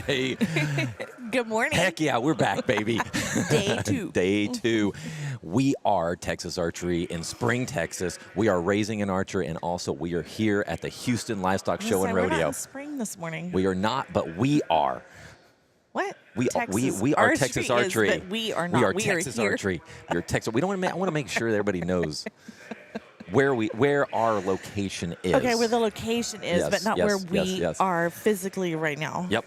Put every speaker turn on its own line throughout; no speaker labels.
Hey,
Good morning.
heck yeah, we're back, baby.
Day 2.
Day 2. We are Texas Archery in Spring, Texas. We are raising an archer, and also we are here at the Houston Livestock Show and
We're not
Rodeo.
in spring this morning.
We are not, but we are.
What?
We are Texas Archery.
But we are not.
We are Texas
here.
Archery. We are Texas. We don't. I want to make sure that everybody knows where our location is.
Okay, where the location is,
Yes,
but not
yes,
where
yes,
we
yes.
are physically right now.
Yep.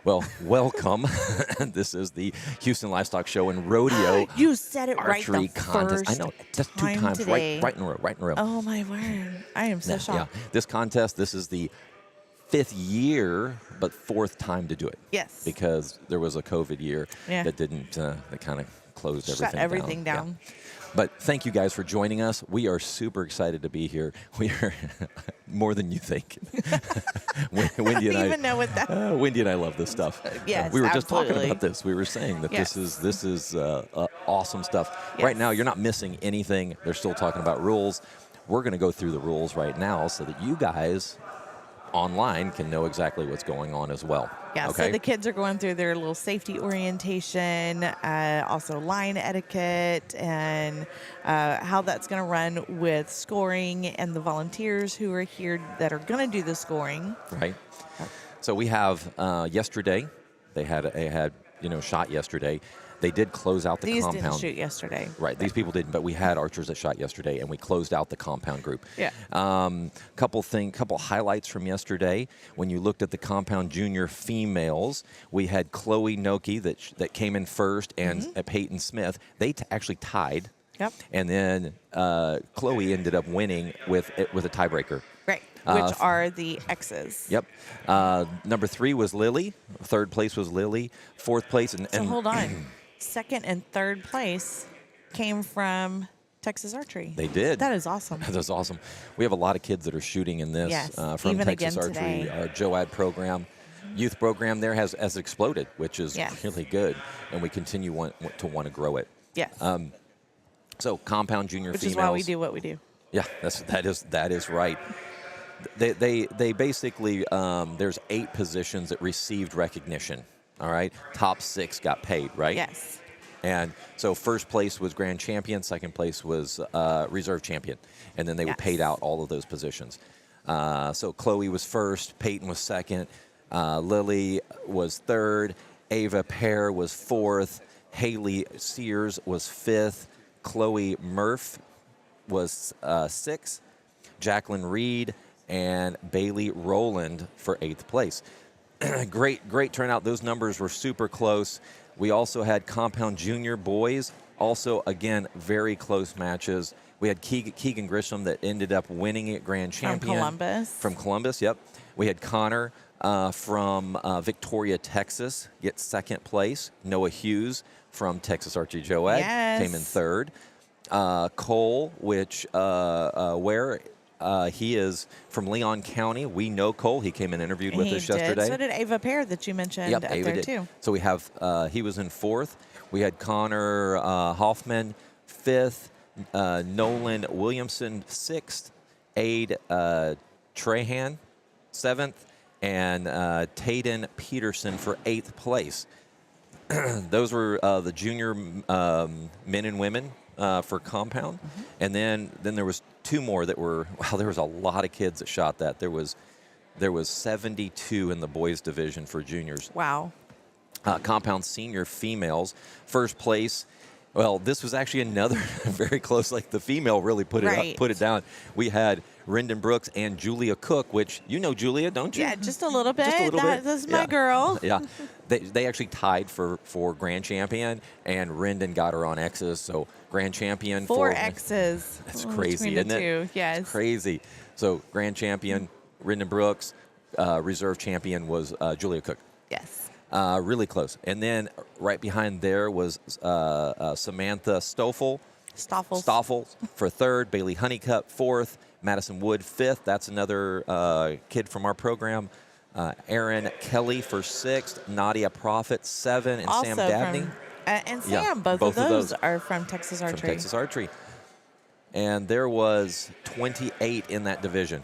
Well, welcome. This is the Houston Livestock Show and Rodeo
You said it right
Archery
the
contest.
first
I know, just 2
time
times,
today.
right in a row.
Oh my word! I am so
Yeah.
shocked.
This contest, this is the 5th year, but 4th time to do it.
Yes.
Because there was a COVID year
Yeah.
that didn't, that kind of closed
Shut everything down.
Yeah. But thank you guys for joining us. We are super excited to be here. We are more than you think. Wendy and
I don't even know what that.
Wendy and I love this stuff.
Yes,
we were just talking
absolutely.
about this. We were saying that
Yes.
this is awesome stuff.
Yes.
Right now, you're not missing anything. They're still talking about rules. We're going to go through the rules right now so that you guys online can know exactly what's going on as well.
Yeah,
Okay?
so the kids are going through their little safety orientation, also line etiquette, and how that's going to run with scoring and the volunteers who are here that are going to do the scoring.
Right. So we have yesterday. They had shot yesterday. They did close out the
These
compound.
didn't shoot yesterday.
Right. These people didn't, but we had archers that shot yesterday, and we closed out the compound group.
Yeah.
Couple highlights from yesterday. When you looked at the compound junior females, we had Chloe Noki that came in first, and Peyton Smith. They actually tied.
Yep.
And then Chloe ended up winning with a tiebreaker.
Right. Which are the X's.
Yep. Number 3 was Lily. 3rd place was Lily. 4th place and
So hold on. 2nd and 3rd place came from Texas Archery.
They did.
That is awesome.
That's awesome. We have a lot of kids that are shooting in this
Yes,
from
even
Texas
again
Archery.
today.
Our JOAD program, youth program there has exploded, which is
Yes.
really good, and we continue to want to grow it.
Yes.
So compound junior
Which
females.
is why we do what we do.
Yeah, that is right. They basically there's 8 positions that received recognition. All right, top 6 got paid, right?
Yes.
And so first place was grand champion, second place was reserve champion, and then they were
Yes.
paid out all of those positions. So Chloe was first, Peyton was second, Lily was 3rd, Ava Pear was 4th, Haley Sears was 5th, Chloe Murph was 6th, Jacqueline Reed and Bailey Rowland for 8th place. Great turnout. Those numbers were super close. We also had compound junior boys. Also, again, very close matches. We had Keegan Grisham that ended up winning it grand champion. From Columbus, yep. We had Connor from Victoria, Texas, get 2nd place. Noah Hughes from Texas Archery JOAD came in 3rd. Cole, he is from Leon County. We know Cole. He came and interviewed with us yesterday.
So did Ava Pear that you mentioned
Yep,
up
Ava
there
did.
too.
So we have he was in 4th. We had Connor Hoffman 5th, Nolan Williamson 6th, Aid Trahan 7th, and Tayden Peterson for 8th place. Those were the junior men and women for compound, and then there was 2 more that were. Wow, there was a lot of kids that shot that. There was 72 in the boys division for juniors.
Wow.
Compound senior females, first place. Well, this was actually another very close. Like the female really put it down. We had Rendon Brooks and Julia Cook, which you know Julia, don't you?
Yeah, just a little bit.
Just a little bit.
That's my girl.
Yeah, they actually tied for grand champion, and Rendon got her on X's. So grand champion
4 X's.
That's crazy,
between the
isn't it?
two. Yes.
It's crazy. So grand champion Rendon Brooks, reserve champion was Julia Cook.
Yes.
Really close. And then right behind there was Samantha Stoffel for 3rd, Bailey Honeycutt 4th, Madison Wood 5th. That's another kid from our program. Aaron Kelly for 6th, Nadia Prophet 7, and
Also
Sam Dabney.
And Sam,
Yeah,
both
both
of
of
those
those
are from Texas Archery.
From Texas Archery. And there was 28 in that division.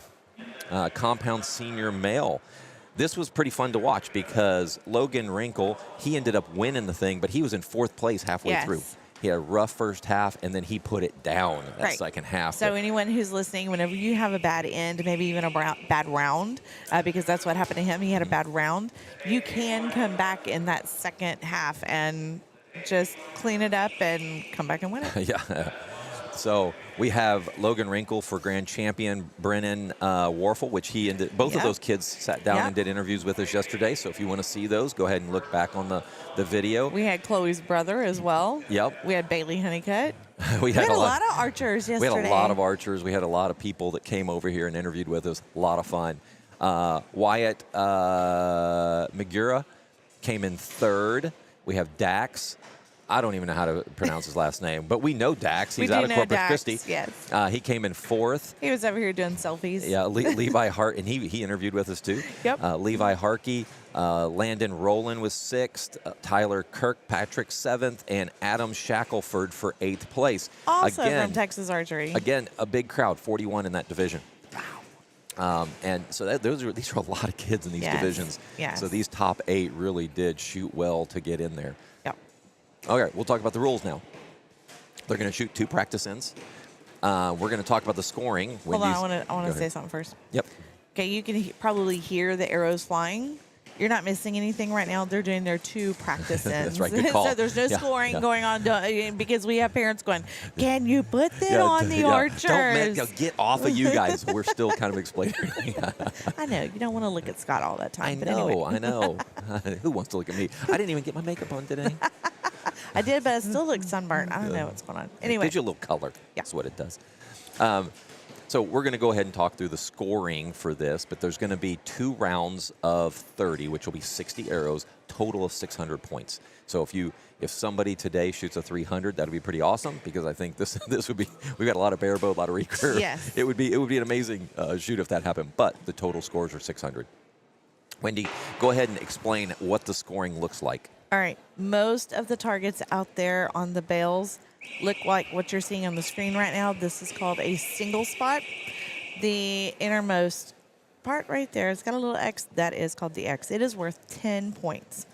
Compound senior male. this was pretty fun to watch because Logan Wrinkle, he ended up winning the thing, but he was in 4th place halfway
Yes.
through. He had a rough first half, and then he put it down that
Right.
second half.
So
But
anyone who's listening, whenever you have a bad end, maybe even a bad round, because that's what happened to him. He had a bad round. You can come back in that second half and just clean it up and come back and win it.
yeah. So we have Logan Wrinkle for grand champion, Brennan Warfel, which he ended. Both of
Yep.
those kids sat down
Yep.
and did interviews with us yesterday. So if you want to see those, go ahead and look back on the video.
We had Chloe's brother as well.
Yep.
We had Bailey Honeycutt.
We
We had a lot of archers yesterday.
We had a lot of archers. We had a lot of people that came over here and interviewed with us. A lot of fun. Wyatt Magura came in 3rd. We have Dax. I don't even know how to pronounce his last name, but we know Dax. He's
We do
out of
know
Corpus
Dax,
Christi.
yes.
He came in 4th.
He was over here doing selfies.
Yeah, Levi Hart, and he interviewed with us too.
Yep.
Levi Harkey, Landon Rowland was 6th, Tyler Kirkpatrick 7th, and Adam Shackelford for 8th place.
Also
again,
from Texas Archery.
Again, a big crowd, 41 in that division. And so these are a lot of kids in these
Yes,
divisions.
yes.
So these top 8 really did shoot well to get in there.
Yep.
Okay, we'll talk about the rules now. They're going to shoot 2 practice ends. We're going to talk about the scoring.
Hold on, I want
Go
to
ahead.
say something first.
Yep.
Okay, you can probably hear the arrows flying. You're not missing anything right now. They're doing their 2 practice ends.
That's right, good call.
So there's no
Yeah,
scoring
yeah.
going on because we have parents going, can you put that on the archers?
Get off of you guys. We're still kind of explaining.
I know. You don't want to look at Scott all that time.
I
but
know,
anyway.
I know. Who wants to look at me? I didn't even get my makeup on today.
I did, but I still look sunburnt. I don't know what's going on. Anyway.
It gives you a little color.
Yeah.
That's what it does. So we're going to go ahead and talk through the scoring for this, but there's going to be 2 rounds of 30, which will be 60 arrows, total of 600 points. So if somebody today shoots a 300, that'd be pretty awesome because I think this would be, we've got a lot of barebow, a lot of recurve.
Yes.
It would be an amazing shoot if that happened, but the total scores are 600. Wendy, go ahead and explain what the scoring looks like.
All right. Most of the targets out there on the bales look like what you're seeing on the screen right now. This is called a single spot. The innermost part right there, it's got a little X. That is called the X. It is worth 10 points.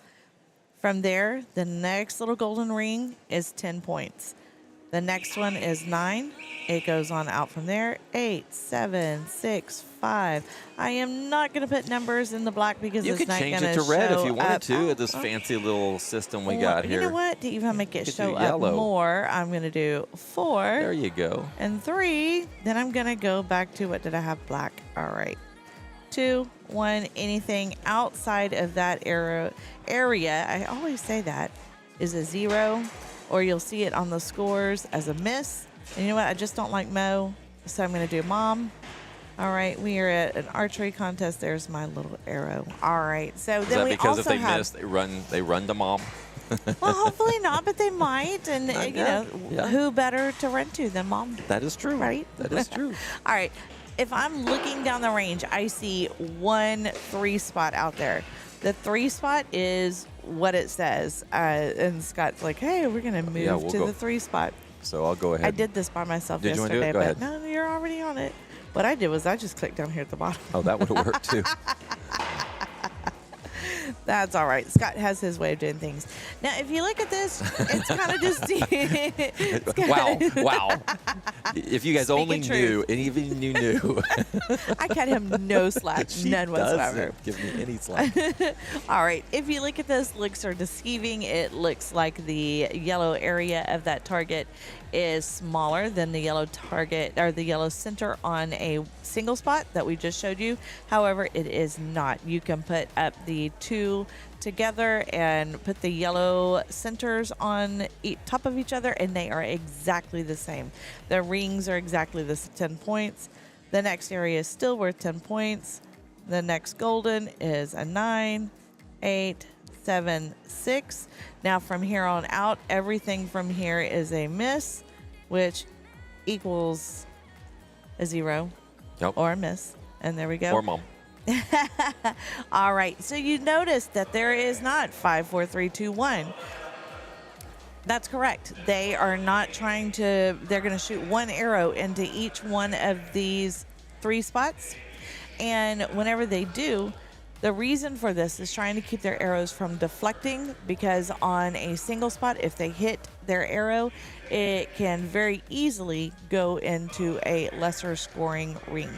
From there, the next little golden ring is 10 points. The next one is 9. It goes on out from there. 8, 7, 6, 5. I am not going to put numbers in the black because
You
it's
could
not
change
going
it
to
to red if you wanted
up.
to. This fancy little system we got here.
You know what? To even make it
Could
show
do
up
yellow.
more, I'm going to do 4
There you go.
and 3. Then I'm going to go back to, what did I have? Black. All right. 2, 1, anything outside of that area, I always say that, is a 0, or you'll see it on the scores as a miss. And you know what? I just don't like Mo, so I'm going to do Mom. All right, we are at an archery contest. There's my little arrow. All right, so
Is
then
that
we
because
also
if they
have.
miss, they run to Mom?
Well, hopefully not, but they might. And,
Yeah.
who better to run to than Mom?
That is true.
Right?
That is true.
All right. If I'm looking down the range, I see 1 3 spot out there. The 3 spot is what it says. And Scott's like, hey, we're going to move
Yeah, we'll
to
go.
the 3 spot.
So I'll go ahead.
I did this by myself
Did you wanna do
yesterday,
it? Go
but
ahead.
no, you're already on it. What I did was I just clicked down here at the bottom.
Oh, that would have worked too.
That's all right. Scott has his way of doing things. Now, if you look at this, it's kind of just
Wow. If you guys
Speaking
only
truth.
knew, and even you knew,
I cut him no slack,
she
none whatsoever.
doesn't give me any slack.
All right. If you look at this, looks are deceiving. It looks like the yellow area of that target is smaller than the yellow target or the yellow center on a single spot that we just showed you. However, it is not. You can put up the 2 together and put the yellow centers on top of each other, and they are exactly the same. The rings are exactly the 10 points. The next area is still worth 10 points. The next golden is a 9, 8, 7, 6. Now from here on out, everything from here is a miss, which equals a 0
Yep.
or a miss. And there we go.
Or Mom.
All right. So you notice that there is not 5, 4, 3, 2, 1. That's correct. They are not trying to, they're going to shoot 1 arrow into each one of these 3 spots. And whenever they do, The reason for this is trying to keep their arrows from deflecting, because on a single spot, if they hit their arrow, it can very easily go into a lesser scoring ring.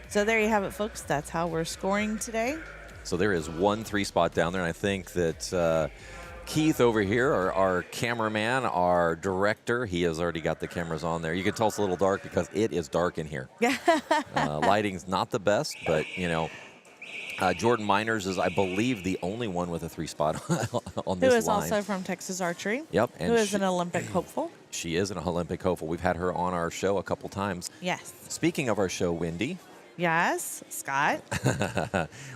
So there you have it, folks. That's how we're scoring today.
So there is one 3-spot down there, and I think that Keith over here, our cameraman, our director, he has already got the cameras on there. You can tell it's a little dark because it is dark in here. Lighting's not the best, but, you know, Jordan Miners is, I believe, the only one with a 3-spot on this line.
Who is also from Texas Archery.
Yep.
And who is an Olympic hopeful.
She is an Olympic hopeful. We've had her on our show a couple times.
Yes.
Speaking of our show, Wendy.
Yes, Scott.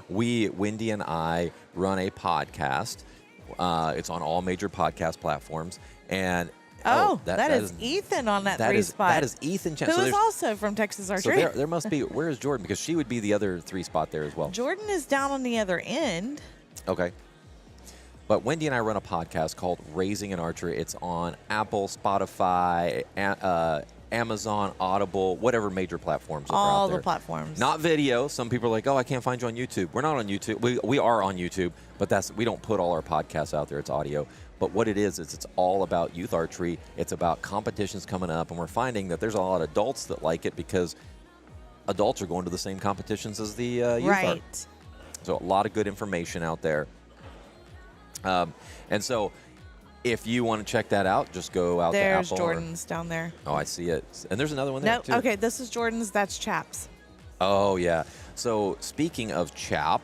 Wendy and I run a podcast. It's on all major podcast platforms. And
that is Ethan on that 3-spot.
That is Ethan.
Who is also from Texas Archery.
So there must be, where is Jordan? Because she would be the other 3-spot there as well.
Jordan is down on the other end.
Okay. But Wendy and I run a podcast called Raising an Archery. It's on Apple, Spotify, Amazon, Audible, whatever major platforms are out there.
All the platforms.
Not video. Some people are like, oh, I can't find you on YouTube. We're not on YouTube. We are on YouTube, but we don't put all our podcasts out there. It's audio. But what it is it's all about youth archery. It's about competitions coming up, and we're finding that there's a lot of adults that like it because adults are going to the same competitions as the youth are. So a lot of good information out there. And so if you want to check that out, just go out to Apple.
There's Jordan's down there.
Oh, I see it. And there's another one there, too.
Okay, this is Jordan's. That's Chap's.
Oh, yeah. So speaking of Chap,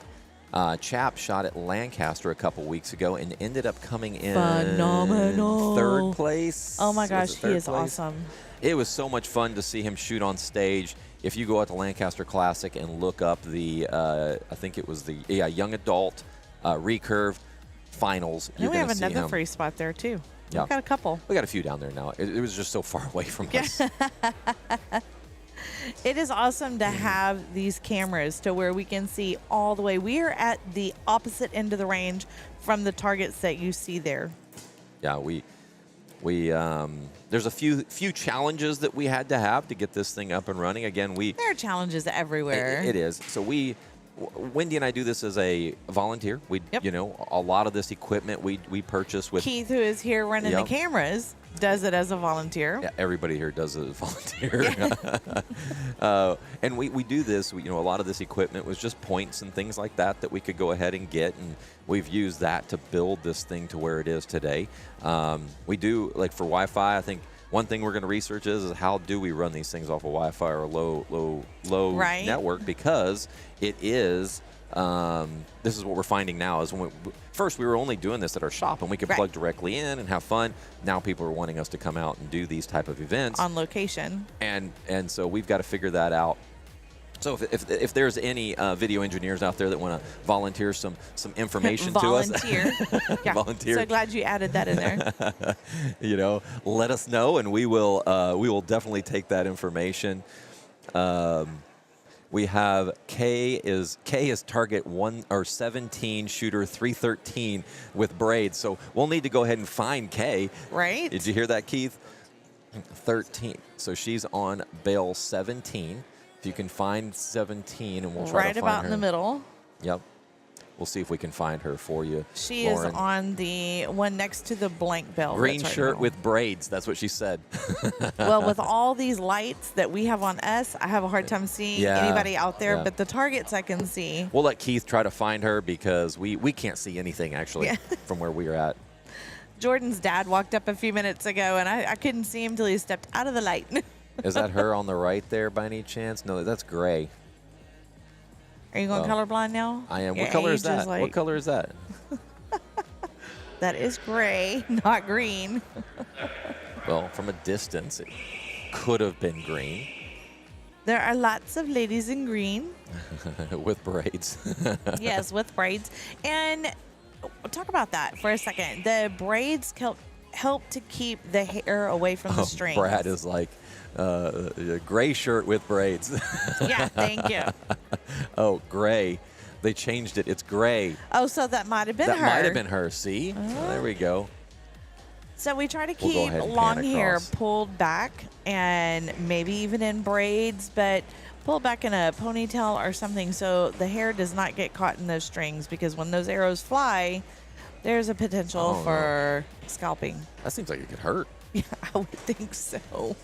Chap shot at Lancaster a couple weeks ago and ended up coming in
phenomenal
3rd place.
Oh, my gosh. He is awesome.
It was so much fun to see him shoot on stage. If you go out to Lancaster Classic and look up the, I think it was the young adult recurve finals, you're going to see him.
We have another 3-spot there, too.
Yeah.
We've got a couple.
We got a few down there now. It was just so far away from us.
It is awesome to have these cameras to where we can see all the way. We are at the opposite end of the range from the targets that you see there.
Yeah, we there's a few challenges that we had to have to get this thing up and running. Again,
there are challenges everywhere.
It is. So Wendy and I do this as a volunteer. You know, a lot of this equipment we purchase with
Keith, who is here running the cameras, does it as a volunteer.
Yeah, everybody here does it as a volunteer. And we do this. You know, a lot of this equipment was just points and things like that we could go ahead and get, and we've used that to build this thing to where it is today. We do, like for Wi-Fi, I think one thing we're going to research is how do we run these things off of Wi-Fi or low network, because it is. This is what we're finding now is first we were only doing this at our shop and we could plug directly in and have fun. Now people are wanting us to come out and do these type of events
on location,
and so we've got to figure that out. So if there's any video engineers out there that want to volunteer some information to us,
yeah.
Volunteer.
So glad you added that in there.
You know, let us know, and we will definitely take that information. We have K is target 17, shooter 313 with braids. So we'll need to go ahead and find K.
Right.
Did you hear that, Keith? 13. So she's on bail 17. If you can find 17, and we'll try to find her.
Right about in the middle.
Yep. We'll see if we can find her for you.
She
Lauren.
is on the one next to the blank belt.
Green shirt with braids. That's what she said.
Well, with all these lights that we have on us, I have a hard time seeing anybody out there, but the targets I can see.
We'll let Keith try to find her because we can't see anything, actually, from where we are at.
Jordan's dad walked up a few minutes ago, and I couldn't see him till he stepped out of the light.
Is that her on the right there by any chance? No, that's gray.
Are you going colorblind now?
I am. What color is that? What color is that?
That is gray, not green.
Well, from a distance, it could have been green.
There are lots of ladies in green.
With braids.
Yes, with braids. And talk about that for a second. The braids help to keep the hair away from the strings.
Brad is like, a gray shirt with braids.
Yeah, thank you.
Oh, gray. They changed it. It's gray.
Oh, so that might have been her.
That might have been her. See? Oh, there we go.
So we try to keep long hair pulled back and maybe even in braids, but pull it back in a ponytail or something so the hair does not get caught in those strings, because when those arrows fly, there's a potential for scalping.
That seems like it could hurt.
Yeah, I would think so.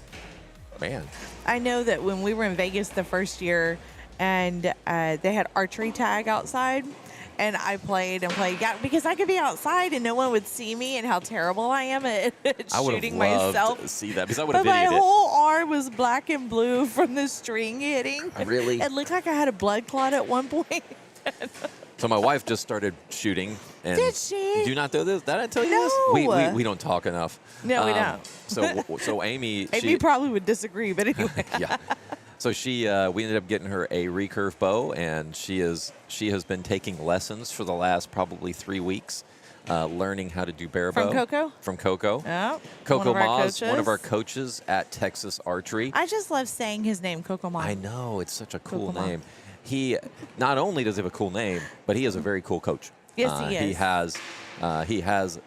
Man.
I know that when we were in Vegas the first year, and they had archery tag outside, and I played and played, yeah, because I could be outside and no one would see me and how terrible I am at shooting myself.
I would have loved to see that, because I would have
But my
videoed it.
whole arm was black and blue from the string hitting.
Really?
It looked like I had a blood clot at one point.
So my wife just started shooting. And
Did she?
Do you not know this? Did I tell you
No.
this? We don't talk enough.
No, we don't.
So Amy.
Amy probably would disagree, but anyway.
Yeah. So we ended up getting her a recurve bow, and she has been taking lessons for the last probably 3 weeks, learning how to do bear bow.
From Coco?
From Coco.
Oh,
Coco
one of our
Moz,
coaches.
one of our coaches at Texas Archery.
I just love saying his name, Coco Mom.
I know, it's such a cool
Coco Mom.
name. He not only does he have a cool name, but he is a very cool coach.
Yes, he is.
He has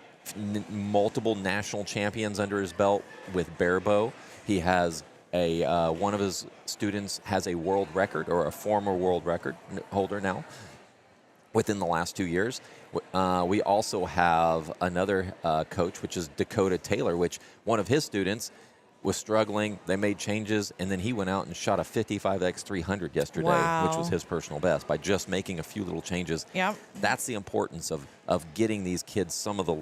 multiple national champions under his belt with bear bow. He has one of his students has a world record, or a former world record holder now, within the last 2 years. We also have another coach, which is Dakota Taylor, which one of his students was struggling. They made changes, and then he went out and shot a 55x300 yesterday, which was
Wow.
his personal best, by just making a few little changes.
Yep.
That's the importance of getting these kids some of the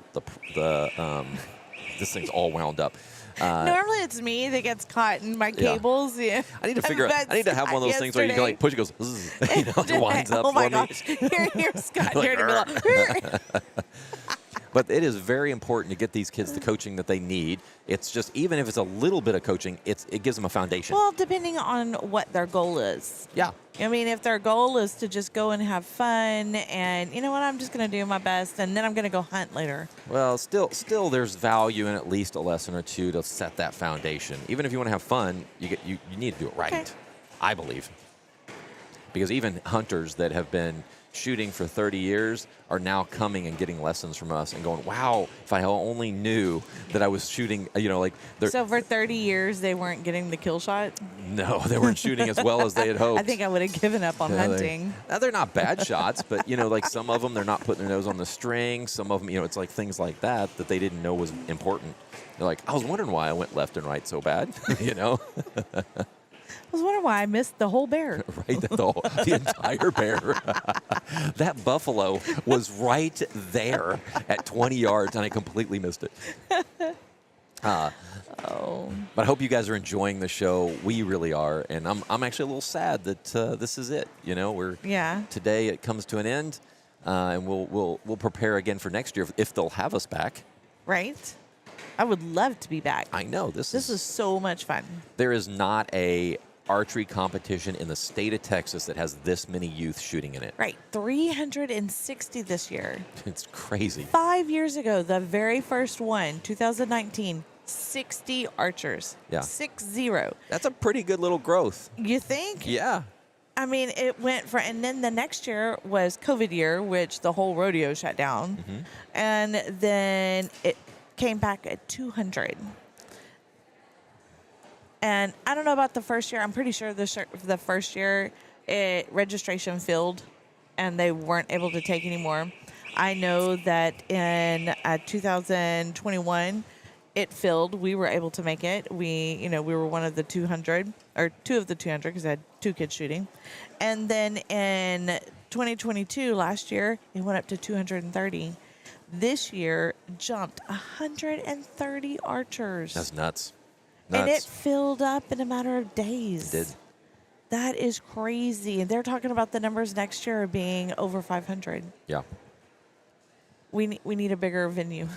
this thing's all wound up.
Normally it's me that gets caught in my cables. Yeah.
I need to figure out. I need to have one of those things where you can like push, it goes, zzz, it winds up
Oh my
for me.
gosh! Here, Scott.
Like,
Here in the middle.
But it is very important to get these kids the coaching that they need. It's just, even if it's a little bit of coaching, it gives them a foundation.
Well, depending on what their goal is.
Yeah.
I mean, if their goal is to just go and have fun, and you know what, I'm just going to do my best, and then I'm going to go hunt later.
Well, still, there's value in at least a lesson or two to set that foundation. Even if you want to have fun, you need to do it right.
Okay.
I believe, because even hunters that have been shooting for 30 years are now coming and getting lessons from us and going, wow, if I only knew that I was shooting, like
So for 30 years, they weren't getting the kill shot?
no, they weren't shooting as well as they had hoped.
I think I would have given up on hunting.
They're not bad shots, but like some of them, they're not putting their nose on the string. Some of them, it's like things like that they didn't know was important. They're like, I was wondering why I went left and right so bad,
I was wondering why I missed the whole bear.
Right, the entire bear. That buffalo was right there at 20 yards, and I completely missed it. But I hope you guys are enjoying the show. We really are, and I'm actually a little sad that this is it. Today it comes to an end, and we'll prepare again for next year if they'll have us back.
Right? I would love to be back.
I know
This is so much fun.
There is not a archery competition in the state of Texas that has this many youth shooting in it.
Right. 360 this year.
It's crazy.
5 years ago, the very first one, 2019, 60 archers.
Yeah.
6-0.
That's a pretty good little growth.
You think?
Yeah.
I mean, it went for, and then the next year was COVID year, which the whole rodeo shut down.
Mm-hmm.
And then it came back at 200. And I don't know about the first year. I'm pretty sure the first year registration filled and they weren't able to take any more. I know that in 2021, it filled. We were able to make it. We were one of the 200, or two of the 200, because I had 2 kids shooting. And then in 2022, last year, it went up to 230. This year, jumped 130 archers.
That's nuts.
And it filled up in a matter of days.
It did.
That is crazy. And they're talking about the numbers next year being over 500.
Yeah.
We need a bigger venue.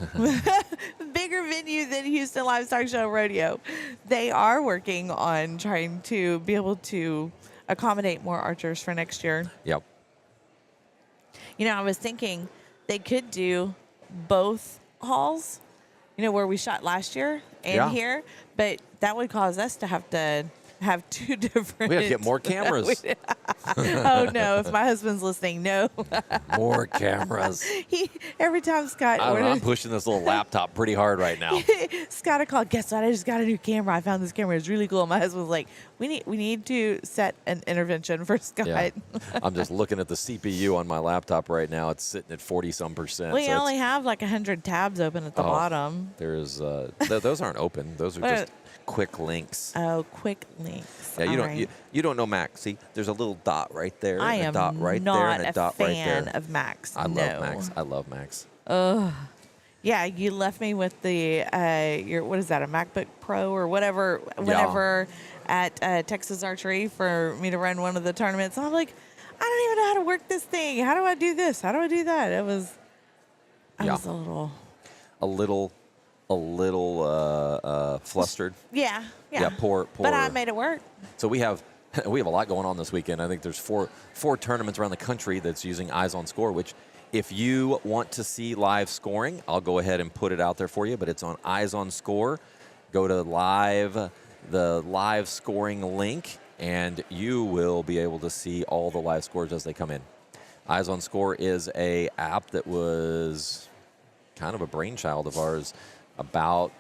Bigger venue than Houston Livestock Show Rodeo. They are working on trying to be able to accommodate more archers for next year.
Yep.
I was thinking they could do both halls, where we shot last year and here, but that would cause us to have to have two different.
We got to get more cameras.
Oh no! If my husband's listening, no.
More cameras.
Every time Scott
I'm
orders,
pushing this little laptop pretty hard right now.
Scott will call. Guess what? I just got a new camera. I found this camera. It's really cool. And my husband's like, we need to set an intervention for Scott.
Yeah. I'm just looking at the CPU on my laptop right now. It's sitting at 40-some%.
We
so
only have like 100 tabs open at the bottom.
There's those aren't open. Those are just quick links.
Oh, quick links.
Yeah,
All
you don't know Mac. See, there's a little dot right there,
I
and a
am
dot right
not
there, and a
a
dot right
fan
there.
of Macs.
I
No.
love Macs. I love Macs.
Yeah, you left me with the your what is that, a MacBook Pro or whatever? Whenever at Texas Archery for me to run one of the tournaments, I'm like, I don't even know how to work this thing. How do I do this? How do I do that? I was a
little flustered.
Yeah.
Poor.
But I made it work.
So we have a lot going on this weekend. I think there's four tournaments around the country that's using Eyes on Score, which if you want to see live scoring, I'll go ahead and put it out there for you, but it's on Eyes on Score. Go to the live scoring link, and you will be able to see all the live scores as they come in. Eyes on Score is a app that was kind of a brainchild of ours it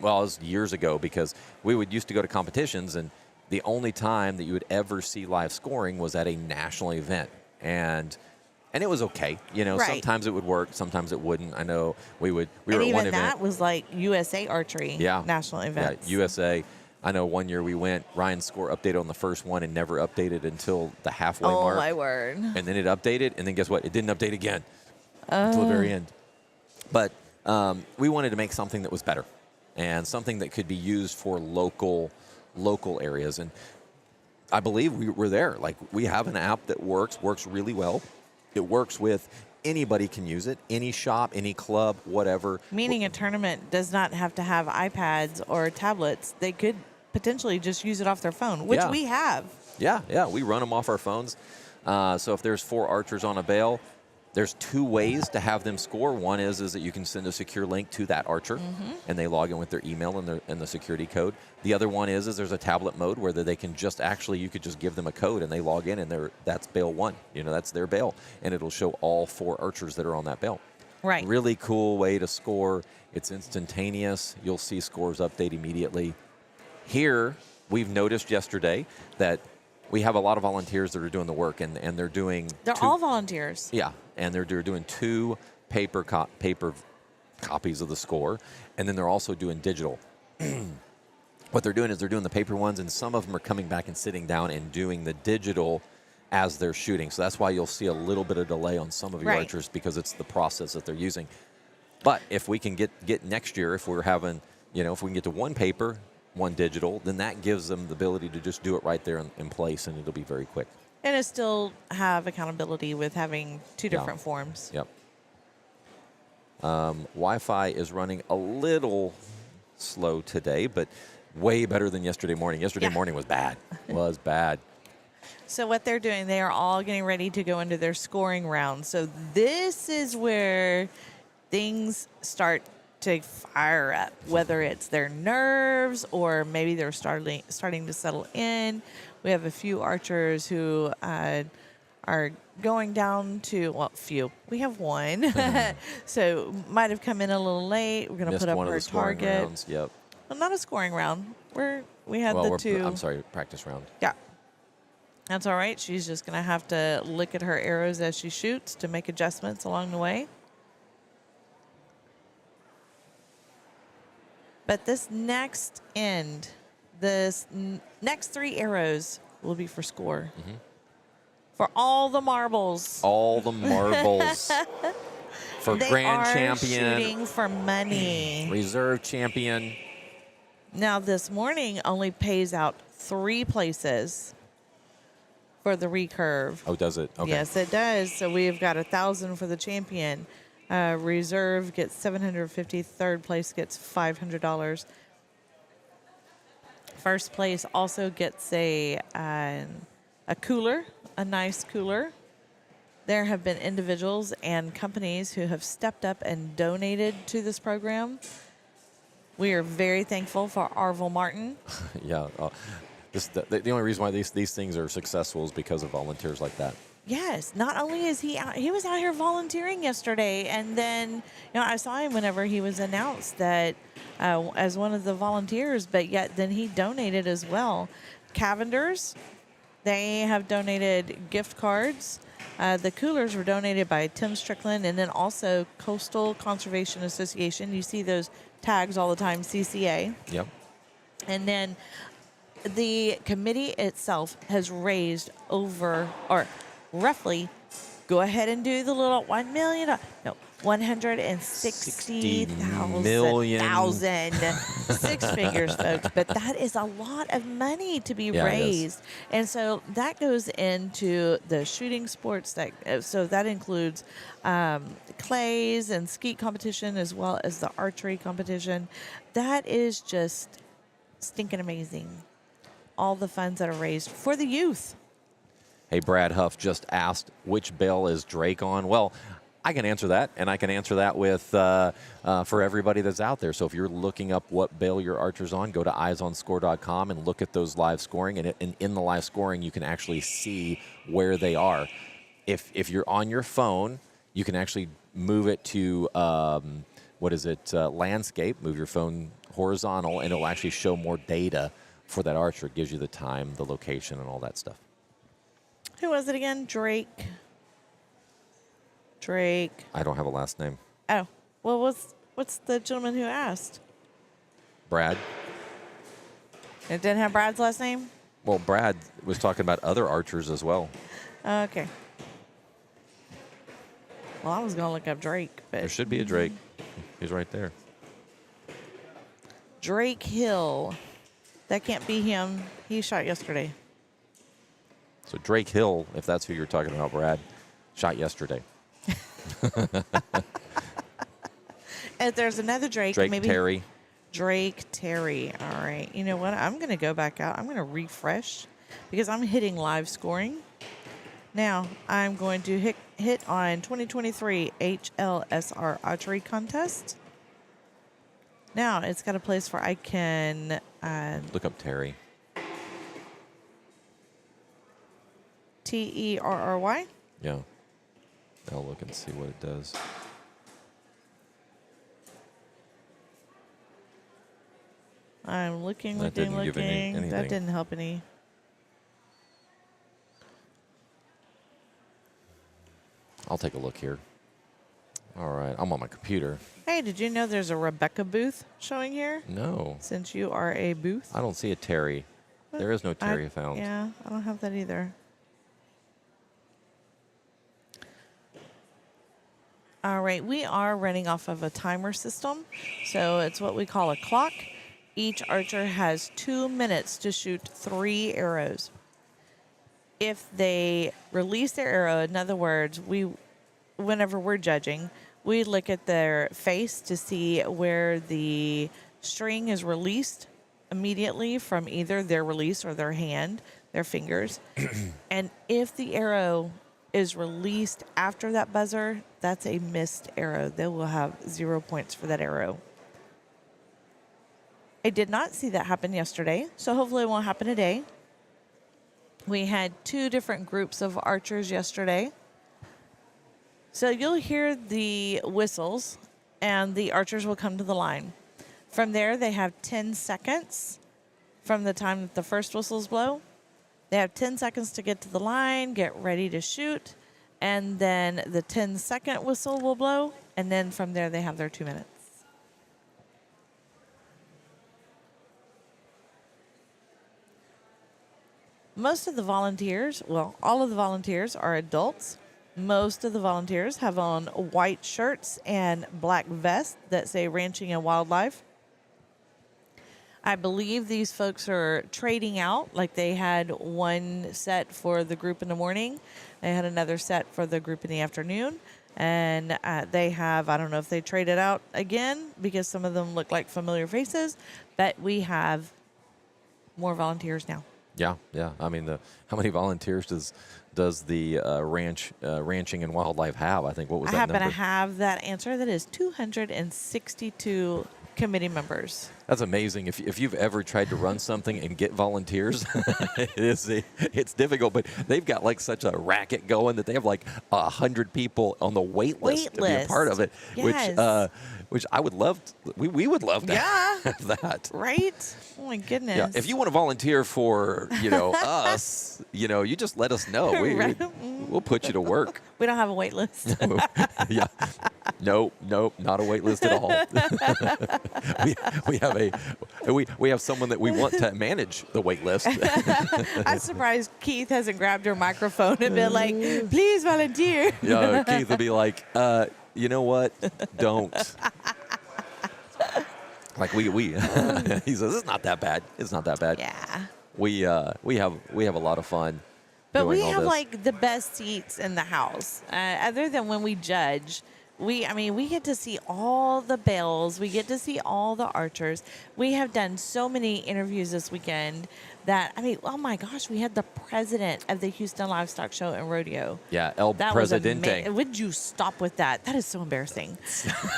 was years ago, because we used to go to competitions, and the only time that you would ever see live scoring was at a national event. And it was okay.
Right.
Sometimes it would work, sometimes it wouldn't. I know we were
And
at
even
one
that
event.
was like USA Archery national events.
Yeah, USA. I know one year we went, Ryan's score updated on the first one and never updated until the halfway mark.
Oh, my word.
And then it updated, and then guess what? It didn't update again until the very end. But we wanted to make something that was better and something that could be used for local areas. And I believe we're there. Like, we have an app that works really well. It works with anybody can use it, any shop, any club, whatever.
Meaning a tournament does not have to have iPads or tablets. They could potentially just use it off their phone, which we have.
Yeah, we run them off our phones. So if there's 4 archers on a bale, there's 2 ways to have them score. One is that you can send a secure link to that archer, and they log in with their email and the security code. The other one is there's a tablet mode where they can you could just give them a code and they log in, and that's bale 1. That's their bale, and it'll show all 4 archers that are on that bale.
Right.
Really cool way to score. It's instantaneous. You'll see scores update immediately. Here, we've noticed yesterday that we have a lot of volunteers that are doing the work, and they're doing.
They're all volunteers.
Yeah, and they're doing 2 paper copies of the score, and then they're also doing digital. What they're doing is they're doing the paper ones, and some of them are coming back and sitting down and doing the digital as they're shooting. So that's why you'll see a little bit of delay on some of your archers, because it's the process that they're using. But if we can get next year, if we're having, if we can get to 1 paper, 1 digital, then that gives them the ability to just do it right there in place, and it'll be very quick.
And it still have accountability with having 2 different forms.
Yep. Wi-Fi is running a little slow today, but way better than yesterday morning. Yesterday morning was bad. Was bad.
So what they're doing, they are all getting ready to go into their scoring round. So this is where things start to fire up, whether it's their nerves or maybe they're starting to settle in. We have a few archers who are going down to, few. We have 1. So might have come in a little late. We're going to put up our target.
Rounds. Yep.
Well, not a scoring round. We had the 2.
I'm sorry, practice round.
Yeah. That's all right. She's just going to have to look at her arrows as she shoots to make adjustments along the way. But this next end, next 3 arrows will be for score. For all the marbles.
All the marbles. For
they
grand
are
champion.
Shooting for money.
Reserve champion.
Now, this morning only pays out 3 places for the recurve.
Oh, does it? Okay.
Yes, it does. So we've got 1,000 for the champion. Reserve gets $750. Third place gets $500. First place also gets a cooler, a nice cooler. There have been individuals and companies who have stepped up and donated to this program. We are very thankful for Arvil Martin.
Yeah. The only reason why these things are successful is because of volunteers like that.
Yes, not only is he was out here volunteering yesterday, and then I saw him whenever he was announced that as one of the volunteers, but yet then he donated as well. Cavenders, they have donated gift cards. The coolers were donated by Tim Strickland, and then also Coastal Conservation Association. You see those tags all the time, CCA.
Yep.
And then the committee itself has raised over, or roughly, go ahead and do the little $1 million. No, 160,000. Six figures, folks. But that is a lot of money to be raised. And so that goes into the shooting sports. So that includes clays and skeet competition as well as the archery competition. That is just stinking amazing. All the funds that are raised for the youth.
Hey, Brad Huff just asked, which bale is Drake on? Well, I can answer that, and I can answer that with for everybody that's out there. So if you're looking up what bale your archer's on, go to eyesonscore.com and look at those live scoring. And in the live scoring, you can actually see where they are. If you're on your phone, you can actually move it to, landscape, move your phone horizontal, and it'll actually show more data for that archer. It gives you the time, the location, and all that stuff.
Who was it again? Drake.
I don't have a last name.
Oh, well, what's the gentleman who asked?
Brad.
It didn't have Brad's last name?
Well, Brad was talking about other archers as well.
Okay. Well, I was going to look up Drake, but
There should be a Drake. He's right there.
Drake Hill. That can't be him. He shot yesterday.
So Drake Hill, if that's who you're talking about, Brad, shot yesterday.
If there's another Drake, maybe
Terry.
Drake Terry. All right. You know what? I'm going to go back out. I'm going to refresh because I'm hitting live scoring. Now, I'm going to hit on 2023 HLSR Archery Contest. Now, it's got a place where I can...
Look up Terry.
Terry?
Yeah. I'll look and see what it does.
I'm looking.
That didn't give anything.
That didn't help any.
I'll take a look here. All right. I'm on my computer.
Hey, did you know there's a Rebecca booth showing here?
No.
Since you are a booth?
I don't see a Terry. There is no Terry found.
Yeah, I don't have that either. All right, we are running off of a timer system. So it's what we call a clock. Each archer has 2 minutes to shoot 3 arrows. If they release their arrow, in other words, whenever we're judging, we look at their face to see where the string is released immediately from either their release or their hand, their fingers. And if the arrow is released after that buzzer, that's a missed arrow. They will have 0 points for that arrow. I did not see that happen yesterday, so hopefully it won't happen today. We had 2 different groups of archers yesterday. So you'll hear the whistles, and the archers will come to the line. From there, they have 10 seconds from the time that the first whistles blow. They have 10 seconds to get to the line, get ready to shoot, and then the 10-second whistle will blow, and then from there they have their 2 minutes. Most of the volunteers, well, all of the volunteers are adults. Most of the volunteers have on white shirts and black vests that say Ranching and Wildlife. I believe these folks are trading out, like they had one set for the group in the morning. They had another set for the group in the afternoon. And they have, I don't know if they traded out again because some of them look like familiar faces, but we have more volunteers now.
Yeah. I mean, how many volunteers does the Ranching and Wildlife have? I think, what was that number?
I happen to have that answer. That is 262 committee members.
That's amazing. If you've ever tried to run something and get volunteers, it's difficult. But they've got like such a racket going that they have like 100 people on the wait list to be a part of it.
Yes.
Which I would love. We would love to have that.
Right? Oh my goodness.
Yeah. If you want to volunteer for us, you just let us know. We'll put you to work.
We don't have a wait list.
Yeah. Nope, not a wait list at all. we have someone that we want to manage the wait list.
I'm surprised Keith hasn't grabbed her microphone and been like, please volunteer.
Yeah, Keith would be like, you know what? Don't. Like we he says it's not that bad. It's not that bad.
Yeah.
We have a lot of fun.
But we
doing all
have
this.
like the best seats in the house. Other than when we judge, we get to see all the bells. We get to see all the archers. We have done so many interviews this weekend that, oh my gosh, we had the president of the Houston Livestock Show and Rodeo.
Yeah, El
That
Presidente.
Would you stop with that? That is so embarrassing.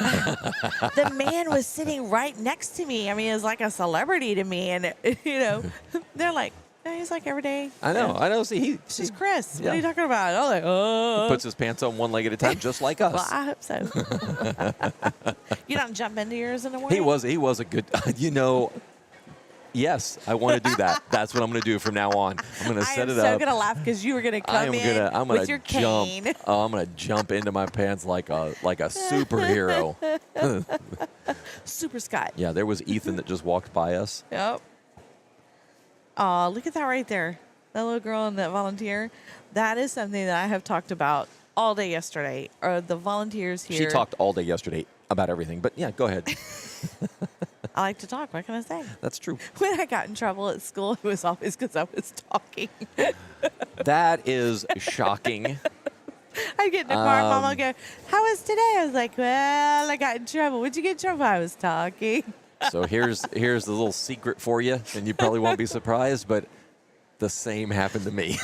The man was sitting right next to me. It was like a celebrity to me. And, they're like, yeah, he's like every day.
I know. See,
She's Chris.
Yeah.
What are you talking about? I was like, oh.
he puts his pants on one leg at a time, just like us.
Well, I hope so. You don't jump into yours in the morning?
He was a good, yes, I want to do that. That's what I'm going to do from now on. I'm going to set it up.
I'm so going to laugh because you were going to come in with your cane.
I'm going to jump into my pants like a superhero.
Super Scott.
Yeah, there was Ethan that just walked by us.
Yep. Oh, look at that right there. That little girl and that volunteer. That is something that I have talked about all day yesterday. Or the volunteers here.
She talked all day yesterday about everything. But yeah, go ahead.
I like to talk. What can I say?
That's true.
When I got in trouble at school, it was always because I was talking.
That is shocking.
I'd get in the car and Mom would go, how was today? I was like, well, I got in trouble. What'd you get in trouble? I was talking.
So here's the little secret for you, and you probably won't be surprised, but the same happened to me.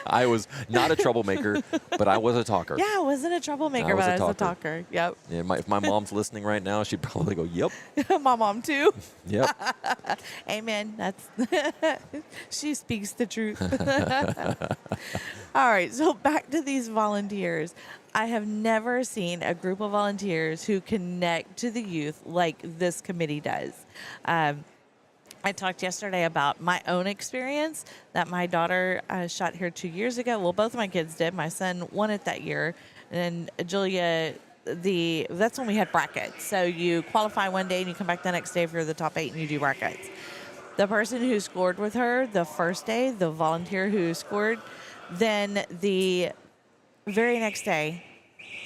I was not a troublemaker, but I was a talker.
Yeah, I wasn't a troublemaker, but I was a talker. Yep.
Yeah, if my mom's listening right now, she'd probably go, yep.
My mom, too.
Yep.
Amen. She speaks the truth. All right, so back to these volunteers. I have never seen a group of volunteers who connect to the youth like this committee does. I talked yesterday about my own experience that my daughter shot here 2 years ago. Well, both of my kids did. My son won it that year. And Julia, that's when we had brackets. So you qualify one day and you come back the next day if you're the top 8 and you do brackets. The person who scored with her the first day, the volunteer who scored, then the very next day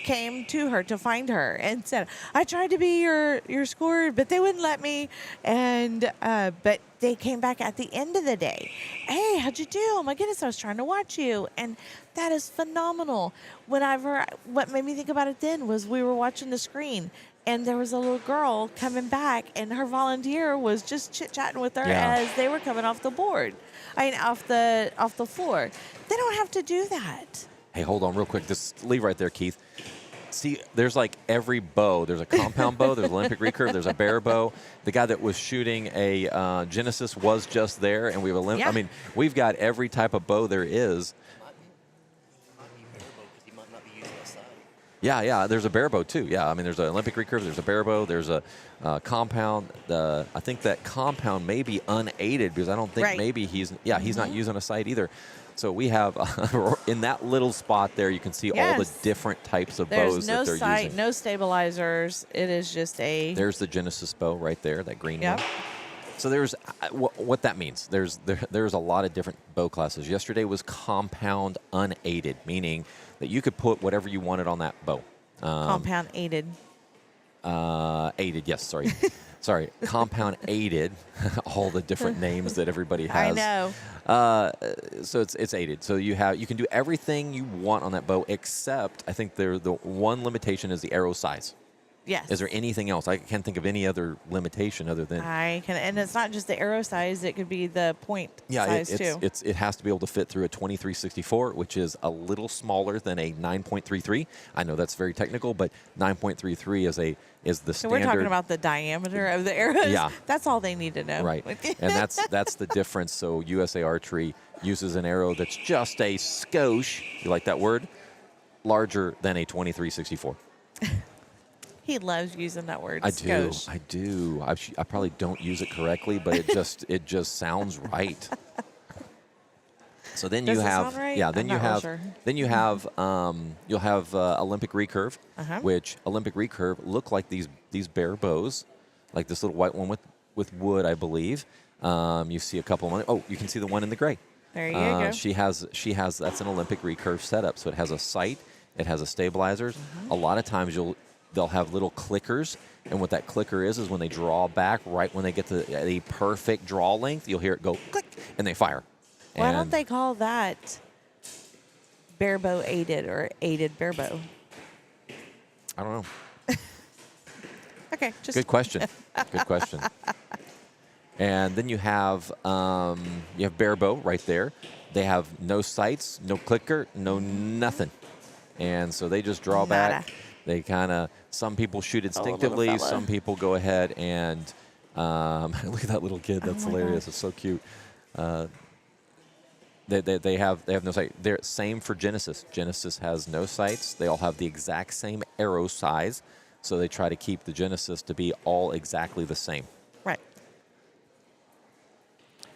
came to her to find her and said, I tried to be your scorer, but they wouldn't let me. And but they came back at the end of the day. Hey, how'd you do? Oh my goodness, I was trying to watch you. And that is phenomenal. What made me think about it then was we were watching the screen and there was a little girl coming back and her volunteer was just chit-chatting with her as they were coming off the board. Off the floor. They don't have to do that.
Hey, hold on real quick. Just leave right there, Keith. See, there's like every bow. There's a compound bow. There's an Olympic recurve. There's a bear bow. The guy that was shooting a Genesis was just there, and we have we've got every type of bow there is. Yeah. There's a bear bow too. Yeah, there's an Olympic recurve. There's a bear bow. There's a compound. I think that compound may be unaided because I don't think maybe he's not using a sight either. So we have, in that little spot there, you can see all the different types of bows that they're using. There's no sight,
no stabilizers. It is just
There's the Genesis bow right there, that green
one.
So there's, what that means, there's a lot of different bow classes. Yesterday was compound unaided, meaning that you could put whatever you wanted on that bow.
Compound aided.
Aided, yes, sorry. Sorry, compound aided, all the different names that everybody has.
I
know. So it's aided. So you can do everything you want on that bow, except I think the one limitation is the arrow size.
Yes.
Is there anything else? I can't think of any other limitation other than
I can, and it's not just the arrow size; it could be the point size too.
it has to be able to fit through a 2364, which is a little smaller than a 9.33. I know that's very technical, but 9.33 is the
So
standard.
we're talking about the diameter of the arrows.
Yeah.
That's all they need to know.
Right, and that's the difference. So USA Archery uses an arrow that's just a skosh. You like that word? Larger than a 2364.
He loves using that word.
I do.
skosh.
I do. I probably don't use it correctly, but it just sounds right. So then
Does
you
it
have
sound right?
yeah. Then
I'm
you
not real
have
sure.
then you have you'll have Olympic recurve, which Olympic recurve look like these bare bows, like this little white one with wood, I believe. You see a couple of them. Oh, you can see the one in the gray.
There you go.
She has that's an Olympic recurve setup. So it has a sight, it has a stabilizers. A lot of times they'll have little clickers, and what that clicker is when they draw back, right when they get to the perfect draw length, you'll hear it go click, and they fire.
Why don't
And
they call that barebow aided or aided barebow?
I don't know.
Okay, just
Good question. Good question. And then you have bare bow right there. They have no sights, no clicker, no nothing, and so they just draw
Nada.
back. They kind of, some people shoot
little
instinctively,
fella.
some people go ahead and look at that little kid. That's
my
hilarious.
gosh.
It's so cute. They have no sight. They're same for Genesis. Genesis has no sights. They all have the exact same arrow size, so they try to keep the Genesis to be all exactly the same.
right.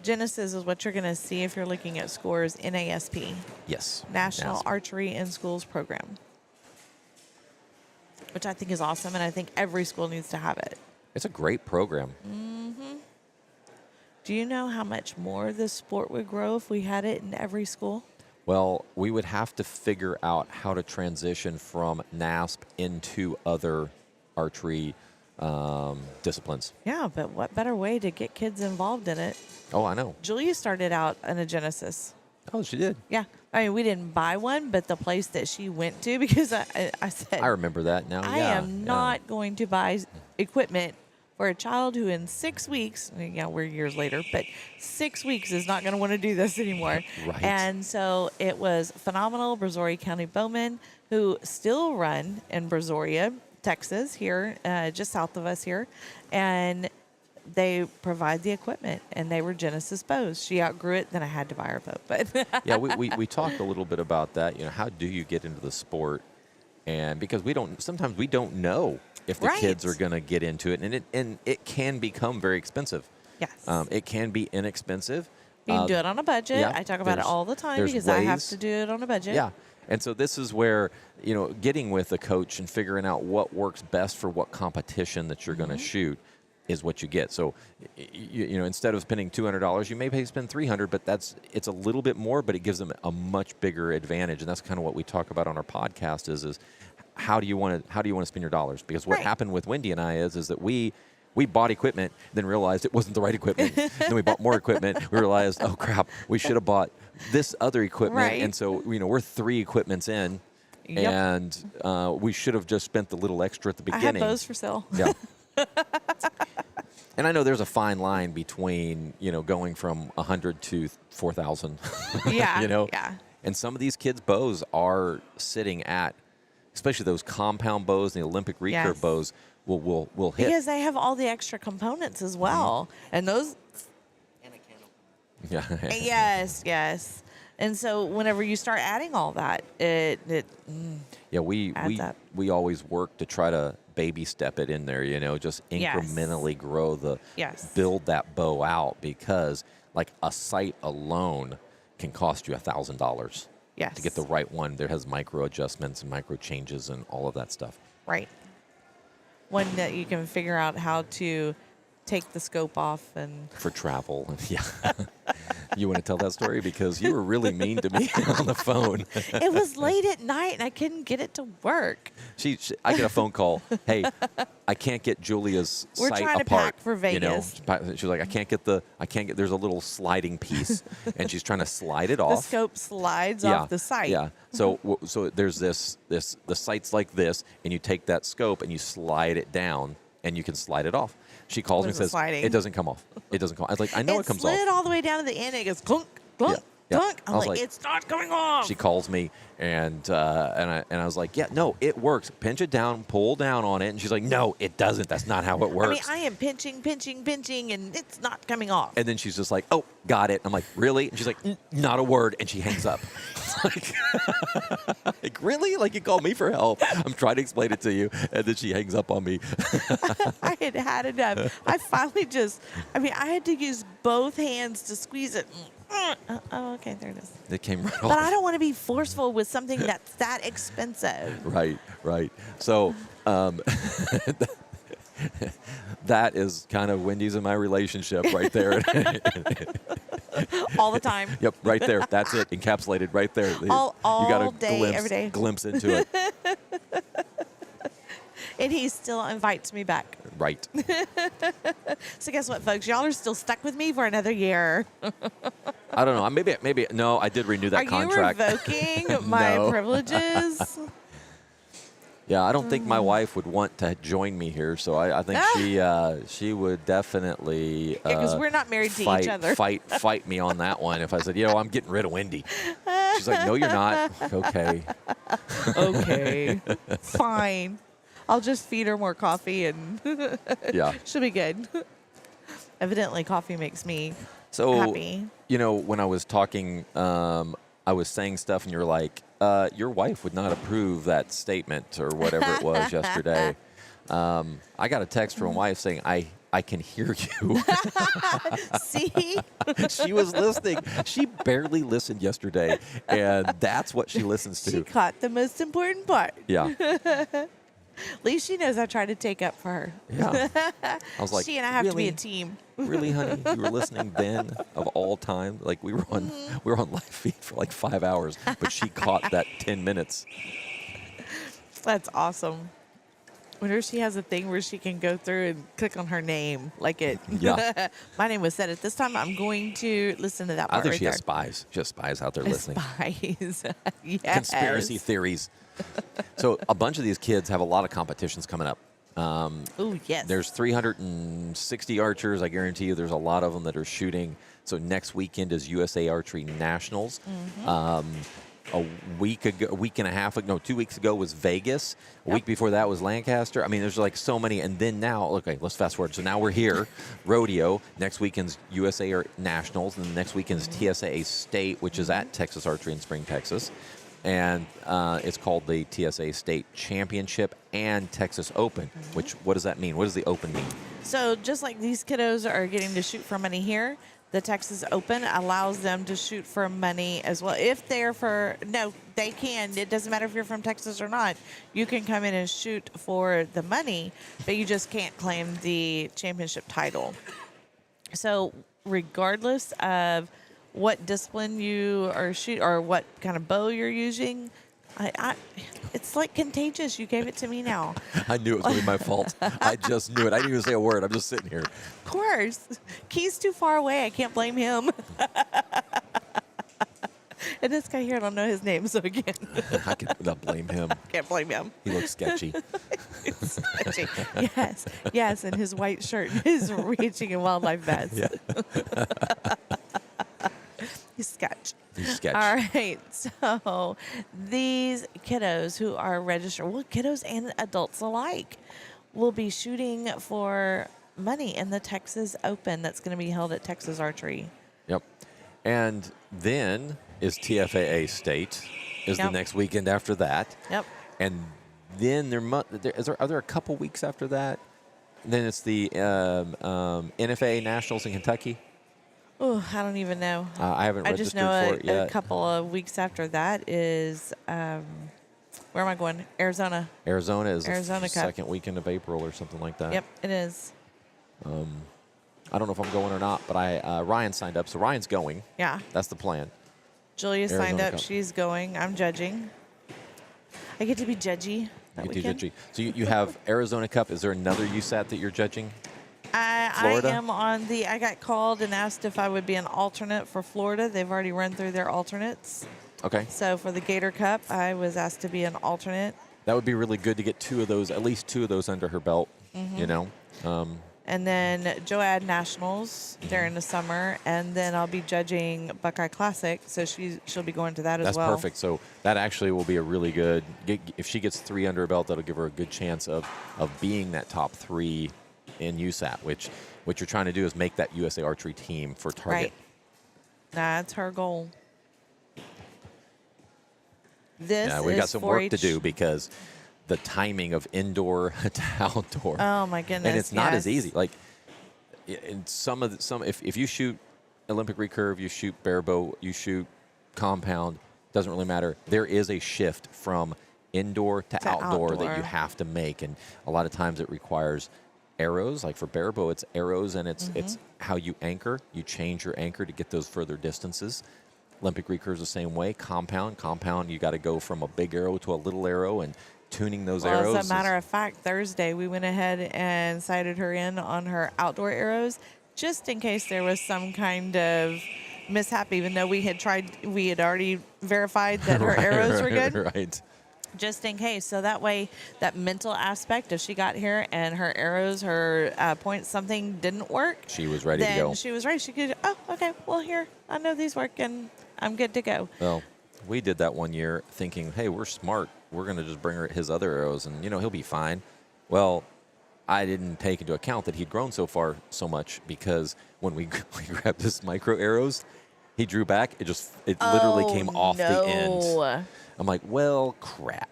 Genesis is what you're going to see if you're looking at scores NASP,
Yes.
National
Yes.
Archery in Schools Program, which I think is awesome, and I think every school needs to have it.
It's a great program.
Do you know how much more this sport would grow if we had it in every school?
Well, we would have to figure out how to transition from NASP into other archery disciplines.
Yeah, but what better way to get kids involved in it?
Oh, I know.
Julia started out in a Genesis.
Oh, she did.
Yeah. I mean, we didn't buy one, but the place that she went to, because I said,
I remember that now.
I
yeah,
am not going to buy equipment for a child who in 6 weeks, yeah, we're years later, but 6 weeks is not going to want to do this anymore.
Right.
And so it was phenomenal. Brazoria County Bowmen, who still run in Brazoria, Texas, here, just south of us here. And they provide the equipment, and they were Genesis bows. She outgrew it, then I had to buy her a bow. But
Yeah, we talked a little bit about that. You know, how do you get into the sport? And because sometimes we don't know if the
Right.
kids are going to get into it, and it can become very expensive.
yes,
It can be inexpensive.
you can do it on a budget.
yeah,
I talk about it
there's-
all the time
there's
because I have
ways.
to do it on a budget.
Yeah. And so this is where, getting with a coach and figuring out what works best for what competition that you're going to shoot is what you get. So, instead of spending $200, you may spend $300, but it's a little bit more, but it gives them a much bigger advantage. And that's kind of what we talk about on our podcast is how do you want to spend your dollars? Because what
Right.
happened with Wendy and I is that we bought equipment, then realized it wasn't the right equipment. Then we bought more equipment. We realized, oh crap, we should have bought this other equipment.
Right.
And so, we're 3 equipments in,
Yep.
and we should have just spent the little extra at the
I have
beginning.
bows for sale.
Yeah. And I know there's a fine line between, going from 100 to 4,000.
Yeah,
You know?
yeah.
And some of these kids' bows are sitting at, especially those compound bows and the Olympic recurve
Yes.
bows will hit.
Because they have all the extra components as well. And those,
Yeah.
yes. And so whenever you start adding all that, it
Yeah, we
Adds up.
we always work to try to baby step it in there, just
Yes.
incrementally grow
Yes.
build that bow out, because like a sight alone can cost you $1,000
yes.
to get the right one. There has micro adjustments and micro changes and all of that stuff.
right. One that you can figure out how to take the scope off and
For travel. Yeah. You want to tell that story? Because you were really mean to me on the phone.
It was late at night, and I couldn't get it to work.
I get a phone call. Hey, I can't get Julia's
We're
site
trying to
apart.
pack for Vegas.
She's like, I can't get. There's a little sliding piece, and she's trying to slide it
The
off.
scope slides off the site.
Yeah. So there's the site's like this, and you take that scope and you slide it down, and you can slide it off. She calls me and says,
sliding?
it doesn't come off. It doesn't come off. I was like, I know it comes off.
It slid all the way down to the end. And it goes clunk, clunk,
Yeah.
clunk.
I
I'm
was
like,
like-
it's not coming off.
She calls me, and I was like, yeah, no, it works. Pinch it down, pull down on it. And she's like, no, it doesn't. That's not how it works.
I mean, I am pinching, and it's not coming off.
And then she's just like, oh, got it. I'm like, really? And she's like, not a word. And she hangs up. like, really? Like, you call me for help. I'm trying to explain it to you. And then she hangs up on me.
I had enough. I finally I had to use both hands to squeeze it. Oh, okay, there it is.
It came right
But
off.
I don't want to be forceful with something that's that expensive.
Right. So that is kind of Wendy's and my relationship right there.
All the time.
Yep, right there. That's it. Encapsulated right there.
All
you got a
day, every day.
glimpse into it.
And he still invites me back.
Right.
So guess what, folks? Y'all are still stuck with me for another year.
I don't know. Maybe. No, I did renew that
Are
contract.
you revoking my
No.
privileges?
Yeah, I don't think my wife would want to join me here, so I think she would definitely
Because we're not married to each other.
fight me on that one if I said, I'm getting rid of Wendy. She's like, no, you're not. Okay.
Okay. Fine. I'll just feed her more coffee and
Yeah.
she'll be good. Evidently, coffee makes me
So,
happy.
when I was talking, I was saying stuff, and you're like, your wife would not approve that statement or whatever it was yesterday. I got a text from my wife saying, I can hear you.
See?
She was listening. She barely listened yesterday, and that's what she listens to.
She caught the most important part.
Yeah.
At least she knows I try to take up for her.
Yeah. I was like,
She and I have to be
really?
a team.
Really, honey? You were listening then of all time? Like we were on live feed for like 5 hours, but she caught that 10 minutes.
That's awesome. Wonder if she has a thing where she can go through and click on her name. Like it.
Yeah.
My name was said at this time. I'm going to listen to that part
I think
right
she
there.
has spies. She has spies out there listening.
Spies. Yes.
Conspiracy theories. So a bunch of these kids have a lot of competitions coming up.
Oh, yes.
There's 360 archers. I guarantee you there's a lot of them that are shooting. So next weekend is USA Archery Nationals. A week and a half ago, no, 2 weeks ago was Vegas. A week before that was Lancaster. I mean, there's like so many. And then now, okay, let's fast forward. So now we're here, rodeo. Next weekend's USA Nationals. And the next weekend's TSA State, which is at Texas Archery in Spring, Texas. And it's called the TSA State Championship and Texas Open, which, what does that mean? What does the Open mean?
So just like these kiddos are getting to shoot for money here, the Texas Open allows them to shoot for money as well. If they're they can. It doesn't matter if you're from Texas or not. You can come in and shoot for the money, but you just can't claim the championship title. So regardless of what discipline you are shooting or what kind of bow you're using, it's like contagious. You gave it to me now.
I knew it was going to be my fault. I just knew it. I didn't even say a word. I'm just sitting here.
Of course. Key's too far away. I can't blame him. And this guy here, I don't know his name, so again,
I cannot blame him.
can't blame him.
He looks sketchy.
Yes, and his white shirt is reaching in wildlife vest.
Yeah.
He's sketch.
He's sketchy.
All right, so these kiddos who are registered, well, kiddos and adults alike, will be shooting for money in the Texas Open that's going to be held at Texas Archery.
Yep. And then is TFAA State is the
Yep.
next weekend after that.
Yep.
And then are there a couple weeks after that? Then it's the NFA Nationals in Kentucky.
Oh, I don't even know.
I haven't
I
registered
just know
for it yet.
a couple of weeks after that is, where am I going? Arizona.
Arizona is
Arizona
the
Cup.
second weekend of April or something like that.
Yep, it is.
I don't know if I'm going or not, but Ryan signed up, so Ryan's going.
Yeah.
That's the plan.
Julia
Arizona
signed up.
Cup.
She's going. I'm judging. I get to be judgy that
You
weekend.
do. So you have Arizona Cup. Is there another USAT that you're judging?
I
Florida?
am on the. I got called and asked if I would be an alternate for Florida. They've already run through their alternates.
Okay.
So for the Gator Cup, I was asked to be an alternate.
That would be really good to get at least two of those under her belt, you know?
And then Joad Nationals during the summer, and then I'll be judging Buckeye Classic, so she'll be going to that as well.
That's perfect. So that actually will be a really good, if she gets 3 under her belt, that'll give her a good chance of being that top 3 in USAT, which what you're trying to do is make that USA Archery team for Target.
Right. That's her goal. This
Yeah, we got some work to
4-H.
do because the timing of indoor to outdoor.
Oh my goodness!
And it's not as
yes.
easy. Like in if you shoot Olympic recurve, you shoot barebow, you shoot compound, doesn't really matter. There is a shift from indoor to outdoor that you have to make, and a lot of times it requires arrows. Like for barebow, it's arrows, and it's how you anchor. You change your anchor to get those further distances. Olympic recurve is the same way. Compound, you got to go from a big arrow to a little arrow, and tuning those arrows.
As a matter of fact, Thursday we went ahead and sighted her in on her outdoor arrows, just in case there was some kind of mishap. Even though we had already verified that her arrows were good.
Right.
Just in case. So that way, that mental aspect, if she got here and her arrows, her points, something didn't work,
She was ready to go.
She was ready. She could, okay, well, here, I know these work and I'm good to go.
Well, we did that one year thinking, hey, we're smart. We're going to just bring her his other arrows and, he'll be fine. Well, I didn't take into account that he'd grown so much because when we grabbed his micro arrows, he drew back. It literally came off the end. I'm like, well, crap.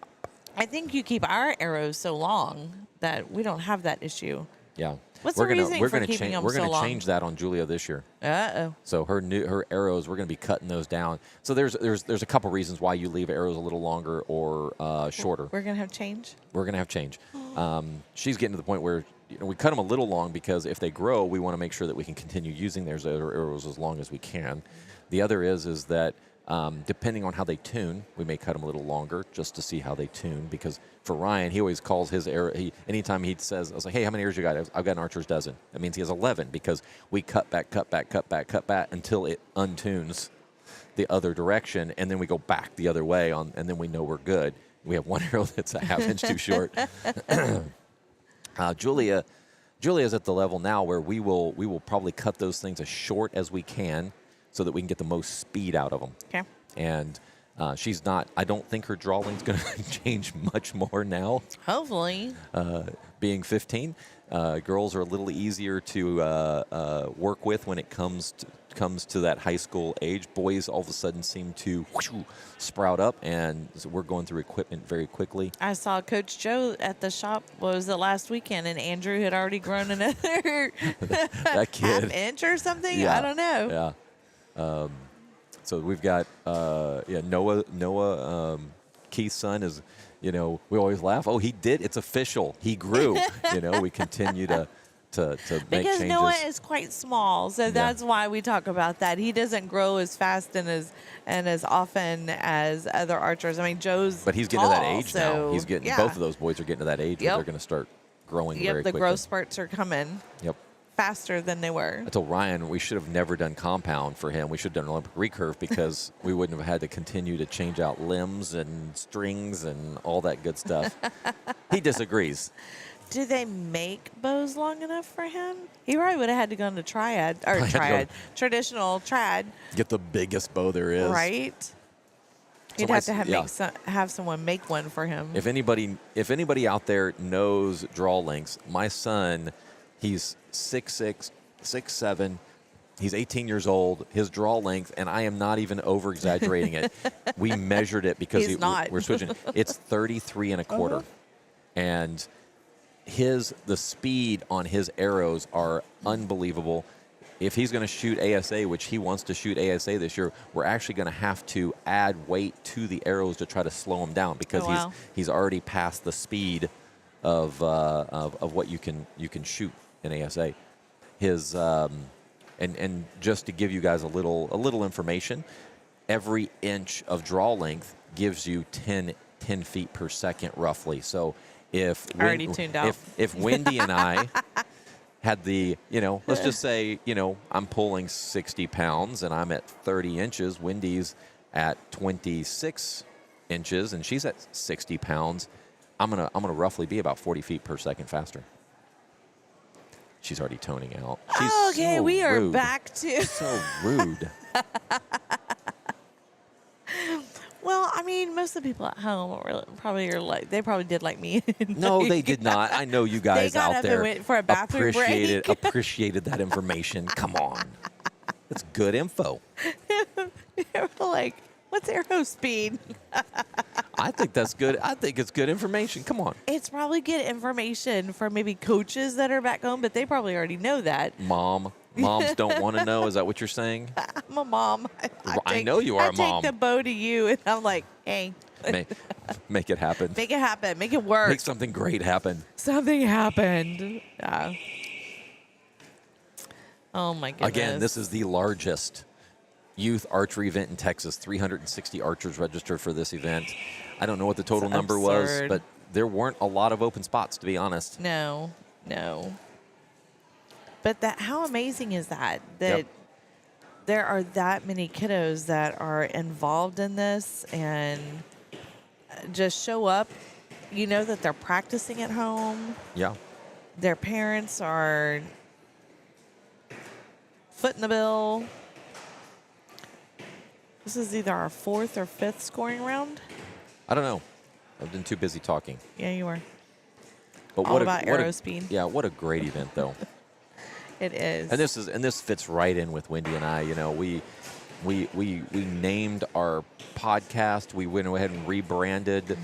I think you keep our arrows so long that we don't have that issue.
Yeah.
What's the reasoning for keeping them so long?
We're going to change that on Julia this year.
Uh-oh.
So her arrows, we're going to be cutting those down. So there's a couple reasons why you leave arrows a little longer or shorter.
We're going to have change?
We're going to have change. She's getting to the point where we cut them a little long because if they grow, we want to make sure that we can continue using those other arrows as long as we can. The other is that depending on how they tune, we may cut them a little longer just to see how they tune. Because for Ryan, he always calls his arrow. Anytime he says, I was like, hey, how many arrows you got? I've got an archer's dozen. That means he has 11 because we cut back until it untunes the other direction, and then we go back the other way and then we know we're good. We have one arrow that's a half inch too short. Julia's at the level now where we will probably cut those things as short as we can, so that we can get the most speed out of them.
Okay.
And she's not, I don't think her draw length's going to change much more now.
Hopefully.
Being 15, girls are a little easier to work with when it comes to that high school age. Boys all of a sudden seem to sprout up, and so we're going through equipment very quickly.
I saw Coach Joe at the shop, last weekend, and Andrew had already grown another
that kid.
half inch or something.
Yeah.
I don't know.
Yeah. So we've got Noah, Keith's son is, we always laugh. Oh, he did. It's official. He grew. We continue to make
because
changes.
Noah is quite small, so that's why we talk about that. He doesn't grow as fast and as often as other archers. I mean, Joe's
but he's getting
tall,
to that age now. He's getting both of those boys are getting to that age where they're going to start growing very quickly.
The growth spurts are coming.
Yep.
Faster than they were.
I told Ryan we should have never done compound for him. We should have done Olympic recurve because we wouldn't have had to continue to change out limbs and strings and all that good stuff. He disagrees.
Do they make bows long enough for him? He probably would have had to go into traditional trad.
Get the biggest bow there is.
Right? He'd have to have someone make one for him.
If anybody out there knows draw lengths, my son, he's 6'6", 6'7". He's 18 years old. His draw length, and I am not even over-exaggerating it. We measured it because we're switching. It's 33 and a quarter. And the speed on his arrows are unbelievable. If he's going to shoot ASA, which he wants to shoot ASA this year, we're actually going to have to add weight to the arrows to try to slow him down because he's already past the speed of what you can shoot in ASA. his and just to give you guys a little information, every inch of draw length gives you 10 feet per second roughly. So if
Already tuned out.
if Wendy and I had the, let's just say, I'm pulling 60 pounds and I'm at 30 inches. Wendy's at 26 inches and she's at 60 pounds. I'm gonna roughly be about 40 feet per second faster. She's already toning out. She's
Okay,
so
we are
rude.
back to.
So rude.
Well, I mean, most of the people at home probably are like, they probably did like me.
No, they did not. I know you guys
got
out
up and
there
went for a bathroom break.
appreciated that information. Come on. That's good info.
They were like, what's air hose speed?
I think that's good. I think it's good information. Come on.
It's probably good information for maybe coaches that are back home, but they probably already know that.
Moms don't want to know. Is that what you're saying?
I'm a mom.
I know you are a mom.
I take the bow to you, and I'm like, hey.
Make it happen.
Make it happen. Make it work.
Make something great happen.
Something happened. Yeah. Oh, my goodness.
Again, this is the largest youth archery event in Texas. 360 archers registered for this event. I don't know what the total number was, but there weren't a lot of open spots, to be honest.
No. But how amazing is that? That there are that many kiddos that are involved in this and just show up. You know that they're practicing at home.
Yeah.
Their parents are footing the bill. This is either our 4th or 5th scoring round.
I don't know. I've been too busy talking.
Yeah, you were.
But
All about arrow speed.
Yeah, what a great event, though.
It is.
And this fits right in with Wendy and I. We named our podcast. We went ahead and rebranded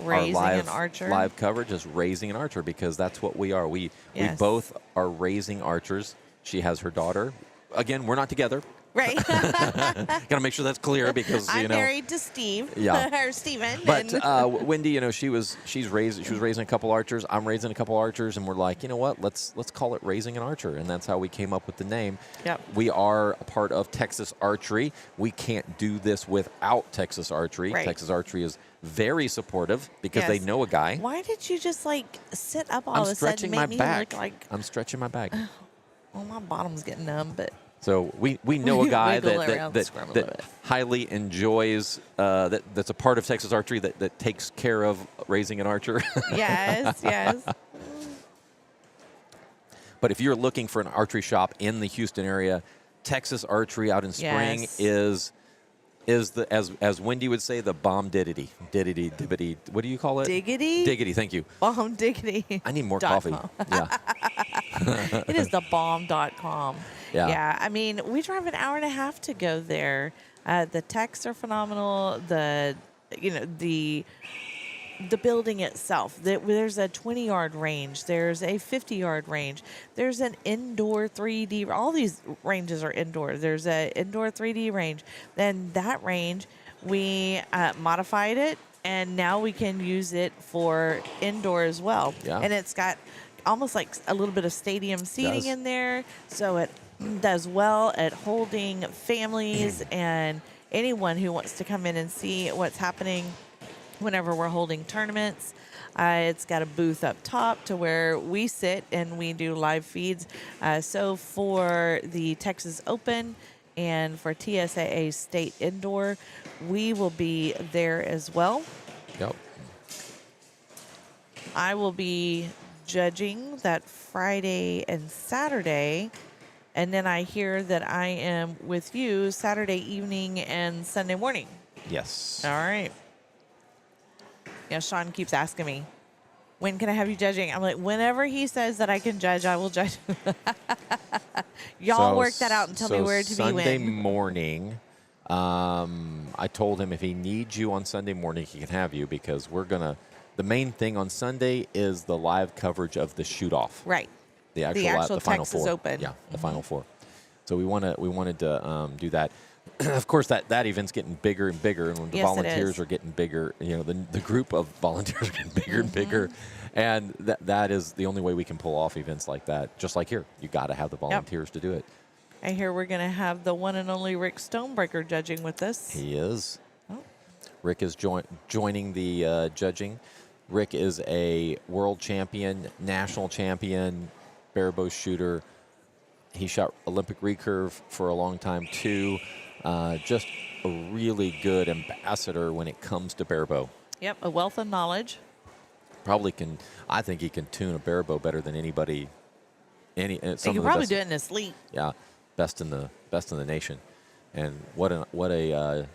Raising
our
an Archer.
live coverage as Raising an Archer because that's what we are. We both are raising archers. She has her daughter. Again, we're not together.
Right.
Got to make sure that's clear because
I'm married to Steve.
Yeah.
Or Steven.
But Wendy, she was raising a couple archers. I'm raising a couple archers, and we're like, you know what? Let's call it Raising an Archer, and that's how we came up with the name.
Yep.
We are a part of Texas Archery. We can't do this without Texas Archery.
Right.
Texas Archery is very supportive because they know a guy.
Why did you just sit up all
I'm
of a sudden?
stretching
Make
my
me
back.
Look like,
I'm stretching my back.
well, my bottom's getting numb, but.
So we know a guy
Wiggle around the scrum a little
that
bit.
highly enjoys that's a part of Texas Archery that takes care of raising an archer.
Yes.
But if you're looking for an archery shop in the Houston area, Texas Archery out in Spring is the as Wendy would say, the bomb diddity. What do you call it?
Diggity?
Diggity, thank you.
Bomb diggity.
I need more coffee. Yeah.
It is the bomb.com.
Yeah.
I mean, we drive an hour and a half to go there. The techs are phenomenal. The building itself. There's a 20-yard range. There's a 50-yard range. There's an indoor 3D. All these ranges are indoor. There's an indoor 3D range. Then that range, we modified it, and now we can use it for indoor as well.
Yeah.
And it's got almost like a little bit of stadium seating in there, so it does well at holding families and anyone who wants to come in and see what's happening whenever we're holding tournaments. It's got a booth up top to where we sit and we do live feeds. So for the Texas Open and for TSAA State Indoor, we will be there as well.
Yep.
I will be judging that Friday and Saturday. And then I hear that I am with you Saturday evening and Sunday morning.
Yes.
All right. Yeah, Sean keeps asking me, when can I have you judging? I'm like, whenever he says that I can judge, I will judge. Y'all work that out and tell me where to be when.
Sunday morning, I told him if he needs you on Sunday morning, he can have you because the main thing on Sunday is the live coverage of the shoot-off.
Right.
The actual
the
Final
Texas
Four.
Open.
Yeah, the Final Four. So we wanted to do that. of course, that event's getting bigger and bigger, and when the
Yes, it
volunteers
is.
are getting bigger, the group of volunteers are getting bigger and bigger,
Mm-hmm.
and that is the only way we can pull off events like that. Just like here, you got to have the volunteers to do it.
I hear we're going to have the one and only Rick Stonebreaker judging with us.
He is.
Oh.
Rick is joining the judging. Rick is a world champion, national champion, barebow shooter. He shot Olympic recurve for a long time too. Just a really good ambassador when it comes to barebow.
Yep, a wealth of knowledge.
I think he can tune a barebow better than anybody.
He can probably do it in his sleep.
Yeah, best in the nation. And what a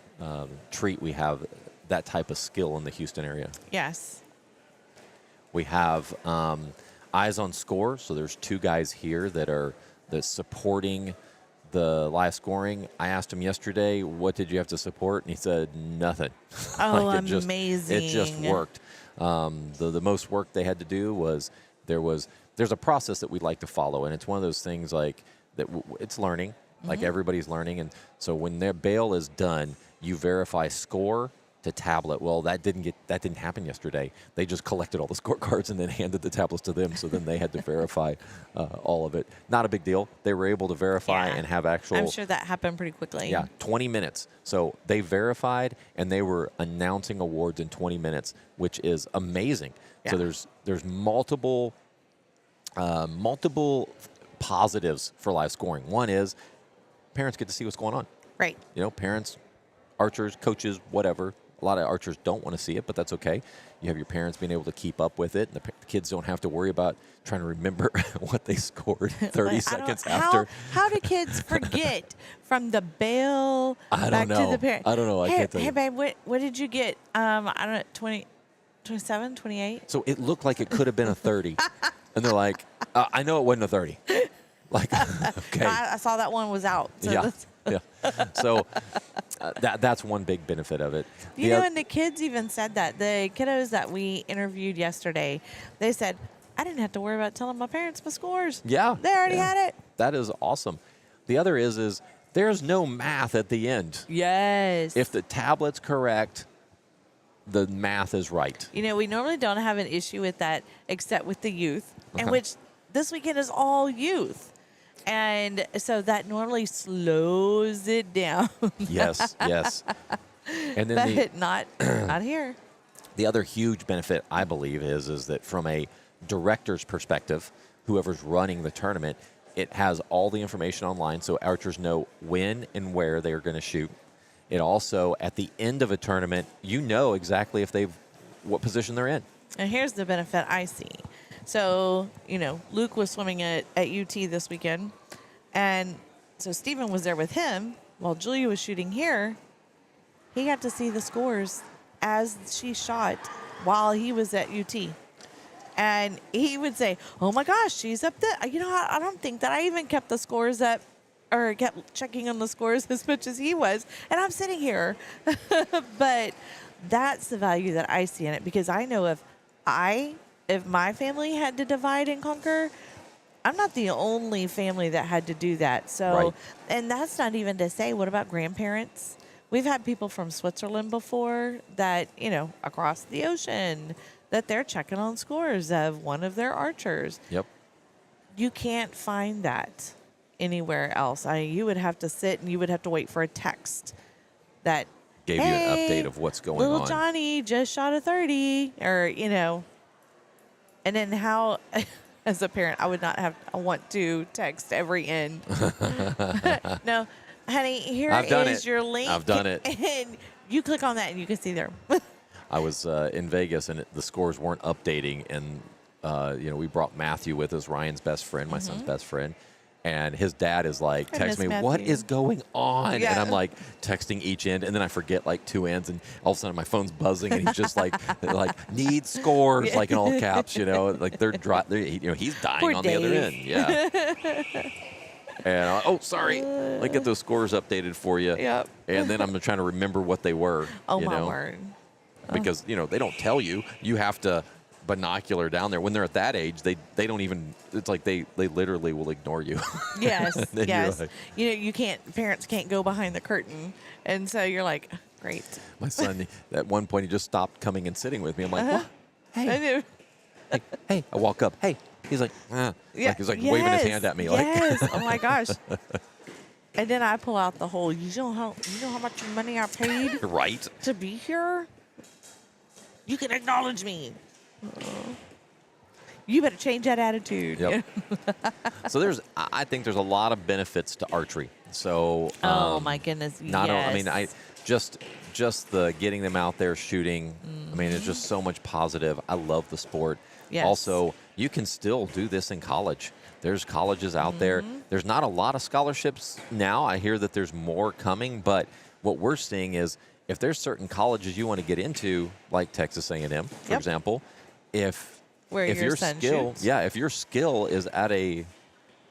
treat we have that type of skill in the Houston area.
Yes.
We have eyes on score, so there's 2 guys here that's supporting the live scoring. I asked him yesterday, what did you have to support? And he said, nothing.
Oh,
amazing. It just worked. The most work they had to do was there's a process that we'd like to follow, and it's one of those things like that it's learning, like everybody's learning. And so when their bail is done, you verify score to tablet. Well, that didn't happen yesterday. They just collected all the scorecards and then handed the tablets to them. So then they had to verify all of it. Not a big deal. They were able to verify and have actual.
I'm sure that happened pretty quickly.
Yeah, 20 minutes. So they verified and they were announcing awards in 20 minutes, which is amazing.
Yeah.
So there's multiple positives for live scoring. One is parents get to see what's going on.
Right.
Parents, archers, coaches, whatever. A lot of archers don't want to see it, but that's okay. You have your parents being able to keep up with it, and the kids don't have to worry about trying to remember what they scored 30 seconds after.
How do kids forget from the bail back to the parent?
I don't know. I can't tell
hey,
you.
babe, what did you get? I don't know, 20, 27, 28?
So it looked like it could have been a 30. And they're like, I know it wasn't a 30. Like, okay.
I saw that one was out. So
Yeah. So that's one big benefit of it.
And the kids even said that. The kiddos that we interviewed yesterday, they said, I didn't have to worry about telling my parents my scores.
Yeah.
They already had it.
That is awesome. The other is there's no math at the end.
Yes.
If the tablet's correct, the math is right.
We normally don't have an issue with that except with the youth, and which this weekend is all youth. And so that normally slows it down.
Yes. And then
but not here.
The other huge benefit, I believe, is that from a director's perspective, whoever's running the tournament, it has all the information online, so archers know when and where they are going to shoot. It also, at the end of a tournament, you know exactly what position they're in.
And here's the benefit I see. So, Luke was swimming at UT this weekend, and so Stephen was there with him while Julia was shooting here. He got to see the scores as she shot while he was at UT. And he would say, oh my gosh, she's up there. I don't think that I even kept the scores up or kept checking on the scores as much as he was. And I'm sitting here. But that's the value that I see in it, because I know if my family had to divide and conquer, I'm not the only family that had to do that. So,
right.
And that's not even to say, what about grandparents? We've had people from Switzerland before that, across the ocean, that they're checking on scores of one of their archers.
Yep.
You can't find that anywhere else. You would have to sit and you would have to wait for a text that
gave you an update of what's going on.
Little Johnny just shot a 30, or, and then how, as a parent, I want to text every end. No, honey, here is your link.
I've done it.
And you click on that and you can see there.
I was in Vegas and the scores weren't updating, and we brought Matthew with us, Ryan's best friend, my son's best friend, and his dad is like, text me, what is going on?
Yeah.
And I'm like texting each end, and then I forget like 2 ends, and all of a sudden my phone's buzzing, and he's just like need scores, like in all caps, like he's dying
Poor
on
Dave.
the other end. Yeah. And sorry, let me get those scores updated for you.
Yep.
And then I'm trying to remember what they were.
Oh, my word.
Because, they don't tell you. You have to binocular down there. When they're at that age, they don't even. It's like they literally will ignore you.
Yes,
Then you're
yes.
like-
You can't. Parents can't go behind the curtain, and so you're like, great.
My son, at one point, he just stopped coming and sitting with me. I'm like, what?
I
Hey,
knew.
hey. I walk up. Hey. He's like,
Yeah,
like he's like waving his hand at me. Like,
Yes. Oh my gosh. And then I pull out the whole. You know how much money I paid
right.
to be here. You can acknowledge me. You better change that attitude.
Yep. So I think there's a lot of benefits to archery. So
Oh my goodness.
not
yes.
I mean just the getting them out there shooting. I mean, it's just so much positive. I love the sport.
Yes.
Also, you can still do this in college. There's colleges out there. There's not a lot of scholarships now. I hear that there's more coming, but what we're seeing is if there's certain colleges you want to get into, like Texas A&M, for
Yep.
example, if
Where your
your
son
skill,
shoots.
if your skill is at a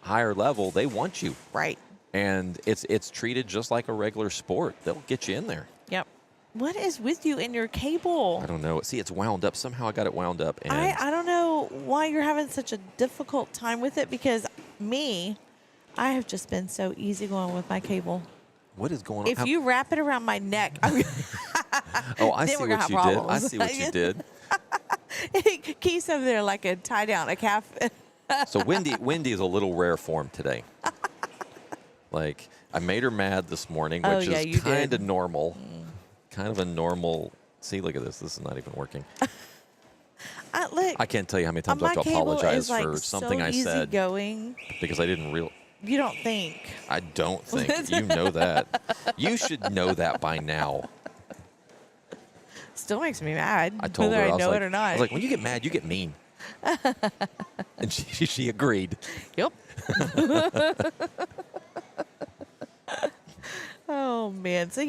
higher level, they want you.
Right.
And it's treated just like a regular sport. They'll get you in there.
Yep. What is with you in your cable?
I don't know. See, it's wound up. Somehow I got it wound up. And
I don't know why you're having such a difficult time with it because I have just been so easygoing with my cable.
what is going on?
If you wrap it around my neck, I
I
then
see
we're gonna
what
have
you did. I
problems.
see what you did.
Keith's over there like a tie down, a calf.
So Wendy is a little rare form today. Like I made her mad this morning,
Oh,
which
yeah,
is
you
kind
did.
of normal. Kind of a normal. See, look at this. This is not even working.
Look,
I can't tell you how many times I
my
have to
cable
apologize
is like
for something
so
I said
easygoing.
because I didn't
You don't think?
I don't think you know that. You should know that by now.
Still makes me mad.
I told
whether
her,
I
was
know
like,
it or
I
not.
was like, when you get mad, you get mean. And she agreed.
Yep. Oh man. So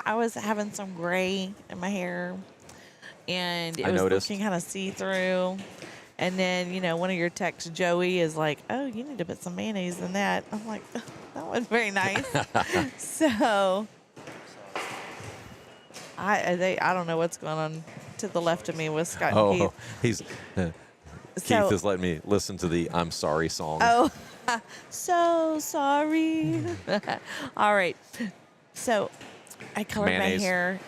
I was having some gray in my hair and it
I
was
noticed.
looking kind of see-through. And then, one of your texts, Joey, is like, "Oh, you need to put some mayonnaise in that." I'm like, that wasn't very nice. So I don't know what's going on to the left of me with Scott and
Oh,
Keith.
Keith
So-
is letting me listen to the "I'm Sorry" song.
Oh, so sorry. All right. So I colored
Mayonnaise.
my hair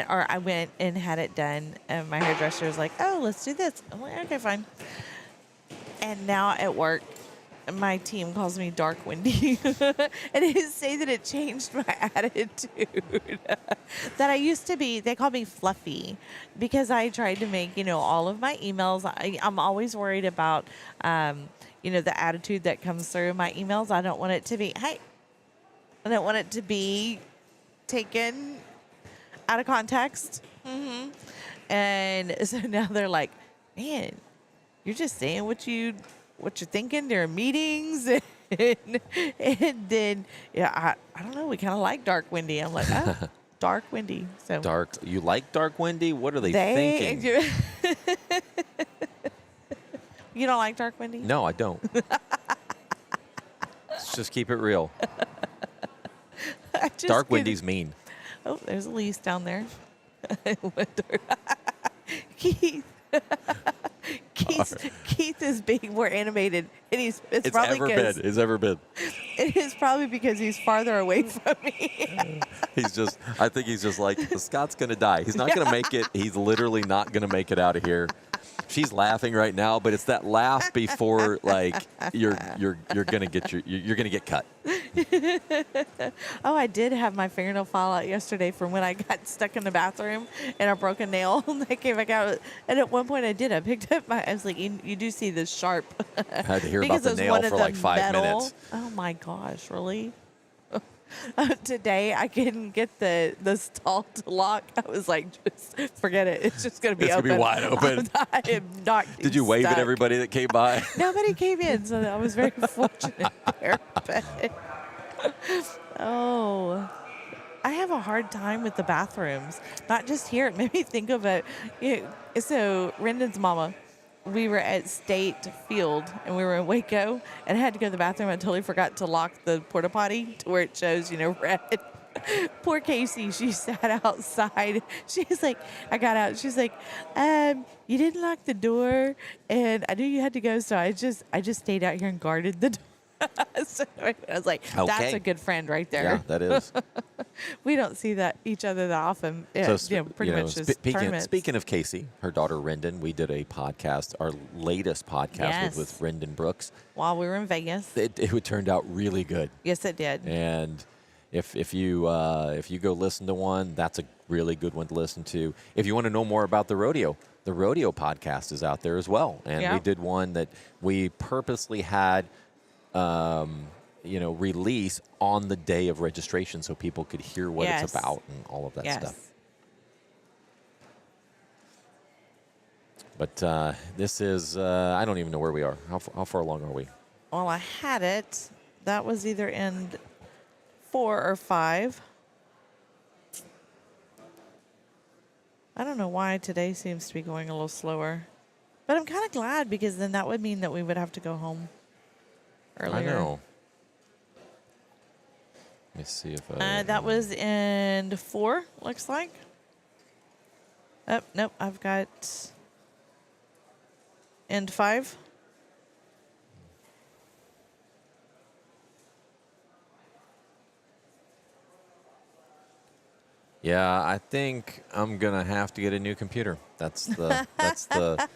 or I went and had it done. And my hairdresser was like, "Oh, let's do this." I'm like, "Okay, fine." And now at work, my team calls me Dark Windy. And they say that it changed my attitude. That I used to be, they call me Fluffy because I tried to make, all of my emails. I'm always worried about, the attitude that comes through my emails. I don't want it to be, hey, I don't want it to be taken out of context. And so now they're like, man, you're just saying what you're thinking during meetings. And then, I don't know. We kind of like Dark Windy. I'm like, oh, Dark Windy. So
Dark. You like Dark Windy? What are they thinking?
You don't like Dark Windy?
No, I don't. Let's just keep it real.
I just
Dark
couldn't-
Windy's mean.
Oh, there's Elise down there. Keith. Keith is being more animated, and it's probably because
It's ever been.
it is probably because he's farther away from me.
I think he's just like, Scott's going to die. He's not going to make it. He's literally not going to make it out of here. She's laughing right now, but it's that laugh before like you're going to get you're going to get cut.
Oh, I did have my fingernail fall out yesterday from when I got stuck in the bathroom and I broke a nail. And I came back out, and at one point I picked up I was like, you do see this sharp.
I had to hear
Because
about
it
the
was
nail
one of
for
the
like 5
metal-
minutes.
Oh my gosh, really? Today I couldn't get the stall to lock. I was like, just forget it. It's just going to be
It's gonna
open.
be wide open.
I am not.
Did you wave at everybody that came by?
Nobody came in, so I was very fortunate there. But, oh, I have a hard time with the bathrooms. Not just here. It made me think of it. So Rendon's mama, we were at State Field and we were in Waco and I had to go to the bathroom. I totally forgot to lock the porta potty to where it shows, red. Poor Casey, she sat outside. She's like, I got out. She's like, you didn't lock the door, and I knew you had to go, so I just stayed out here and guarded the door. So I was like, that's
Okay.
a good friend right there.
Yeah, that is.
We don't see each other that often. Pretty much just tournaments.
Speaking of Casey, her daughter Rendon, we did a podcast, our latest podcast
Yes.
with Rendon Brooks.
While we were in Vegas.
It turned out really good.
Yes, it did.
And if you go listen to one, that's a really good one to listen to. If you want to know more about the rodeo podcast is out there as well. And we did one that we purposely had release on the day of registration so people could hear what it's about and all of that stuff. But this is, I don't even know where we are. How far along are we?
Well, I had it. That was either end 4 or 5. I don't know why today seems to be going a little slower. But I'm kind of glad because then that would mean that we would have to go home earlier.
I know. Let me see if I...
that was end 4, looks like. Oh, nope, I've got end 5.
Yeah, I think I'm gonna have to get a new computer. That's the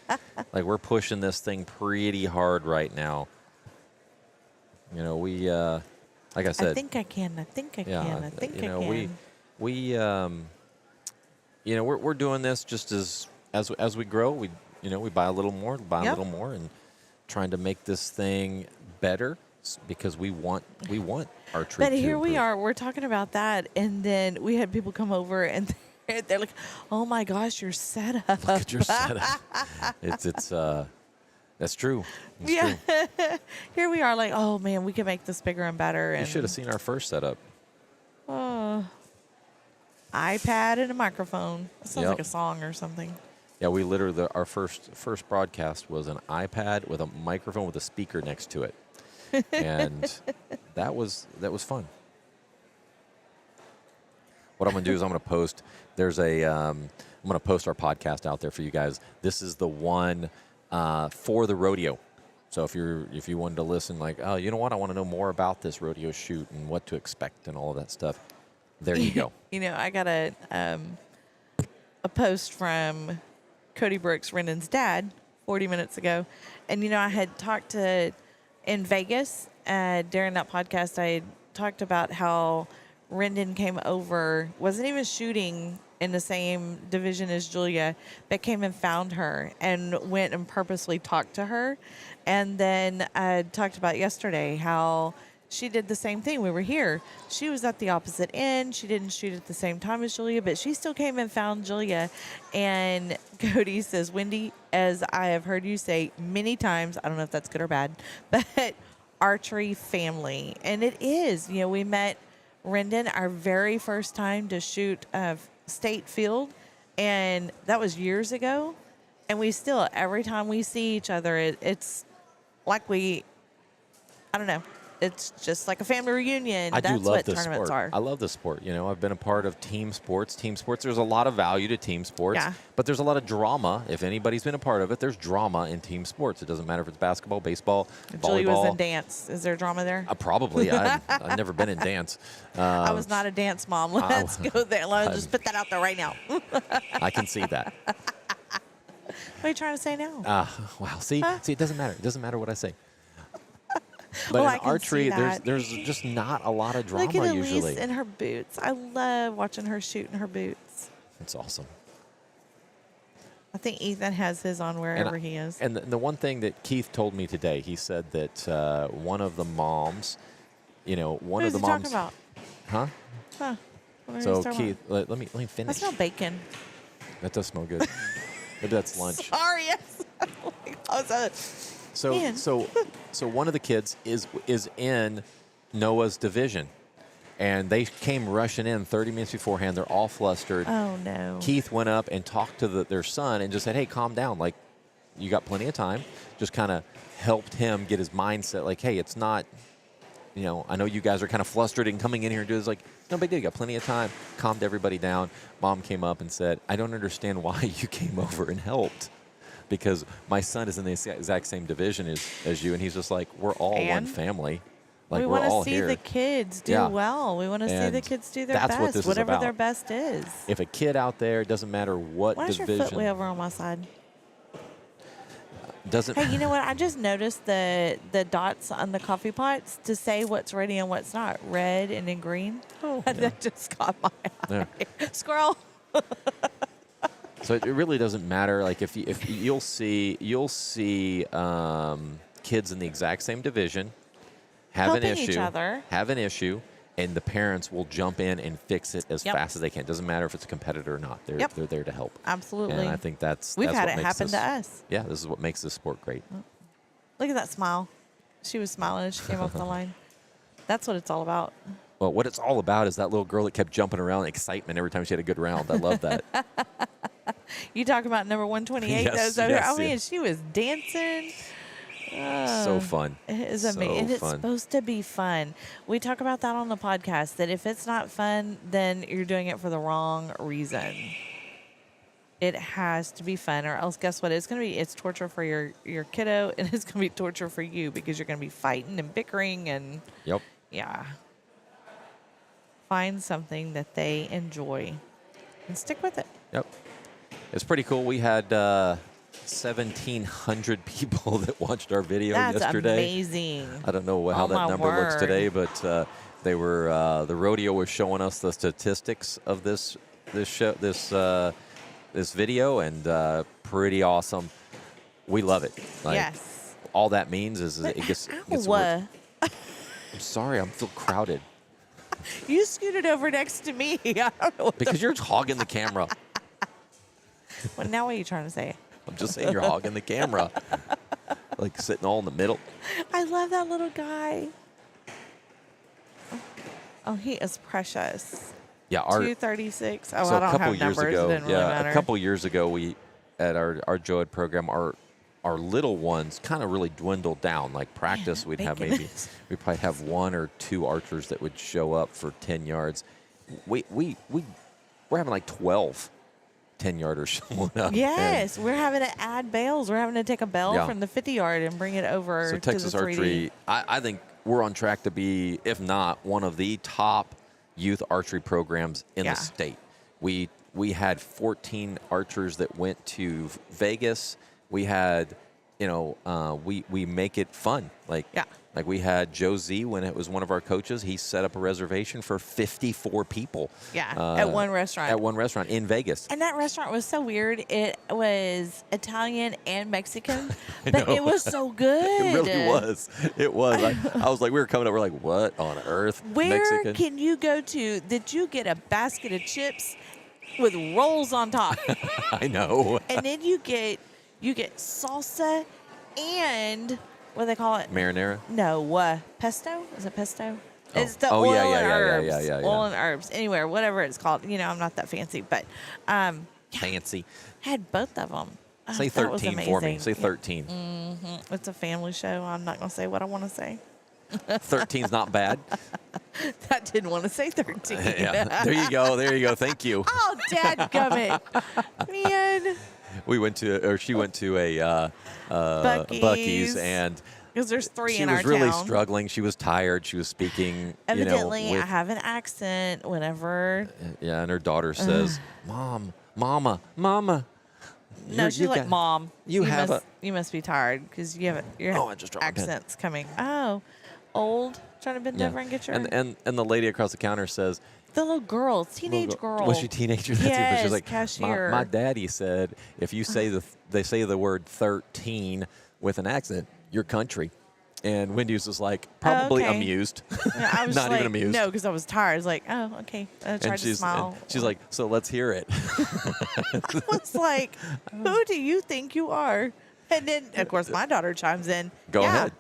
like we're pushing this thing pretty hard right now. You know, we like I said,
I think I can. I think I can. I think I can.
We're doing this just as we grow. We buy a little more, a little more, and trying to make this thing better because we want archery.
But here we are. We're talking about that, and then we had people come over, and they're like, "Oh my gosh, your setup!
Look at your setup." It's that's true. It's
yeah.
true.
Here we are, like, oh man, we can make this bigger and better. And
You should have seen our first setup.
iPad and a microphone. That sounds
Yep.
like a song or something.
Yeah, we literally our first broadcast was an iPad with a microphone with a speaker next to it, and that was fun. What I'm going to do is I'm going to post. I'm going to post our podcast out there for you guys. This is the one for the rodeo. So if you wanted to listen, like, oh, you know what, I want to know more about this rodeo shoot and what to expect and all of that stuff. There you go.
I got a post from Cody Brooks, Rendon's dad, 40 minutes ago. And, I had talked in Vegas during that podcast, I had talked about how Rendon came over, wasn't even shooting in the same division as Julia, but came and found her and went and purposely talked to her. And then I talked about yesterday how she did the same thing. We were here. She was at the opposite end. She didn't shoot at the same time as Julia, but she still came and found Julia. And Cody says, Wendy, as I have heard you say many times, I don't know if that's good or bad, but archery family. And it is. We met Rendon our very first time to shoot state field, and that was years ago. And we still, every time we see each other, it's like I don't know. It's just like a family reunion.
That's
do love
what
this tournaments
sport.
are.
I love this sport. I've been a part of team sports. There's a lot of value to team sports, but there's a lot of drama. If anybody's been a part of it, there's drama in team sports. It doesn't matter if it's basketball, baseball,
Julie
volleyball.
was in dance. Is there drama there?
Probably. I've never been in dance.
I was not a dance mom. Let's go there. Let's just put that out there right now.
I can see that.
What are you trying to say now?
Wow. See, it doesn't matter. It doesn't matter what I say. But
Well, I
in
can
archery,
see that.
there's just not a lot of drama
Look at
usually.
Elise in her boots. I love watching her shoot in her boots.
It's awesome.
I think Ethan has his on wherever he is.
And the one thing that Keith told me today, he said that one of the moms, one
Who's
of the
he
moms.
talking about?
Huh?
Huh. What are
So
you talking
Keith, let me
I
finish.
smell bacon.
That does smell good. Maybe that's lunch.
Sorry, yes. Man.
So one of the kids is in Noah's division, and they came rushing in 30 minutes beforehand. They're all flustered.
Oh no.
Keith went up and talked to their son and just said, "Hey, calm down. Like, you got plenty of time." Just kind of helped him get his mindset. Like, hey, it's not I know you guys are kind of flustered and coming in here and do this. Like, no big deal. You got plenty of time. Calmed everybody down. Mom came up and said, I don't understand why you came over and helped. Because my son is in the exact same division as you. And he's just like, we're all one family. Like,
we
we're all
want to see
here.
the kids do well. We want to see the kids do their
that's
best,
what this
whatever
is about.
their best is.
If a kid out there, it doesn't matter what
Why is
division.
your foot way over on my side?
Doesn't.
Hey, you know what? I just noticed the dots on the coffee pots to say what's ready and what's not. Red and in green.
Oh,
That just caught my eye.
Yeah.
Squirrel.
So it really doesn't matter. Like if you'll see kids in the exact same division have
Helping each
an
other.
issue, and the parents will jump in and fix it as
Yep.
fast as they can. Doesn't matter if it's a competitor or not. They're there to help.
Absolutely.
And I think
We've
that's
had
what
it
makes
happen
this,
to us.
Yeah, this is what makes this sport great.
Look at that smile. She was smiling as she came off the line. That's what it's all about.
Well, what it's all about is that little girl that kept jumping around in excitement every time she had a good round. I love that.
You talking about number 128?
Yes,
I
yes,
mean,
yeah.
she was dancing.
So fun.
It is
So
amazing. And it's
fun.
supposed to be fun. We talk about that on the podcast, that if it's not fun, then you're doing it for the wrong reason. It has to be fun, or else guess what? It's torture for your kiddo, and it's going to be torture for you because you're going to be fighting and bickering and,
Yep.
yeah. Find something that they enjoy and stick with it.
Yep. It's pretty cool. We had 1,700 people that watched our video
That's
yesterday.
amazing.
I don't know how
Oh,
that
my
number looks
word.
today, but they were the rodeo was showing us the statistics of this video, and pretty awesome. We love it. Like,
Yes.
All that means is it gets
Ow.
I'm sorry, I'm feel crowded
You scooted over next to me. I don't know what
because you're hogging the camera.
Well, now what are you trying to say?
I'm just saying you're hogging the camera, like sitting all in the middle.
I love that little guy. Oh, he is precious.
Yeah,
236. Oh,
so
I don't
a couple
have
years
numbers.
ago,
It didn't really matter.
a couple years ago, we at our Joed program, our little ones kind of really dwindled down. Like practice, we'd have
thank
maybe
goodness.
we'd probably have 1 or 2 archers that would show up for 10 yards. We're having like 12 10-yarders showing up.
Yes, we're having to add bales. We're having to take a bale
Yeah.
from the 50-yard and bring it over
So
to
Texas
the 3D.
Archery, I think we're on track to be, if not, one of the top youth archery programs in
Yeah.
the state. We had 14 archers that went to Vegas. We had, we make it fun. Like we had Joe Z when it was one of our coaches. He set up a reservation for 54 people.
Yeah, at one restaurant.
At one restaurant in Vegas.
And that restaurant was so weird. It was Italian and Mexican,
I
but
know.
it was so good.
It really was. It was. I was like, we were coming up. We're like, what on earth?
Where
Mexican?
can you go to that you get a basket of chips with rolls on top,
I know.
and then you get salsa and what do they call it?
Marinara.
No, pesto. Is it pesto?
Oh.
It's the
Oh,
oil
yeah,
and herbs.
yeah.
Oil and herbs. Anywhere, whatever it's called. I'm not that fancy, but
Fancy.
had both of them.
Say
that was
13 for me.
amazing.
Say 13.
It's a family show. I'm not going to say what I want to say.
13's not bad.
I didn't want to say 13.
Yeah. There you go. Thank you.
Oh, dadgummit. Man.
She went to a Buc-ee's, and
Because there's 3
she
in our
was really
town.
struggling. She was tired. She was speaking,
Evidently,
with,
I have an accent whenever.
yeah, and her daughter says, Mama.
No, she's like, Mom.
you have
You must be tired because you have your
Oh, I just dropped my pen.
accents coming. Oh, old. Trying to bend over and get your.
And the lady across the counter says,
the little girl, teenage girl.
Was she teenager? That's it. But
Yes,
she's like,
cashier.
my daddy said, if you say they say the word 13 with an accent, you're country. And Wendy was just like, probably
okay.
amused.
Yeah, I was
Not
like,
even amused.
No, because I was tired. I was like, oh, okay. I tried to smile.
and she's like, so let's hear it.
I was like, who do you think you are? And then, of course, my daughter chimes in.
Go
yeah.
ahead.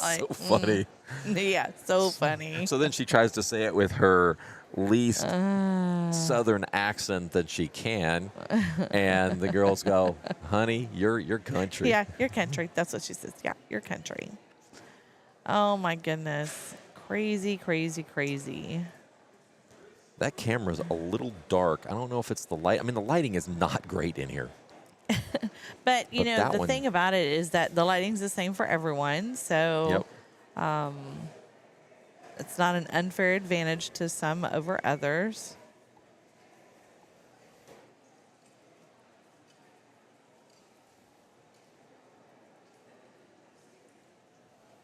Like,
So funny.
Yeah, so funny.
So then she tries to say it with her least southern accent that she can, and the girls go, "Honey, you're country."
Yeah, your country. That's what she says. Yeah, your country. Oh my goodness. Crazy, crazy, crazy.
That camera's a little dark. I don't know if it's the light. I mean, the lighting is not great in here.
But, you
But
know,
that
the
one-
thing about it is that the lighting's the same for everyone. So
Yep.
it's not an unfair advantage to some over others.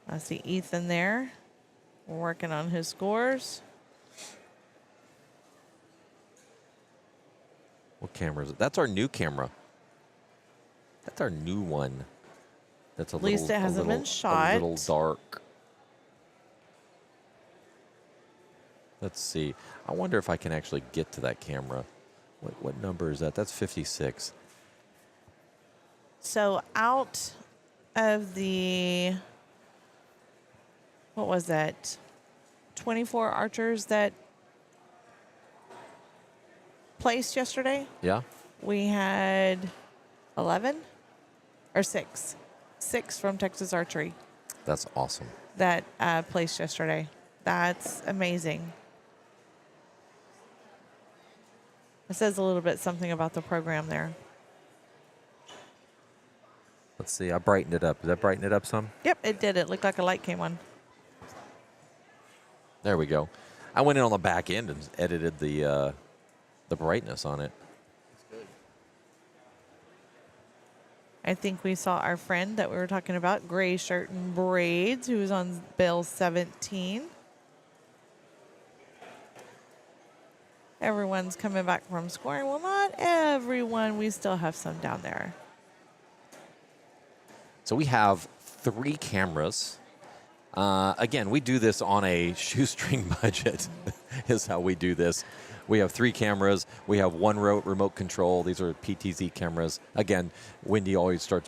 I see Ethan there working on his scores.
What camera is it? That's our new camera. That's our new one. That's a
At least
little,
it hasn't been shot.
A little dark. Let's see. I wonder if I can actually get to that camera. What number is that? That's 56.
So out of the, what was that? 24 archers that placed yesterday.
Yeah?
We had 11 or 6. 6 from Texas Archery
That's awesome.
that placed yesterday. That's amazing. It says a little bit something about the program there.
Let's see. I brightened it up. Does that brighten it up some?
Yep, it did. It looked like a light came on.
There we go. I went in on the back end and edited the brightness on it.
I think we saw our friend that we were talking about, gray shirt and braids, who was on bale 17. Everyone's coming back from scoring. Well, not everyone. We still have some down there.
So we have 3 cameras. Again, we do this on a shoestring budget is how we do this. We have 3 cameras. We have 1 remote control. These are PTZ cameras. Again, Wendy always starts,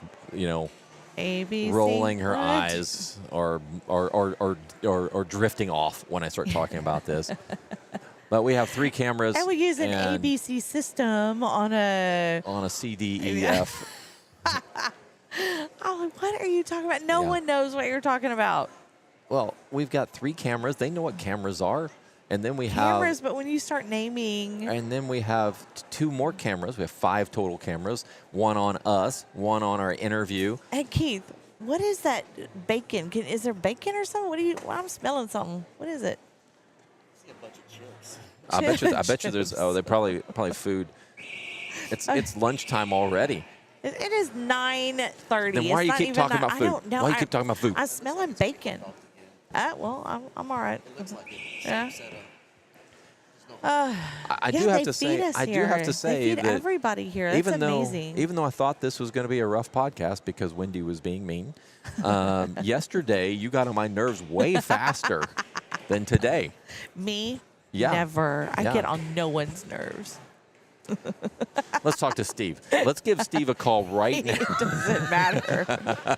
ABC.
rolling her
what?
eyes or drifting off when I start talking about this. But we have 3 cameras.
And we use an
and
ABC system on a.
on a CDEF.
Oh, what are you talking about? No
Yeah.
one knows what you're talking about.
Well, we've got 3 cameras. They know what cameras are. And then we
Cameras, but when you start naming.
And then we have 2 more cameras. We have 5 total cameras. 1 on us, 1 on our interview.
Hey, Keith, what is that bacon? Is there bacon or something? I'm smelling something. What is it?
I bet you there's they probably food. It's lunchtime already.
It is 9:30.
Then why do you keep talking about food?
I don't know.
Why do you keep talking about food?
I'm smelling bacon. Well, I'm all right. Yeah.
I do
Yeah,
have
they
to
feed
say
us
I do
here.
have to say
they feed
that
everybody here. That's amazing.
even though I thought this was going to be a rough podcast because Wendy was being mean, yesterday you got on my nerves way faster than today.
Me?
Yeah.
Never. I
Yeah.
get on no one's nerves.
Let's talk to Steve. Let's give Steve a call right now.
It doesn't matter.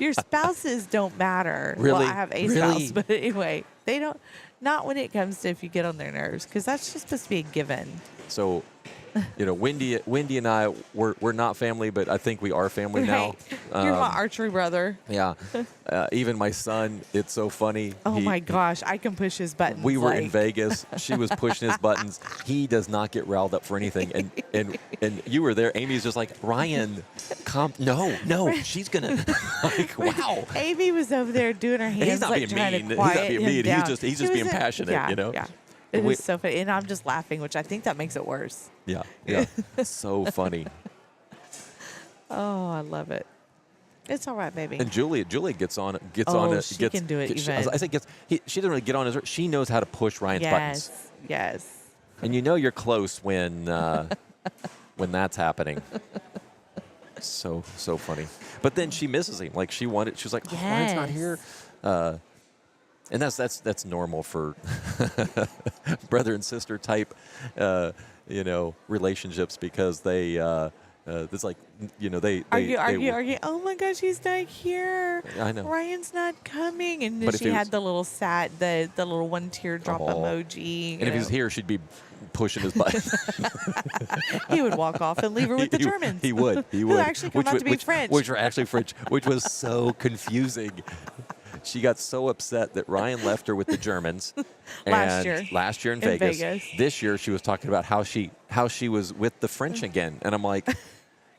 Your spouses don't matter.
Really?
Well, I have a
Really?
spouse, but anyway, they don't. Not when it comes to if you get on their nerves, because that's just supposed to be a given.
So, Wendy and I we're not family, but I think we are family now.
Right. You're my archery brother.
Yeah. Even my son, it's so funny.
Oh my gosh, I can push his buttons.
We were in
like-
Vegas. She was pushing his buttons. He does not get riled up for anything. And you were there. Amy's just like, Ryan, no, she's gonna like, wow.
Amy was over there doing her hands.
And he's not
like,
being
trying
mean.
To
He's
quiet
not being
him
mean.
down.
He's just
He
being
was
passionate,
Yeah. It
We-
was so funny, and I'm just laughing, which I think that makes it worse.
Yeah. So funny.
Oh, I love it. It's all right, baby.
And Julie gets on it.
She can do it even.
I say she doesn't really get on his. She knows how to push Ryan's buttons.
Yes.
And you're close when that's happening. So funny. But then she misses him. Like she was like, oh, Ryan's not here. And that's normal for brother and sister type, relationships because they. It's like they
argue. Oh my gosh, he's not here.
I know.
Ryan's not coming, and then
But if
she
he was-
had the little the little one teardrop emoji.
And if he was here, she'd be pushing his button.
he would walk off and leave her with the Germans.
He would.
Who actually come out to be French.
Which were actually French, which was so confusing. She got so upset that Ryan left her with the Germans.
Last
Last year in
in
Vegas.
Vegas.
This year she was talking about how she was with the French again. And I'm like,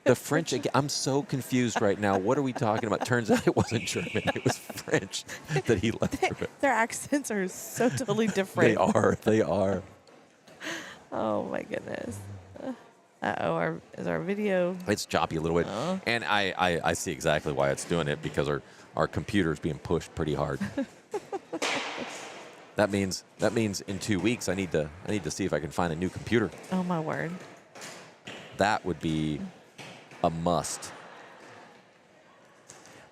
the French again? I'm so confused right now. What are we talking about? Turns out it wasn't German. It was French that he left her with.
Their accents are so totally different.
They are.
Oh my goodness. Uh-oh, is our video?
It's choppy a little bit. And I see exactly why it's doing it, because our computer's being pushed pretty hard. That means in 2 weeks I need to see if I can find a new computer.
Oh my word.
That would be a must.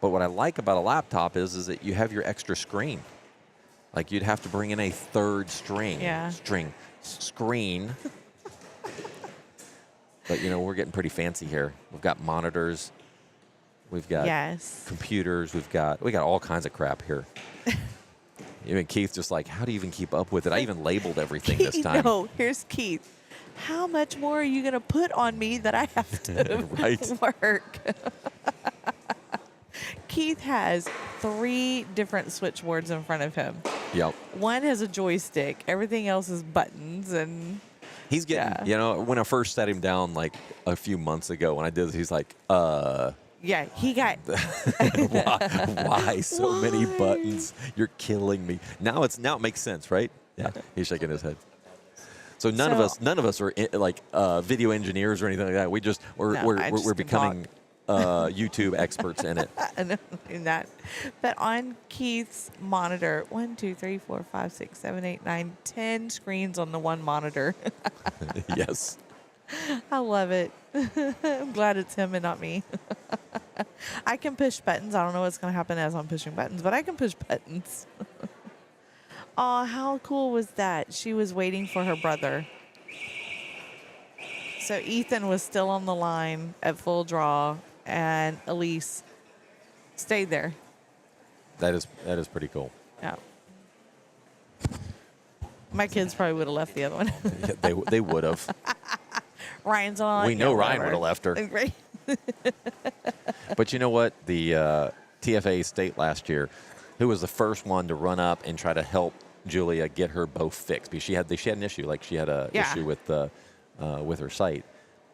But what I like about a laptop is that you have your extra screen. Like, you'd have to bring in a third screen. But, we're getting pretty fancy here. We've got monitors. We've got computers. We got all kinds of crap here. Even Keith's just like, how do you even keep up with it? I even labeled everything this time.
No, here's Keith. How much more are you going to put on me that I have to work? Keith has 3 different switchboards in front of him.
Yep.
One has a joystick. Everything else is buttons and...
He's getting, when I first set him down like a few months ago when I did this, he's like,
Yeah, he got...
why so many buttons? You're killing me. Now it makes sense, right? Yeah. He's shaking his head. So none of us are like video engineers or anything like that. We're becoming YouTube experts in it.
in that. But on Keith's monitor, 1, 2, 3, 4, 5, 6, 7, 8, 9, 10 screens on the one monitor.
Yes.
I love it. I'm glad it's him and not me. I can push buttons. I don't know what's going to happen as I'm pushing buttons, but I can push buttons. Oh, how cool was that? She was waiting for her brother. So Ethan was still on the line at full draw, and Elise stayed there.
That is pretty cool.
Yeah. My kids probably would have left the other one.
Yeah, they would have.
Ryan's on.
We know Ryan would have left her.
Right.
But you know what? The TFA state last year, who was the first one to run up and try to help Julia get her bow fixed, because she had an issue. Like, she had a issue with her sight.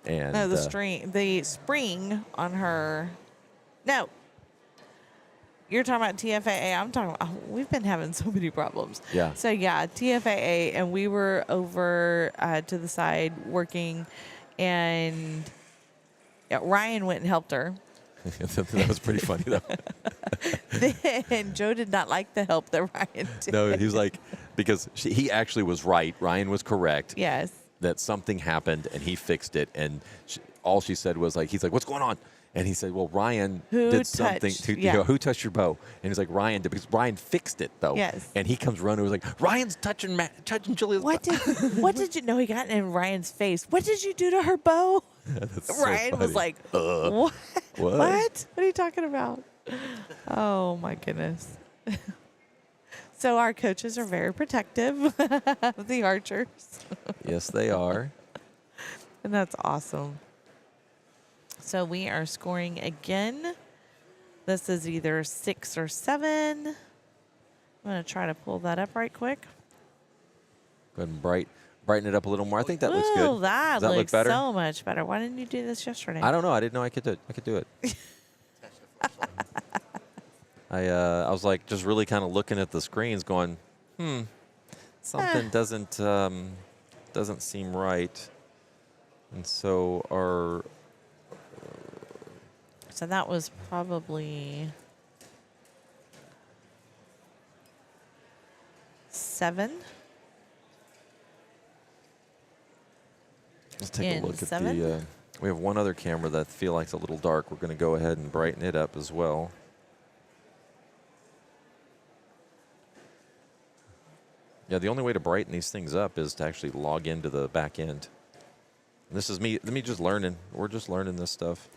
And
no, the spring on her. No. You're talking about TFAA. I'm talking about, we've been having so many problems.
Yeah.
So, yeah, TFAA, and we were over to the side working, and Ryan went and helped her.
That was pretty funny, though.
Then Joe did not like the help that Ryan did.
No, he was like, because he actually was right. Ryan was correct.
Yes.
That something happened, and he fixed it. And all she said was, like, he's like, what's going on? And he said, well, Ryan did something. Who touched your bow? And he's like, Ryan did, because Ryan fixed it, though.
Yes.
And he comes running and was like, Ryan's touching Julia's bow.
What did you know? He got in Ryan's face. What did you do to her bow?
That's
Ryan
so
was like, what? What are you talking about? Oh, my goodness. So our coaches are very protective of the archers.
Yes, they are.
And that's awesome. So we are scoring again. This is either 6 or 7. I'm going to try to pull that up right quick.
Go ahead and brighten it up a little more. I think that looks good.
That
Does that
looks
look better?
so much better. Why didn't you do this yesterday?
I don't know. I didn't know I could do it. I was like just really kind of looking at the screens going, something doesn't seem right. And so
So that was probably 7.
Let's take a look at
7?
we have one other camera that I feel like is a little dark. We're going to go ahead and brighten it up as well. Yeah, the only way to brighten these things up is to actually log into the back end. And this is me just learning. We're just learning this stuff.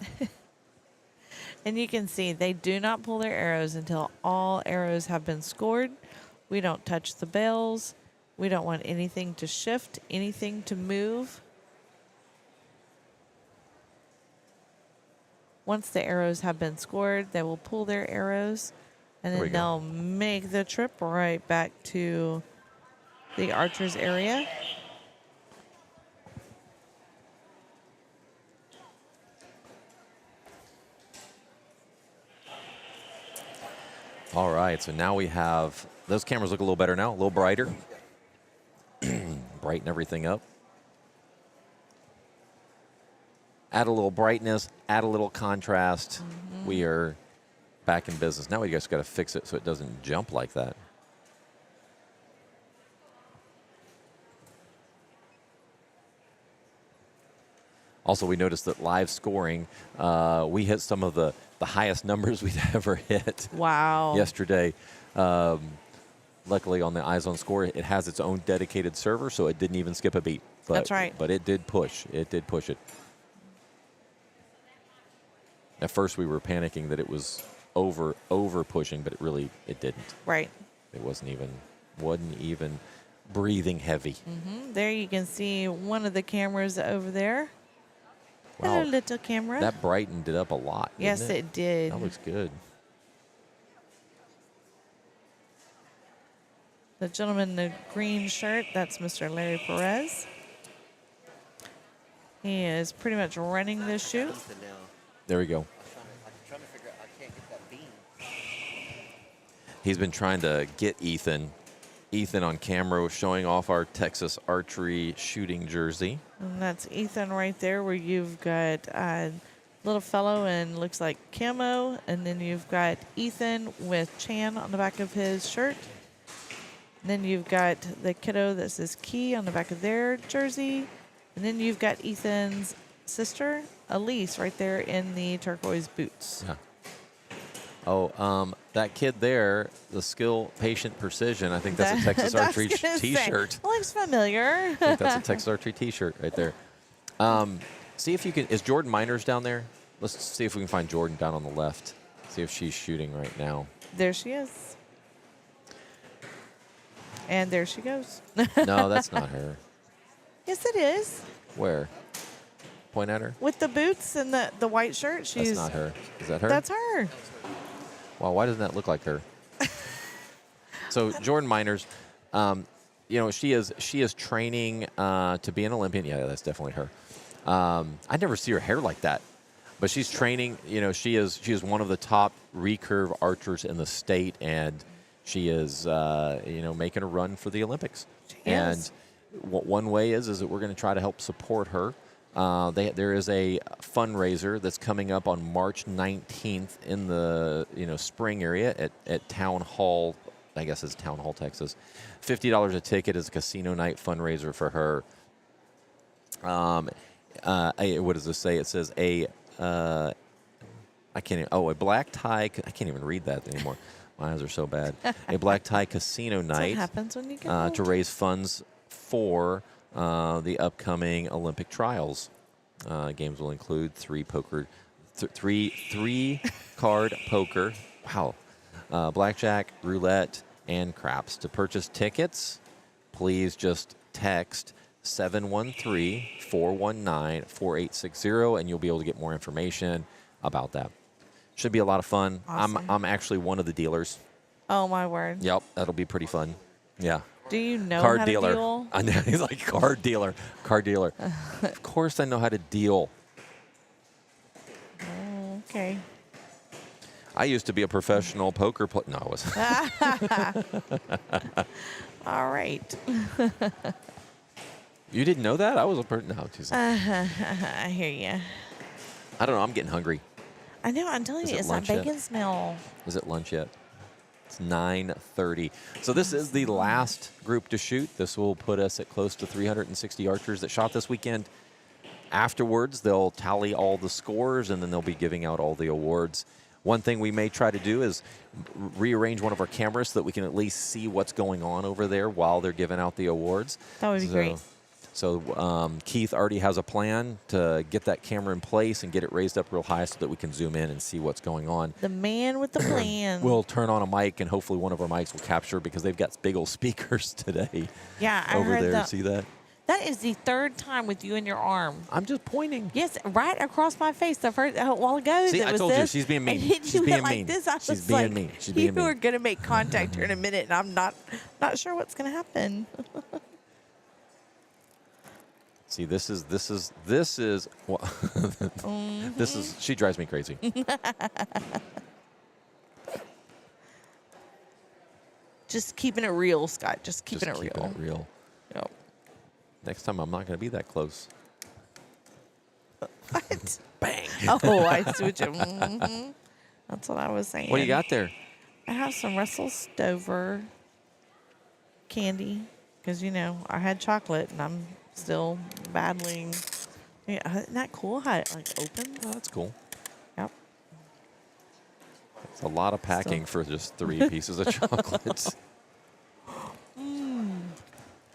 And you can see they do not pull their arrows until all arrows have been scored. We don't touch the bells. We don't want anything to shift, anything to move. Once the arrows have been scored, they will pull their arrows. And
There we
then
go.
they'll make the trip right back to the archers area.
All right, so now we have, those cameras look a little better now, a little brighter. Brighten everything up. Add a little brightness, add a little contrast. We are back in business. Now we just got to fix it so it doesn't jump like that. Also, we noticed that live scoring, we hit some of the highest numbers we'd ever hit
Wow.
yesterday. Luckily, on the Eyes on Score, it has its own dedicated server, so it didn't even skip a beat. But,
That's right.
But it did push. It did push it. At first, we were panicking that it was over pushing, but it didn't.
Right.
It wasn't even breathing heavy.
There you can see one of the cameras over there.
Wow.
Hello, little camera.
That brightened it up a lot.
Yes,
didn't
it did.
That looks good.
The gentleman in the green shirt, that's Mr. Larry Perez. He is pretty much running this shoot.
There we go.
I'm trying to figure out. I can't get that beam.
He's been trying to get Ethan on camera showing off our Texas archery shooting jersey.
And that's Ethan right there, where you've got a little fellow and looks like camo. And then you've got Ethan with Chan on the back of his shirt. And then you've got the kiddo that says Key on the back of their jersey. And then you've got Ethan's sister, Elise, right there in the turquoise boots.
Yeah. Oh, that kid there, the skill, patient, precision. I think that's a Texas
I was
archery
gonna say,
T-shirt.
looks familiar.
I think that's a Texas archery T-shirt right there. See if you can. Is Jordan Miners down there? Let's see if we can find Jordan down on the left. See if she's shooting right now.
There she is. And there she goes.
No, that's not her.
Yes, it is.
Where? Point at her.
With the boots and the white shirt, she's.
That's not her. Is that her?
That's her.
Wow, why doesn't that look like her? So Jordan Miners, she is training to be an Olympian. Yeah, that's definitely her. I never see her hair like that, but she's training. She is one of the top recurve archers in the state, and she is making a run for the Olympics. And one way is that we're going to try to help support her. There is a fundraiser that's coming up on March 19th in the spring area at Town Hall. I guess it's Town Hall, Texas. $50 a ticket is a casino night fundraiser for her. What does this say? It says a black tie. I can't even read that anymore. My eyes are so bad. A black tie casino night.
What happens when you get
to raise funds for the upcoming Olympic trials. Games will include three card poker. Wow. Blackjack, roulette, and craps. To purchase tickets, please just text 713-419-4860, and you'll be able to get more information about that. Should be a lot of fun.
Awesome.
I'm actually one of the dealers.
Oh, my word.
Yep, that'll be pretty fun. Yeah.
Do you know
Card
how
dealer.
to deal?
I know. He's like, card dealer. Of course I know how to deal.
Oh, okay.
I used to be a professional poker player. No, I wasn't.
All right.
You didn't know that? I was a person. No, geez.
I hear you.
I don't know. I'm getting hungry.
I know. I'm telling
Is
you,
it
it's that
lunch yet?
bacon smell.
Is it lunch yet? It's 9:30. So this is the last group to shoot. This will put us at close to 360 archers that shot this weekend. Afterwards, they'll tally all the scores, and then they'll be giving out all the awards. One thing we may try to do is rearrange one of our cameras so that we can at least see what's going on over there while they're giving out the awards.
That would be great.
So Keith already has a plan to get that camera in place and get it raised up real high so that we can zoom in and see what's going on.
The man with the plan.
We'll turn on a mic, and hopefully one of our mics will capture because they've got big old speakers today.
Yeah, I
over
heard
there.
that.
See that?
That is the third time with you in your arm.
I'm just pointing.
Yes, right across my face. The first a while ago.
See,
that
I
was
told you
this,
she's being mean.
And then
She's
you went
being
like
mean.
this. I
She's
was
being
like,
mean. She's being mean.
You are gonna make contact here in a minute, and I'm not sure what's gonna happen.
See, this is well, this is she drives me crazy.
Just keeping it real, Scott. Just keeping
Just
it real.
keeping it real.
Yep.
Next time, I'm not going to be that close.
What?
Bang.
Oh, I see what you. Mm-hmm. That's what I was saying.
What do you got there?
I have some Russell Stover candy because I had chocolate and I'm still battling. Yeah, isn't that cool how it like opens?
Oh, that's cool.
Yep.
It's a lot of packing for just 3 pieces of chocolates.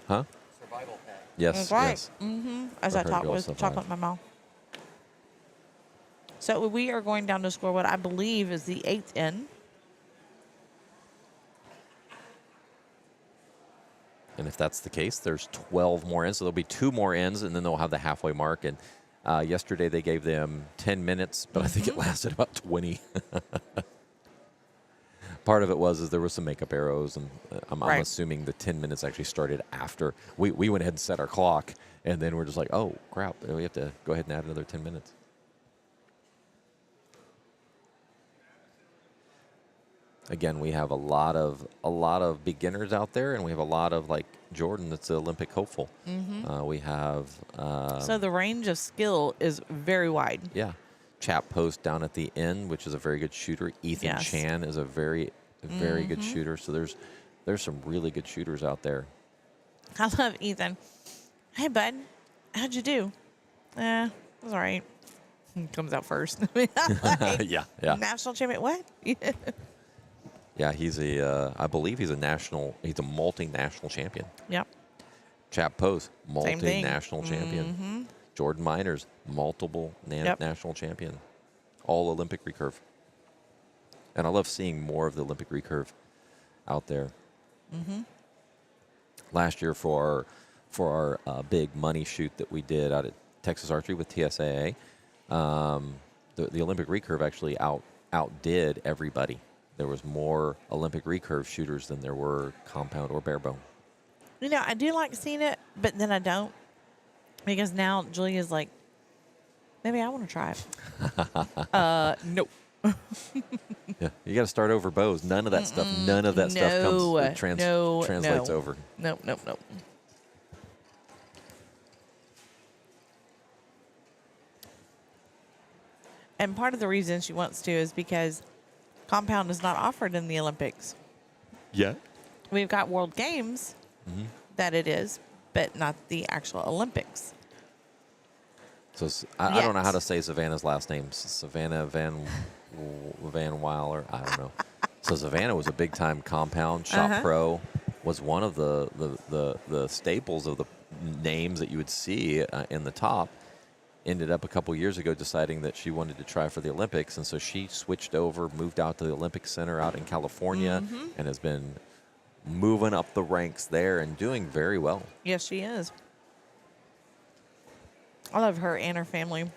Huh?
Survival pack.
Yes.
That's right.
Yes.
Mm-hmm. As
For
I
her to
talk
be able
with
to
chocolate in my mouth. So we are going down to score what I believe is the 8th in.
And if that's the case, there's 12 more ends. So there'll be 2 more ends, and then they'll have the halfway mark. And yesterday they gave them 10 minutes, but I think it lasted about 20. Part of it was there was some makeup arrows, and I'm assuming the 10 minutes actually started after. We went ahead and set our clock, and then we're just like, oh, crap, we have to go ahead and add another 10 minutes. Again, we have a lot of beginners out there, and we have a lot of like Jordan that's an Olympic hopeful. We have
So the range of skill is very wide.
yeah, Chap Post down at the end, which is a very good shooter. Ethan
Yes.
Chan is a very good shooter. So there's some really good shooters out there.
I love Ethan. Hey, bud. How'd you do? It was all right. Comes out first. Like,
yeah.
National champion. What?
Yeah, he's I believe he's a multinational champion.
Yep.
Chap Post,
Same thing.
multinational champion. Jordan Miners, multiple national champion. All Olympic recurve. And I love seeing more of the Olympic recurve out there. Last year for our big money shoot that we did out at Texas Archery with TSAA, the Olympic recurve actually outdid everybody. There was more Olympic recurve shooters than there were compound or bare bone.
I do like seeing it, but then I don't. Because now Julia's like, maybe I want to try it. Nope.
Yeah, you got to start over bows. None of that stuff. None of that stuff comes translates over.
Nope. And part of the reason she wants to is because compound is not offered in the Olympics.
Yeah.
We've got World Games that it is, but not the actual Olympics.
So I don't know how to say Savannah's last name. Savannah Van Weiler. I don't know. So Savannah was a big time compound. Shop Pro was one of the staples of the names that you would see in the top. Ended up a couple years ago deciding that she wanted to try for the Olympics, and so she switched over, moved out to the Olympic Center out in California, and has been moving up the ranks there and doing very well.
Yes, she is. I love her and her family.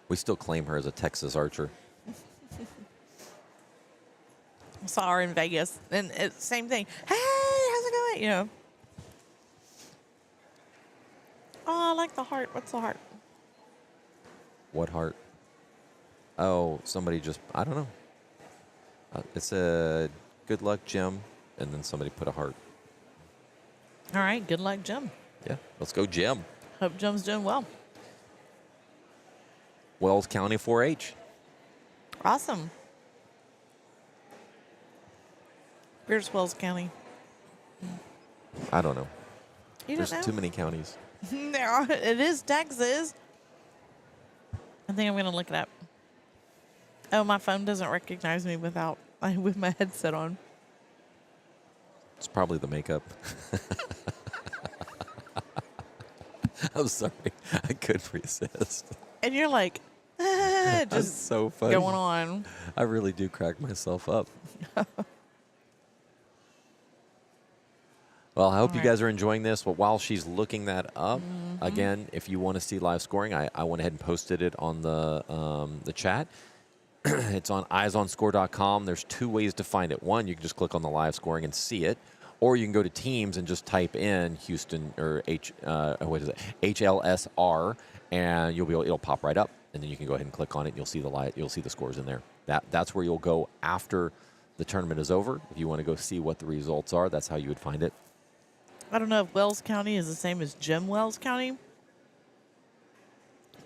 We still claim her as a Texas archer.
Saw her in Vegas, and it's same thing. Hey, how's it going? Oh, I like the heart. What's the heart?
What heart? Oh, somebody I don't know. It's a good luck, Jim, and then somebody put a heart.
All right, good luck, Jim.
Yeah, let's go, Jim.
Hope Jim's doing well.
Wells County 4-H.
Awesome. Where's Wells County?
I don't know.
You
There's
don't know?
too many counties.
There are. It is Texas. I think I'm going to look it up. Oh, my phone doesn't recognize me with my headset on.
It's probably the makeup. I'm sorry. I couldn't resist.
And you're like,
That's
just
so funny.
going on.
I really do crack myself up. Well, I hope you
All right.
guys are enjoying this. But while she's looking that up, again, if you want to see live scoring, I went ahead and posted it on the chat. It's on eyesonscore.com. There's 2 ways to find it. One, you can just click on the live scoring and see it, or you can go to Teams and just type in Houston or HLSR, and it'll pop right up, and then you can go ahead and click on it. And you'll see the scores in there. That's where you'll go after the tournament is over. If you want to go see what the results are, that's how you would find it.
I don't know if Wells County is the same as Jim Wells County,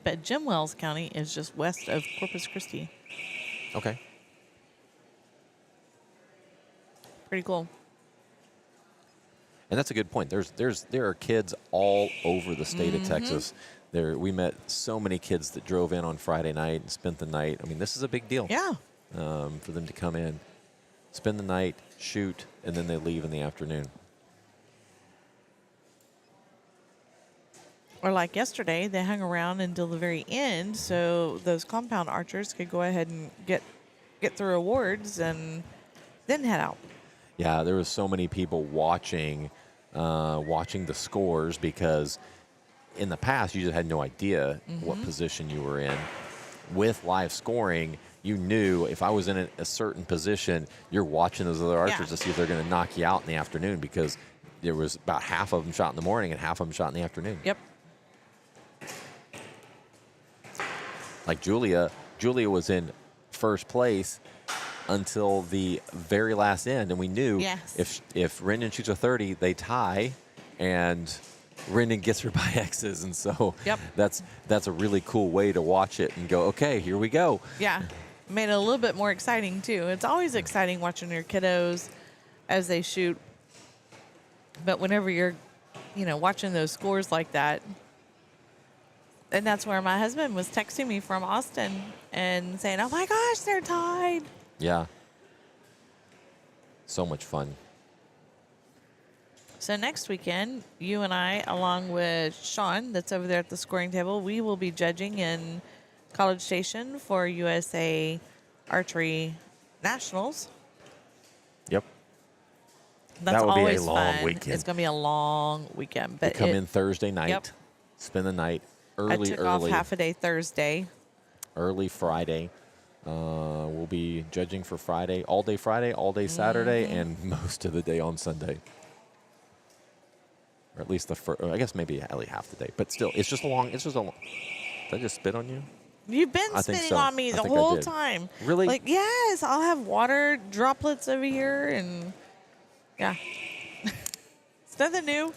but Jim Wells County is just west of Corpus Christi.
Okay.
Pretty cool.
And that's a good point. There are kids all over the state of Texas. We met so many kids that drove in on Friday night and spent the night. I mean, this is a big deal.
Yeah.
For them to come in, spend the night, shoot, and then they leave in the afternoon.
Or like yesterday, they hung around until the very end, so those compound archers could go ahead and get through awards and then head out.
Yeah, there was so many people watching the scores, because in the past you just had no idea what position you were in. With live scoring, you knew if I was in a certain position, you're watching those other archers to see if they're going to knock you out in the afternoon, because there was about half of them shot in the morning and half of them shot in the afternoon.
Yep.
Like Julia was in first place until the very last end, and we knew if Rendon shoots a 30, they tie, and Rendon gets her by X's, and so that's a really cool way to watch it and go, okay, here we go.
Yeah, made it a little bit more exciting too. It's always exciting watching your kiddos as they shoot, but whenever you're, watching those scores like that. And that's where my husband was texting me from Austin and saying, oh my gosh, they're tied.
Yeah. So much fun.
So next weekend, you and I, along with Sean, that's over there at the scoring table, we will be judging in College Station for USA Archery Nationals.
Yep.
That's
that will be
always
a long
fun.
weekend.
It's going to be a long weekend.
They
But
come in Thursday night,
Yep.
spend the night,
I took off half a day Thursday.
early Friday. We'll be judging for Friday, all day Saturday, and most of the day on Sunday. Or at least I guess maybe at least half the day. But still, it's just a long. Did I just spit on you?
You've been
I think
spitting
so.
on me
I
the
think I
whole
did.
time.
Really?
Like, yes, I'll have water droplets over here, and yeah. It's nothing new,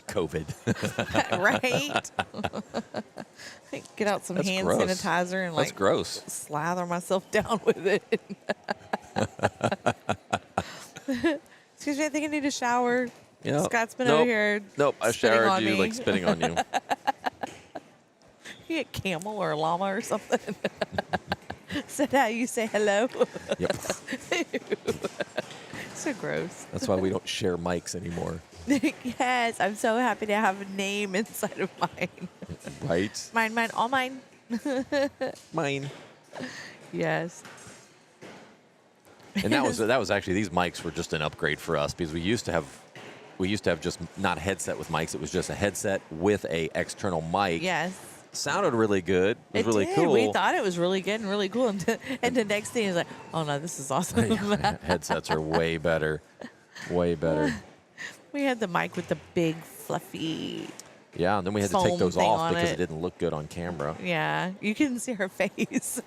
COVID.
right? Get out some
That's
hand
gross.
sanitizer and
That's gross.
slather myself down with it. Excuse me, I think I need a shower.
Yeah.
Scott's been
Nope.
over here.
Nope, I
spitting
showered
on
you
me.
like spitting on you.
You get camel or a llama or something. Is that how you say hello?
Yep.
So gross.
That's why we don't share mics anymore.
Yes, I'm so happy to have a name inside of mine.
Right?
Mine, all mine.
Mine.
Yes.
And that was actually, these mics were just an upgrade for us, because we used to have just not a headset with mics. It was just a headset with a external mic.
Yes.
Sounded really good. It was really
did.
cool.
We thought it was really good and really cool. And the next thing is like, oh no, this is awesome.
Headsets are way better. Way better.
We had the mic with the big fluffy.
Yeah, and then we had to
Foam
take those
thing
off
on
because
it.
it didn't look good on camera.
Yeah, you couldn't see her face.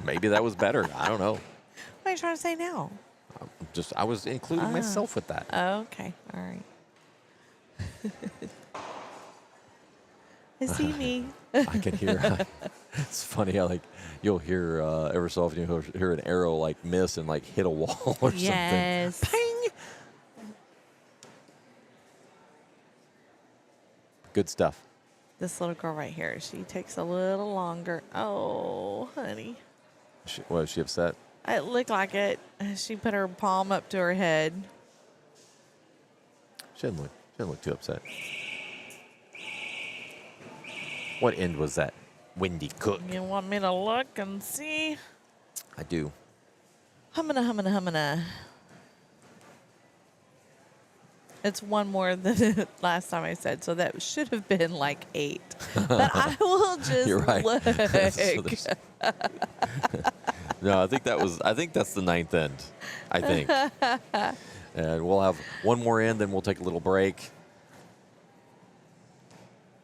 Maybe that was better. I don't know.
What are you trying to say now?
I was including myself with that.
Oh, okay. All right. I see me.
I can hear. It's funny how you'll hear every so often you'll hear an arrow miss and hit a wall or
Yes.
something. Ping. Good stuff.
This little girl right here, she takes a little longer. Oh, honey.
Was she upset?
It looked like it. She put her palm up to her head.
She didn't look too upset. What end was that? Windy Cook.
You want me to look and see?
I do.
Hummina, hummina, hummina. It's one more than last time I said, so that should have been like 8. But I will just
You're right.
look.
So no, I think that's the 9th end. I think. And we'll have one more end, then we'll take a little break.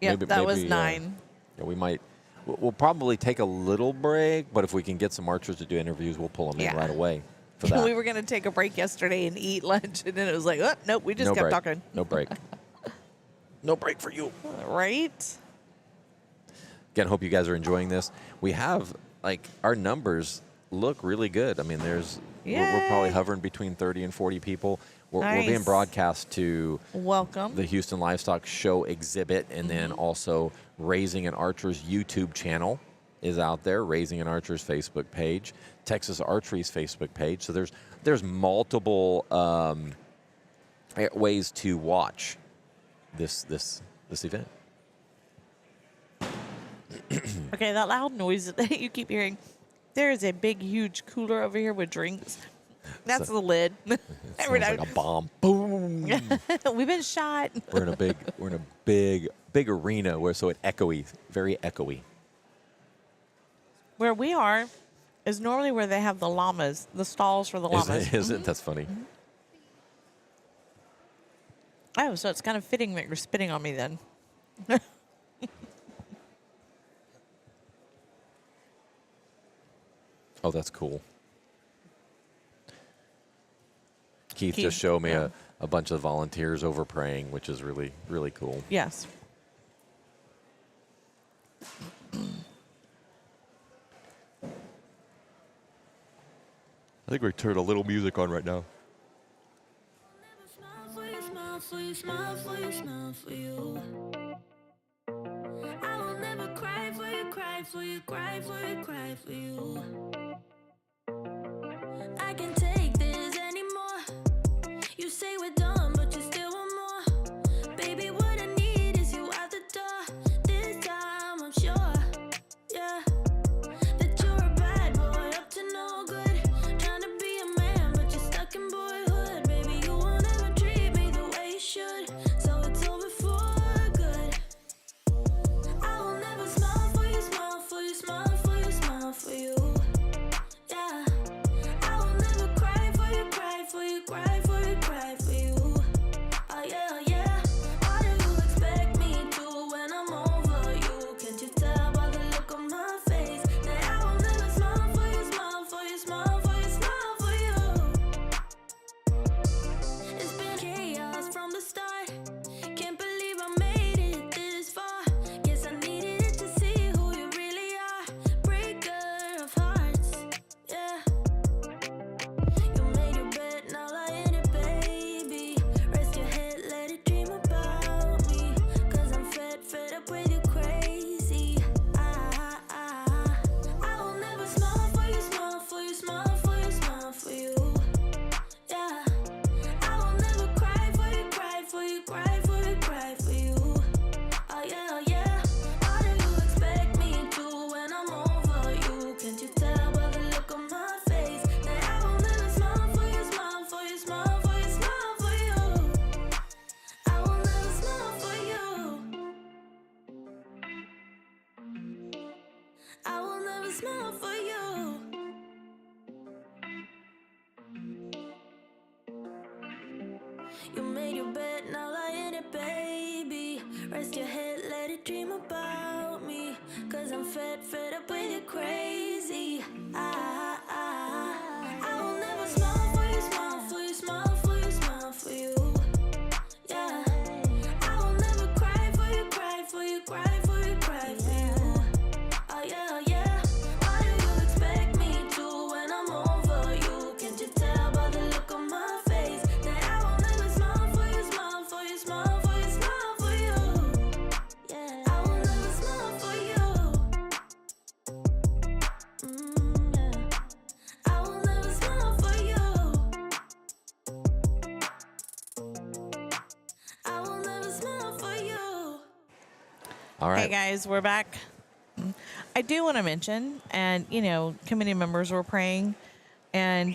Yep, that was 9.
Yeah, we'll probably take a little break, but if we can get some archers to do interviews, we'll pull them in right away for that.
We were going to take a break yesterday and eat lunch, and then it was like, oh, nope, we just
No
kept
break.
talking.
No break. No break for you.
Right?
Again, hope you guys are enjoying this. We have, our numbers look really good. I mean, we're probably hovering between 30 and 40 people. We're being
Nice.
broadcast to
Welcome.
the Houston Livestock Show exhibit, and then also Raising an Archer's YouTube channel is out there, Raising an Archer's Facebook page, Texas Archery's Facebook page. So there's multiple ways to watch this event.
Okay, that loud noise that you keep hearing. There is a big, huge cooler over here with drinks. That's the lid. Every
Sounds
time.
like a bomb. Boom.
We've been shot.
We're in a big arena so it echoey, very echoey.
Where we are is normally where they have the llamas, the stalls for the llamas.
Is it? That's funny.
Oh, so it's kind of fitting that you're spitting on me then.
Oh, that's cool. Keith just showed me a bunch of volunteers over praying, which is really, really cool.
Yes.
I think we turned a little music on right now.
Smile for you, smile for you, smile for you, smile for you. I will never cry for you, cry for you, cry for you, cry for you. I can't take this anymore. You say we're done, but you still want more. Baby, what I need is you out the door. This time I'm sure, yeah, that you're a bad boy, up to no good. Trying to be a man, but you're stuck in boyhood. Baby, you won't ever treat me the way you should. So it's over for good. I will never smile for you, smile for you, smile for you, smile for you. Yeah. I will never cry for you, cry for you, cry for you, cry for you. Oh yeah, oh yeah. Why do you expect me to when I'm over you? Can't you tell by the look on my face that I will never smile for you, smile for you, smile for you, smile for you? It's been chaos from the start. Can't believe I made it this far. Guess I needed it to see who you really are. Breaker of hearts, yeah. You made your bed, now lie in it, baby. Rest your head, let it dream about me. Cause I'm fed up with you crazy. I will never smile for you, smile for you, smile for you, smile for you. Yeah. I will never cry for you, cry for you, cry for you, cry for you. Oh yeah, oh yeah. Why do you expect me to when I'm over you? Can't you tell by the look on my face that I will never smile for you, smile for you, smile for you, smile for you? I will never smile for you. I will never smile for you. You made your bed, now lie in it, baby. Rest your head, let it dream about me. Cause I'm fed up with you crazy. I will never smile for you, smile for you, smile for you, smile for you. Yeah. I will never cry for you, cry for you, cry for you, cry for you. Oh yeah, oh yeah. Why do you expect me to when I'm over you? Can't you tell by the look on my face that I will never smile for you, smile for you, smile for you, smile for you? Yeah. I will never smile for you. Yeah. I will never smile for you. I will never smile for you.
All right.
Hey guys, we're back. I do want to mention, and committee members were praying. And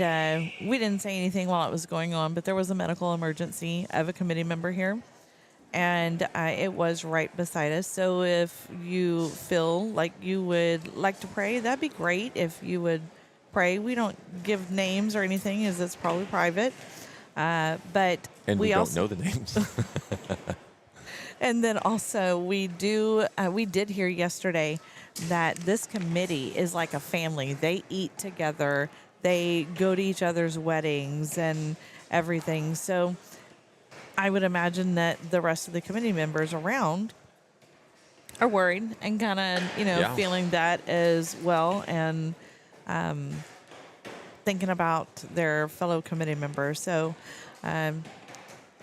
we didn't say anything while it was going on, but there was a medical emergency of a committee member here. And it was right beside us. So if you feel like you would like to pray, that'd be great if you would pray. We don't give names or anything, as it's probably private. But
And we don't
also
know the names.
And then also we did hear yesterday that this committee is like a family. They eat together. They go to each other's weddings and everything. So I would imagine that the rest of the committee members around are worried and kind of,
Yeah.
feeling that as well, and thinking about their fellow committee members. So, again,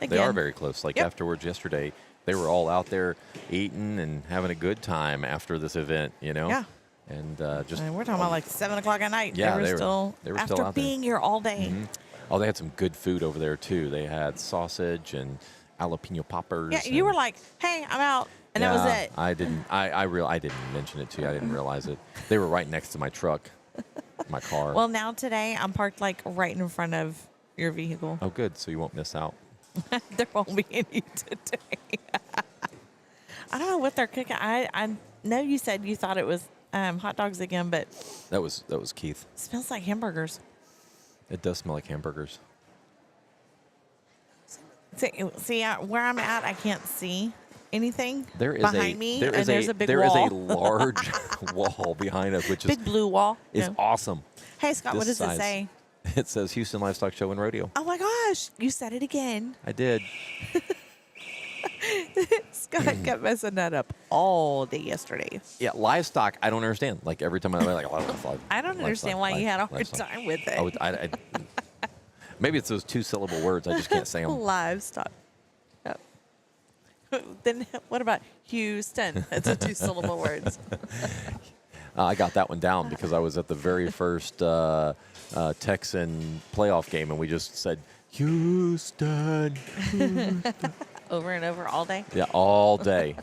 They are very close. Like
Yep.
afterwards yesterday, they were all out there eating and having a good time after this event,
Yeah.
And just
And we're talking about like 7 o'clock at night.
Yeah,
they were still
still
after
out there.
being here all day.
Oh, they had some good food over there too. They had sausage and jalapeno poppers.
Yeah, you
and-
were like, "Hey, I'm out," and that was
Yeah,
it.
I didn't. I didn't mention it to you. I didn't realize it. They were right next to my truck, my car.
Well, now today I'm parked like right in front of your vehicle.
Oh, good. So you won't miss out.
There won't be any today. I don't know what they're cooking. I know you said you thought it was hot dogs again, but
That was Keith.
it smells like hamburgers.
It does smell like hamburgers.
See where I'm at, I can't see anything
There is
behind me,
there
and
is
there's a big
there
wall.
is a large wall behind us, which is
big blue wall.
is
Yeah.
awesome.
Hey, Scott, what
this
does
size.
it say?
It says Houston Livestock Show and Rodeo.
Oh my gosh, you said it again.
I did.
Scott kept messing that up all day yesterday.
Yeah, livestock. I don't understand. Like every time I'm like,
I don't understand why you had a hard time with it.
Maybe it's those 2-syllable words. I just can't say them.
Livestock. Yep. Then what about Houston? That's a 2-syllable words.
I got that one down because I was at the very first Texan playoff game, and we just said Houston.
Over and over all day.
Yeah, all day.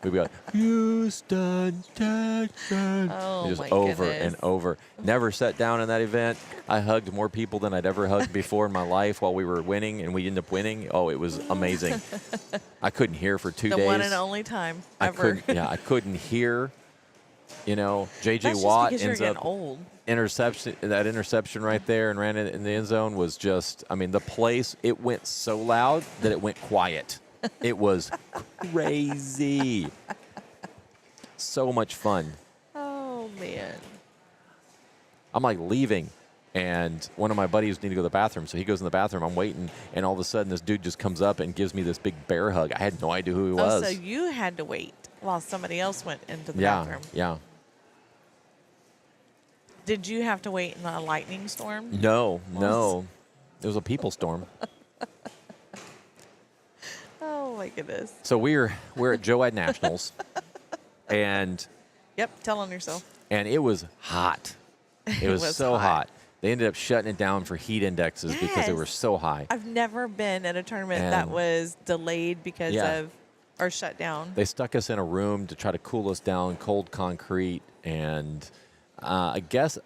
We'd be like, Houston, Texas.
Oh,
Just
my
over
goodness.
and over. Never sat down in that event. I hugged more people than I'd ever hugged before in my life while we were winning, and we ended up winning. Oh, it was amazing. I couldn't hear for 2
The
days.
one and only time
I
ever.
I couldn't hear. J.J.
That's
Watt
just because
ends
you're
up
getting old.
that interception right there and ran it in the end zone was just, the place, it went so loud that it went quiet. It was crazy. So much fun.
Oh, man.
I'm like leaving, and one of my buddies need to go to the bathroom, so he goes in the bathroom. I'm waiting, and all of a sudden this dude just comes up and gives me this big bear hug. I had no idea who he was.
Oh, so you had to wait while somebody else went into the
yeah,
bathroom.
yeah.
Did you have to wait in a lightning storm?
No. It was a people storm.
Oh, my goodness.
So we're at Joad Nationals, and
Yep, tell on yourself.
it was hot. It was,
was
so
hot.
hot. They ended up shutting it down for heat indexes because they
Yes.
were so high.
I've never been at a tournament that
And-
was delayed because
Yeah.
of or shut down.
They stuck us in a room to try to cool us down, cold concrete, and I guess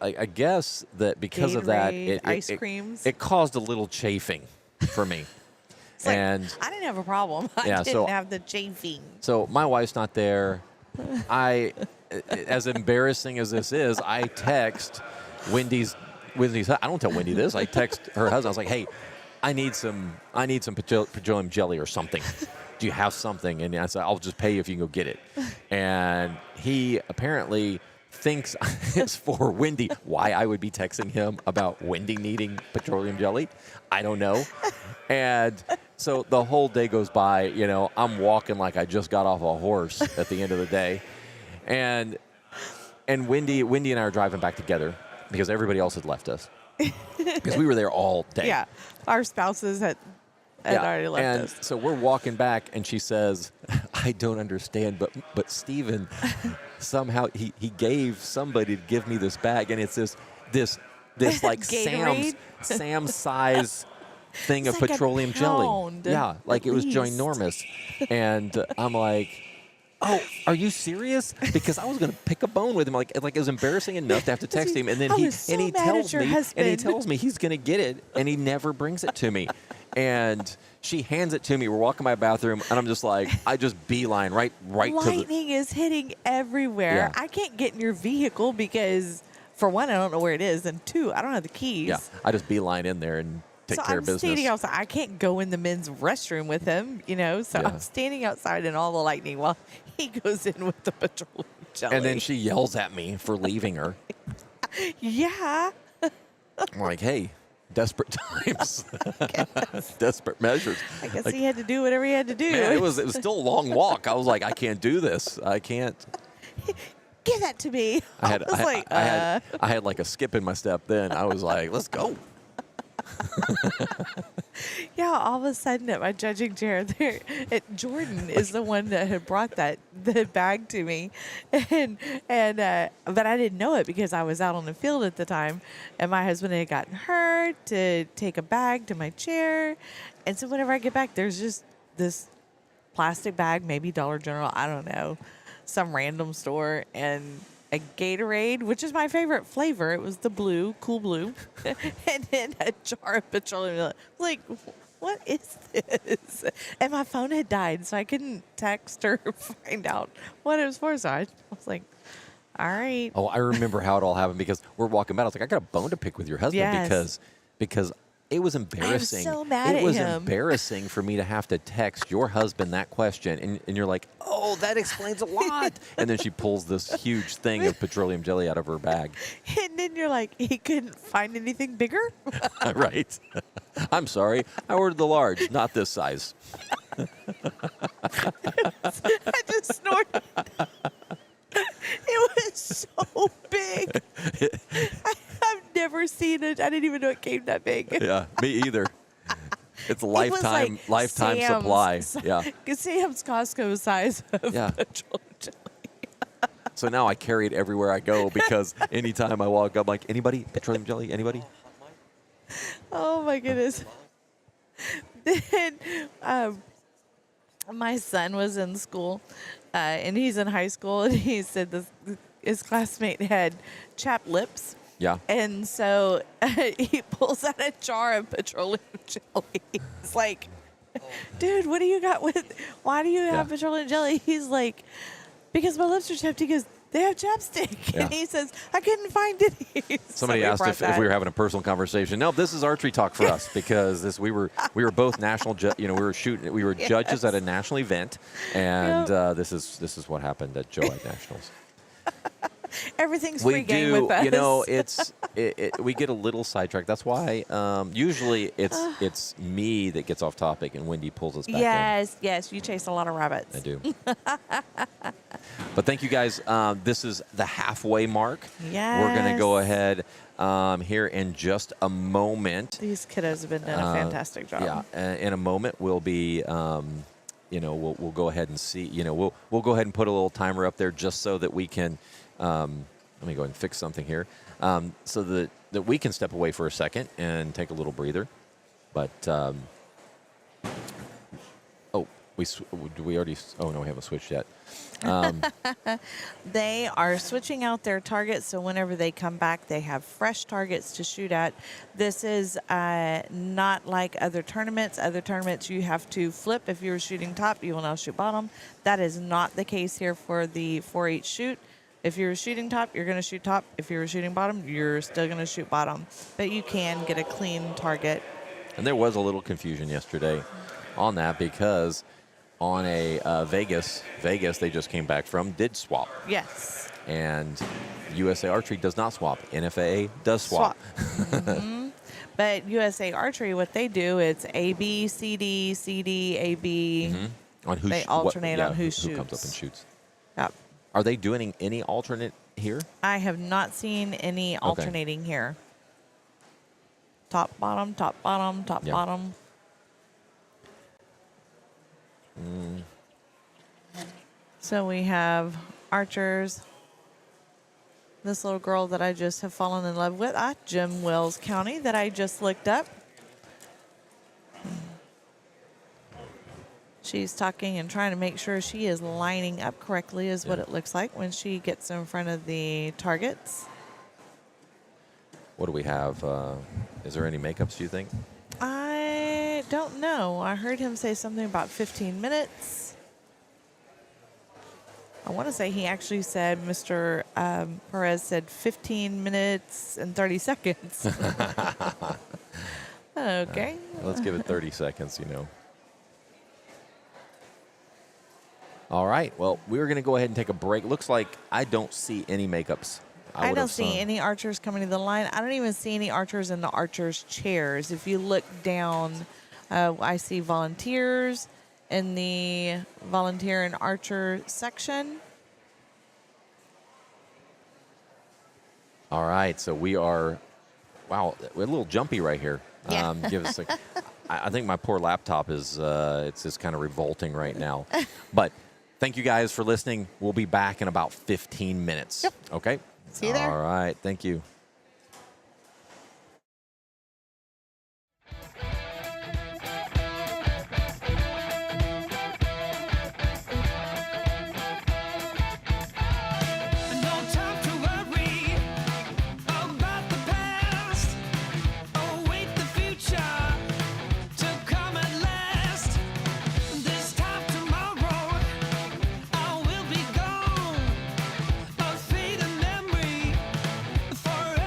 that because of that,
Gatorade, ice creams.
it caused a little chafing for me.
It's like,
and
I didn't have a problem. I
Yeah,
didn't
so-
have the chafing.
so my wife's not there. As embarrassing as this is, I text Wendy's. I don't tell Wendy this. I text her husband. I was like, "Hey, I need some petroleum jelly or something. Do you have something?" And I said, "I'll just pay you if you can go get it." And he apparently thinks it's for Wendy. Why I would be texting him about Wendy needing petroleum jelly, I don't know. And so the whole day goes by. I'm walking like I just got off a horse at the end of the day, and Wendy and I are driving back together because everybody else had left us because we were there all day.
Yeah, our spouses had already left
and
us.
so we're walking back, and she says, "I don't understand, but Steven, somehow he gave somebody to give me this bag, and it's this like
Gatorade?
Sam's size thing
It's
of
like a
petroleum
pound,
jelly. Yeah, like
at
it was
least.
ginormous." And I'm like, oh, are you serious? Because I was going to pick a bone with him. Like it was embarrassing enough to have to text him, and then
I
he
was so
and he
mad at
tells
your
me, and he
husband.
tells me he's going to get it, and he never brings it to me. And she hands it to me. We're walking by a bathroom, and I'm just like, I just beeline right to the.
Lightning is hitting everywhere.
Yeah.
I can't get in your vehicle because, for one, I don't know where it is, and two, I don't have the keys.
Yeah, I just beeline in there and take
So
care
I'm
of business.
standing outside. I can't go in the men's restroom with him, So
Yeah.
I'm standing outside in all the lightning while he goes in with the petroleum jelly.
And then she yells at me for leaving her.
Yeah.
I'm like, hey, desperate times, desperate measures.
I guess
Like,
he had to do whatever he had to do.
man, it was still a long walk. I was like, I can't do this. I can't.
Give that to me.
I had like a skip in my step. Then I was like, let's go.
Yeah, all of a sudden at my judging chair, Jordan is the one that had brought the bag to me, and but I didn't know it because I was out on the field at the time, and my husband had gotten hurt to take a bag to my chair, and so whenever I get back, there's just this plastic bag, maybe Dollar General, I don't know, some random store, and a Gatorade, which is my favorite flavor. It was the blue, cool blue, and then a jar of petroleum. Like, what is this? And my phone had died, so I couldn't text or find out what it was for. So I was like, all right.
Oh, I remember how it all happened because we're walking by. I was like, I got a bone to pick with your husband
Yes.
because it was embarrassing.
so mad
it
at
was
him.
embarrassing for me to have to text your husband that question, and you're like, oh, that explains a lot. And then she pulls this huge thing of petroleum jelly out of her bag.
And then you're like, he couldn't find anything bigger?
Right. I'm sorry. I ordered the large, not this size.
I just snorted. It was so big. I've never seen it. I didn't even know it came that big.
Yeah, me either. It's a
It was
lifetime
like
Sam's
supply.
Yeah.
Sam's Costco size of
Yeah.
petroleum jelly.
So now I carry it everywhere I go because anytime I walk up, I'm like, anybody? Petroleum jelly? Anybody?
Oh my goodness. Then my son was in school, and he's in high school, and he said his classmate had chapped lips.
Yeah.
And so he pulls out a jar of petroleum jelly. He's like, dude, what do you got why do you have
Yeah.
petroleum jelly? He's like, because my lips are chapped. He goes, they have chapstick.
Yeah.
And he says, I couldn't find any.
Somebody asked
brought
if
that.
we were having a personal conversation. No, this is archery talk for us because we were both national. We were judges at a national event, and this is what happened at Joe-Ag Nationals.
Everything's
We
free game
do,
with us.
we get a little sidetracked. That's why usually it's me that gets off topic and Wendy pulls us back in.
Yes, you chase a lot of rabbits.
I do. But thank you guys. This is the halfway mark. We're going to go ahead here in just a moment.
These kiddos have been doing a fantastic job.
Yeah, in a moment we'll be, we'll go ahead and see. We'll go ahead and put a little timer up there just so that we can. Let me go ahead and fix something here, so that we can step away for a second and take a little breather. But we already? Oh no, we haven't switched yet.
They are switching out their targets, so whenever they come back, they have fresh targets to shoot at. This is not like other tournaments. Other tournaments, you have to flip. If you were shooting top, you will now shoot bottom. That is not the case here for the 4-H shoot. If you're shooting top, you're going to shoot top. If you're shooting bottom, you're still going to shoot bottom. But you can get a clean target.
And there was a little confusion yesterday on that because on a Vegas they just came back from did swap.
Yes.
And USA Archery does not swap. NFAA does swap.
Mm-hmm. But USA Archery, what they do, it's A, B, C, D, C, D, A, B.
On who
They alternate on who
comes up
shoots.
and shoots.
Yep.
Are they doing any alternate here?
I have not seen any alternating here. Top, bottom, top, bottom, top,
Yeah.
bottom. So we have archers. This little girl that I just have fallen in love with, Jim Wells County, that I just looked up. She's talking and trying to make sure she is lining up correctly is what
Yeah.
it looks like when she gets in front of the targets.
What do we have? Is there any makeups, do you think?
I don't know. I heard him say something about 15 minutes. I want to say he actually said, Mr. Perez said 15 minutes and 30 seconds. Okay.
Let's give it 30 seconds, you know. All right. Well, we're going to go ahead and take a break. Looks like I don't see any makeups.
I
would
don't
have
see
sung.
any archers coming to the line. I don't even see any archers in the archers' chairs. If you look down, I see volunteers in the volunteer and archer section.
All right. So we are, wow, we're a little jumpy right here.
Yeah.
Give us a, I think my poor laptop is, it's just kind of revolting right now. But thank you guys for listening. We'll be back in about 15 minutes.
Yep.
Okay.
See you there.
All right. Thank you.
No time to worry about the past. Await the future to come at last. This time tomorrow, I will be gone. A fading memory forever.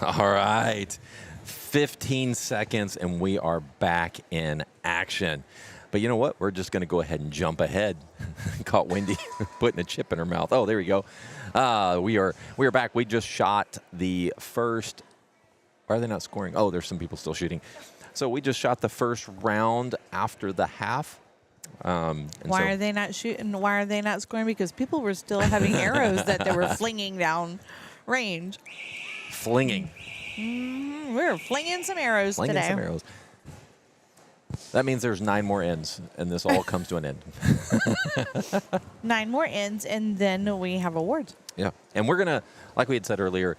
All right. 15 seconds, and we are back in action. But you know what? We're just going to go ahead and jump ahead. Caught Wendy putting a chip in her mouth. Oh, there we go. We are back. We just shot the first. Why are they not scoring? Oh, there's some people still shooting. So we just shot the first round after the half.
Why are they not shooting? Why are they not scoring? Because people were still having arrows that they were flinging down range.
Flinging.
We were flinging some arrows
Flinging
today.
some arrows. That means there's 9 more ends, and this all comes to an end.
9 more ends, and then we have awards.
Yeah. And we're going to, like we had said earlier,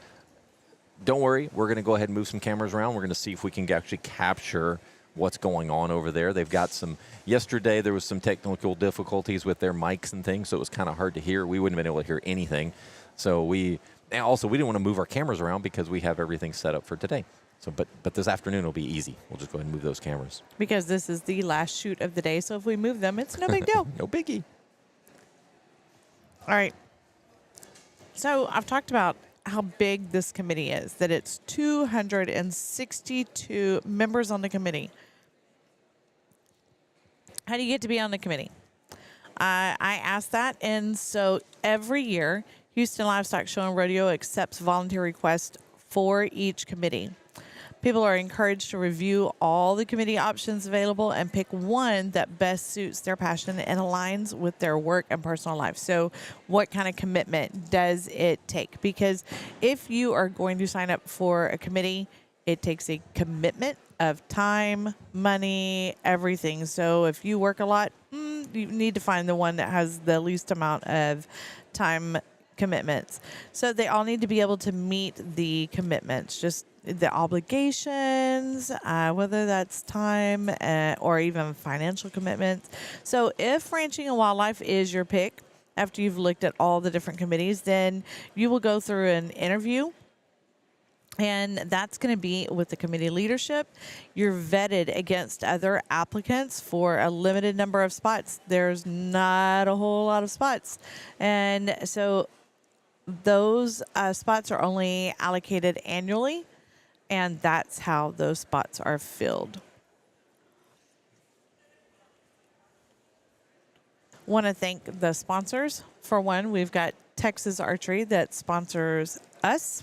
don't worry. We're going to go ahead and move some cameras around. We're going to see if we can actually capture what's going on over there. They've got some, yesterday there was some technical difficulties with their mics and things, so it was kind of hard to hear. We wouldn't have been able to hear anything. So and also we didn't want to move our cameras around because we have everything set up for today. So, but this afternoon will be easy. We'll just go ahead and move those cameras.
Because this is the last shoot of the day, so if we move them, it's no big deal.
No biggie.
All right. So I've talked about how big this committee is, that it's 262 members on the committee. How do you get to be on the committee? I asked that, and so every year, Houston Livestock Show and Rodeo accepts volunteer requests for each committee. People are encouraged to review all the committee options available and pick one that best suits their passion and aligns with their work and personal life. So what kind of commitment does it take? Because if you are going to sign up for a committee, it takes a commitment of time, money, everything. So if you work a lot, you need to find the one that has the least amount of time commitments. So they all need to be able to meet the commitments, just the obligations, whether that's time or even financial commitments. So if ranching and wildlife is your pick, after you've looked at all the different committees, then you will go through an interview. And that's going to be with the committee leadership. You're vetted against other applicants for a limited number of spots. There's not a whole lot of spots. And so those spots are only allocated annually. And that's how those spots are filled. Want to thank the sponsors. For one, we've got Texas Archery that sponsors us.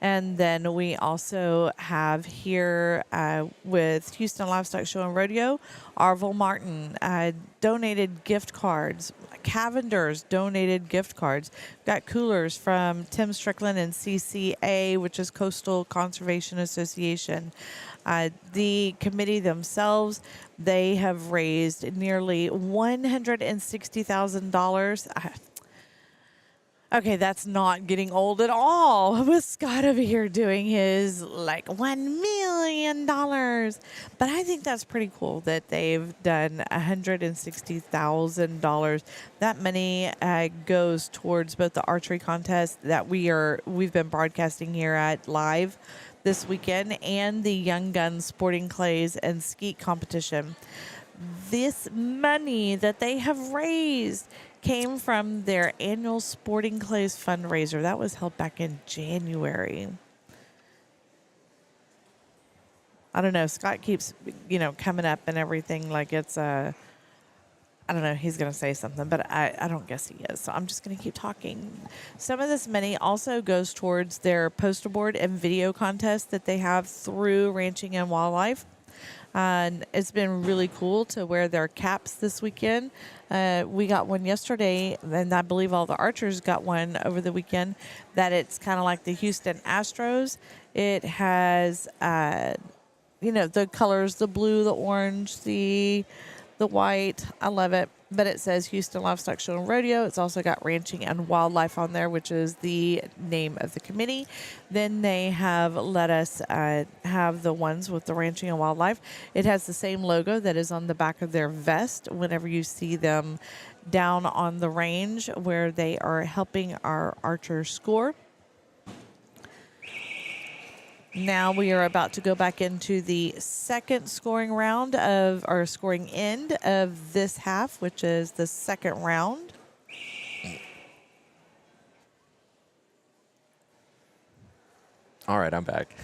And then we also have here with Houston Livestock Show and Rodeo, Arville Martin donated gift cards. Cavender's donated gift cards. Got coolers from Tim Strickland and CCA, which is Coastal Conservation Association. The committee themselves, they have raised nearly $160,000. Okay, that's not getting old at all. With Scott over here doing his like $1 million. But I think that's pretty cool that they've done $160,000. That money goes towards both the archery contest that we've been broadcasting here at live this weekend and the Young Guns Sporting Clays and Skeet competition. This money that they have raised came from their annual Sporting Clays fundraiser. That was held back in January. I don't know. Scott keeps, coming up and everything like it's I don't know. He's going to say something, but I don't guess he is. So I'm just going to keep talking. Some of this money also goes towards their poster board and video contest that they have through Ranching and Wildlife. And it's been really cool to wear their caps this weekend. We got one yesterday, and I believe all the archers got one over the weekend, that it's kind of like the Houston Astros. It has, the colors, the blue, the orange, the white. I love it. But it says Houston Livestock Show and Rodeo. It's also got Ranching and Wildlife on there, which is the name of the committee. Then they have let us have the ones with the Ranching and Wildlife. It has the same logo that is on the back of their vest whenever you see them down on the range where they are helping our archers score. Now we are about to go back into the second scoring round scoring end of this half, which is the second round.
All right, I'm back.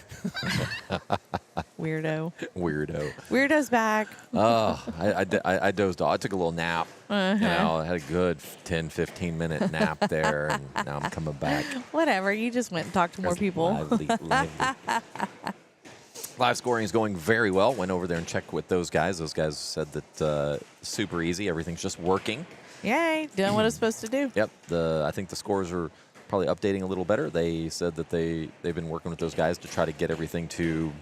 Weirdo.
Weirdo.
Weirdo's back.
Oh, I dozed off. I took a little nap. You know, I had a good 10, 15-minute nap there, and now I'm coming back.
Whatever. You just went and talked to more people.
Lively. Live scoring is going very well. Went over there and checked with those guys. Those guys said that super easy. Everything's just working.
Yay. Doing what it's supposed to do.
Yep. I think the scores are probably updating a little better. They said that they've been working with those guys to try to get everything to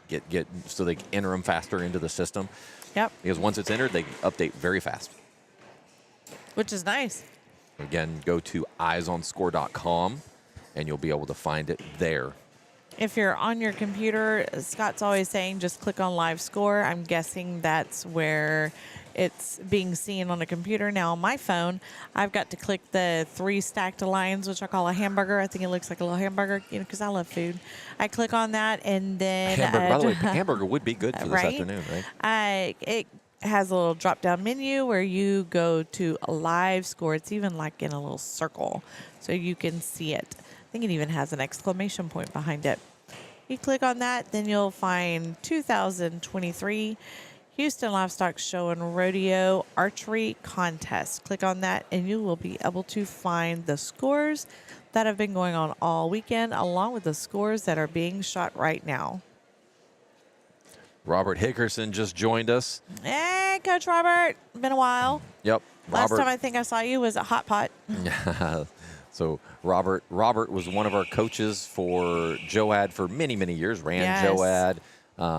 get so they can enter them faster into the system.
Yep.
Because once it's entered, they update very fast.
Which is nice.
Again, go to eyesonscore.com, and you'll be able to find it there.
If you're on your computer, Scott's always saying just click on live score. I'm guessing that's where it's being seen on a computer. Now on my phone, I've got to click the 3 stacked lines, which I call a hamburger. I think it looks like a little hamburger, you know, because I love food. I click on that, and then
By the way, hamburger would be good for this
right?
afternoon, right?
It has a little drop-down menu where you go to a live score. It's even like in a little circle, so you can see it. I think it even has an exclamation point behind it. You click on that, then you'll find 2023 Houston Livestock Show and Rodeo Archery Contest. Click on that, and you will be able to find the scores that have been going on all weekend, along with the scores that are being shot right now.
Robert Hickerson just joined us.
Hey, Coach Robert. Been a while.
Yep.
Last
Robert.
time I think I saw you was at Hot Pot.
So Robert was one of our coaches for Joad for many, many years. Ran
Yes.
Joad.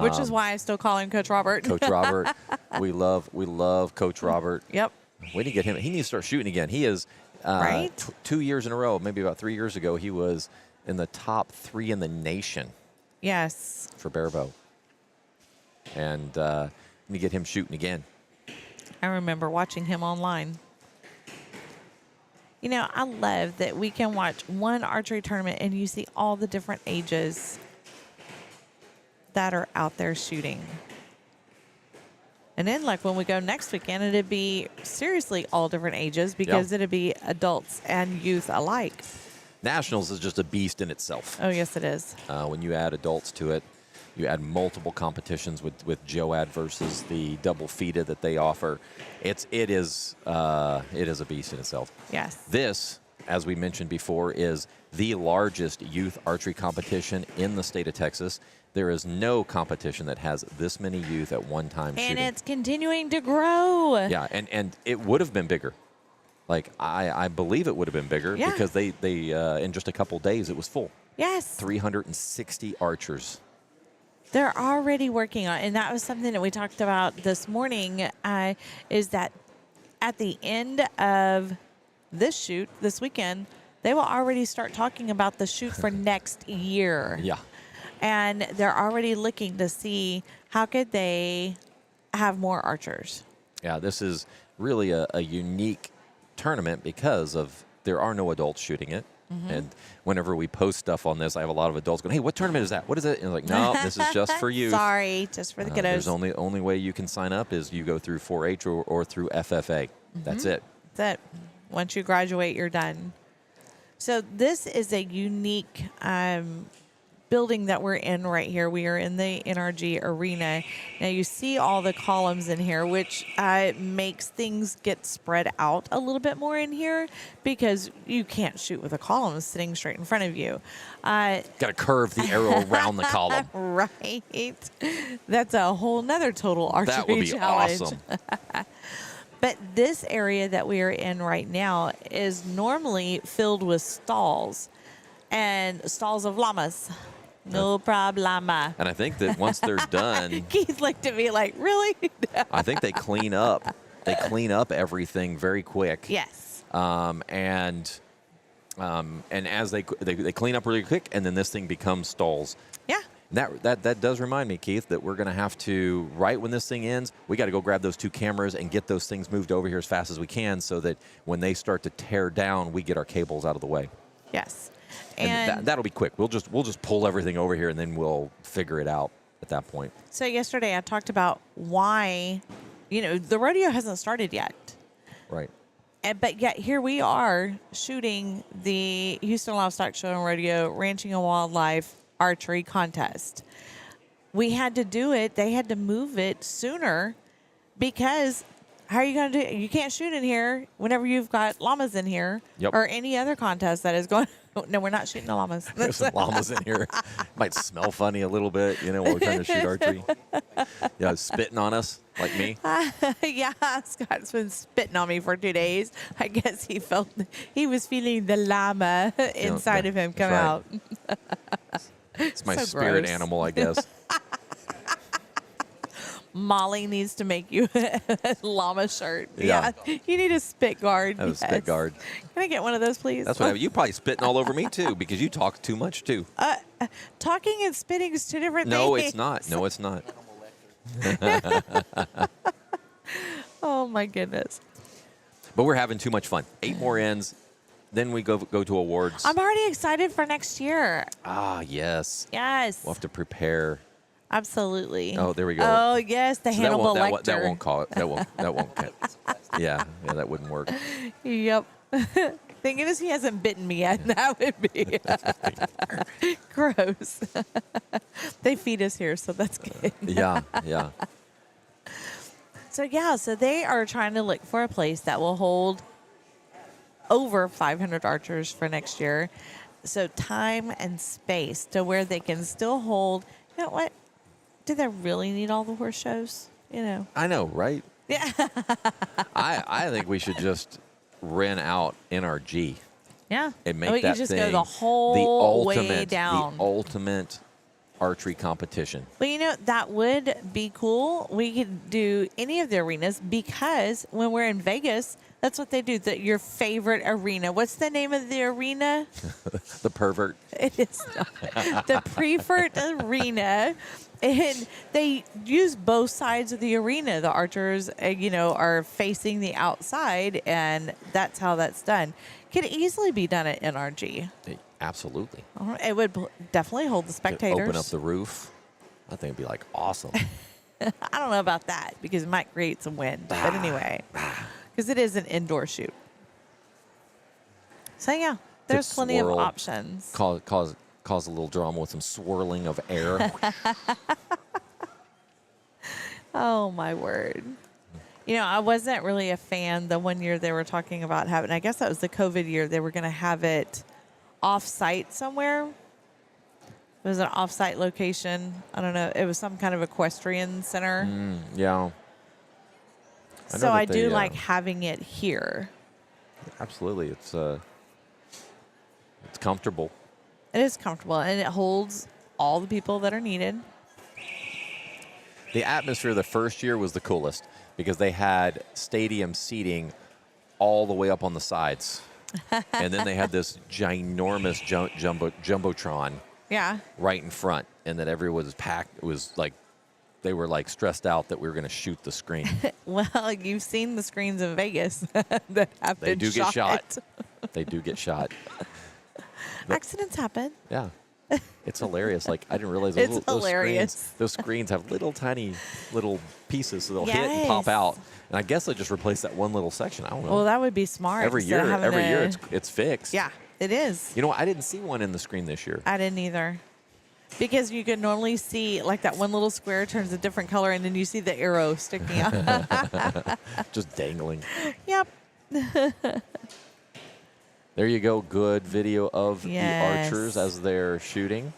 Which is why I still call him Coach Robert.
Coach Robert. We love Coach Robert.
Yep.
We need to get him. He needs to start shooting again. He is
Right?
2 years in a row, maybe about 3 years ago, he was in the top 3 in the nation
Yes.
for barebow. And we need to get him shooting again.
I remember watching him online. You know, I love that we can watch one archery tournament and you see all the different ages that are out there shooting. And then, like, when we go next weekend, it'd be seriously all different ages because it'd be adults and youth alike.
Nationals is just a beast in itself.
Oh, yes, it is.
When you add adults to it, you add multiple competitions with Joad versus the double FIDA that they offer. It is a beast in itself.
Yes.
This, as we mentioned before, is the largest youth archery competition in the state of Texas. There is no competition that has this many youth at one time
And
shooting.
it's continuing to grow.
Yeah, and it would have been bigger. Like, I believe it would have been bigger
Yeah.
because they in just a couple days, it was full.
Yes.
360 archers.
They're already working on, and that was something that we talked about this morning, is that at the end of this shoot, this weekend, they will already start talking about the shoot for next year.
Yeah.
And they're already looking to see how could they have more archers.
Yeah, this is really a unique tournament because of there are no adults shooting it. And whenever we post stuff on this, I have a lot of adults going, "Hey, what tournament is that? What is it?" And I'm like, "No, this is just for you."
Sorry, just for the kiddos.
There's only way you can sign up is you go through 4-H or through FFA. That's it.
That's it. Once you graduate, you're done. So this is a unique building that we're in right here. We are in the NRG arena. Now you see all the columns in here, which makes things get spread out a little bit more in here because you can't shoot with a column sitting straight in front of you.
Got to curve the arrow around the column.
Right. That's a whole nother total archery
That would be
challenge.
awesome.
But this area that we are in right now is normally filled with stalls and stalls of llamas. No problema.
And I think that once they're done,
Keith looked at me like, really?
I think they clean up. They clean up everything very quick.
Yes.
And as they clean up really quick, and then this thing becomes stalls.
Yeah.
That does remind me, Keith, that we're going to have to, right when this thing ends, we got to go grab those 2 cameras and get those things moved over here as fast as we can so that when they start to tear down, we get our cables out of the way.
Yes.
And that'll be quick. We'll just pull everything over here and then we'll figure it out at that point.
So yesterday I talked about why, the rodeo hasn't started yet.
Right.
But yet here we are shooting the Houston Livestock Show and Rodeo Ranching and Wildlife Archery Contest. We had to do it. They had to move it sooner because how are you going to do it? You can't shoot in here whenever you've got llamas in here
Yep.
or any other contest that is going. No, we're not shooting the llamas.
There's some llamas in here. Might smell funny a little bit, while we're trying to shoot archery. Yeah, spitting on us like me.
Yeah, Scott's been spitting on me for 2 days. I guess he was feeling the llama inside of him come
right.
out.
It's my
So
spirit
gross.
animal, I guess.
Molly needs to make you a llama shirt.
Yeah.
You need a spit guard.
I have a spit guard.
Can I get one of those, please?
That's what you probably spitting all over me too because you talk too much too.
Talking and spitting is two different
No,
things.
it's not. No, it's not.
Oh my goodness.
But we're having too much fun. 8 more ends, then we go to awards.
I'm already excited for next year.
Yes.
Yes.
We'll have to prepare.
Absolutely.
Oh, there we go.
Oh yes, the
So
Hannibal
that
Lecter.
won't call it. That won't count. Yeah, that wouldn't work.
Yep. Thank goodness he hasn't bitten me yet. That would be gross. They feed us here, so that's good.
Yeah.
So they are trying to look for a place that will hold over 500 archers for next year. So time and space to where they can still hold. You know what? Do they really need all the horse shows?
I know, right?
Yeah.
I think we should just rent out NRG
Yeah.
and make
we
that
can just
thing
go the whole way
ultimate,
down.
the ultimate archery competition.
Well, that would be cool. We could do any of the arenas because when we're in Vegas, that's what they do. Your favorite arena. What's the name of the arena?
The pervert.
It is not. The preferred arena. And they use both sides of the arena. The archers, are facing the outside, and that's how that's done. Could easily be done at NRG.
Absolutely.
It would definitely hold the spectators.
Open up the roof. I think it'd be like awesome.
I don't know about that because it might create some wind. But anyway, because it is an indoor shoot. So, yeah, there's
Could
plenty of
swirl,
options.
Cause a little drama with some swirling of air.
Oh, my word. I wasn't really a fan the one year they were talking about having, I guess that was the COVID year, they were going to have it off-site somewhere. It was an off-site location. I don't know. It was some kind of equestrian center.
Yeah.
So I do like having it here.
Absolutely. It's comfortable.
It is comfortable, and it holds all the people that are needed.
The atmosphere the first year was the coolest because they had stadium seating all the way up on the sides. And then they had this ginormous jumbotron
Yeah.
right in front, and that everyone was packed. It was like they were like stressed out that we were going to shoot the screen.
Well, you've seen the screens in Vegas that have
They
been
do
shot.
get shot. They do get shot.
Accidents happen.
Yeah. It's hilarious. Like, I didn't realize
It's hilarious.
Those screens have little tiny little pieces, so they'll hit and pop
Yes.
out. And I guess they just replaced that one little section. I don't know.
Well, that would be smart.
every
instead
year,
of having
it's fixed.
Yeah, it is.
You know what? I didn't see one in the screen this year.
I didn't either. Because you can normally see, like, that one little square turns a different color, and then you see the arrow sticking out.
Just dangling.
Yep.
There you go. Good video of
Yes.
the archers as they're shooting.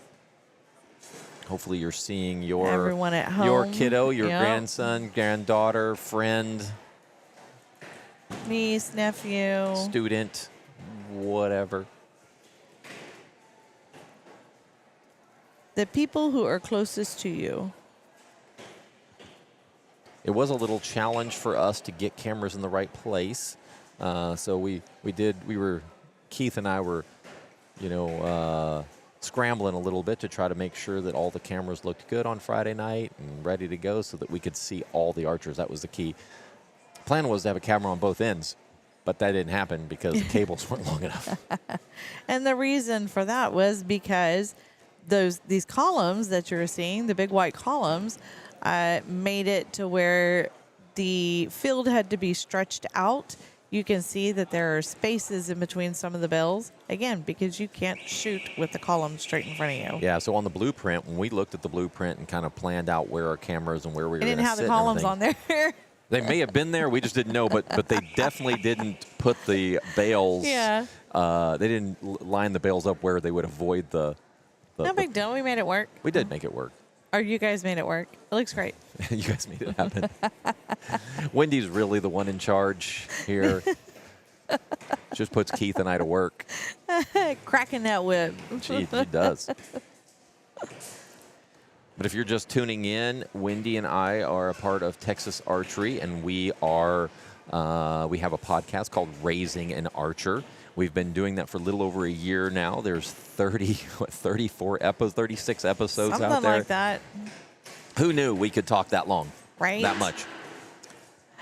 Hopefully you're seeing your
Everyone at
your
home.
kiddo, your
Yep.
grandson, granddaughter, friend,
Niece, nephew.
student, whatever.
The people who are closest to you.
It was a little challenge for us to get cameras in the right place. So Keith and I were, scrambling a little bit to try to make sure that all the cameras looked good on Friday night and ready to go so that we could see all the archers. That was the key. Plan was to have a camera on both ends, but that didn't happen because the cables weren't long enough.
And the reason for that was because these columns that you're seeing, the big white columns, made it to where the field had to be stretched out. You can see that there are spaces in between some of the bills, again, because you can't shoot with the column straight in front of you.
Yeah, so on the blueprint, when we looked at the blueprint and kind of planned out where our cameras and where we were
I
going
didn't
to
have
sit
the
and
columns on
everything,
there.
they may have been there. We just didn't know, but they definitely didn't put the bales.
Yeah.
They didn't line the bales up where they would avoid the
No big deal. We made it work.
We did make it work.
Or you guys made it work. It looks great.
You guys made it happen. Wendy's really the one in charge here. Just puts Keith and I to work.
Cracking that whip.
She does. But if you're just tuning in, Wendy and I are a part of Texas Archery, and we have a podcast called Raising an Archer. We've been doing that for a little over a year now. There's 36 episodes out
Something
there.
like that.
Who knew we could talk that long?
Right?
That much.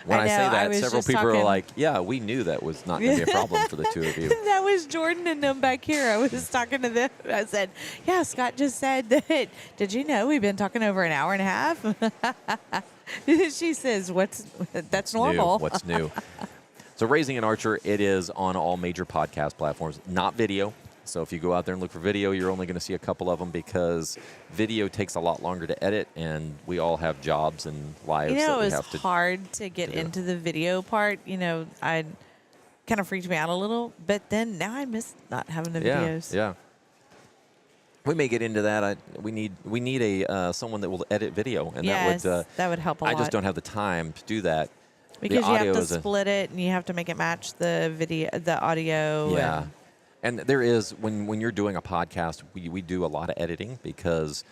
When
I
I, say
know, I
that,
was
several
just
people are
talking-
like, yeah, we knew that was not going to be a problem for the two of you.
That was Jordan and them back here. I was talking to them. I said, yeah, Scott just said that. Did you know we've been talking over an hour and a half? She says, that's normal.
What's new? So Raising an Archer, it is on all major podcast platforms, not video. So if you go out there and look for video, you're only going to see a couple of them because video takes a lot longer to edit, and we all have jobs and lives
You know,
that
it
we
was
have to
hard to get
do.
into the video part. You know, I kind of freaked me out a little, but then now I miss not having the videos.
Yeah. We may get into that. We need a someone that will edit video, and
Yes,
that
would help a lot.
I just don't have the time to do that.
because you
audio
have to
is a-
split it and you have to make it match the video, the audio.
Yeah.
and-
And there is, when you're doing a podcast, we do a lot of editing because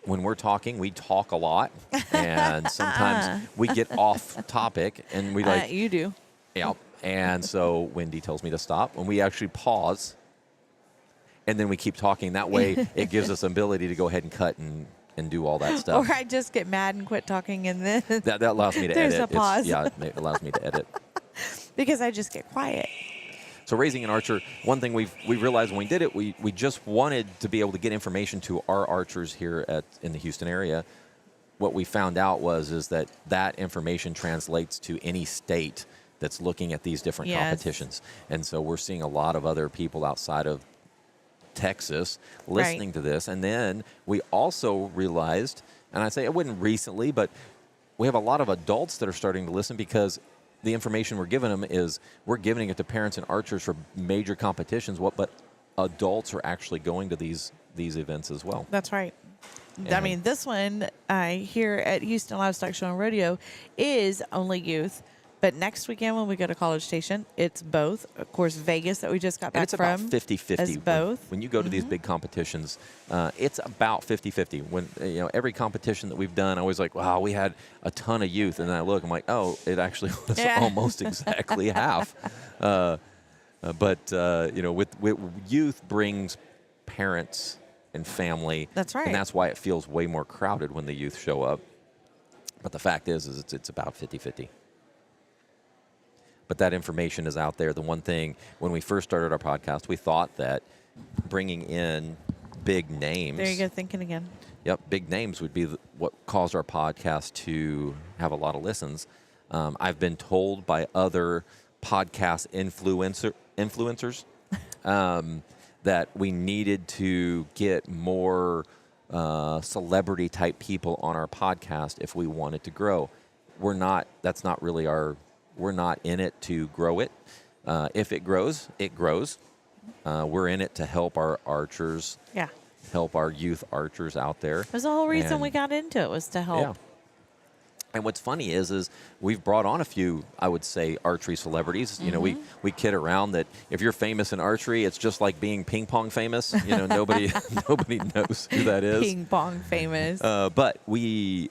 when we're talking, we talk a lot. And sometimes we get off topic and we like,
you do.
yeah. And so Wendy tells me to stop and we actually pause. And then we keep talking. That way it gives us ability to go ahead and cut and do all that stuff.
Or I just get mad and quit talking, and then
That allows me to
There's
edit.
a pause.
It allows me to edit.
because I just get quiet.
So Raising an Archer, one thing we realized when we did it, we just wanted to be able to get information to our archers here in the Houston area. What we found out is that information translates to any state that's looking at these different
Yes.
competitions. And so we're seeing a lot of other people outside of Texas listening to this. And then we also realized, and I say it wasn't recently, but we have a lot of adults that are starting to listen because the information we're giving them is we're giving it to parents and archers for major competitions. But adults are actually going to these events as well.
That's right. I
And-
mean, this one here at Houston Livestock Show and Rodeo is only youth. But next weekend when we go to College Station, it's both. Of course, Vegas that we just got
And
back
it's
from
about 50-50.
is both.
When you go to these big competitions, it's about 50-50. When every competition that we've done, I was like, wow, we had a ton of youth. And then I look, I'm like, oh, it actually was
Yeah.
almost exactly half. But with youth brings parents and family.
That's right.
And that's why it feels way more crowded when the youth show up. But the fact is it's about 50-50. But that information is out there. The one thing, when we first started our podcast, we thought that bringing in big names.
There you go, thinking again.
Yep, big names would be what caused our podcast to have a lot of listens. I've been told by other podcast influencers that we needed to get more celebrity type people on our podcast if we wanted to grow. That's not really we're not in it to grow it. If it grows, it grows. We're in it to help our archers,
Yeah.
help our youth archers out there.
That's the whole reason
And-
we got into it, was to help.
Yeah. And what's funny is we've brought on a few, I would say, archery celebrities. You know, we kid around that if you're famous in archery, it's just like being ping pong famous. You know, nobody knows who that is.
Ping pong famous.
But we've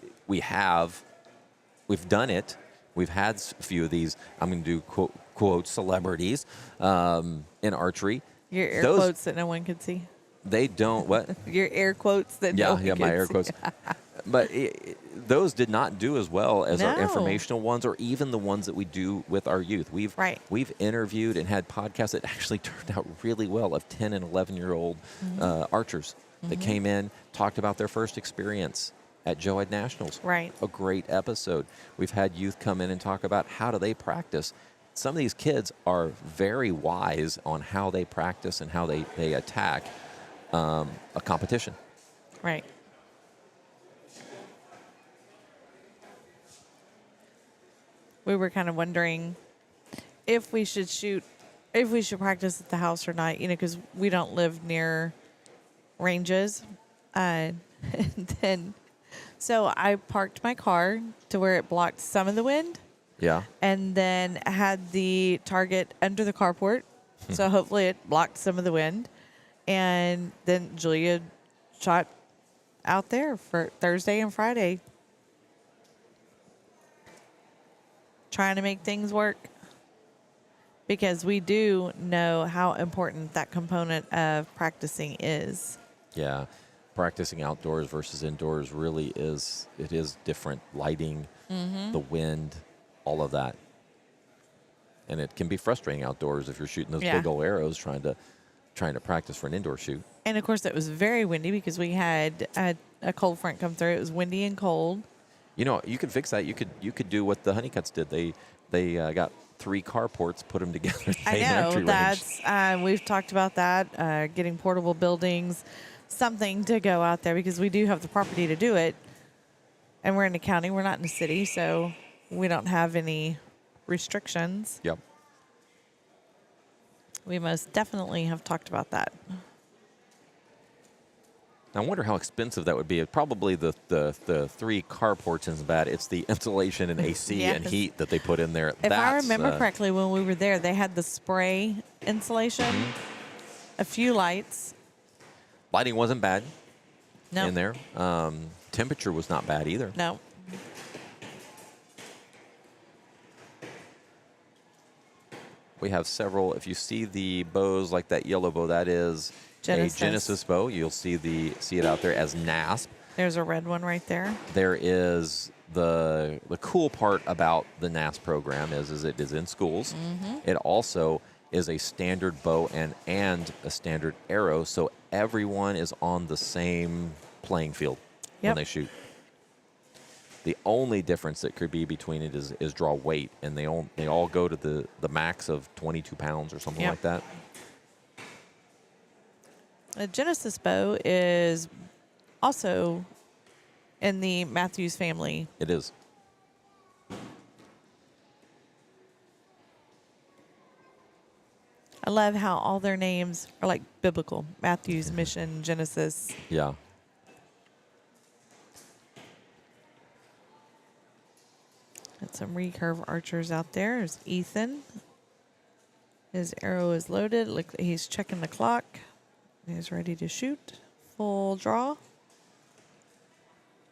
done it. We've had a few of these. I'm going to do quote celebrities in archery.
Your air
those-
quotes that no one could see.
They don't what?
Your air quotes that no one
Yeah,
could
my air
see.
quotes. But those did not do as well as our
No.
informational ones, or even the ones that we do with our youth.
Right.
We've interviewed and had podcasts that actually turned out really well of 10 and 11-year-old archers that came in, talked about their first experience at Joe-Ed Nationals.
Right.
A great episode. We've had youth come in and talk about how do they practice. some of these kids are very wise on how they practice and how they attack a competition.
Right. We were kind of wondering if we should practice at the house or not, because we don't live near ranges. And then, so I parked my car to where it blocked some of the wind,
Yeah.
and then had the target under the carport. So hopefully it blocked some of the wind. And then Julia shot out there for Thursday and Friday, trying to make things work, because we do know how important that component of practicing is.
Yeah. Practicing outdoors versus indoors really is different. Lighting, the wind, all of that. And it can be frustrating outdoors if you're shooting those
Yeah.
big old arrows trying to practice for an indoor shoot.
And of course, it was very windy because we had a cold front come through. It was windy and cold.
You could fix that. You could do what the Honeycutts did. They got 3 carports, put them together. And
I
made an
know
archery range.
that's we've talked about that, getting portable buildings, something to go out there, because we do have the property to do it, and we're in the county. We're not in the city, so we don't have any restrictions.
Yep.
We most definitely have talked about that.
I wonder how expensive that would be. Probably the 3 carports isn't bad. It's the insulation and AC and
Yes.
heat that they put in there.
If I
That's,
remember correctly, when we were there, they had the spray insulation, a few lights.
lighting wasn't bad
No,
in there. Temperature was not bad either.
no.
We have several. If you see the bows like that yellow bow, that is
Genesis.
a Genesis bow. You'll see it out there as NASP.
There's a red one right there.
There is the cool part about the NASP program is it is in schools. It also is a standard bow and a standard arrow, so everyone is on the same playing field when
Yep.
they shoot. The only difference that could be between it is draw weight, and they all go to the max of 22 pounds or something
Yep.
like that.
A Genesis bow is also in the Matthews family.
It is.
I love how all their names are like biblical. Matthews, Mission, Genesis.
Yeah.
Got some recurve archers out there. There's Ethan. His arrow is loaded. Look, he's checking the clock. He's ready to shoot. Full draw.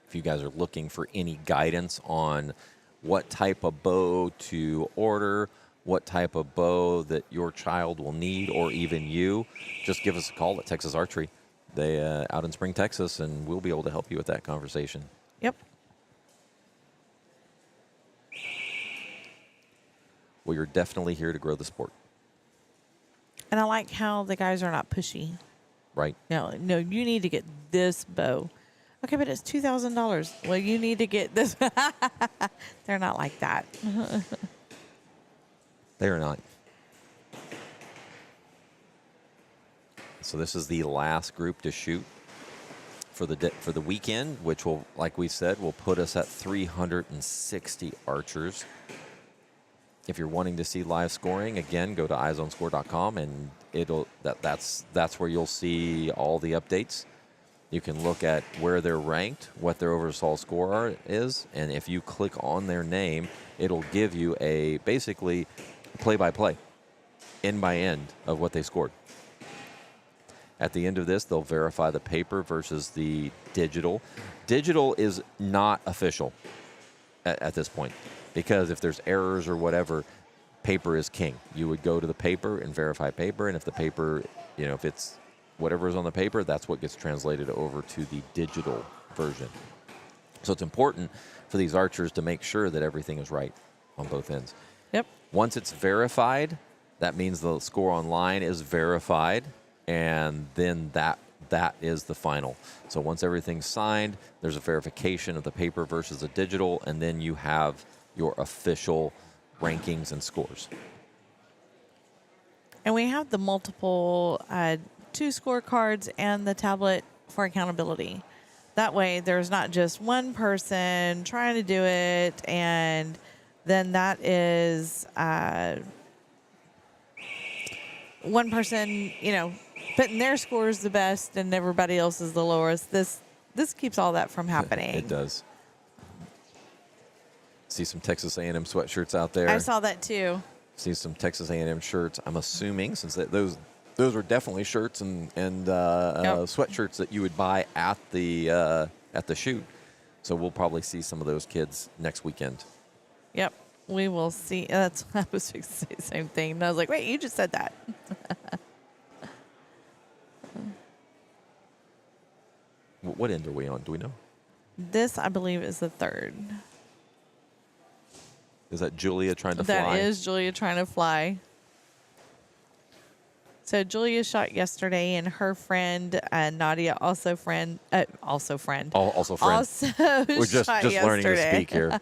If you guys are looking for any guidance on what type of bow to order, what type of bow that your child will need, or even you, just give us a call at Texas Archery. They out in Spring, Texas, and we'll be able to help you with that conversation.
Yep.
We are definitely here to grow the sport,
And I like how the guys are not pushy.
right?
No, you need to get this bow. Okay, but it's $2,000. Well, you need to get this. They're not like that.
They are not. So this is the last group to shoot for the weekend, which will, like we said, will put us at 360 archers. If you're wanting to see live scoring, again, go to eyesonscore.com, and that's where you'll see all the updates. You can look at where they're ranked, what their overall score is, and if you click on their name, it'll give you basically play-by-play, end by end of what they scored. At the end of this, they'll verify the paper versus the digital. Digital is not official at this point, because if there's errors or whatever, paper is king. You would go to the paper and verify paper, and if the paper, if it's whatever is on the paper, that's what gets translated over to the digital version. So it's important for these archers to make sure that everything is right on both ends.
Yep.
Once it's verified, that means the score online is verified, and then that is the final. So once everything's signed, there's a verification of the paper versus the digital, and then you have your official rankings and scores.
And we have the multiple 2 scorecards and the tablet for accountability. That way, there's not just one person trying to do it, and then that is one person, putting their scores the best and everybody else is the lowest. This keeps all that from happening.
It does. See some Texas A&M sweatshirts out there.
I saw that too.
See some Texas A&M shirts. I'm assuming since those are definitely shirts and sweatshirts that you would buy at the shoot. So we'll probably see some of those kids next weekend.
Yep, we will see. That's I was fixing to say the same thing. And I was like, wait, you just said that.
What end are we on? Do we know?
This, I believe, is the 3rd.
Is that Julia trying to fly?
That is Julia trying to fly. So Julia shot yesterday, and her friend Nadia also friend.
Also friend.
Also
We're just
shot
learning to
yesterday.
speak here.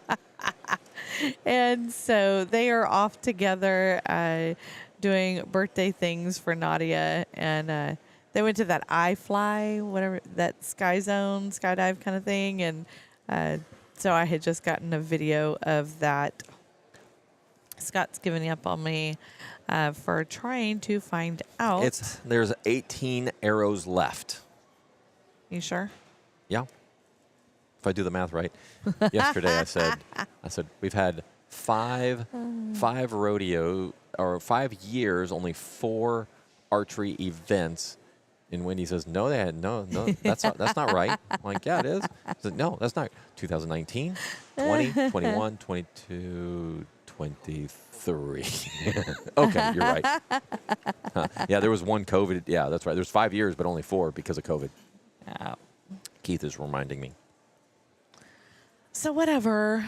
And so they are off together doing birthday things for Nadia, and they went to that iFly, whatever, that Sky Zone, skydive kind of thing, and so I had just gotten a video of that. Scott's giving up on me for trying to find out.
There's 18 arrows left.
You sure?
Yeah. If I do the math right. Yesterday I said we've had five rodeo or 5 years, only 4 archery events. And Wendy says, no, that's not right. I'm like, yeah, it is. I said, no, that's not. 2019, 20, 21, 22, 23. Okay, you're right. Yeah, there was one COVID. Yeah, that's right. There's 5 years, but only 4 because of COVID.
Yeah.
Keith is reminding me.
So whatever.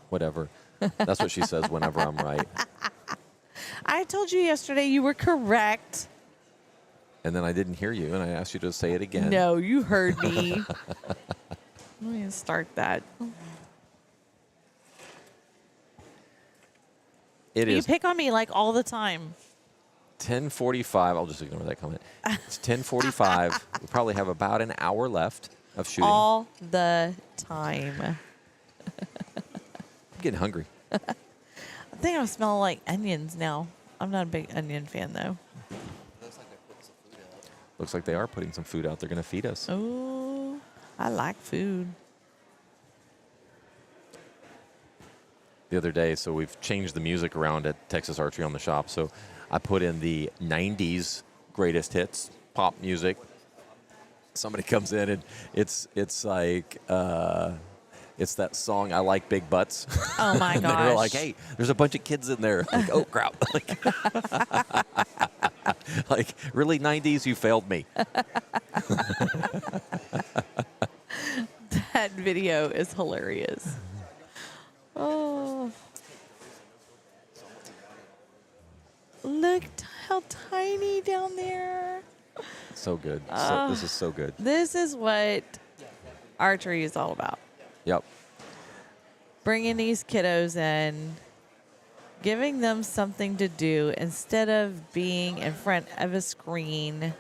Whatever. That's what she says whenever I'm right.
I told you yesterday you were correct.
And then I didn't hear you, and I asked you to say it again.
No, you heard me. Let me start that.
It
You
is
pick on me like all the time.
10:45. I'll just ignore that comment. It's 10:45. We probably have about an hour left of shooting.
All the time.
I'm getting hungry.
I think I'm smelling like onions now. I'm not a big onion fan, though.
Looks like they're putting some food out.
Looks like they are putting some food out. They're going to feed us.
Oh, I like food.
The other day, so we've changed the music around at Texas Archery on the shop. So I put in the 90s greatest hits, pop music. Somebody comes in and it's like it's that song "I Like Big Butts."
Oh my
And
gosh!
they were like, "Hey, there's a bunch of kids in there." Like, oh crap! Like really 90s, you failed me.
That video is hilarious. Oh, look how tiny down there.
So good. This is so good.
This is what archery is all about.
Yep.
Bringing these kiddos in, giving them something to do instead of being in front of a screen.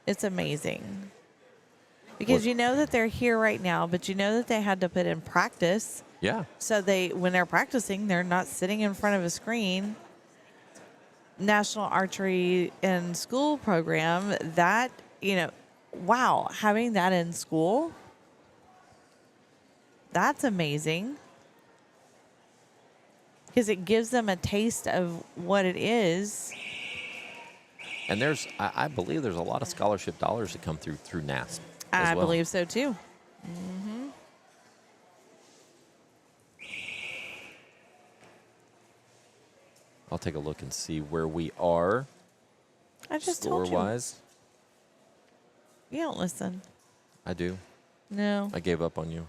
It's amazing. Because you know that they're here right now, but you know that they had to put in practice.
Yeah.
So when they're practicing, they're not sitting in front of a screen. National Archery in School program, that, wow, having that in school, that's amazing. Because it gives them a taste of what it is.
And I believe there's a lot of scholarship dollars that come through NASP.
I
as well.
believe so too.
I'll take a look and see where we are
I just told you.
score-wise.
You don't listen.
I do.
No.
I gave up on you.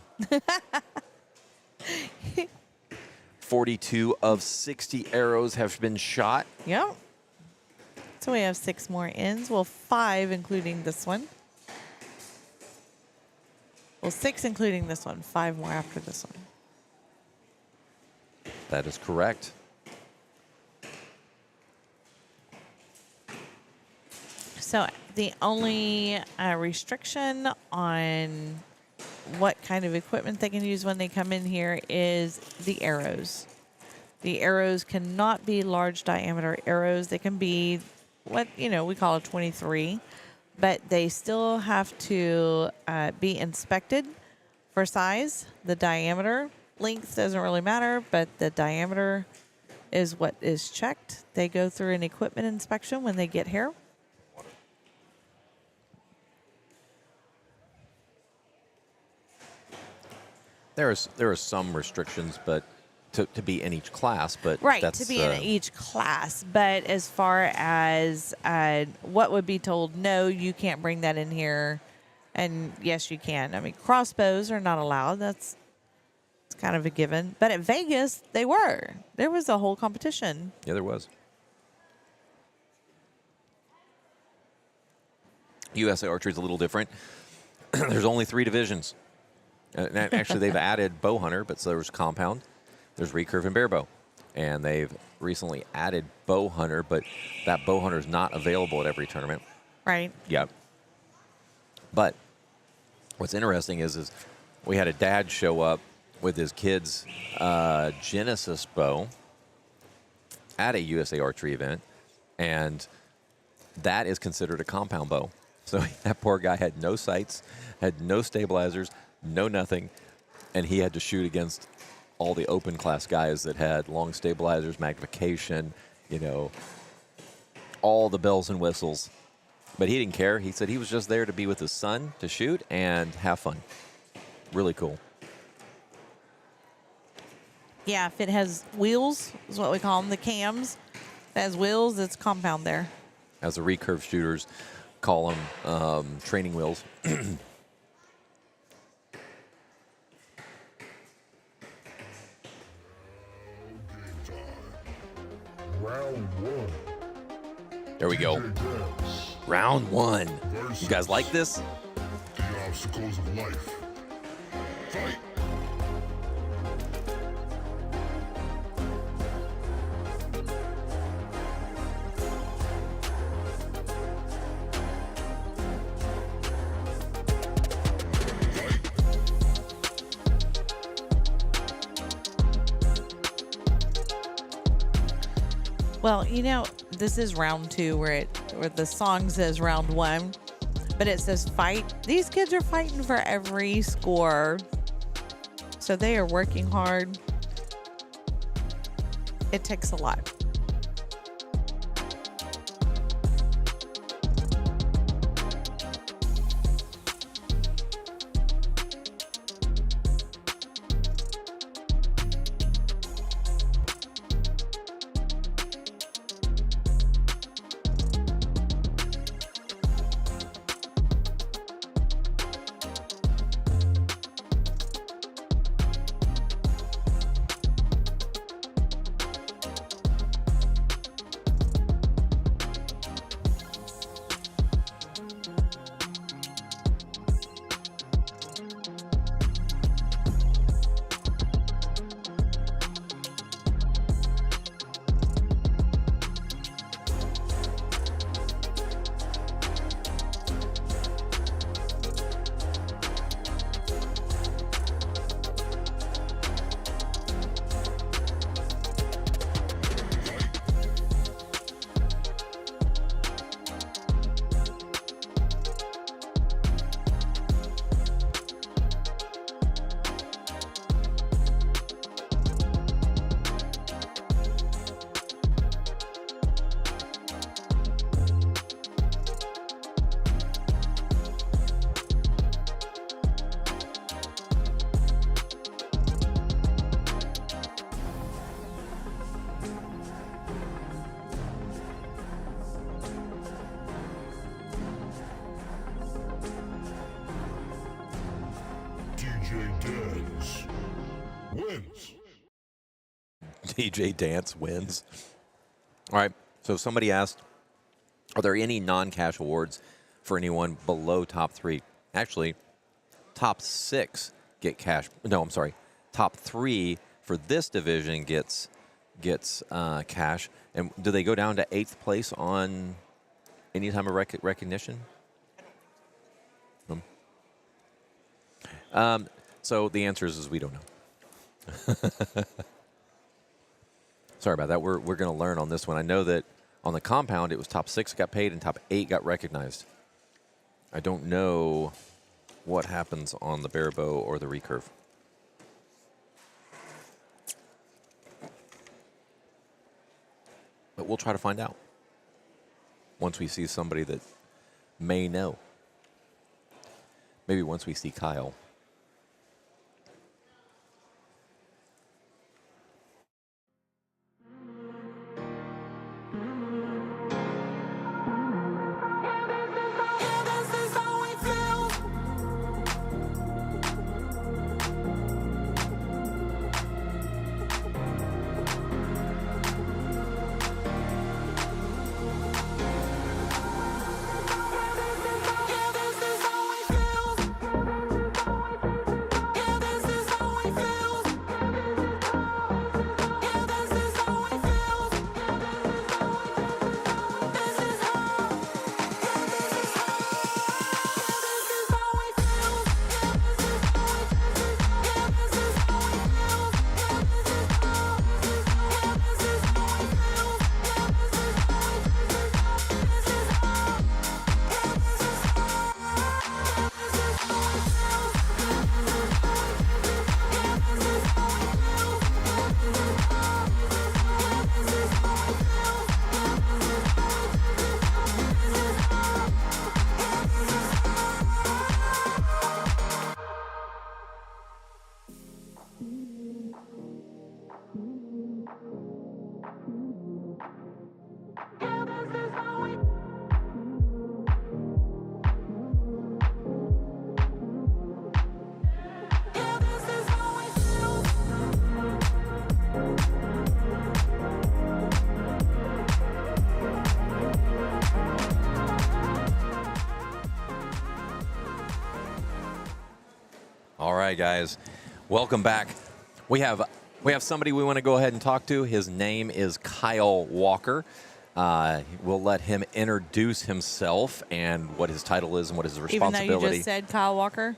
42 of 60 arrows have been shot.
Yep. So we have 6 more ends. Well, 5 including this one. Well, 6 including this one. 5 more after this one.
That is correct.
So the only restriction on what kind of equipment they can use when they come in here is the arrows. The arrows cannot be large diameter arrows. They can be what, we call a 23, but they still have to be inspected for size. The diameter, length doesn't really matter, but the diameter is what is checked. They go through an equipment inspection when they get here.
There are some restrictions, but to be in each class, but
Right,
that's,
to be in each class. But as far as what would be told, no, you can't bring that in here. And yes, you can. I mean, crossbows are not allowed. It's kind of a given. But at Vegas, they were. There was a whole competition.
Yeah, there was. USA Archery is a little different. There's only 3 divisions. And actually, they've added bow hunter, but so there's compound, there's recurve, and barebow. And they've recently added bow hunter, but that bow hunter is not available at every tournament.
Right.
Yeah. But what's interesting is we had a dad show up with his kid's Genesis bow at a USA Archery event, and that is considered a compound bow. So that poor guy had no sights, had no stabilizers, no nothing, and he had to shoot against all the open class guys that had long stabilizers, magnification, all the bells and whistles. But he didn't care. He said he was just there to be with his son, to shoot, and have fun. Really cool.
Yeah, if it has wheels, is what we call them, the cams. If it has wheels, it's compound there.
As the recurve shooters call them, training wheels.
Round 1.
There we go.
Dance.
Round 1. You guys like this?
The obstacles of life. Fight.
Well, this is round 2 where the song says round 1, but it says fight. These kids are fighting for every score. So they are working hard. It takes a lot.
Dance wins.
DJ Dance wins. All right. So somebody asked, are there any non-cash awards for anyone below top 3? Actually, top 6 get cash. No, I'm sorry. Top 3 for this division gets cash. And do they go down to 8th place on any type of recognition? So the answer is we don't know. Sorry about that. We're going to learn on this one. I know that on the compound, it was top 6 got paid and top 8 got recognized. I don't know what happens on the barebow or the recurve. But we'll try to find out once we see somebody that may know. Maybe once we see Kyle.
Yeah, this is how we feel. Yeah, this is how we feel. Yeah, this is how we feel. Yeah, this is how we feel. This is how. This is how we feel. Yeah, this is how we feel. Yeah, this is how we feel. Yeah, this is how. Yeah, this is how we feel. Yeah, this is how we feel. This is how. Yeah, this is how. This is how we feel. Yeah, this is how we feel. This is how. Yeah, this is how we feel. This is how. Yeah, this is Yeah, this is how we. Yeah, this is how we feel.
All right, guys, welcome back. We have somebody we want to go ahead and talk to. His name is Kyle Walker. We'll let him introduce himself and what his title is and what his
Even
responsibility.
though you just said Kyle Walker.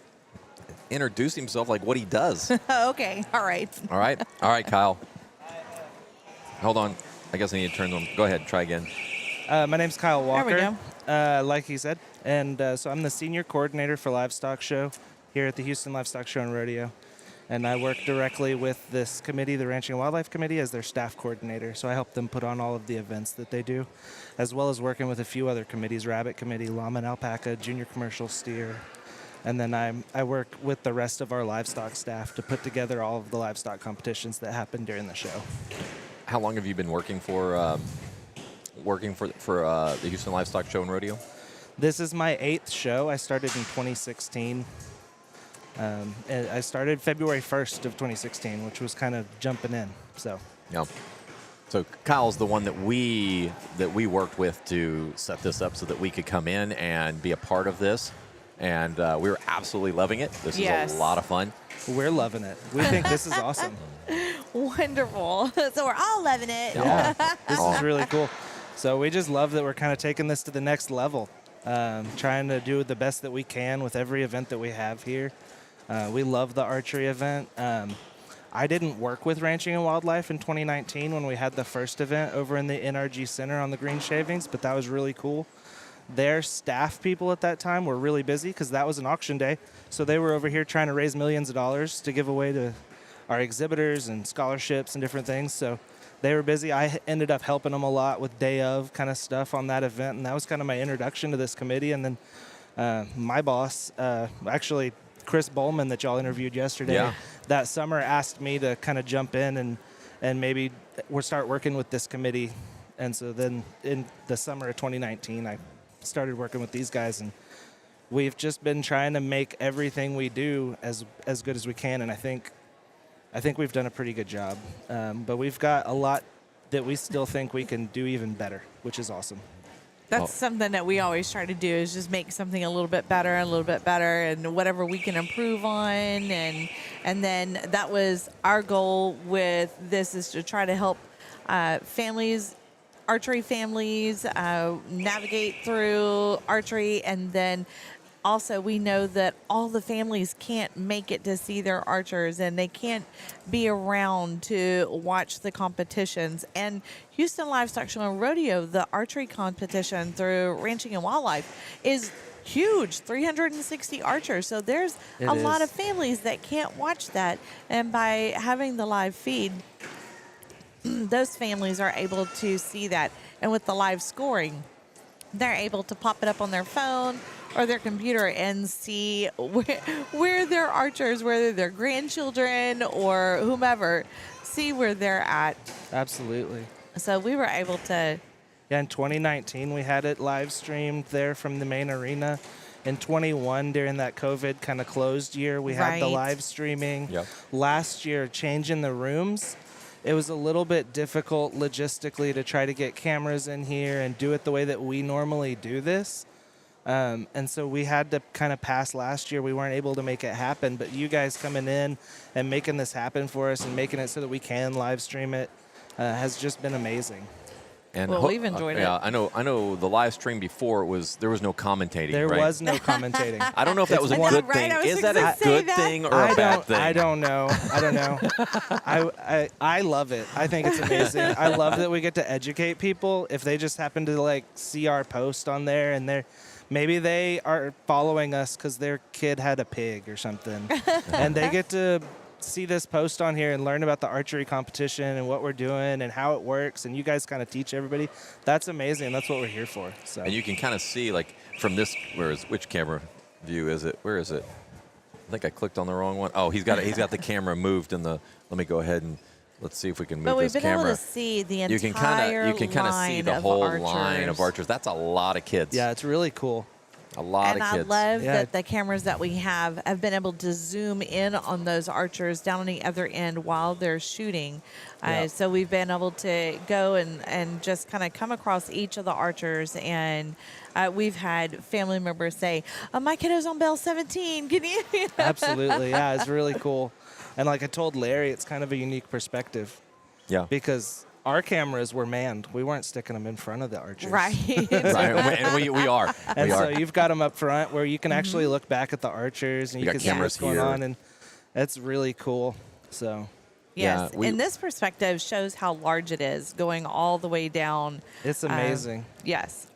Introduce himself like what he does.
Okay, all right.
All right, Kyle. Hold on. I guess I need to turn them. Go ahead, try again.
My name's Kyle
There we
Walker, like he said. And so I'm the senior coordinator for Livestock Show here at the Houston Livestock Show and Rodeo. And I work directly with this committee, the Ranching and Wildlife Committee, as their staff coordinator. So I help them put on all of the events that they do, as well as working with a few other committees, Rabbit Committee, Llama and Alpaca, Junior Commercial Steer. And then I work with the rest of our livestock staff to put together all of the livestock competitions that happen during the show.
How long have you been working for the Houston Livestock Show and Rodeo?
This is my 8th show. I started in 2016. And I started February 1st of 2016, which was kind of jumping in. So
Yeah. So Kyle's the one that we worked with to set this up so that we could come in and be a part of this, and we were absolutely loving it. This
Yes.
is a lot of fun.
we're loving it. We think this is awesome.
Wonderful. So we're all loving it.
Yeah, this is really cool. So we just love that we're kind of taking this to the next level, trying to do the best that we can with every event that we have here. We love the archery event. I didn't work with Ranching and Wildlife in 2019 when we had the first event over in the NRG Center on the Green Shavings, but that was really cool. Their staff people at that time were really busy because that was an auction day. So they were over here trying to raise millions of dollars to give away to our exhibitors and scholarships and different things. So they were busy. I ended up helping them a lot with day of kind of stuff on that event. And that was kind of my introduction to this committee. And then my boss, actually Chris Bowman that y'all interviewed yesterday,
Yeah.
that summer asked me to kind of jump in and maybe we'll start working with this committee. And so then in the summer of 2019, I started working with these guys, and we've just been trying to make everything we do as good as we can. And I think we've done a pretty good job. But we've got a lot that we still think we can do even better, which is awesome.
That's something that we always try to do is just make something a little bit better and a little bit better, and whatever we can improve on. And then that was our goal with this, is to try to help families, archery families, navigate through archery. And then also, we know that all the families can't make it to see their archers, and they can't be around to watch the competitions. And Houston Livestock Show and Rodeo, the archery competition through Ranching and Wildlife, is huge, 360 archers. So there's a lot of families that can't watch that. And by having the live feed, those families are able to see that. And with the live scoring, they're able to pop it up on their phone or their computer and see where their archers, whether they're grandchildren or whomever, see where they're at.
Absolutely.
So we were able to.
Yeah, in 2019, we had it live streamed there from the main arena. In 21, during that COVID kind of closed year, we had the
Right.
live streaming.
Yep.
Last year, changing the rooms, it was a little bit difficult logistically to try to get cameras in here and do it the way that we normally do this. And so we had to kind of pass last year. We weren't able to make it happen, but you guys coming in and making this happen for us and making it so that we can live stream it has just been amazing.
And
Well, we've enjoyed it.
Yeah, I know. The live stream before there was no commentating.
There
right?
was no commentating.
I don't know if that was a
I know,
good
right?
thing.
I was
Is that
gonna
a
say
good
that.
thing or a bad thing?
I don't know. I love it. I think it's amazing. I love that we get to educate people. If they just happen to like see our post on there and maybe they are following us because their kid had a pig or something, and they get to see this post on here and learn about the archery competition and what we're doing and how it works, and you guys kind of teach everybody. That's amazing. That's what we're here for. So.
And you can kind of see, like, from this, which camera view is it? Where is it? I think I clicked on the wrong one. Oh, he's got the camera moved in the. Let me go ahead and let's see if we can move
But we've
this
been
camera.
able to see the entire
You can kind of see the whole line of archers. That's a lot of kids.
Yeah, it's really cool.
A lot
And
of
I
kids.
love
Yeah.
that the cameras that we have been able to zoom in on those archers down on the other end while they're shooting.
Yeah.
So we've been able to go and just kind of come across each of the archers. And we've had family members say, my kiddo's on bell 17. Can you?
Absolutely. Yeah, it's really cool. And like I told Larry, it's kind of a unique perspective
Yeah.
because our cameras were manned. We weren't sticking them in front of the archers.
Right.
Right. And we are.
And
We
so
are.
you've got them up front where you can actually look back at the archers and
We
you
got
can see
cameras
what's going
here.
on. And it's really cool. So
Yes.
Yeah,
And this perspective shows how large it is going all the way down.
it's amazing.
Yes.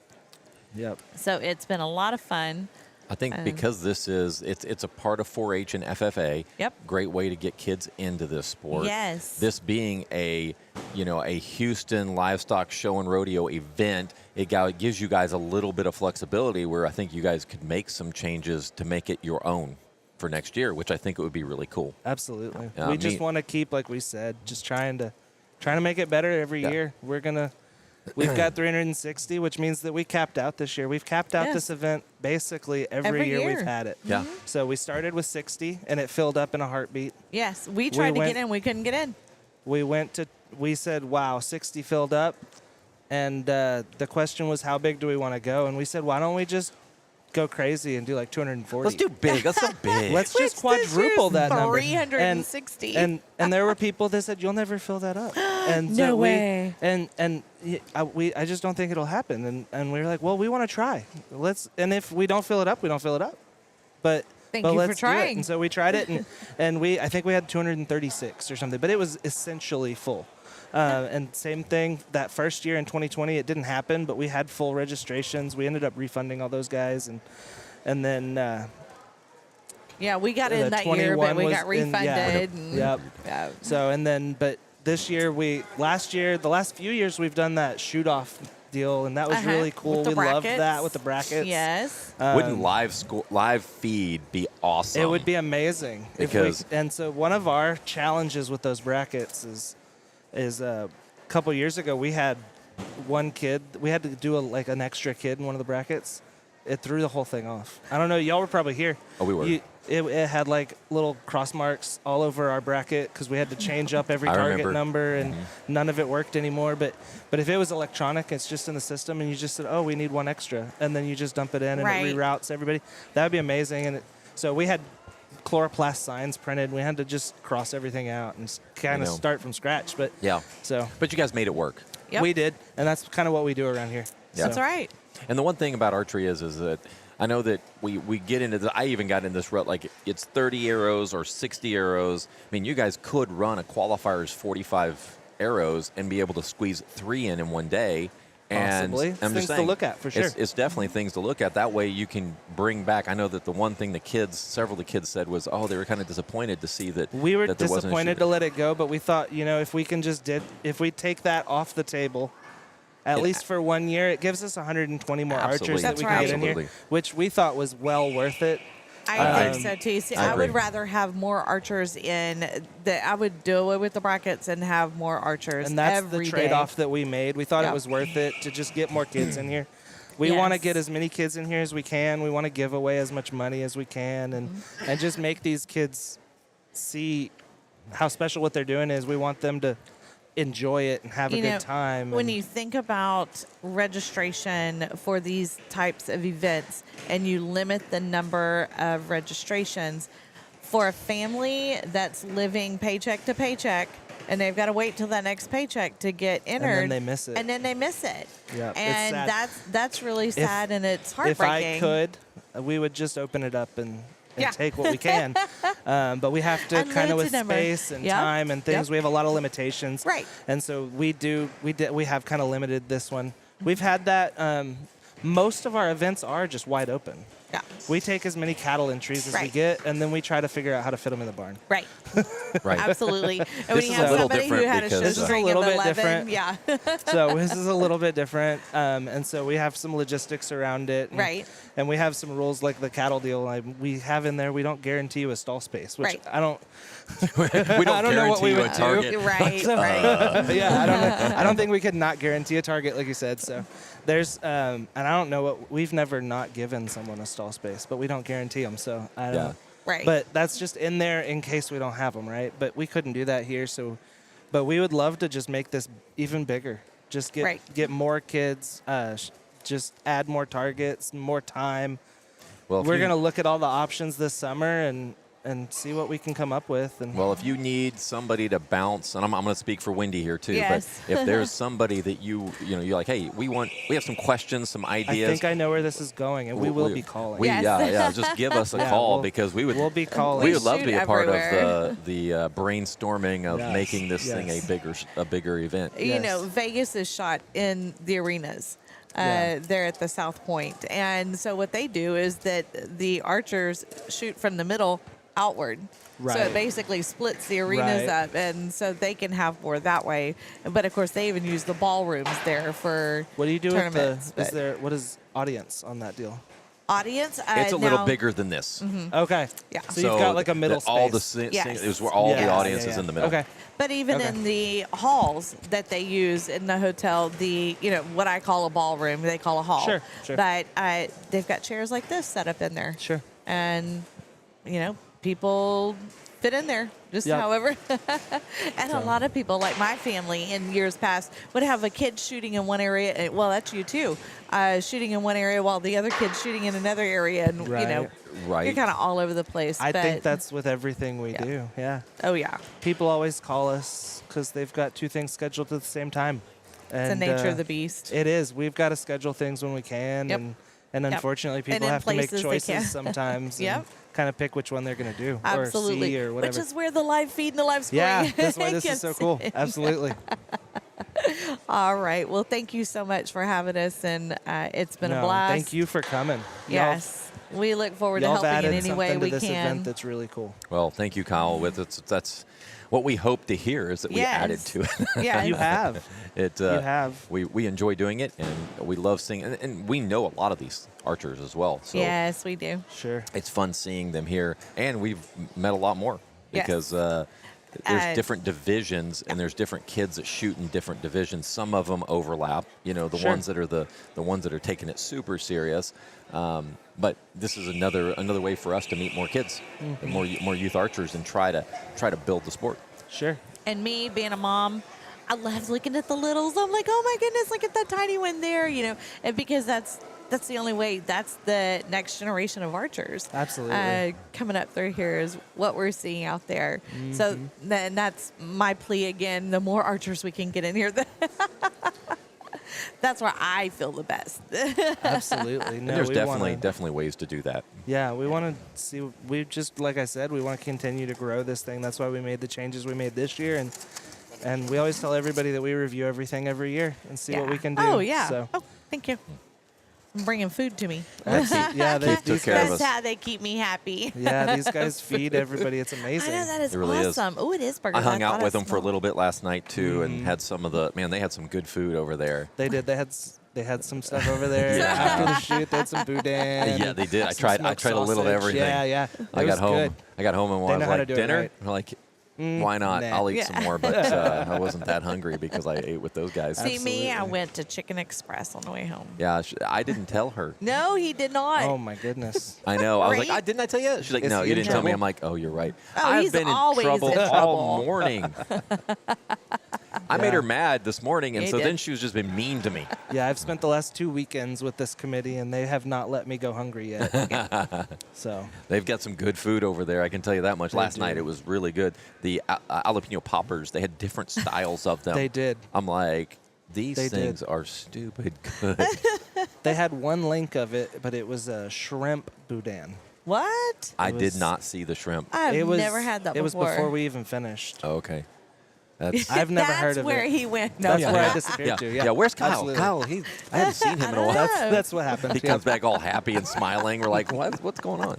Yep.
So it's been a lot of fun.
I think because it's a part of 4-H and FFA.
Yep.
Great way to get kids into this sport.
Yes.
This being a Houston Livestock Show and Rodeo event, it gives you guys a little bit of flexibility where I think you guys could make some changes to make it your own for next year, which I think it would be really cool.
Absolutely.
Yeah,
we just
me-
want to keep, like we said, just trying to make it better every
Yeah.
year. We've got 360, which means that we capped out this year. We've capped out
Yes.
this event basically every
Every
year
year.
we've had it.
Yeah.
So we started with 60, and it filled up in a heartbeat.
Yes. We tried to
went-
get in. We couldn't get in.
We said, wow, 60 filled up. And the question was, how big do we want to go? And we said, why don't we just go crazy and do like 240?
Let's do big. Let's go big.
Let's just
Which this
quadruple
year's
that number.
360.
And there were people that said, you'll never fill that up. And
No
so
way.
I just don't think it'll happen. And we were like, well, we want to try. And if we don't fill it up, we don't fill it up. But
Thank
but
you for
let's do it.
trying.
And so we tried it, and I think we had 236 or something, but it was essentially full. And same thing that first year in 2020, it didn't happen, but we had full registrations. We ended up refunding all those guys, and then
Yeah, we got
the
in that year, but
21
we
was
got refunded. and-
Yep.
Yeah.
So but this year the last few years we've done that shoot off deal, and that was
Uh-huh.
really cool.
With the
We loved
brackets.
that with the brackets.
Yes.
Wouldn't live feed be awesome?
It would be amazing
Because-
and so one of our challenges with those brackets is a couple years ago we had one kid. We had to do an extra kid in one of the brackets. it threw the whole thing off. I don't know. Y'all were probably here.
Oh, we were.
It had like little cross marks all over our bracket because we had to change up every
I
target
remember.
number, and none of it worked anymore. But if it was electronic, it's just in the system, and you just said, oh, we need one extra, and then you just dump it in, and
Right.
it reroutes everybody. That would be amazing. And so we had chloroplast signs printed. We had to just cross everything out and kind of
know.
start from scratch. But
Yeah.
so
But you guys made it work.
Yep.
we did, and that's kind of what we do around here.
Yeah.
That's right.
And the one thing about archery is that I know that we get into this. I even got in this rut, like it's 30 arrows or 60 arrows. I mean, you guys could run a qualifier's 45 arrows and be able to squeeze 3 in one day. And
Possibly.
I'm
Things
just
to
saying,
look at, for sure.
It's definitely things to look at. That way you can bring back. I know that the one thing several of the kids said was, oh, they were kind of disappointed to see that
We were
that there wasn't a
disappointed
shooter.
to let it go, but we thought, if we can if we take that off the table, at least for 1 year, it gives us 120 more
Absolutely.
archers that
That's
we
right.
can get in here,
Absolutely.
which we thought was well worth it.
I think so too. See,
I
I would
agree.
rather have more archers in I would do away with the brackets and have more archers
And that's
every
the
day.
trade-off that we made. We thought
Yeah.
it was worth it to just get more kids in here. We want to
Yes.
get as many kids in here as we can. We want to give away as much money as we can, and just make these kids see how special what they're doing is. We want them to enjoy it and have a good time.
When
and-
you think about registration for these types of events and you limit the number of registrations for a family that's living paycheck to paycheck and they've got to wait till that next paycheck to get entered.
then they miss it.
And then they miss it.
Yeah, it's
And
sad.
that's really sad and it's
If
heartbreaking.
I could, we would just open it up and
Yeah.
take what we can. But we have to kind of
Unlimited
with
number.
space and
Yep.
time and things.
Yep.
We have a lot of limitations.
Right.
And so we have kind of limited this one. We've had that. Most of our events are just wide open.
Yeah.
We take as many cattle entries as we
Right.
get, and then we try to figure out how to fit them in the barn.
Right.
Right.
Absolutely. And when
This
you
is
have
a little
somebody who
different
had a
because,
show
This is a
string
little
of
bit
11,
different.
yeah.
So this is a little bit different, and so we have some logistics around it, and,
Right.
And we have some rules like the cattle deal. We have in there. We don't guarantee you a stall space, which
Right.
I don't.
we don't
I don't know what
guarantee
we
you a
would do.
target.
Right, right.
Yeah, I don't know. I don't think we could not guarantee a target, like you said. So there's, and I don't know what we've never not given someone a stall space, but we don't guarantee them. So I don't.
Yeah.
know.
Right.
But that's just in there in case we don't have them, right? But we couldn't do that here. So, but we would love to just make this even bigger. Just
Right.
get more kids. Just add more targets, more time.
Well, if
We're
you-
gonna look at all the options this summer and see what we can come up with. And
Well, if you need somebody to bounce, and I'm going to speak for Wendy here too,
Yes.
but if there's somebody that you're like, hey, we have some questions, some
I
ideas.
think I know where this is going, and we will be calling.
We,
Yes.
yeah, just give us a
Yeah,
call because we
we'll be calling.
We would love to be
Shoot
a part
everywhere.
of the brainstorming of
Yes,
making this thing
yes.
a bigger event.
You
Yes.
know, Vegas is shot in the arenas.
Yeah.
There at the South Point. And so what they do is that the archers shoot from the middle outward. So
Right.
it basically splits the arenas
Right.
up, and so they can have more that way. But of course, they even use the ballrooms there for
What do you do with
tournaments.
the? Is
but
there what is audience on that deal?
audience?
It's a little
now-
bigger than this.
Okay.
Yeah.
So you've got like a middle space.
All the
Yes.
it was where all the
Yes.
audience is in the middle.
Okay.
But even
Okay.
in the halls that they use in the hotel, what I call a ballroom, they call a hall.
Sure, sure.
But they've got chairs like this set up in there.
Sure.
And, people fit in there just
Yep.
however. And a lot of people, like my family in years past, would have a kid shooting in one area. And, well, that's you too. Shooting in one area while the other kid's shooting in another area. And,
Right.
Right.
you're kind of all over the place.
I
but,
think that's with everything we
Yeah.
do. Yeah.
oh, yeah.
People always call us because they've got two things scheduled at the same time.
It's the
And,
nature of the beast.
It is. We've got to schedule things when we can,
Yep.
and
Yep.
unfortunately,
And
people
in
have to make
places they can't.
choices sometimes.
Yep.
And kind of pick which one they're going to do
Absolutely.
or see or whatever.
Which is where the live feed and the live scoring
yeah, that's why this is
gets
so cool.
in.
Absolutely.
All right. Well, thank you so much for having us, and it's been a
No,
blast.
Thank you for coming.
Yes. We look forward to
Y'all have
helping in
added
any way
something
we
to this
can.
event that's really cool.
Well, thank you, Kyle. That's what we hope to hear is that we added
Yes.
to it.
Yeah.
You have.
It
You have.
We enjoy doing it, and we love seeing, and we know a lot of these archers as well. So
Yes, we do.
Sure.
it's fun seeing them here, and we've met a lot more
Yes.
because there's different divisions, and there's different kids that shoot in different divisions. Some of them overlap. You know, the
Sure.
ones that are the ones that are taking it super serious. But this is another way for us to meet more kids, and more youth archers, and try to build the sport.
Sure.
And me being a mom, I love looking at the littles. I'm like, oh my goodness, look at that tiny one there, you know, and because that's the only way. That's the next generation of archers.
Absolutely.
Coming up through here is what we're seeing out there. So then that's my plea again. The more archers we can get in here, that's where I feel the best.
Absolutely.
And
No,
there's
we
definitely ways to do that.
Yeah, we want to see. We just, like I said, we want to continue to grow this thing. That's why we made the changes we made this year, and we always tell everybody that we review everything every year and see what we can do.
Oh yeah.
So
Oh, thank you. I'm bringing food to me.
yeah,
Keith took
these
care of
guys,
us.
That's how they keep me happy.
yeah, these guys feed everybody. It's amazing.
I know that is
It really is.
awesome. Oh, it is burger.
I hung out
thought
with
I
them for a
smelled-
little bit last night too, and had some of the they had some good food over there.
They did. They had some stuff over there after the shoot. They had some boudin.
Yeah, they did. I
some
tried
smoked
a little of
sausage.
everything.
Yeah, yeah.
I
It
got
was
home.
good.
I got home and
They
I was
know how to
like,
do it
dinner?
right.
I'm like, why not?
nah.
I'll eat
Yeah.
some more, but I wasn't that hungry because I ate with those guys.
See me, I
Absolutely.
went to Chicken Express on the way home.
Yeah, I didn't tell her.
No, he did not.
Oh my goodness.
I know. I was like,
Right?
didn't I tell you? She's like,
Is
no,
he
you
in
didn't tell me.
trouble?
I'm like, oh, you're right.
Oh,
I've
he's
been in
always
trouble
in
all
trouble.
morning. I made her mad this morning, and
You
so
did.
then she was just been mean to me.
Yeah, I've spent the last 2 weekends with this committee, and they have not let me go hungry yet. So
They've got some good food over there. I can tell you that much.
They
Last
do.
night it was really good. The jalapeno poppers, they had different styles of them.
they did.
I'm like, these
They did.
things are stupid good.
They had one link of it, but it was a shrimp boudin.
What?
I
was-
did not see the shrimp.
I've
It was
never had that
It
before.
was before we even finished.
Oh, okay. That's
I've never
That's
heard of
where
it.
he went. No,
That's
yeah,
where
yeah.
I disappeared
yeah.
to.
Yeah,
Yeah,
where's Kyle?
Absolutely.
Kyle, I haven't seen him in a while.
That's what happened.
He comes back all happy and smiling. We're like, what's going on?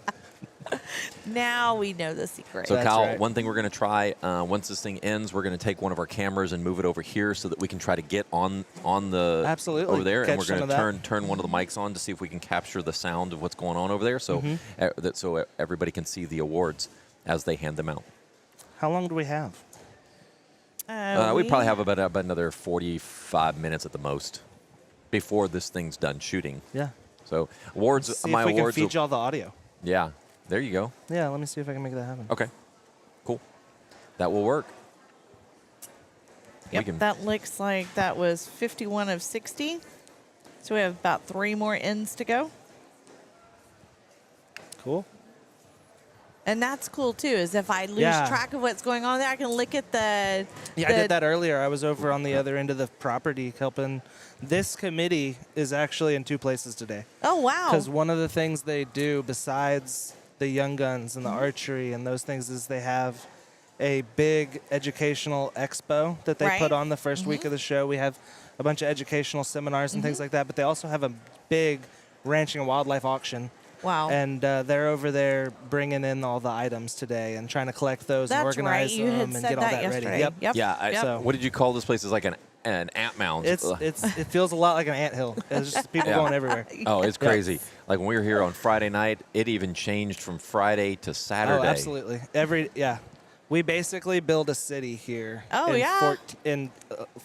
Now we know the secret.
So,
That's
Kyle,
right.
one thing we're going to try, once this thing ends, we're going to take one of our cameras and move it over here so that we can try to get on the
Absolutely.
over there, and
Catch
we're
some
going
of
to
that.
turn one of the mics on to see if we can capture the sound of what's going on over there, so so everybody can see the awards as they hand them out.
How long do we have?
We probably have about another 45 minutes at the most before this thing's done shooting.
Yeah.
So awards,
See
my
if we can
awards.
feed y'all the audio.
Yeah, there you go.
Yeah, let me see if I can make that happen.
Okay, cool. That will work.
Yep,
We can-
that looks like that was 51 of 60. So we have about 3 more ends to go.
Cool.
And that's cool too, is if I lose
Yeah.
track of what's going on there, I can look at the.
Yeah, I did that earlier. I was over on the other end of the property helping. This committee is actually in 2 places today.
Oh, wow.
Because one of the things they do besides the young guns and the
Mm-hmm.
archery and those things is they have a big educational expo that they
Right.
put on the 1st
Mm-hmm.
week of the show. We have a bunch of educational seminars and things like that, but they also have a big ranching and wildlife auction.
Wow.
And they're over there bringing in all the items today and trying to collect those and
That's
organize
right. You had
them and
said
get all
that
that
yesterday.
ready. Yep.
Yep.
Yeah.
Yep.
So-
What did you call this place? It's like an ant mound.
It feels a lot like an anthill. It's just people
Yeah.
going everywhere.
Oh, it's crazy. Like when we were here on Friday night, it even changed from Friday to Saturday.
Oh, absolutely. We basically build a city here.
Oh,
in
yeah.
in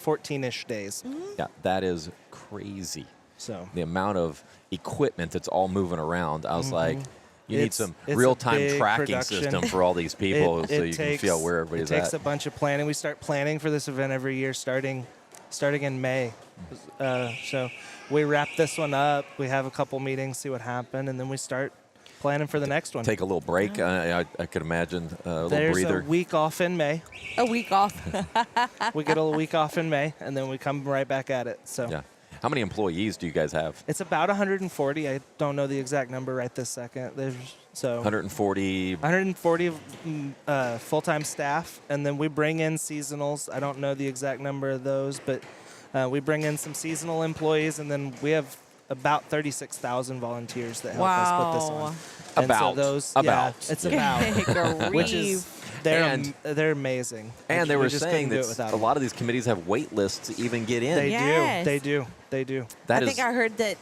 14-ish days.
Yeah, that is crazy.
So
The amount of equipment that's all moving around. I was like, you need
It's-
some
it's a
real-time
big
tracking
production.
system for all these people so you can feel where everybody's
It takes
at.
a bunch of planning. We start planning for this event every year, starting in May. So we wrap this one up. We have a couple meetings, see what happened, and then we start planning for the next one.
Take a little break. I could imagine a little
There's
breather.
a week off in May.
A week off.
We get a week off in May, and then we come right back at it. So
Yeah. How many employees do you guys have?
it's about 140. I don't know the exact number right this second. There's
140.
140 full-time staff, and then we bring in seasonals. I don't know the exact number of those, but we bring in some seasonal employees, and then we have about 36,000 volunteers that help us put this
Wow.
on. And so
About.
those,
About.
yeah, it's about, which is they're amazing.
And they
We
were
just
saying
couldn't do it
that
without
a
them.
lot of these committees have wait lists to even get in.
They
Yes.
do. They do.
That
I
is
think I heard that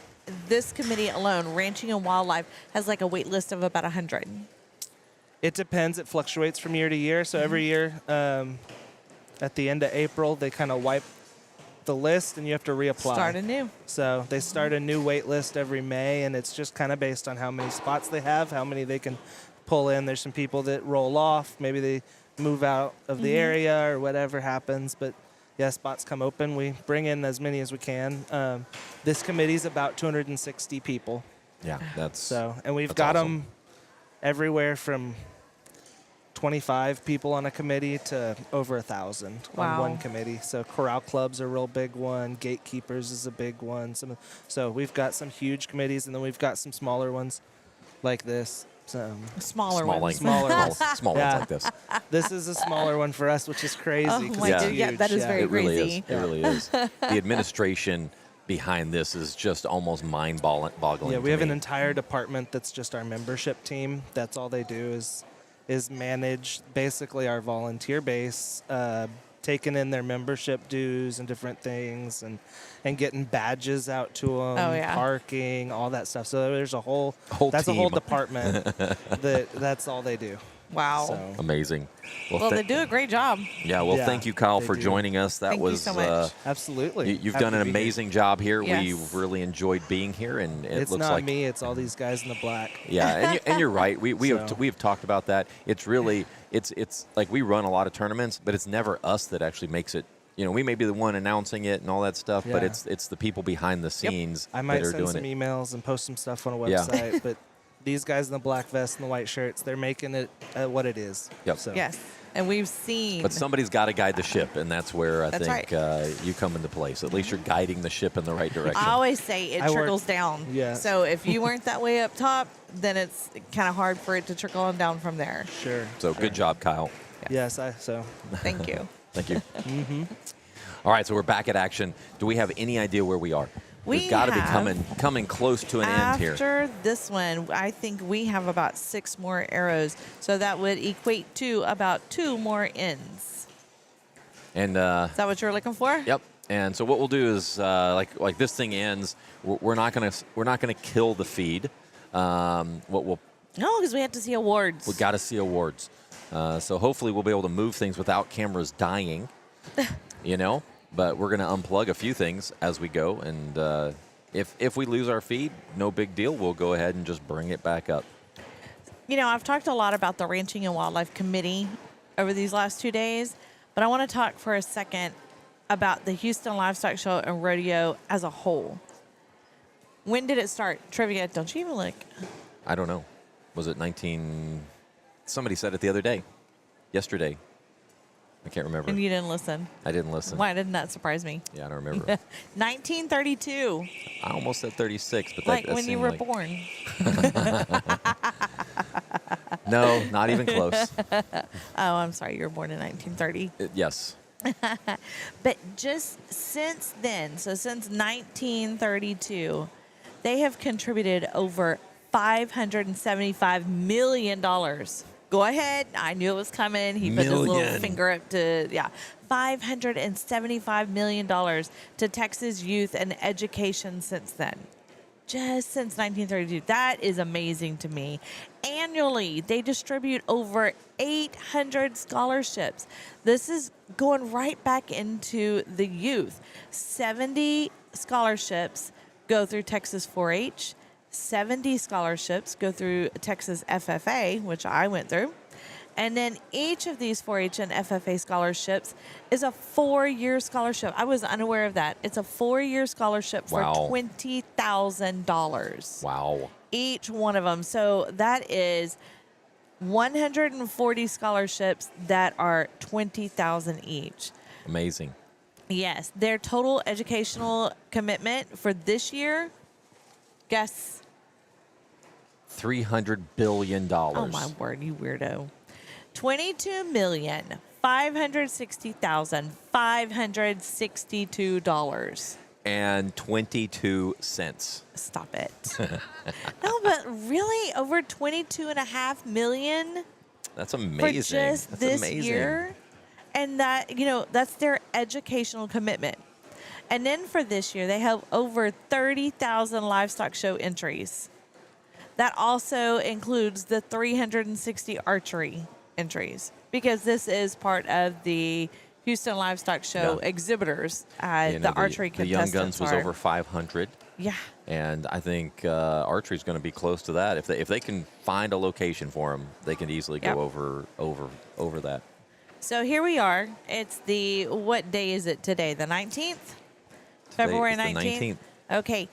this committee alone, Ranching and Wildlife, has like a wait list of about 100.
It depends. It fluctuates from year to year. So every year, at the end of April, they kind of wipe the list and you have to reapply.
Start anew.
So they start a new wait list every May, and it's just kind of based on how many spots they have, how many they can pull in. There's some people that roll off. Maybe they move out of the area or whatever happens. But, yeah, spots come open. We bring in as many as we can. This committee's about 260 people.
Yeah, that's
So, and we've
that's
got
awesome.
them everywhere from 25 people on a committee to over 1,000 on
Wow.
one committee. So corral club's a real big one. Gatekeepers is a big one. So we've got some huge committees, and then we've got some smaller ones like this. So
Smaller
small
ones.
Smaller ones.
small
Yeah.
ones like this.
this is a smaller one for us, which is crazy.
Oh
'cause
my
it's
God. Yeah,
huge.
that is very
It really
crazy.
is. It really is. The administration behind this is just almost mind-boggling.
Yeah,
to
we have
me.
an entire department that's just our membership team. That's all they do is manage basically our volunteer base, taking in their membership dues and different things, and getting badges out to them,
Oh, yeah.
parking, all that stuff. So there's a whole
Whole
a whole
team.
department that's all they do.
Wow.
So
Amazing.
Well, they do a great job.
Yeah, well,
Yeah,
thank you, Kyle,
they
for
do.
joining us. That
Thank you
was
so much.
absolutely,
you've
Happy
done an
to be here.
amazing job here.
Yes.
We really enjoyed being here, and it
It's
looks
not
like
me; it's all these guys in the black.
Yeah, and you're right. We
So-
have talked about that. It's really it's like we run a lot of tournaments, but it's never us that actually makes it. You know, we may be the one announcing it and all that stuff, but
Yeah.
it's the people behind the scenes
I might
that are
send
doing
some
it.
emails and post some stuff on a
Yeah.
website, but these guys in the black vest and the white shirts, they're making it what it is.
Yep.
So.
Yes. And we've seen.
But somebody's got to guide the ship, and that's where I
That's
think you come into place. At least you're guiding the ship in the right direction.
I always say it
I work-
trickles down.
Yeah.
So if you weren't that way up top, then it's kind of hard for it to trickle on down from there.
Sure.
So
sure.
good job, Kyle.
Yes,
Thank you.
Thank you. All right, so we're back at action. Do we have any idea where we are? We've got to be
have-
coming close to an end here.
After this one, I think we have about 6 more arrows. So that would equate to about 2 more ends.
And
Is that what you're looking for?
yep. And so what we'll do is like this thing ends. We're not gonna kill the feed. What we'll
No, because we have to see awards.
we got to see awards. So hopefully we'll be able to move things without cameras dying. You know, but we're gonna unplug a few things as we go, and if we lose our feed, no big deal. We'll go ahead and just bring it back up.
You know, I've talked a lot about the Ranching and Wildlife Committee over these last 2 days, but I want to talk for a second about the Houston Livestock Show and Rodeo as a whole. When did it start? Trivia, don't you even look.
I don't know. Was it 19? Somebody said it the other day, yesterday. I can't remember.
And you didn't listen.
I didn't listen.
Why didn't that surprise me?
Yeah, I don't remember.
1932,
I almost said 36, but
like
that
when you
seemed
were
like-
born.
No, not even close.
Oh, I'm sorry, you were born in 1930.
Yes.
But just since then, so since 1932, they have contributed over $575 million. Go ahead. I knew it was coming. He put his little
Million.
finger up to, $575 million to Texas youth and education since then. Just since 1932. That is amazing to me. Annually, they distribute over 800 scholarships. This is going right back into the youth. 70 scholarships go through Texas 4-H. 70 scholarships go through Texas FFA, which I went through. And then each of these 4-H and FFA scholarships is a 4-year scholarship. I was unaware of that. It's a 4-year scholarship for
Wow.
$20,000.
Wow.
Each one of them. So that is 140 scholarships that are $20,000 each.
Amazing.
Yes, their total educational commitment for this year, guess.
$300 billion.
Oh my word, you weirdo. $22,560,562.
And 22 cents.
Stop it. No, but really, over $22.5 million
That's
for
amazing.
just
That's
this
amazing.
year. And that, that's their educational commitment. And then for this year, they have over 30,000 livestock show entries. That also includes the 360 archery entries because this is part of the Houston Livestock Show
Yeah.
exhibitors.
You know,
The archery
the Young
contestants
Guns was
are.
over 500.
Yeah.
And I think archery is going to be close to that. If they can find a location for them, they can easily
Yep.
go over that.
So here we are. It's what day is it today? The 19th? February
It's the
19th?
19th.
Okay.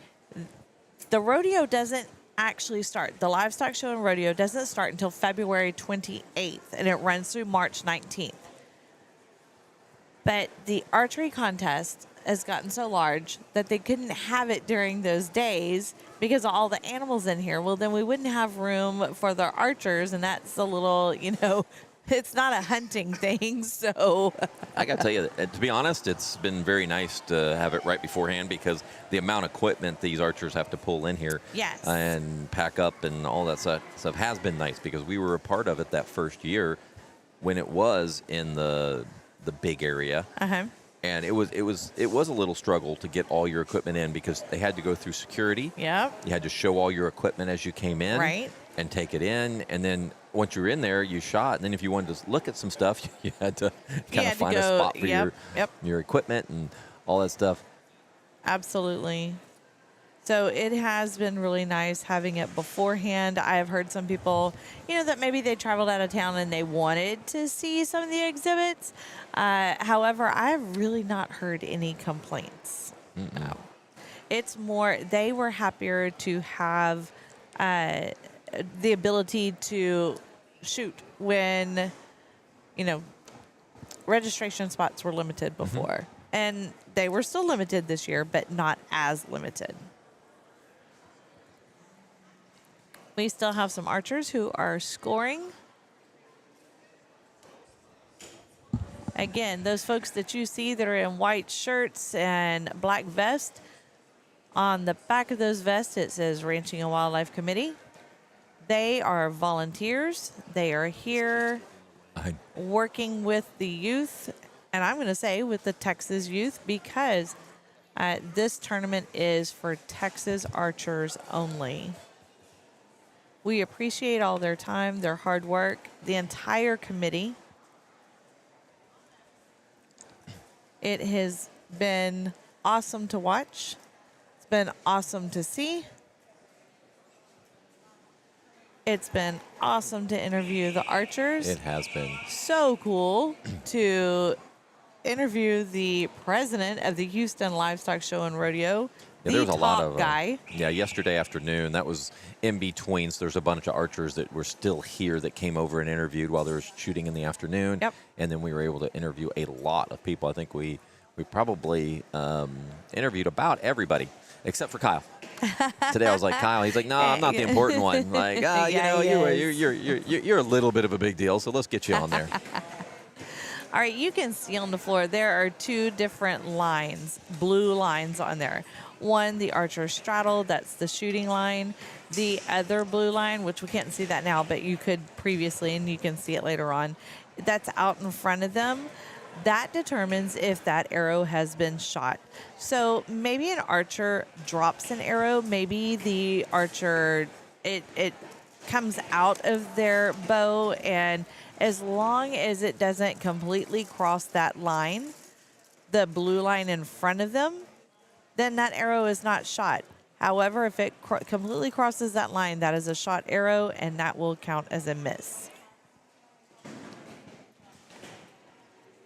The rodeo doesn't actually start. The livestock show and rodeo doesn't start until February 28th, and it runs through March 19th. But the archery contest has gotten so large that they couldn't have it during those days because of all the animals in here. Well, then we wouldn't have room for the archers, and that's a little, it's not a hunting thing. So
I got to tell you, to be honest, it's been very nice to have it right beforehand because the amount of equipment these archers have to pull in here
Yes.
and pack up and all that stuff has been nice because we were a part of it that first year when it was in the big area.
uh-huh.
And it was a little struggle to get all your equipment in because they had to go through security.
Yep.
You had to show all your equipment as you came in,
Right.
and take it in. And then once you were in there, you shot. And then if you wanted to look at some stuff, you had to kind
had
of
to
find a
go-
spot for
yep.
your equipment and all that stuff.
Absolutely. So it has been really nice having it beforehand. I have heard some people, that maybe they traveled out of town and they wanted to see some of the exhibits. However, I have really not heard any complaints. No. It's more, they were happier to have the ability to shoot when, registration spots were limited before. And they were still limited this year, but not as limited. We still have some archers who are scoring. Again, those folks that you see that are in white shirts and black vests, on the back of those vests it says Ranching and Wildlife Committee. They are volunteers. They are here working with the youth, and I'm going to say with the Texas youth because this tournament is for Texas archers only. We appreciate all their time, their hard work, the entire committee. It has been awesome to watch. It's been awesome to see. It's been awesome to interview the archers.
It has been.
So cool to interview the president of the Houston Livestock Show and Rodeo.
Yeah, there was a lot of
guy.
Yesterday afternoon, that was in between. So there's a bunch of archers that were still here that came over and interviewed while there was shooting in the afternoon.
Yep.
And then we were able to interview a lot of people. I think we probably interviewed about everybody except for Kyle. Today I was like, Kyle. He's like, no, I'm not the important one. Like,
Yeah, he is.
you're a little bit of a big deal, so let's get you on there.
All right, you can see on the floor there are two different lines, blue lines on there. One, the archer straddle, that's the shooting line. The other blue line, which we can't see that now, but you could previously, and you can see it later on, that's out in front of them. That determines if that arrow has been shot. So maybe an archer drops an arrow. Maybe the archer, it comes out of their bow, and as long as it doesn't completely cross that line, the blue line in front of them, then that arrow is not shot. However, if it completely crosses that line, that is a shot arrow, and that will count as a miss.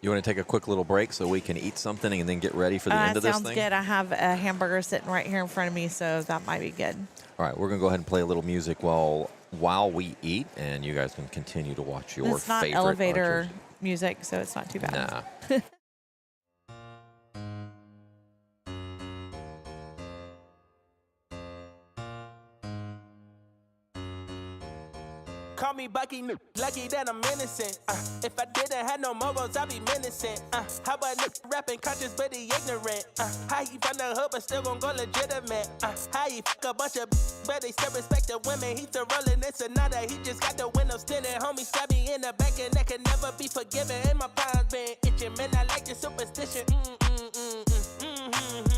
You want to take a quick little break so we can eat something and then get ready for the end of this thing?
Sounds good. I have a hamburger sitting right here in front of me, so that might be good.
All right, we're going to go ahead and play a little music while we eat, and you guys can continue to watch your
It's not
favorite
elevator
archers.
music, so it's not too bad.
Nah.
Call me Bucky, lucky that I'm innocent. If I didn't have no morals, I'd be menacing. How about rapping conscious but he ignorant? How he from the hood but still gon' go legitimate? How he fuck a bunch of but they still respect the women? He still rolling in Sonata, he just got the windows tinted. Homie stabbed me in the back and that can never be forgiven. And my palms been itching, man, I like the superstition.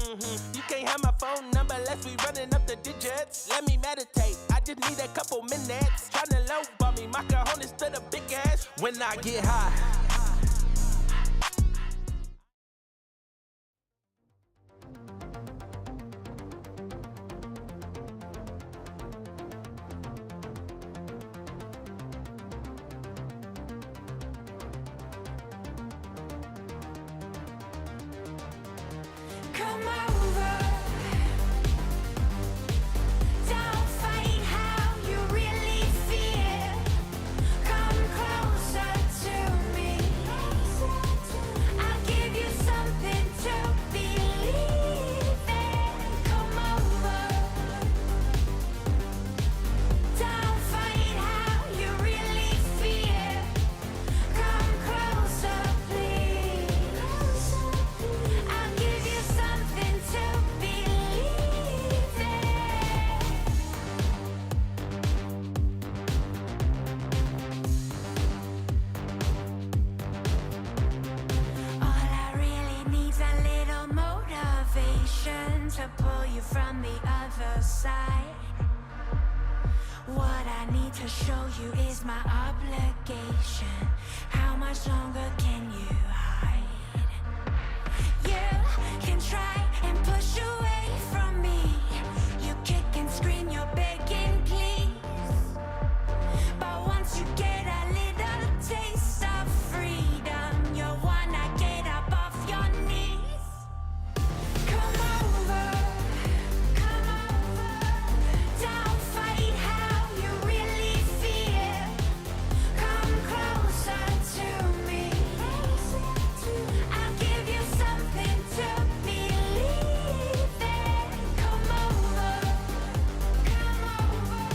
You can't have my phone number unless we running up the digits. Let me meditate, I just need a couple minutes. Tryna low ball me, my cojones to the big ass. When I get high.
Come over. Don't fight how you really feel. Come closer to me. I'll give you something to believe in. Come over. Don't fight how you really feel. Come closer, please. I'll give you something to believe in. All I really need's a little motivation to pull you from the other side. What I need to show you is my obligation. How much longer can you hide? You can try and push away from me. You kick and scream, you're begging, please. But once you get a little taste of freedom, you'll wanna get up off your knees. Come over, come over. Don't fight how you really feel. Come closer to me. I'll give you something to believe in. Come over, come over.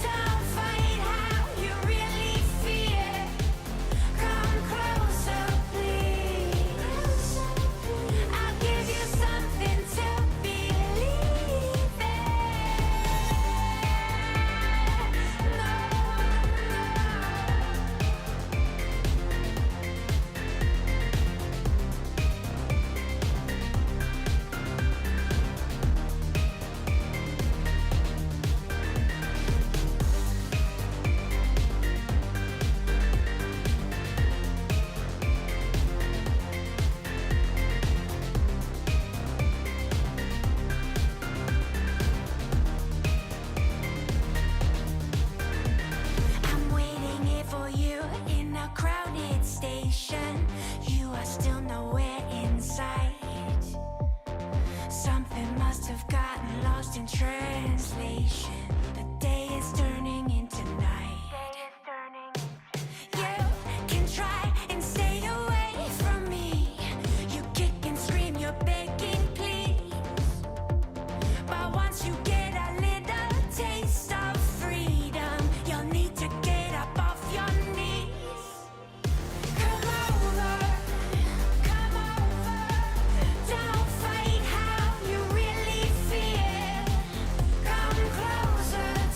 Don't fight how you really feel. Come closer, please. I'll give you something to believe I'm waiting here for you in a crowded station. You are still nowhere in sight. Something must have gotten lost in translation. The day is turning into night. You can try and stay away from me. You kick and scream, you're begging, please. But once you get a little taste of freedom, you'll need to get up off your knees. Come over, come over. Don't fight how you really feel. Come closer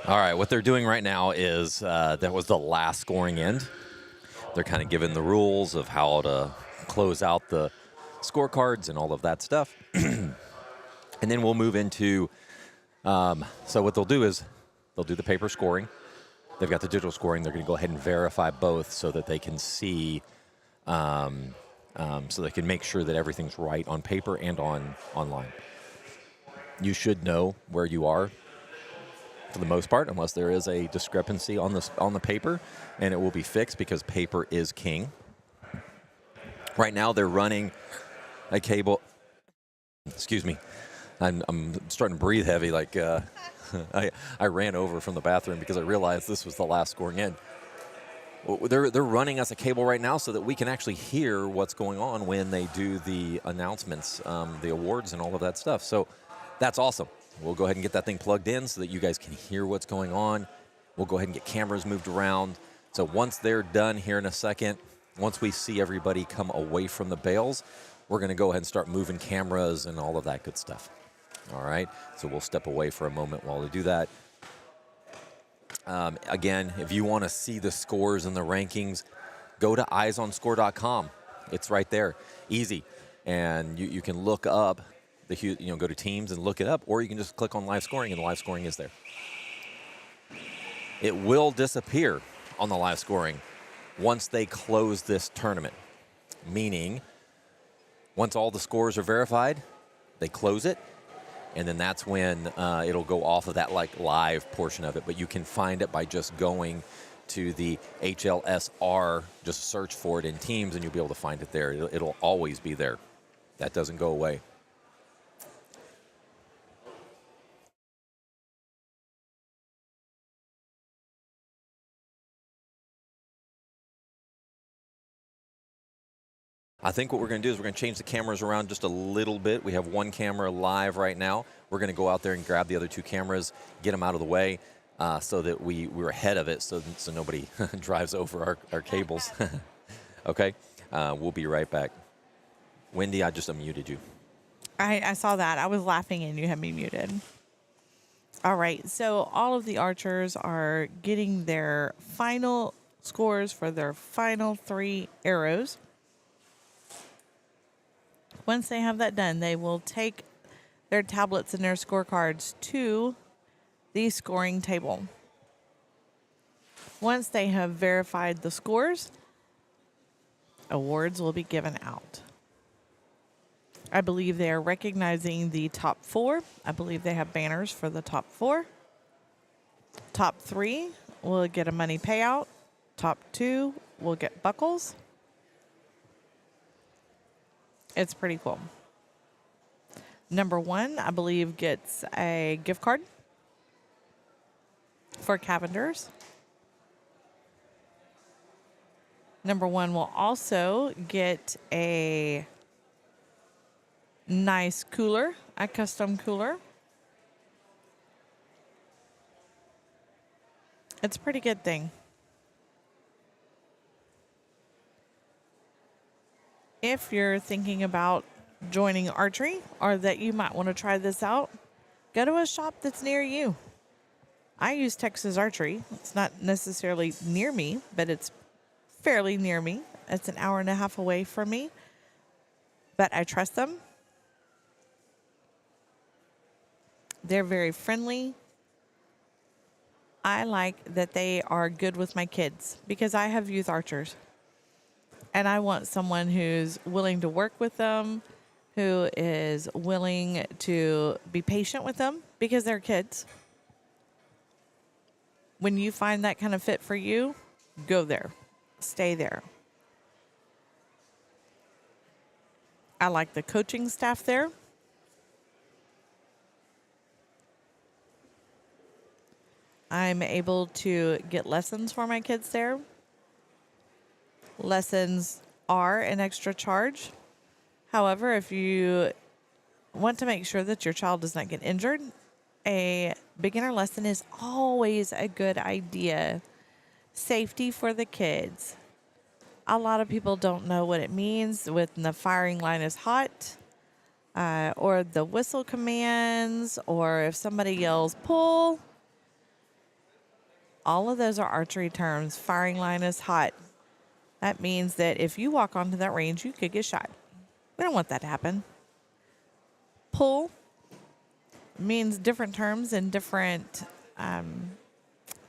All right, what they're doing right now is that was the last scoring end. They're kind of giving the rules of how to close out the scorecards and all of that stuff. And then we'll move into, so what they'll do is they'll do the paper scoring. They've got the digital scoring. They're going to go ahead and verify both so that they can see, so they can make sure that everything's right on paper and online. You should know where you are for the most part, unless there is a discrepancy on the paper, and it will be fixed because paper is king. Right now, they're running a cable. Excuse me, I'm starting to breathe heavy. Like I ran over from the bathroom because I realized this was the last scoring end. They're running us a cable right now so that we can actually hear what's going on when they do the announcements, the awards, and all of that stuff. So that's awesome. We'll go ahead and get that thing plugged in so that you guys can hear what's going on. We'll go ahead and get cameras moved around. So once they're done here in a second, once we see everybody come away from the bales, we're going to go ahead and start moving cameras and all of that good stuff. All right, so we'll step away for a moment while we do that. Again, if you want to see the scores and the rankings, go to eyesonscore.com. It's right there, easy. And you can look up, go to teams and look it up, or you can just click on live scoring, and the live scoring is there. It will disappear on the live scoring once they close this tournament, meaning once all the scores are verified, they close it, and then that's when it'll go off of that live portion of it. But you can find it by just going to the HLSR, just search for it in Teams, and you'll be able to find it there. It'll always be there. That doesn't go away. I think what we're going to do is we're going to change the cameras around just a little bit. We have one camera live right now. We're going to go out there and grab the other two cameras, get them out of the way so that we're ahead of it so nobody drives over our cables. Okay? We'll be right back. Wendy, I just unmuted you.
I saw that. I was laughing and you had me muted. All right. So all of the archers are getting their final scores for their final 3 arrows. Once they have that done, they will take their tablets and their scorecards to the scoring table. Once they have verified the scores, awards will be given out. I believe they are recognizing the top 4. I believe they have banners for the top 4. Top 3 will get a money payout. Top 2 will get buckles. It's pretty cool. Number 1, I believe, gets a gift card for Cavenders. Number 1 will also get a nice cooler, a custom cooler. It's a pretty good thing. If you're thinking about joining archery or that you might want to try this out, go to a shop that's near you. I use Texas Archery. It's not necessarily near me, but it's fairly near me. It's an hour and a half away from me, but I trust them. They're very friendly. I like that they are good with my kids because I have youth archers. And I want someone who's willing to work with them, who is willing to be patient with them because they're kids. When you find that kind of fit for you, go there. Stay there. I like the coaching staff there. I'm able to get lessons for my kids there. Lessons are an extra charge. However, if you want to make sure that your child does not get injured, a beginner lesson is always a good idea. Safety for the kids. A lot of people don't know what it means when the firing line is hot, or the whistle commands, or if somebody yells pull. All of those are archery terms. Firing line is hot. That means that if you walk onto that range, you could get shot. We don't want that to happen. Pull means different terms and different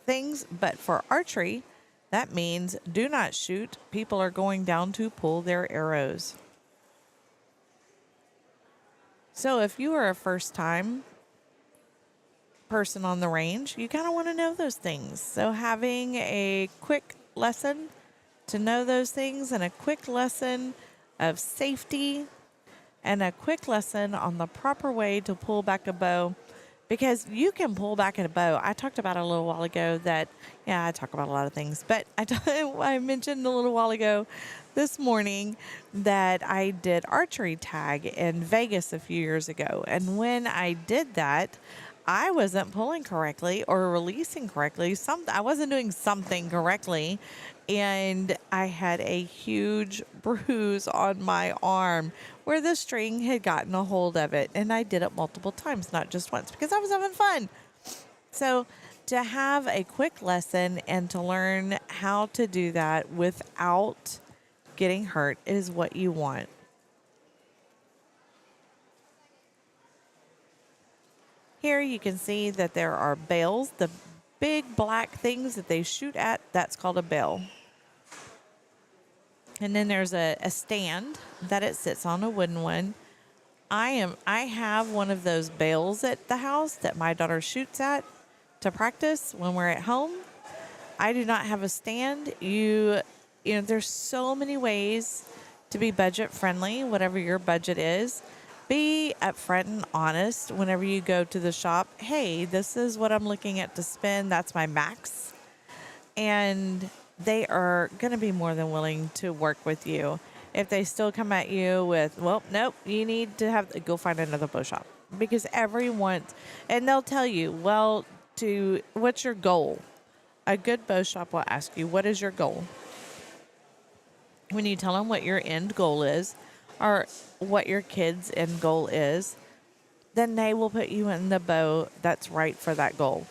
things, but for archery, that means do not shoot. People are going down to pull their arrows. So if you are a first-time person on the range, you kind of want to know those things. So having a quick lesson to know those things and a quick lesson of safety and a quick lesson on the proper way to pull back a bow, because you can pull back at a bow. I talked about a little while ago that, yeah, I talk about a lot of things, but I mentioned a little while ago this morning that I did archery tag in Vegas a few years ago. And when I did that, I wasn't pulling correctly or releasing correctly. I wasn't doing something correctly. And I had a huge bruise on my arm where the string had gotten a hold of it. And I did it multiple times, not just once, because I was having fun. So to have a quick lesson and to learn how to do that without getting hurt is what you want. Here you can see that there are bales. The big black things that they shoot at, that's called a bale. And then there's a stand that it sits on, a wooden one. I have one of those bales at the house that my daughter shoots at to practice when we're at home. I do not have a stand. You know, there's so many ways to be budget friendly, whatever your budget is. Be upfront and honest whenever you go to the shop. Hey, this is what I'm looking at to spend. That's my max. And they are going to be more than willing to work with you. If they still come at you with, well, nope, you need to go find another bow shop. Because everyone, and they'll tell you, well, what's your goal? A good bow shop will ask you, what is your goal? When you tell them what your end goal is, or what your kid's end goal is, then they will put you in the bow that's right for that goal.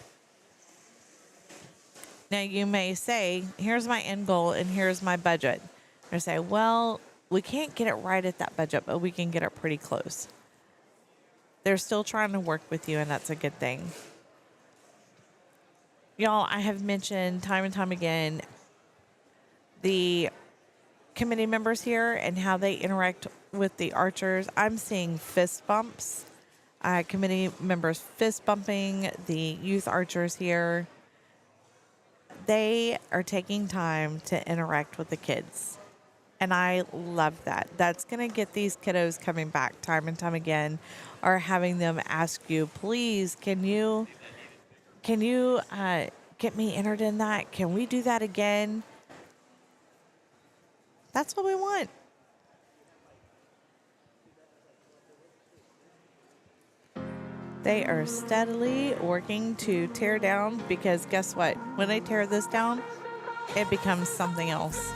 Now, you may say, here's my end goal and here's my budget. Or say, well, we can't get it right at that budget, but we can get it pretty close. They're still trying to work with you, and that's a good thing. Y'all, I have mentioned time and time again the committee members here and how they interact with the archers. I'm seeing fist bumps, committee members fist bumping the youth archers here. They are taking time to interact with the kids, and I love that. That's going to get these kiddos coming back time and time again, or having them ask you, please, can you get me entered in that? Can we do that again? That's what we want. They are steadily working to tear down, because guess what? When they tear this down, it becomes something else.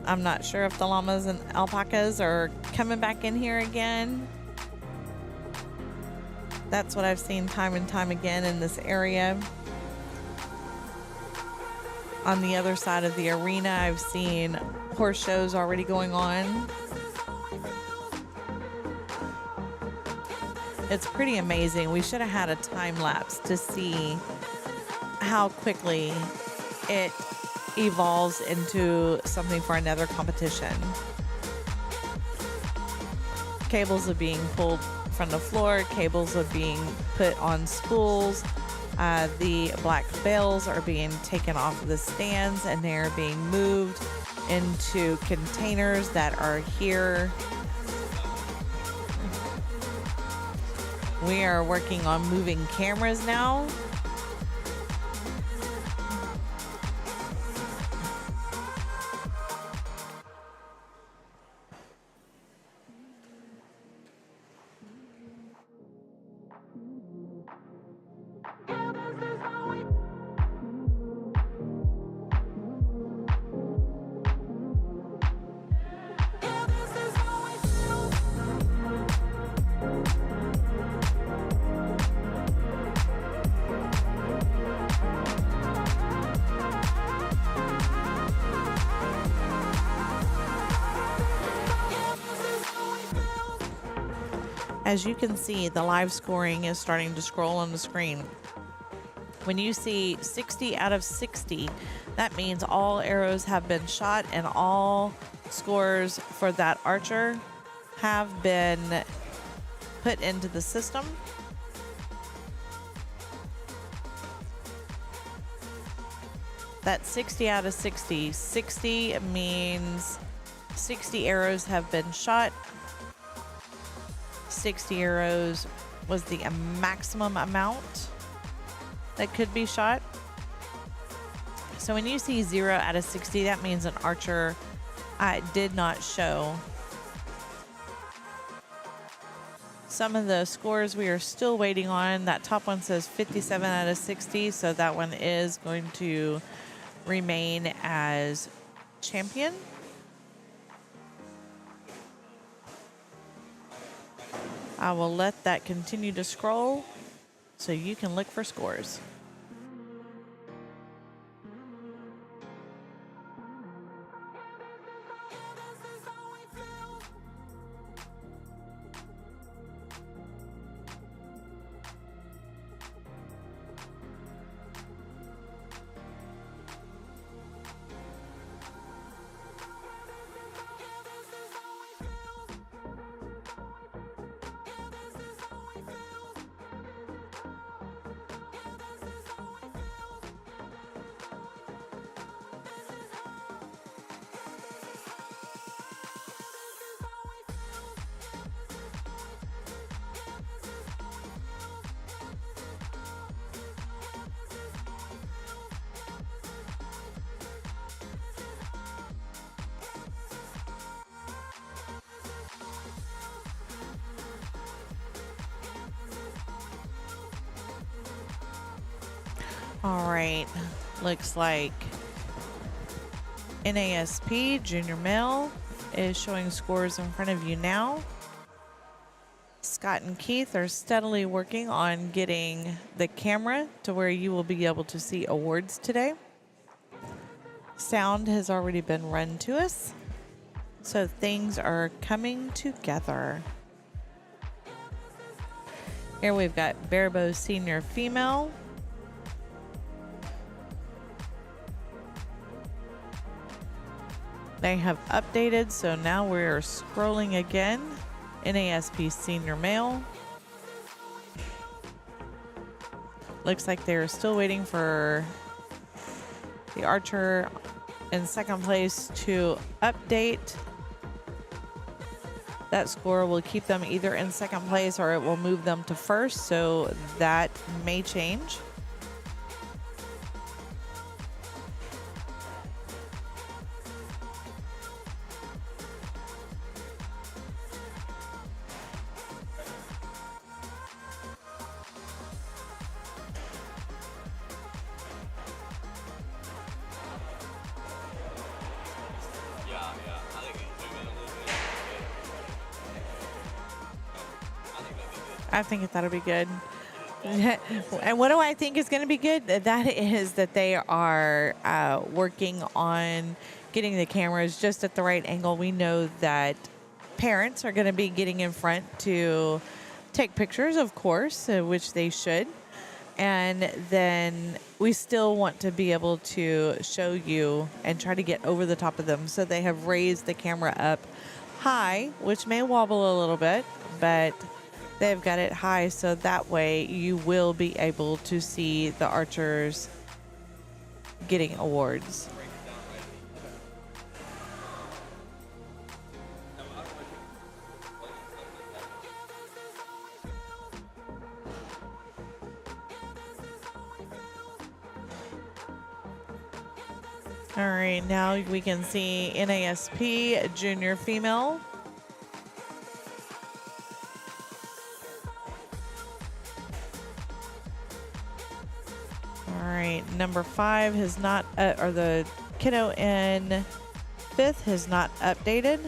I'm not sure if the llamas and alpacas are coming back in here again. That's what I've seen time and time again in this area. On the other side of the arena, I've seen horse shows already going on. It's pretty amazing. We should have had a time lapse to see how quickly it evolves into something for another competition. Cables are being pulled from the floor. Cables are being put on spools. The black bales are being taken off of the stands, and they're being moved into containers that are here. We are working on moving cameras now. As you can see, the live scoring is starting to scroll on the screen. When you see 60 out of 60, that means all arrows have been shot and all scores for that archer have been put into the system. That's 60 out of 60. 60 means 60 arrows have been shot. 60 arrows was the maximum amount that could be shot. So when you see 0 out of 60, that means an archer did not show. Some of the scores we are still waiting on. That top one says 57 out of 60, so that one is going to remain as champion. I will let that continue to scroll so you can look for scores. All right, looks like NASP Junior Male is showing scores in front of you now. Scott and Keith are steadily working on getting the camera to where you will be able to see awards today. Sound has already been run to us, so things are coming together. Here we've got Barebow Senior Female. They have updated, so now we're scrolling again. NASP Senior Male. Looks like they're still waiting for the archer in second place to update. That score will keep them either in second place or it will move them to first, so that may change. I think that'll be good. And what do I think is going to be good? That is that they are working on getting the cameras just at the right angle. We know that parents are going to be getting in front to take pictures, of course, which they should. And then we still want to be able to show you and try to get over the top of them. So they have raised the camera up high, which may wobble a little bit, but they've got it high so that way you will be able to see the archers getting awards. All right, now we can see NASP Junior Female. All right, number 5 has not, or the kiddo in 5th has not updated.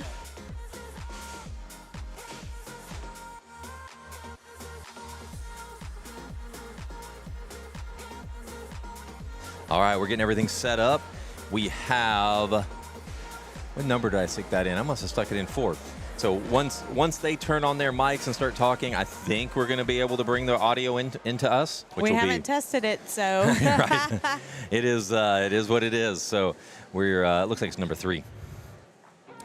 All right, we're getting everything set up. We have, what number did I stick that in? I must have stuck it in 4. So once they turn on their mics and start talking, I think we're going to be able to bring the audio into us. Which
We
will
haven't tested it, so.
right. It is what it is. So we're it looks like it's number 3.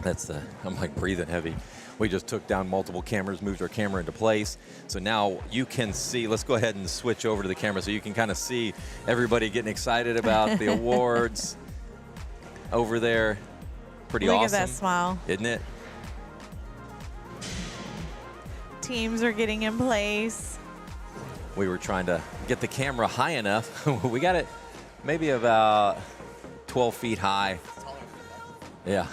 That's I'm like breathing heavy. We just took down multiple cameras, moved our camera into place. So now you can see, let's go ahead and switch over to the camera so you can kind of see everybody getting excited about the awards over there. Pretty
Look
awesome.
at that smile.
Isn't it?
Teams are getting in place.
We were trying to get the camera high enough. We got it maybe about 12 feet high. Yeah.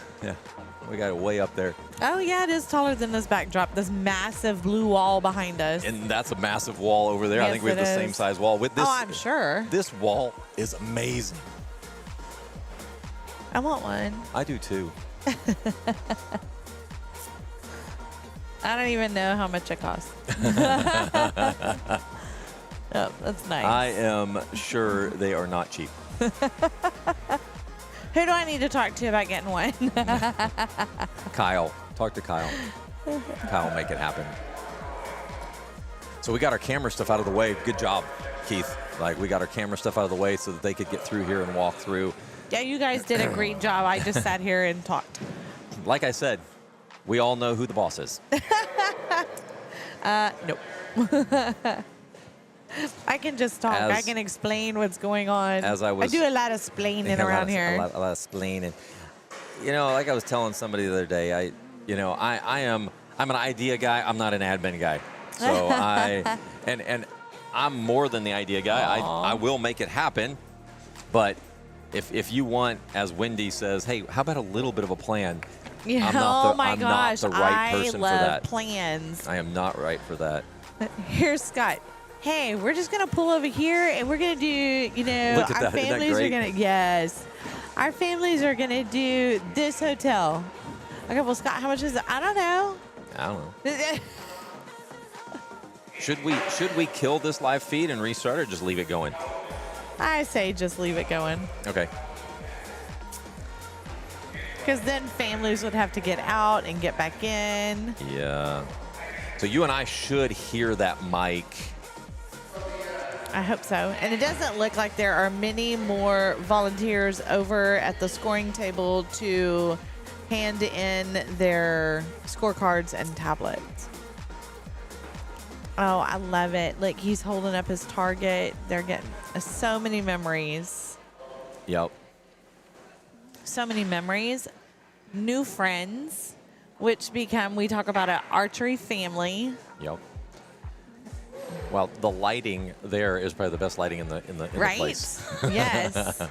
We got it way up there.
Oh, yeah, it is taller than this backdrop, this massive blue wall behind us.
And that's a massive wall over there. I
Yes,
think we have
it
the same
is.
size wall. With this,
Oh, I'm sure.
This wall is amazing.
I want one.
I do too.
I don't even know how much it costs. Oh, that's nice.
I am sure they are not cheap.
Who do I need to talk to about getting one?
Kyle. Talk to Kyle. Kyle will make it happen. So we got our camera stuff out of the way. Good job, Keith. Like, we got our camera stuff out of the way so that they could get through here and walk through.
Yeah, you guys did a great job. I just sat here and talked.
Like I said, we all know who the boss is.
Nope. I can just talk. I can explain what's going on. I do a lot of splaining around here.
A lot of splaining. You know, like I was telling somebody the other day, I'm an idea guy. I'm not an admin guy. So and I'm more than the idea guy. I will make it happen. But if you want, as Wendy says, hey, how about a little bit of a plan?
Yeah.
I'm not
my gosh.
not the right person
I love
for that.
plans.
I am not right for that.
Here's Scott. Hey, we're just going to pull over here and we're going to do,
Look at
our
that. Isn't that
families are
great?
going to, yes. Our families are going to do this hotel. Okay, well, Scott, how much is it? I don't know.
I don't know. Should we kill this live feed and restart or just leave it going?
I say just leave it going.
Okay.
Because then families would have to get out and get back in.
Yeah. So you and I should hear that mic.
I hope so. And it doesn't look like there are many more volunteers over at the scoring table to hand in their scorecards and tablets. Oh, I love it. Look, he's holding up his target. They're getting so many memories.
Yep.
So many memories. New friends, which become, we talk about an archery family.
Yep. Well, the lighting there is probably the best lighting in the
Right?
place.
Yes.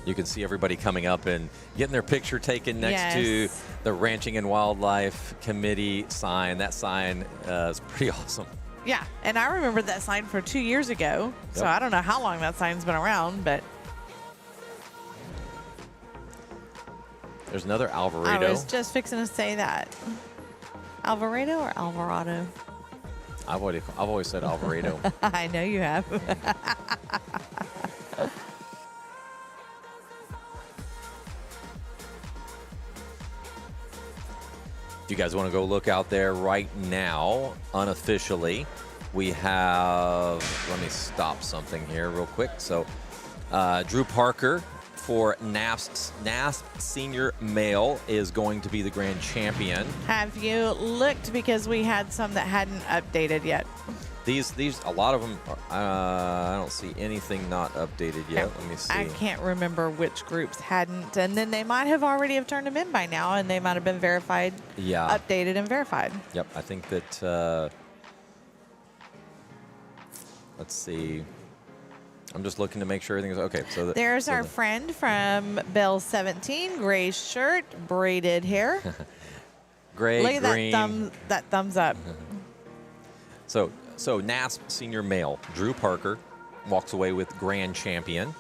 You can see everybody coming up and getting their picture taken next to
Yes.
the Ranching and Wildlife Committee sign. That sign is pretty awesome.
Yeah, and I remember that sign for 2 years ago. So
Yep.
I don't know how long that sign's been around, but
There's another Alvarado.
I was just fixing to say that. Alvarado or Alvarado?
I've always said Alvarado.
I know you have.
If you guys want to go look out there right now, unofficially, we have, let me stop something here real quick. So, Drew Parker for NASP Senior Male is going to be the grand champion.
Have you looked, because we had some that hadn't updated yet?
These, a lot of them, I don't see anything not updated yet. Let me see.
I can't remember which groups hadn't, and then they might have already have turned them in by now, and they might have been verified,
Yeah.
updated and verified.
Yep, I think that, let's see. I'm just looking to make sure everything's okay. So
There's our friend from Bell 17, gray shirt, braided hair.
gray,
Look at
green.
that thumbs up.
So NASP Senior Male, Drew Parker walks away with grand champion.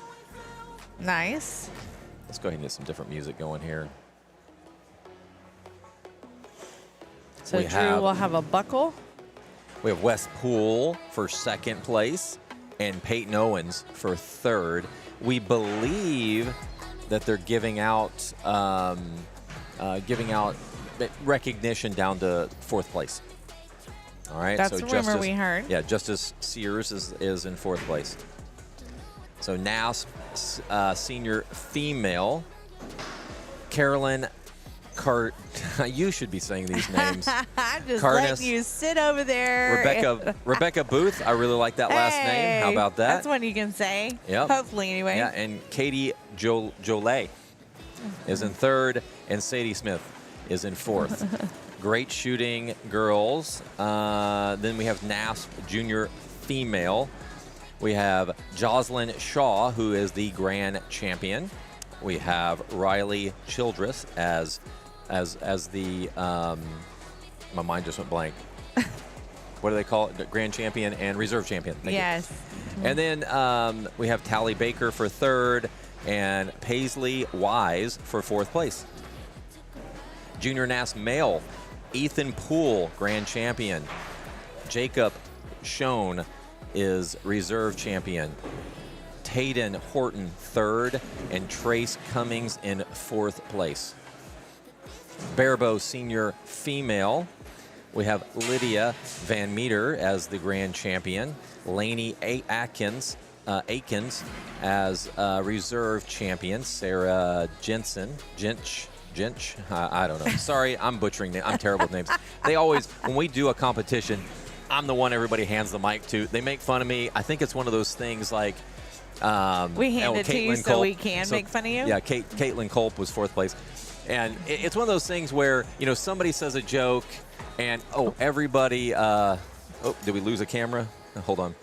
Nice.
Let's go ahead and get some different music going here.
So
We
Drew
have-
will have a buckle.
We have Wes Poole for second place and Peyton Owens for third. We believe that they're giving out recognition down to 4th place. All right.
That's the rumor we heard.
Yeah, Justice Sears is in 4th place. So now senior female, Carolyn you should be saying these names.
I'm just
Carnes,
letting you sit over there.
Rebecca Booth. I really like that last name. How about that?
That's one you can say.
Yep.
Hopefully, anyway.
Yeah, and Katie Jolet is in 3rd, and Sadie Smith is in 4th. Great shooting, girls. Then we have NASP junior female. We have Jocelyn Shaw, who is the grand champion. We have Riley Childress as the my mind just went blank. What do they call it? Grand champion and reserve champion. Thank
yes.
you. And then we have Tally Baker for 3rd and Paisley Wise for 4th place. Junior NAS male, Ethan Poole, grand champion. Jacob Schoen is reserve champion. Tayden Horton 3rd and Trace Cummings in 4th place. Barebow senior female, we have Lydia Van Meter as the grand champion. Lainey Atkins as reserve champion. Sarah Jench, I don't know. Sorry, I'm butchering names. I'm terrible with names. They always, when we do a competition, I'm the one everybody hands the mic to. They make fun of me. I think it's one of those things like
we hand it to you so we can make fun of you.
Yeah, Caitlin Culp was 4th place. And it's one of those things where, somebody says a joke and, everybody, did we lose a camera? Hold on.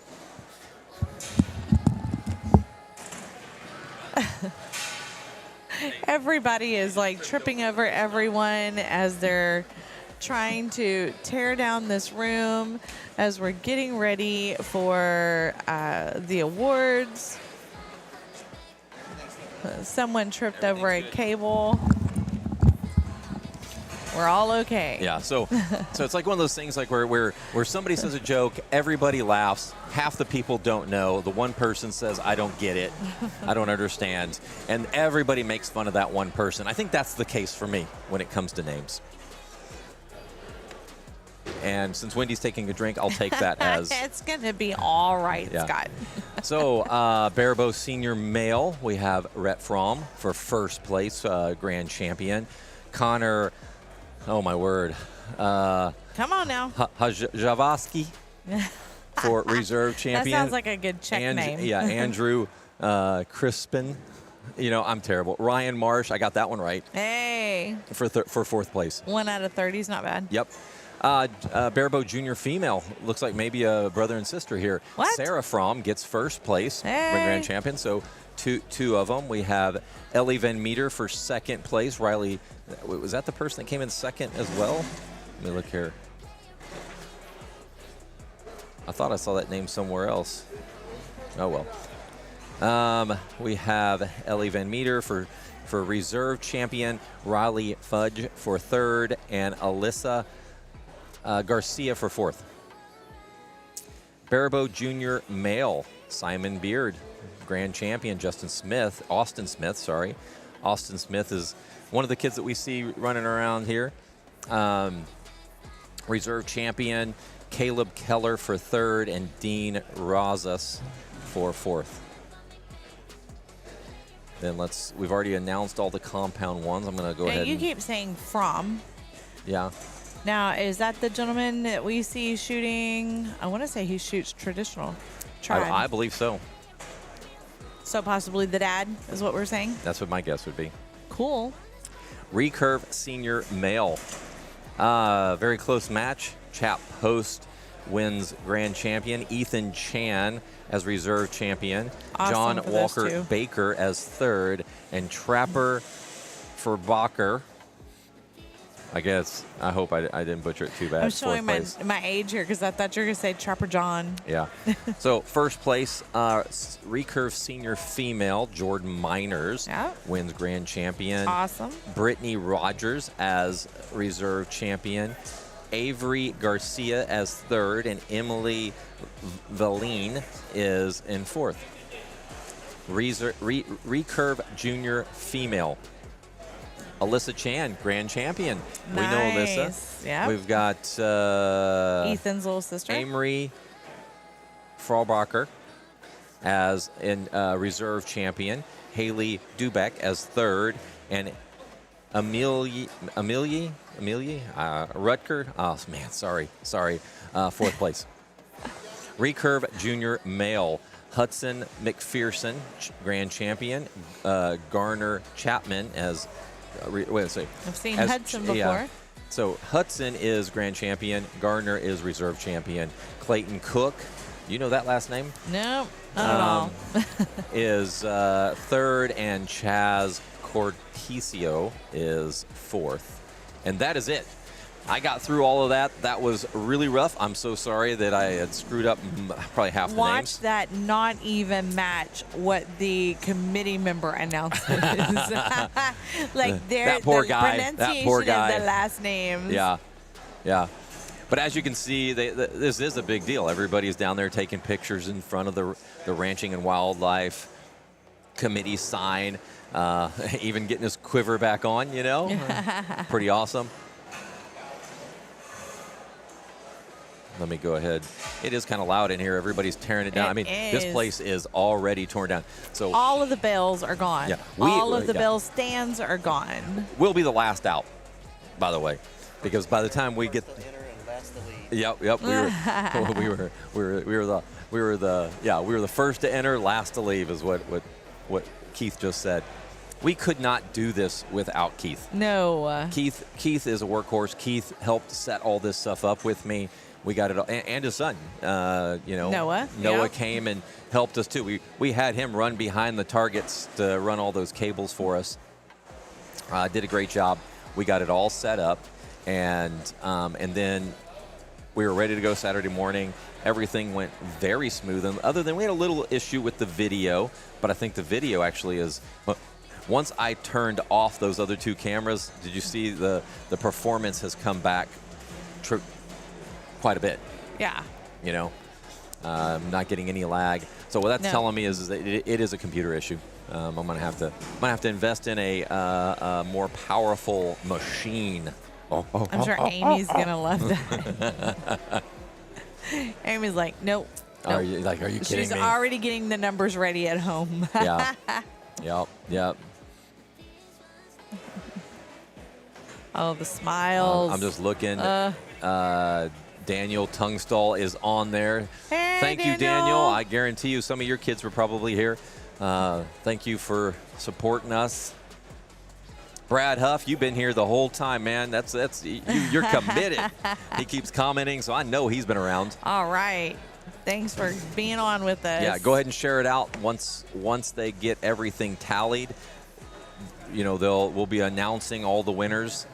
Everybody is like tripping over everyone as they're trying to tear down this room as we're getting ready for the awards. Someone tripped over a cable. We're all okay.
Yeah, so it's like one of those things like where somebody says a joke, everybody laughs, half the people don't know, the one person says, I don't get it, I don't understand, and everybody makes fun of that one person. I think that's the case for me when it comes to names. And since Wendy's taking a drink, I'll take that as...
It's going to be all right,
yeah.
Scott.
So, Barebow senior male, we have Rhett Fromm for 1st place, grand champion. Connor... Oh, my word.
Come on now.
Javosky for reserve champion.
That sounds like a good Czech name.
Yeah, Andrew Crispin. I'm terrible. Ryan Marsh, I got that one right.
Hey.
For 4th place.
1 out of 30 is not bad.
Yep. Barebow junior female. Looks like maybe a brother and sister here.
What?
Sarah Fromm gets 1st place.
Hey.
Grand champion. So two of them. We have Ellie Van Meter for 2nd place. Riley, was that the person that came in 2nd as well? Let me look here. I thought I saw that name somewhere else. Oh, well. We have Ellie Van Meter for reserve champion. Riley Fudge for 3rd. And Alyssa Garcia for 4th. Barebow junior male, Simon Beard, grand champion. Austin Smith, Austin Smith is one of the kids that we see running around here. Reserve champion, Caleb Keller for 3rd, and Dean Rosas for 4th. Then we've already announced all the compound ones. I'm going to go ahead.
You keep saying from.
Yeah.
Now, is that the gentleman that we see shooting? I want to say he shoots traditional trad.
I believe so.
So possibly the dad is what we're saying?
That's what my guess would be.
Cool.
Recurve senior male. Very close match. Chap Post wins grand champion. Ethan Chan as reserve champion.
Awesome
John
for those
Walker
two.
Baker as 3rd. And Trapper for Bacher. I hope I didn't butcher it too bad.
I'm showing
4th place.
my age here because I thought you were going to say Trapper John.
Yeah. So 1st place, recurve senior female, Jordan Miners wins grand champion.
Awesome.
Brittany Rogers as reserve champion. Avery Garcia as 3rd, and Emily Valine is in 4th. Recurve junior female. Alyssa Chan, grand champion. We know Alyssa.
Nice. Yep.
We've got
Ethan's little sister.
Amory Fraubacher as in reserve champion. Haley Dubeck as third, and Amelie Rutger. Oh man, sorry, fourth place. Recurve Junior male. Hudson McPherson, grand champion. Garner Chapman as. Wait a second.
I've seen Hudson before.
So Hudson is grand champion. Gardner is reserve champion. Clayton Cook, you know that last name?
No, not at all.
Is third, and Chaz Corticio is fourth. And that is it. I got through all of that. That was really rough. I'm so sorry that I had screwed up probably half the
Watch
names.
that not even match what the committee member announces. Like
That poor
the
guy.
pronunciation
That poor guy.
of the last names.
Yeah. But as you can see, this is a big deal. Everybody's down there taking pictures in front of the Ranching and Wildlife Committee sign, even getting his quiver back on, you know? Pretty awesome. Let me go ahead. It is kind of loud in here. Everybody's tearing it down. I mean, this place is already torn down. So
all of the bells are gone.
Yeah,
all of the bell stands are gone.
we'll be the last out, by the way, because by the time we get,
First to enter and last to leave.
yep, we were the first to enter, last to leave, is what Keith just said. We could not do this without Keith.
No.
Keith is a workhorse. Keith helped set all this stuff up with me. We got it all, and his son,
Noah.
Noah
Yep.
came and helped us too. We had him run behind the targets to run all those cables for us. Did a great job. We got it all set up, and then we were ready to go Saturday morning. Everything went very smooth, and other than we had a little issue with the video, but I think the video actually is. Once I turned off those other two cameras, did you see the performance has come back quite a bit?
Yeah.
Not getting any lag. So what that's
No.
telling me is that it is a computer issue. I'm gonna have to invest in a more powerful machine.
I'm sure Amy's gonna love that. Amy's like, nope.
Are you kidding
She's
me?
already getting the numbers ready at home.
Yeah. Yep.
Oh, the smiles.
I'm just looking. Daniel Tungstall is on there.
Hey,
Thank you, Daniel. I guarantee you some of your kids were probably here. Thank you for supporting us. Brad Huff, you've been here the whole time, man. You're committed. He keeps commenting, so I know he's been around.
All right. Thanks for being on with us.
Yeah, go ahead and share it out. Once they get everything tallied, we'll be announcing all the winners.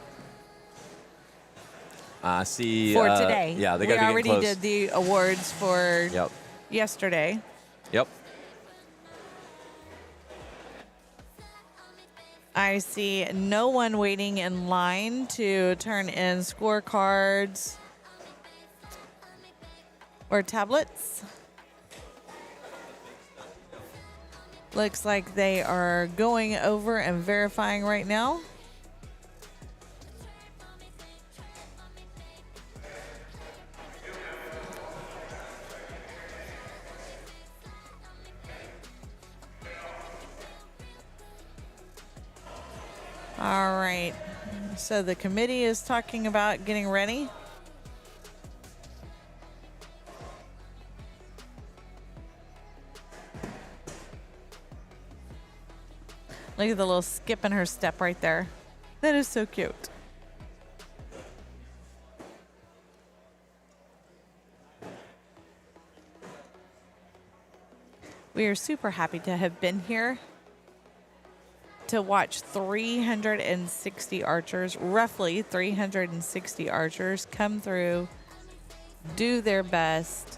I see.
For today.
Yeah, they
we
got to be
already
close.
did the awards for
Yep.
yesterday.
Yep.
I see no one waiting in line to turn in scorecards or tablets. Looks like they are going over and verifying right now. All right. So the committee is talking about getting ready. Look at the little skip in her step right there. That is so cute. We are super happy to have been here to watch 360 archers, roughly 360 archers, come through, do their best,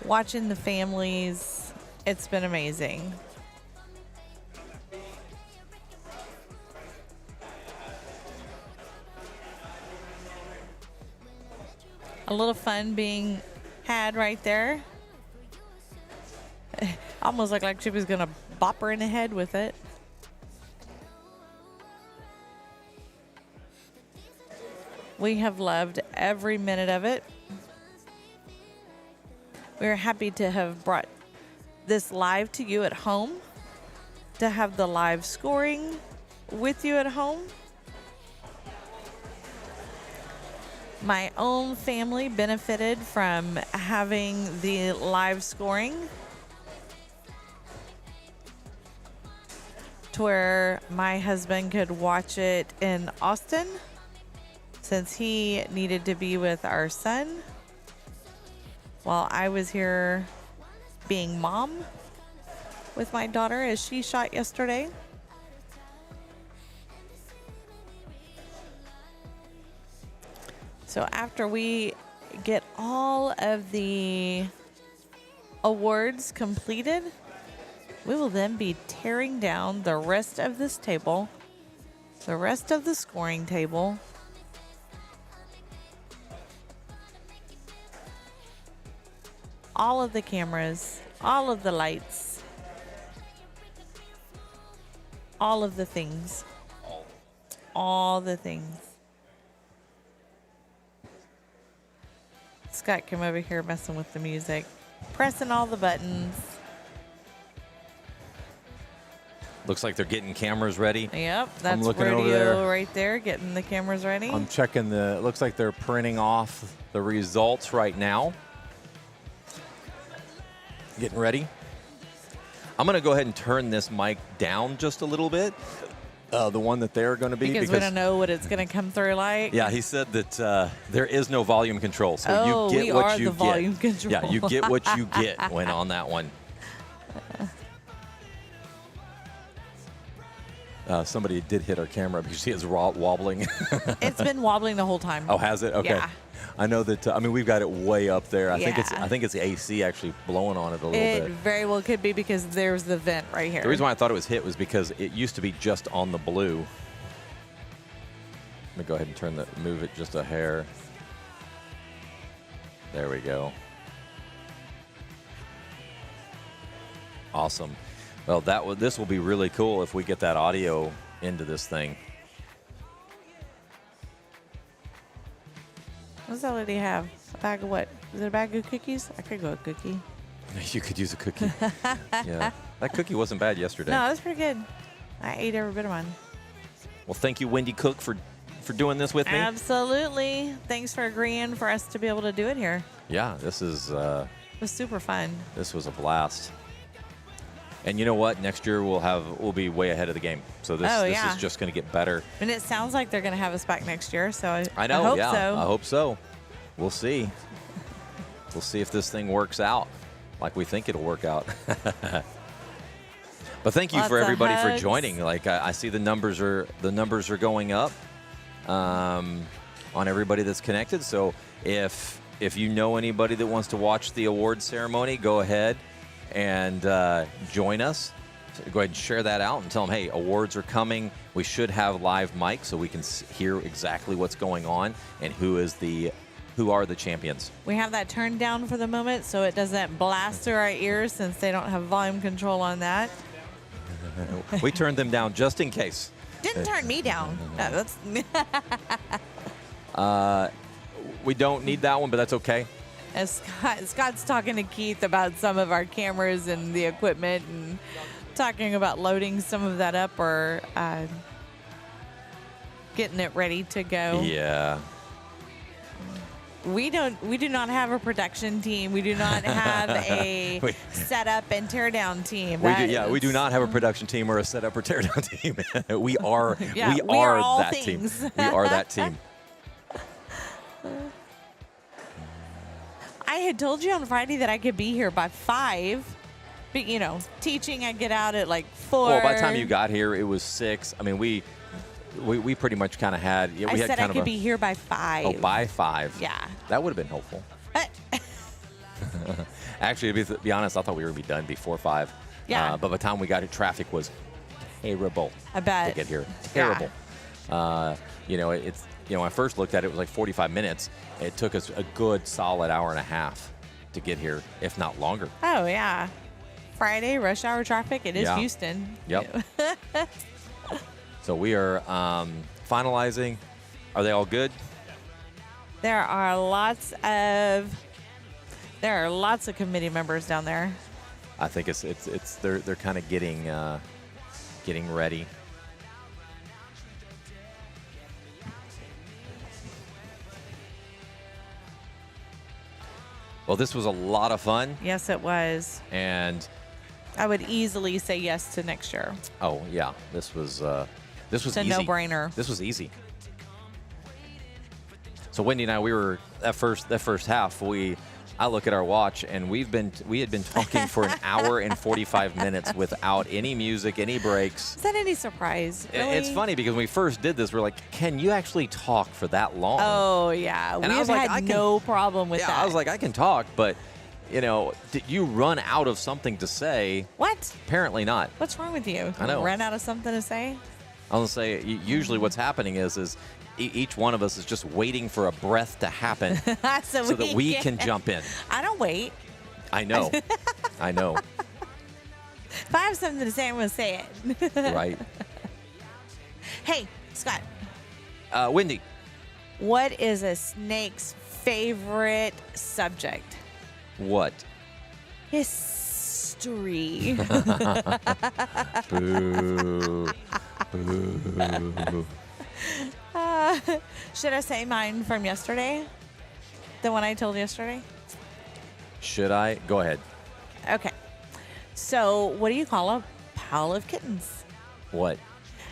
watching the families. It's been amazing. A little fun being had right there. Almost looked like she was going to bop her in the head with it. We have loved every minute of it. We're happy to have brought this live to you at home, to have the live scoring with you at home. My own family benefited from having the live scoring to where my husband could watch it in Austin since he needed to be with our son while I was here being mom with my daughter as she shot yesterday. So after we get all of the awards completed, we will then be tearing down the rest of this table, the rest of the scoring table. All of the cameras, all of the lights, all of the things. All the things. Scott came over here messing with the music, pressing all the buttons.
Looks like they're getting cameras ready.
Yep, that's
looking over
radio
there.
right there, getting the cameras ready.
I'm checking it looks like they're printing off the results right now. Getting ready. I'm going to go ahead and turn this mic down just a little bit. The one that they're going to be.
Because we don't know what it's going to come through like.
Yeah, he said that there is no volume control. So
Oh,
you get
we
what
are
you
the
get.
volume control.
Yeah, you get what you get when on that one. Somebody did hit our camera because she is wobbling.
It's been wobbling the whole time.
Oh, has it? Okay.
Yeah.
I know that. I mean, we've got it way up there. I
Yeah.
think it's the AC actually blowing on it a little
It
bit.
very well could be because there's the vent right here.
The reason why I thought it was hit was because it used to be just on the blue. Let me go ahead and move it just a hair. There we go. Awesome. Well, this will be really cool if we get that audio into this thing.
What does that lady have? A bag of what? Is it a bag of cookies? I could go a cookie.
You could use a cookie. Yeah, that cookie wasn't bad yesterday.
No, it was pretty good. I ate every bit of mine.
Well, thank you, Wendy Cook, for doing this with me.
Absolutely. Thanks for agreeing for us to be able to do it here.
Yeah, this
It was super fun.
was a blast. And you know what? Next year we'll be way ahead of the game. So this
yeah.
is just going to get better.
And it sounds like they're going to have us back next year, so
I know.
I hope
yeah,
so.
I hope so. We'll see. We'll see if this thing works out like we think it'll work out. But thank you
Lots
for
of
everybody for
hugs.
joining. Like I see the numbers are going up on everybody that's connected. So if you know anybody that wants to watch the award ceremony, go ahead and join us. So go ahead and share that out and tell them, hey, awards are coming. We should have live mics so we can hear exactly what's going on and who are the champions.
We have that turned down for the moment so it doesn't blast through our ears since they don't have volume control on that.
We turned them down just in case.
Didn't turn me down. No, that's
We don't need that one, but that's okay.
As Scott's talking to Keith about some of our cameras and the equipment and talking about loading some of that up or getting it ready to go.
Yeah.
We do not have a production team. We do not have a setup and tear down team.
We do not have a production team or a setup or tear down team. we are
all
that
things.
team. We are that team.
I had told you on Friday that I could be here by 5. But, teaching, I get out at like 4.
Well, by the time you got here, it was 6. I mean, we pretty much kind of had. Yeah,
I
we had
said
kind
I
of
could be here by 5.
Oh, by 5.
Yeah.
That would have been helpful. Actually, to be honest, I thought we were going to be done before 5.
Yeah.
But by the time we got here, traffic was terrible.
I bet.
To get here, terrible. It's when I first looked at it, it was like 45 minutes. It took us a good solid hour and a half to get here, if not longer.
Oh, yeah. Friday, rush hour traffic. It is
Yeah.
Houston.
Yep. So we are finalizing. Are they all good?
There are lots of committee members down there.
I think they're kind of getting ready. Well, this was a lot of fun,
Yes, it was.
and
I would easily say yes to next year.
oh yeah, this was
It's a
easy.
no-brainer.
This was easy. So Wendy and I, we were that first half. I look at our watch, and we had been talking for an hour and 45 minutes without any music, any breaks.
Is that any surprise? Really?
It's funny because when we first did this, we're like, "Can you actually talk for that long?"
Oh yeah,
And I
we've
was like,
had no problem with
yeah,
that.
I was like, "I can talk," but did you run out of something to say?
what?
Apparently not.
What's wrong with you?
I know.
Ran out of something to say?
I was gonna say, usually what's happening is each one of us is just waiting for a breath to happen
so
that we can jump in.
I don't wait.
I know. I know.
If I have something to say, I'm going to say it.
Right.
Hey, Scott,
Wendy,
what is a snake's favorite subject?
what?
History.
Boo. Boo.
Should I say mine from yesterday? The one I told yesterday?
Should I? Go ahead.
Okay. So, what do you call a pile of kittens?
What?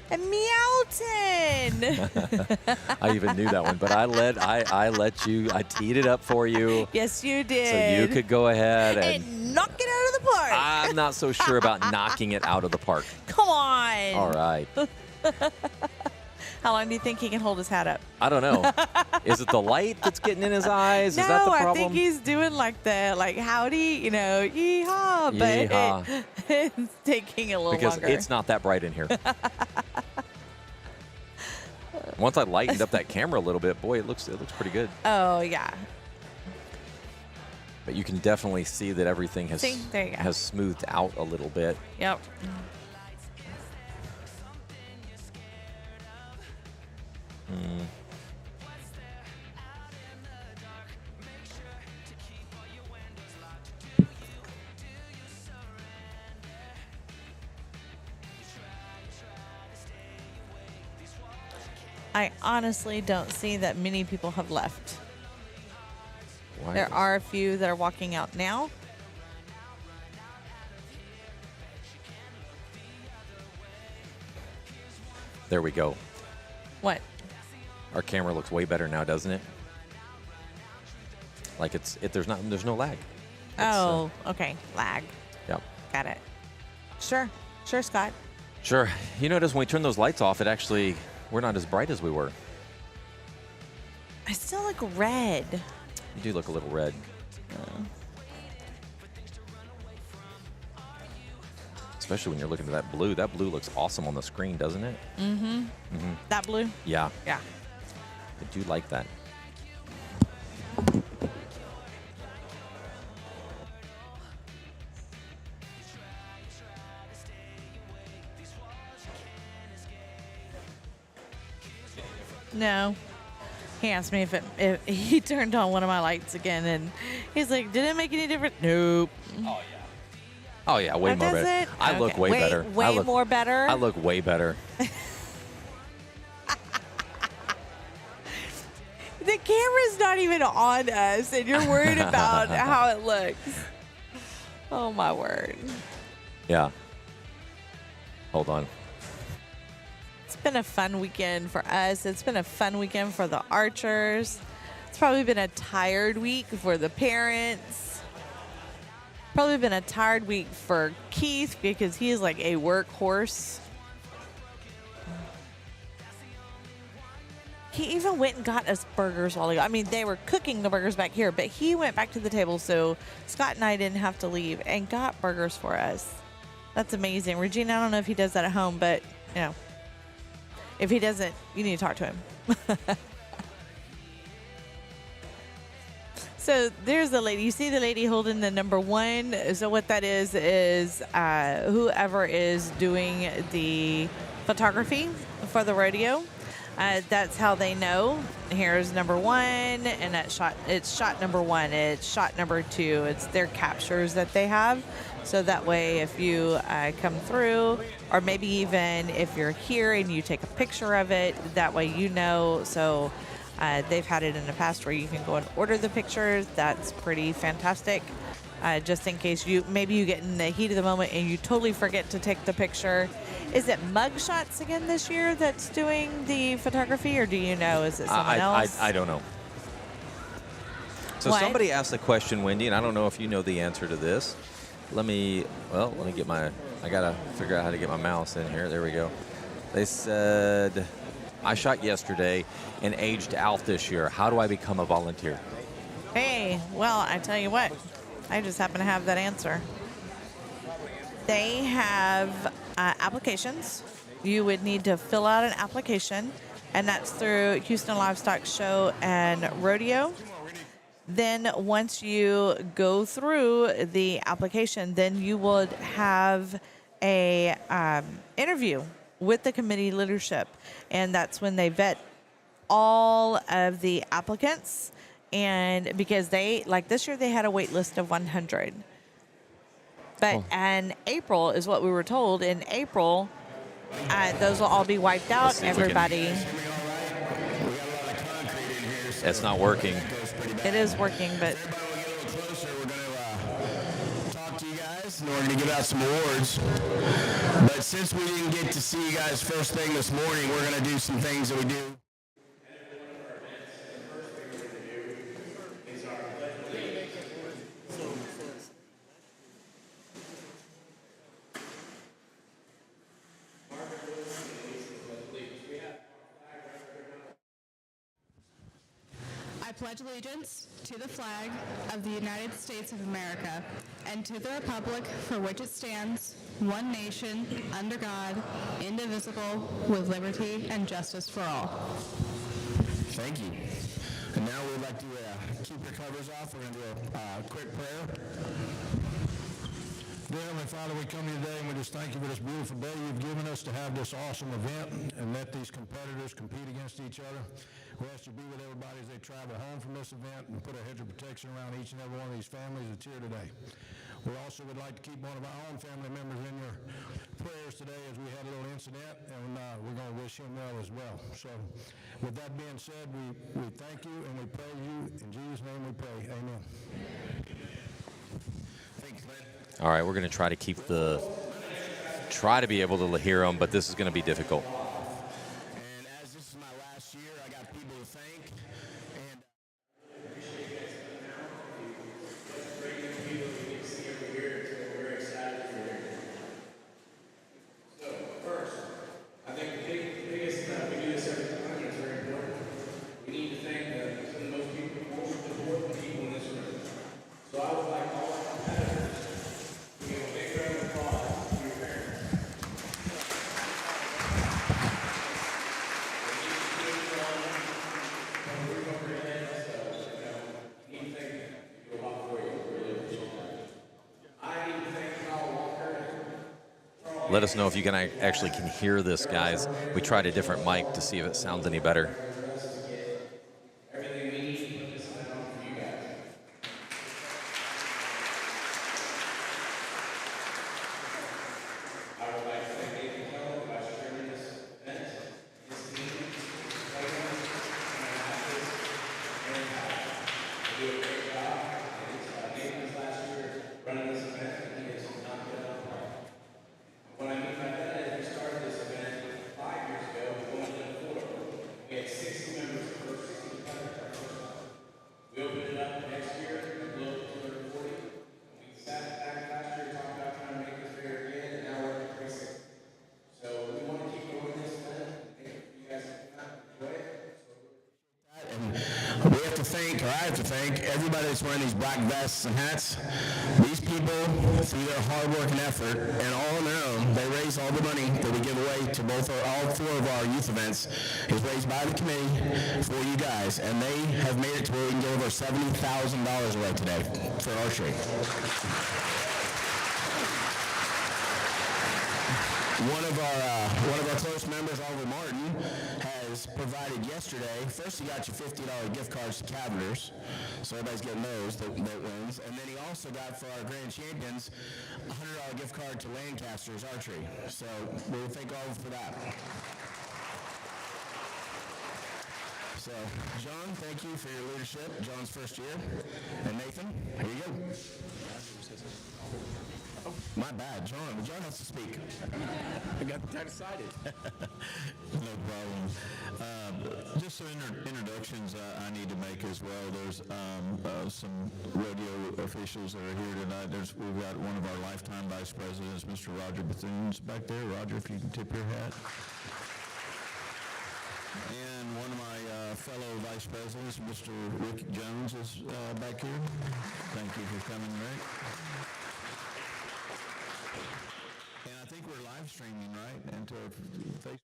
A meowton.
I even knew that one, but I let you. I teed it up for you,
Yes, you
so
did.
you could go ahead and.
And knock it out of the park.
I'm not so sure about knocking it out of the park.
Come on.
All right.
How long do you think he can hold his hat up?
I don't know. Is it the light that's getting in his eyes?
No,
Is that the problem?
I think he's doing like howdy, yeehaw, but
Yeehaw.
it's taking a little
because
longer.
it's not that bright in here. Once I lightened up that camera a little bit, boy, it looks pretty good.
Oh, yeah.
But you can definitely see that everything
See? There you go.
has smoothed out a little bit.
Yep. I honestly don't see that many people have left.
Why
There
is-
are a few that are walking out now.
There we go.
What?
Our camera looks way better now, doesn't it? Like there's no lag.
Oh, okay. Lag.
Yeah.
Got it. Sure. Sure, Scott.
Sure. You notice when we turn those lights off, we're not as bright as we were.
I still look red.
You do look a little red. Especially when you're looking at that blue. That blue looks awesome on the screen, doesn't it?
That blue?
Yeah.
Yeah.
I do like that.
No. He asked me if he turned on one of my lights again, and he's like, "Did it make any difference?" Nope.
Oh yeah, way
Oh,
more
does
better.
it?
I look
Okay.
way better.
Way more better.
I look way better.
The camera's not even on us, and you're worried about how it looks. Oh my word!
Yeah. Hold on.
It's been a fun weekend for us. It's been a fun weekend for the Archers. It's probably been a tired week for the parents. Probably been a tired week for Keith because he is like a workhorse. He even went and got us burgers while ago. I mean, they were cooking the burgers back here, but he went back to the table so Scott and I didn't have to leave and got burgers for us. That's amazing. Regina, I don't know if he does that at home, but, if he doesn't, you need to talk to him. So there's the lady. You see the lady holding the number 1. So what that is whoever is doing the photography for the rodeo. That's how they know. Here's number one, and it's shot number one. It's shot number two. It's their captures that they have. So that way, if you come through, or maybe even if you're here and you take a picture of it, that way you know. So they've had it in the past where you can go and order the pictures. That's pretty fantastic. Just in case you get in the heat of the moment and you totally forget to take the picture. Is it Mugshots again this year that's doing the photography, or do you know? Is it someone else?
I don't know. So
What?
somebody asked the question, Wendy, and I don't know if you know the answer to this. Let me get I gotta figure out how to get my mouse in here. There we go. They said, I shot yesterday and aged out this year. How do I become a volunteer?
Hey, well, I tell you what, I just happen to have that answer. They have applications. You would need to fill out an application, and that's through Houston Livestock Show and Rodeo. Then once you go through the application, then you would have a interview with the committee leadership, and that's when they vet all of the applicants. And because this year they had a wait list of 100. But in April is what we were told. In April, those will all be wiped out.
see if we can-
Everybody.
It's not working.
It is working, but
Talk to you guys, and we're going to give out some awards. But since we didn't get to see you guys first thing this morning, we're going to do some things that we do.
I pledge allegiance to the flag of the United States of America and to the republic for which it stands, one nation, under God, indivisible, with liberty and justice for all.
Thank you. And now we'd like to keep your covers off. We're going to do a quick prayer.
Dear Heavenly Father, we come to you today and we just thank you for this beautiful day you've given us to have this awesome event and let these competitors compete against each other. We ask you to be with everybody as they travel home from this event and put a hedge of protection around each and every one of these families that's here today. We also would like to keep one of our own family members in your prayers today as we had a little incident, and we're going to wish him well as well. So with that being said, we thank you and we praise you. In Jesus' name we pray. Amen.
Thanks, Lynn.
All right, we're going to try to be able to hear them, but this is going to be difficult.
And as this is my last year, I got people to thank. And
So first, I think the biggest, we do this every time, and it's very important. We need to thank some of the most important people in this room. So I would like all our competitors to give a big round of applause to your parents.
Let us know if you can actually can hear this, guys. We tried a different mic to see if it sounds any better.
Everything we need to put this event on for you guys. I would like to thank Nathan Keller, Vice Chairman of this event, his team, his players, and athletes, and they do a great job. And it's Nathan's last year running this event, and he has knocked it out of the park. What I mean by that is we started this event 5 years ago, going into 4. We had 60 members the first 60 competitors. We opened it up next year, we blew it to 240. We sat back last year, talked about trying to make this bigger again, and now we're at 360. So we want to keep going this event. You guys enjoy it.
And we have to thank, or I have to thank, everybody that's wearing these black vests and hats. These people, through their hard work and effort, and all on their own, they raise all the money that we give away to all 4 of our youth events is raised by the committee for you guys. And they have made it to where we can give over $70,000 away today for archery. One of our close members, Oliver Martin, has provided yesterday. First, he got you $50 gift cards to Cavaliers, so everybody's getting those that wins. And then he also got for our grand champions a $100 gift card to Lancaster's Archery. So we thank Oliver for that. So, John, thank you for your leadership. John's first year. And Nathan, here you go. My bad, John. John has to speak.
I got excited. No problem. Just some introductions I need to make as well. There's some rodeo officials that are here tonight. We've got one of our lifetime vice presidents, Mr. Roger Bethune's back there. Roger, if you can tip your hat. And one of my fellow vice presidents, Mr. Rick Jones, is back here. Thank you for coming, Rick. And I think we're live streaming, right? And to Facebook.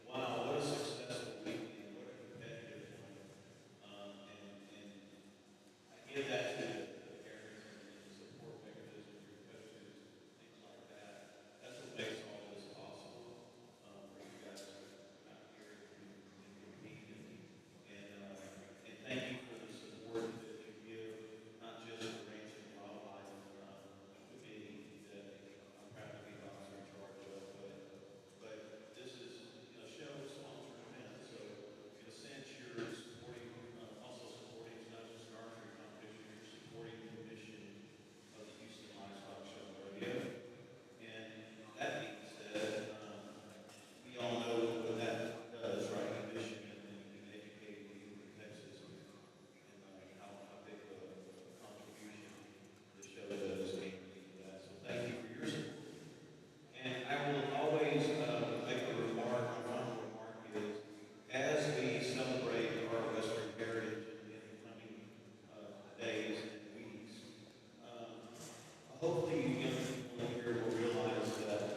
Wow, what a successful weekend, what a competitive one. And I give that to the parents and the support mechanism, your coaches, things like that. That's what makes all this possible for you guys to come out here and compete. And thank you for the support that you give, not just the Ranch and Wildlife Committee that I'm proud to be officer in charge of, but this is a show sponsored event, so in a sense you're supporting, also supporting not just an archery competition, you're supporting the mission of the Houston Livestock Show and Rodeo. And that being said, we all know what that does, right, in Michigan and educating the youth in Texas and how big of a contribution the show does to that. So thank you for your support. And I will always make a remark, my final remark is, as we celebrate our Western heritage in the coming days and weeks, hopefully you young people here will realize that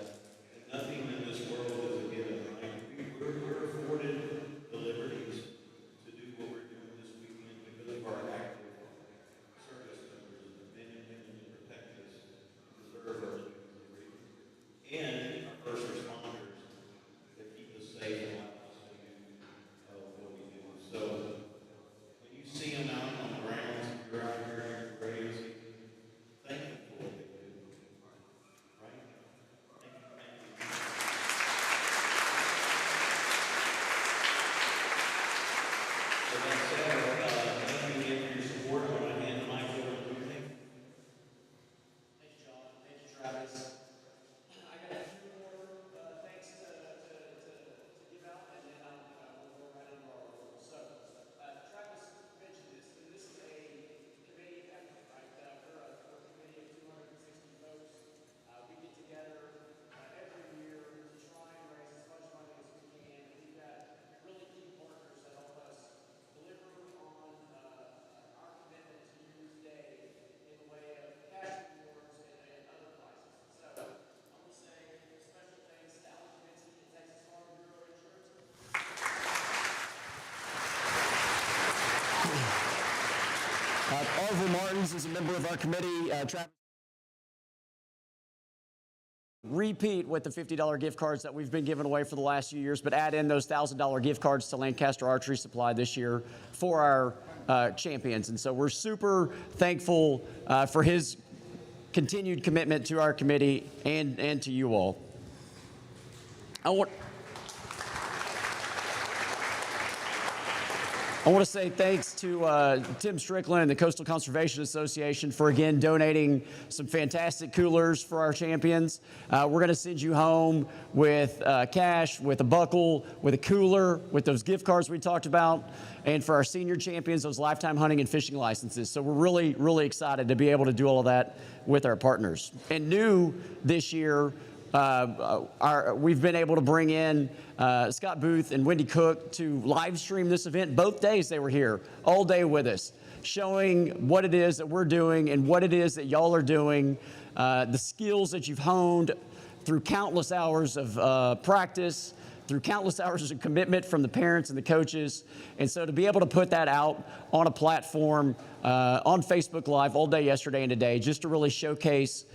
nothing in this world is a given, right? We're afforded the liberties to do what we're doing this weekend because of our active service members, the men and women that protect us, deserve our liberty, and our first responders that keep us safe and allow us to do what we do. So when you see them out on the grounds, you're out here in your graves, thank them for what they do. Right? Thank you. So that said, thank you again for your support. I'm going to hand the mic over to you.
Thank you, John. Thank you, Travis. I got a few more thanks to give out, and then we'll go right into our roll. So, Travis mentioned this, and this is a committee effort, right? We're a committee of 260 folks. We get together every year to try and raise as much money as we can. We've got really key partners that help us deliver on our commitment to Youth Day in the way of cash rewards and other prizes. So I'm going to say special thanks to Alan Kaminsky and Texas Farm Bureau Insurance.
Oliver Martins is a member of our committee. Travis. Repeat with the $50 gift cards that we've been giving away for the last few years, but add in those $1,000 gift cards to Lancaster Archery Supply this year for our champions. And so we're super thankful for his continued commitment to our committee and to you all. I want to say thanks to Tim Strickland and the Coastal Conservation Association for, again, donating some fantastic coolers for our champions. We're going to send you home with cash, with a buckle, with a cooler, with those gift cards we talked about, and for our senior champions, those lifetime hunting and fishing licenses. So we're really, really excited to be able to do all of that with our partners. And new this year, we've been able to bring in Scott Booth and Wendy Cook to live stream this event. Both days they were here, all day with us, showing what it is that we're doing and what it is that y'all are doing, the skills that you've honed through countless hours of practice, through countless hours of commitment from the parents and the coaches. And so to be able to put that out on a platform on Facebook Live all day yesterday and today, just to really showcase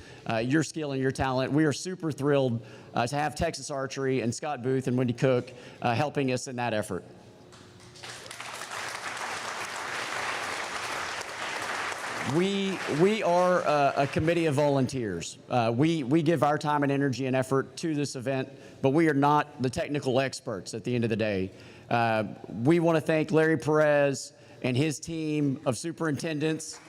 your skill and your talent, we are super thrilled to have Texas Archery and Scott Booth and Wendy Cook helping us in that effort. We are a committee of volunteers. We give our time and energy and effort to this event, but we are not the technical experts at the end of the day. We want to thank Larry Perez and his team of superintendents,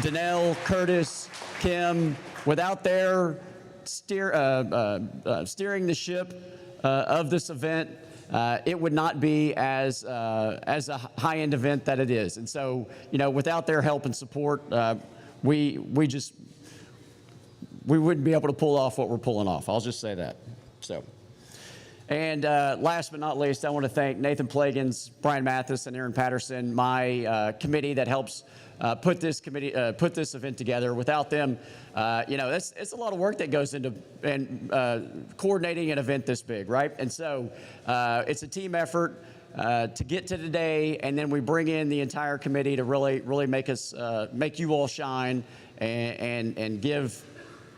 Danelle, Curtis, Kim. Without their steering the ship of this event, it would not be as a high-end event that it is. And so, without their help and support, we wouldn't be able to pull off what we're pulling off. I'll just say that. So, and last but not least, I want to thank Nathan Plagans, Brian Mathis, and Aaron Patterson, my committee that helps put this event together. Without them, it's a lot of work that goes into coordinating an event this big, right? And so it's a team effort to get to today, and then we bring in the entire committee to really make you all shine and give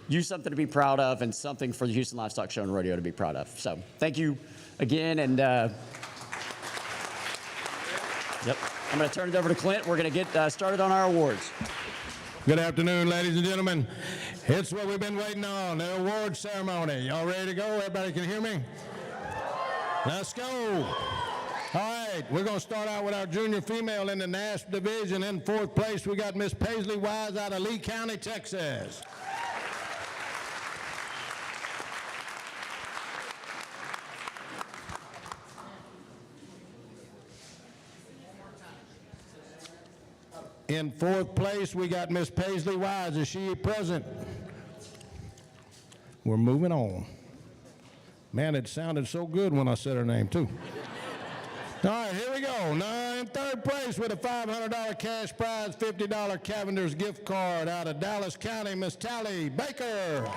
you something to be proud of and something for the Houston Livestock Show and Rodeo to be proud of. So thank you again, and yep. I'm going to turn it over to Clint. We're going to get started on our awards.
Good afternoon, ladies and gentlemen. It's what we've been waiting on, the award ceremony. Y'all ready to go? Everybody can hear me? Let's go. All right, we're going to start out with our junior female in the national division. In fourth place, we got Miss Paisley Wise out of Lee County, Texas. In fourth place, we got Miss Paisley Wise. Is she present? We're moving on. Man, it sounded so good when I said her name, too. All right, here we go. Now, in third place with a $500 cash prize, $50 Cavender's gift card out of Dallas County, Miss Tally Baker.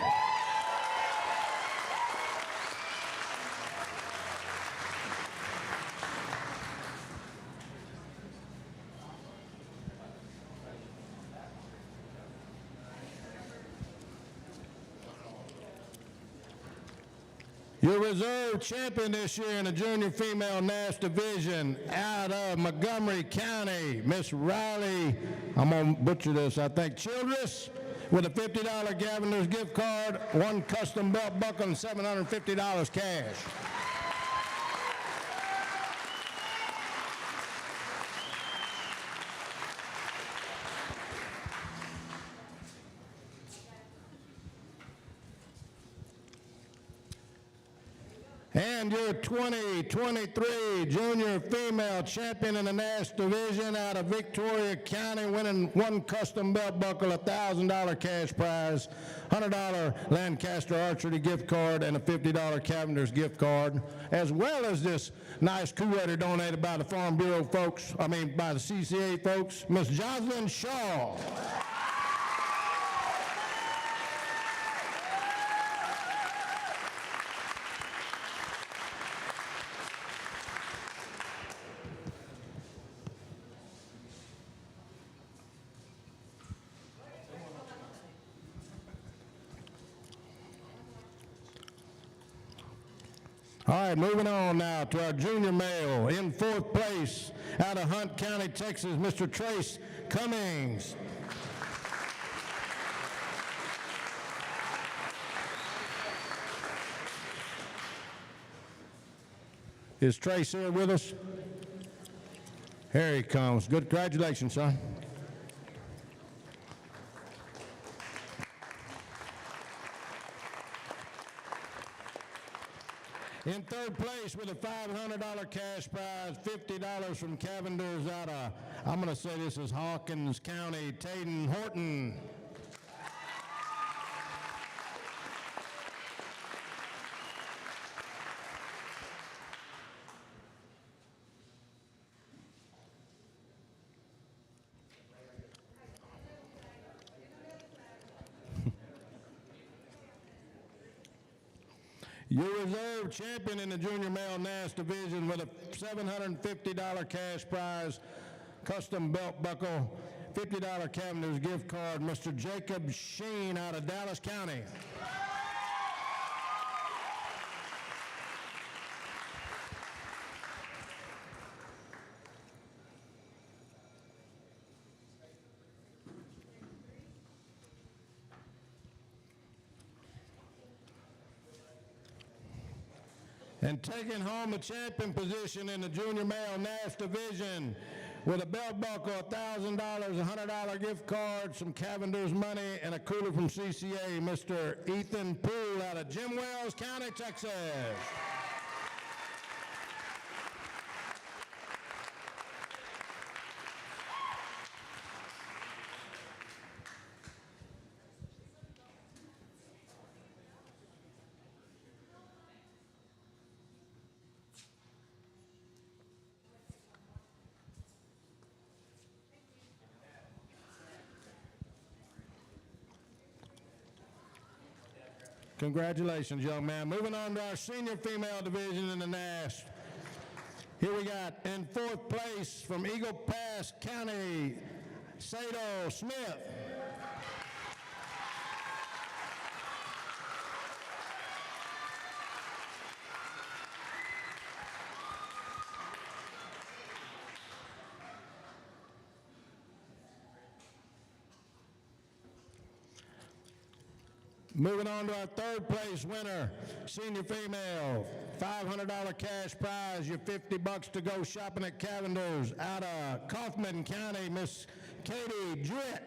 Your reserve champion this year in the junior female national division out of Montgomery County, Miss Riley, I'm going to butcher this, I think, Childress, with a $50 Gaviner's gift card, one custom belt buckle, and $750 cash. And your 2023 junior female champion in the national division out of Victoria County, winning one custom belt buckle, $1,000 cash prize, $100 Lancaster Archery gift card, and a $50 Cavender's gift card, as well as this nice cooler donated by the Farm Bureau folks, by the CCA folks, Miss Jocelyn Shaw. All right, moving on now to our junior male. In fourth place, out of Hunt County, Texas, Mr. Trace Cummings. Is Trace here with us? Here he comes. Good, congratulations, son. In third place with a $500 cash prize, $50 from Cavender's out of, I'm going to say this is Hawkins County, Tayden Horton. Your reserve champion in the junior male NAS division with a $750 cash prize, custom belt buckle, $50 Cavender's gift card, Mr. Jacob Sheen out of Dallas County. And taking home the champion position in the junior male NAS division with a belt buckle, $1,000, $100 gift card, some Cavender's money, and a cooler from CCA, Mr. Ethan Poole out of Jim Wells County, Texas. Congratulations, young man. Moving on to our senior female division in the NAS. Here we got in fourth place from Eagle Pass County, Sado Smith. Moving on to our third place winner, senior female, $500 cash prize, your $50 to go shopping at Cavender's out of Kaufman County, Miss Katie Dritt.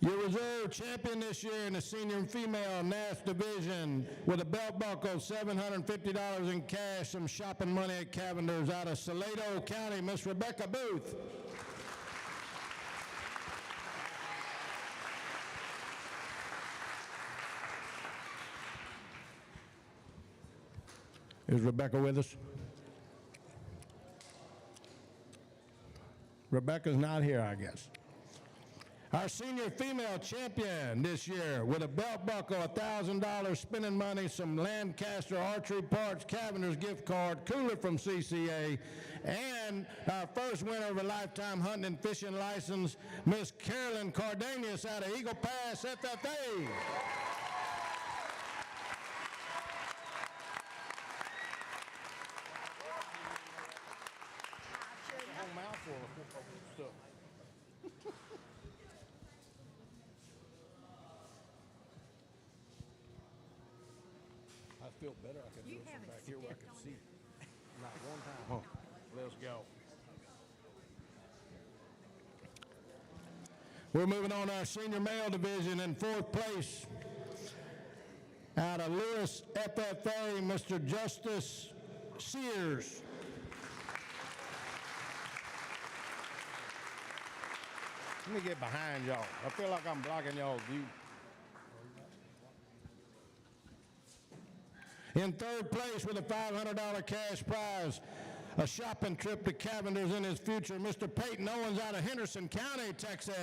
Your reserve champion this year in the senior and female NAS division with a belt buckle, $750 in cash, some shopping money at Cavender's out of Salado County, Miss Rebecca Booth. Is Rebecca with us? Rebecca's not here, I guess. Our senior female champion this year with a belt buckle, $1,000 spinning money, some Lancaster archery parts, Cavender's gift card, cooler from CCA, and our first winner of a lifetime hunting and fishing license, Miss Carolyn Cardenas out of Eagle Pass, FFA.
Whole mouthful of stuff. I feel better. I can do it from back here where I can see. Not one time. Let's go.
We're moving on to our senior male division in fourth place. Out of Lewis FFA, Mr. Justice Sears.
Let me get behind y'all. I feel like I'm blocking y'all's view.
In third place with a $500 cash prize, a shopping trip to Cavender's in his future, Mr. Peyton Owens out of Henderson County, Texas.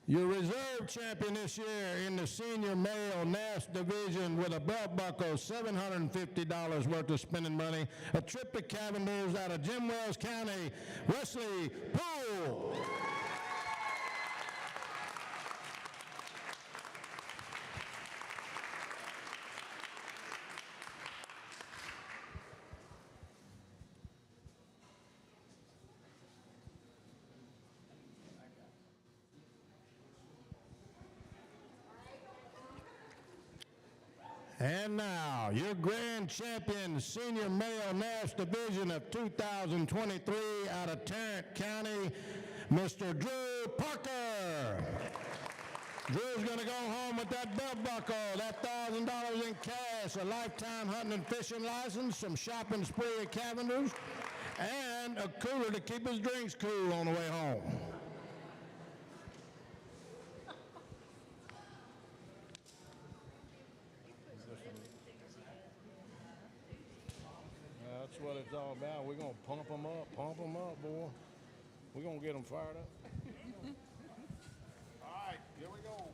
Your reserve champion this year in the senior male NAS division with a belt buckle, $750 worth of spending money, a trip to Cavender's out of Jim Wells County, Wesley Poole. And now, your grand champion, senior male NAS division of 2023 out of Tarrant County, Mr. Drew Parker. Drew's going to go home with that belt buckle, that $1,000 in cash, a lifetime hunting and fishing license, some shopping spree at Cavender's, and a cooler to keep his drinks cool on the way home.
That's what it's all about. We're going to pump them up, boy. We're going to get them fired up. All right, here we go.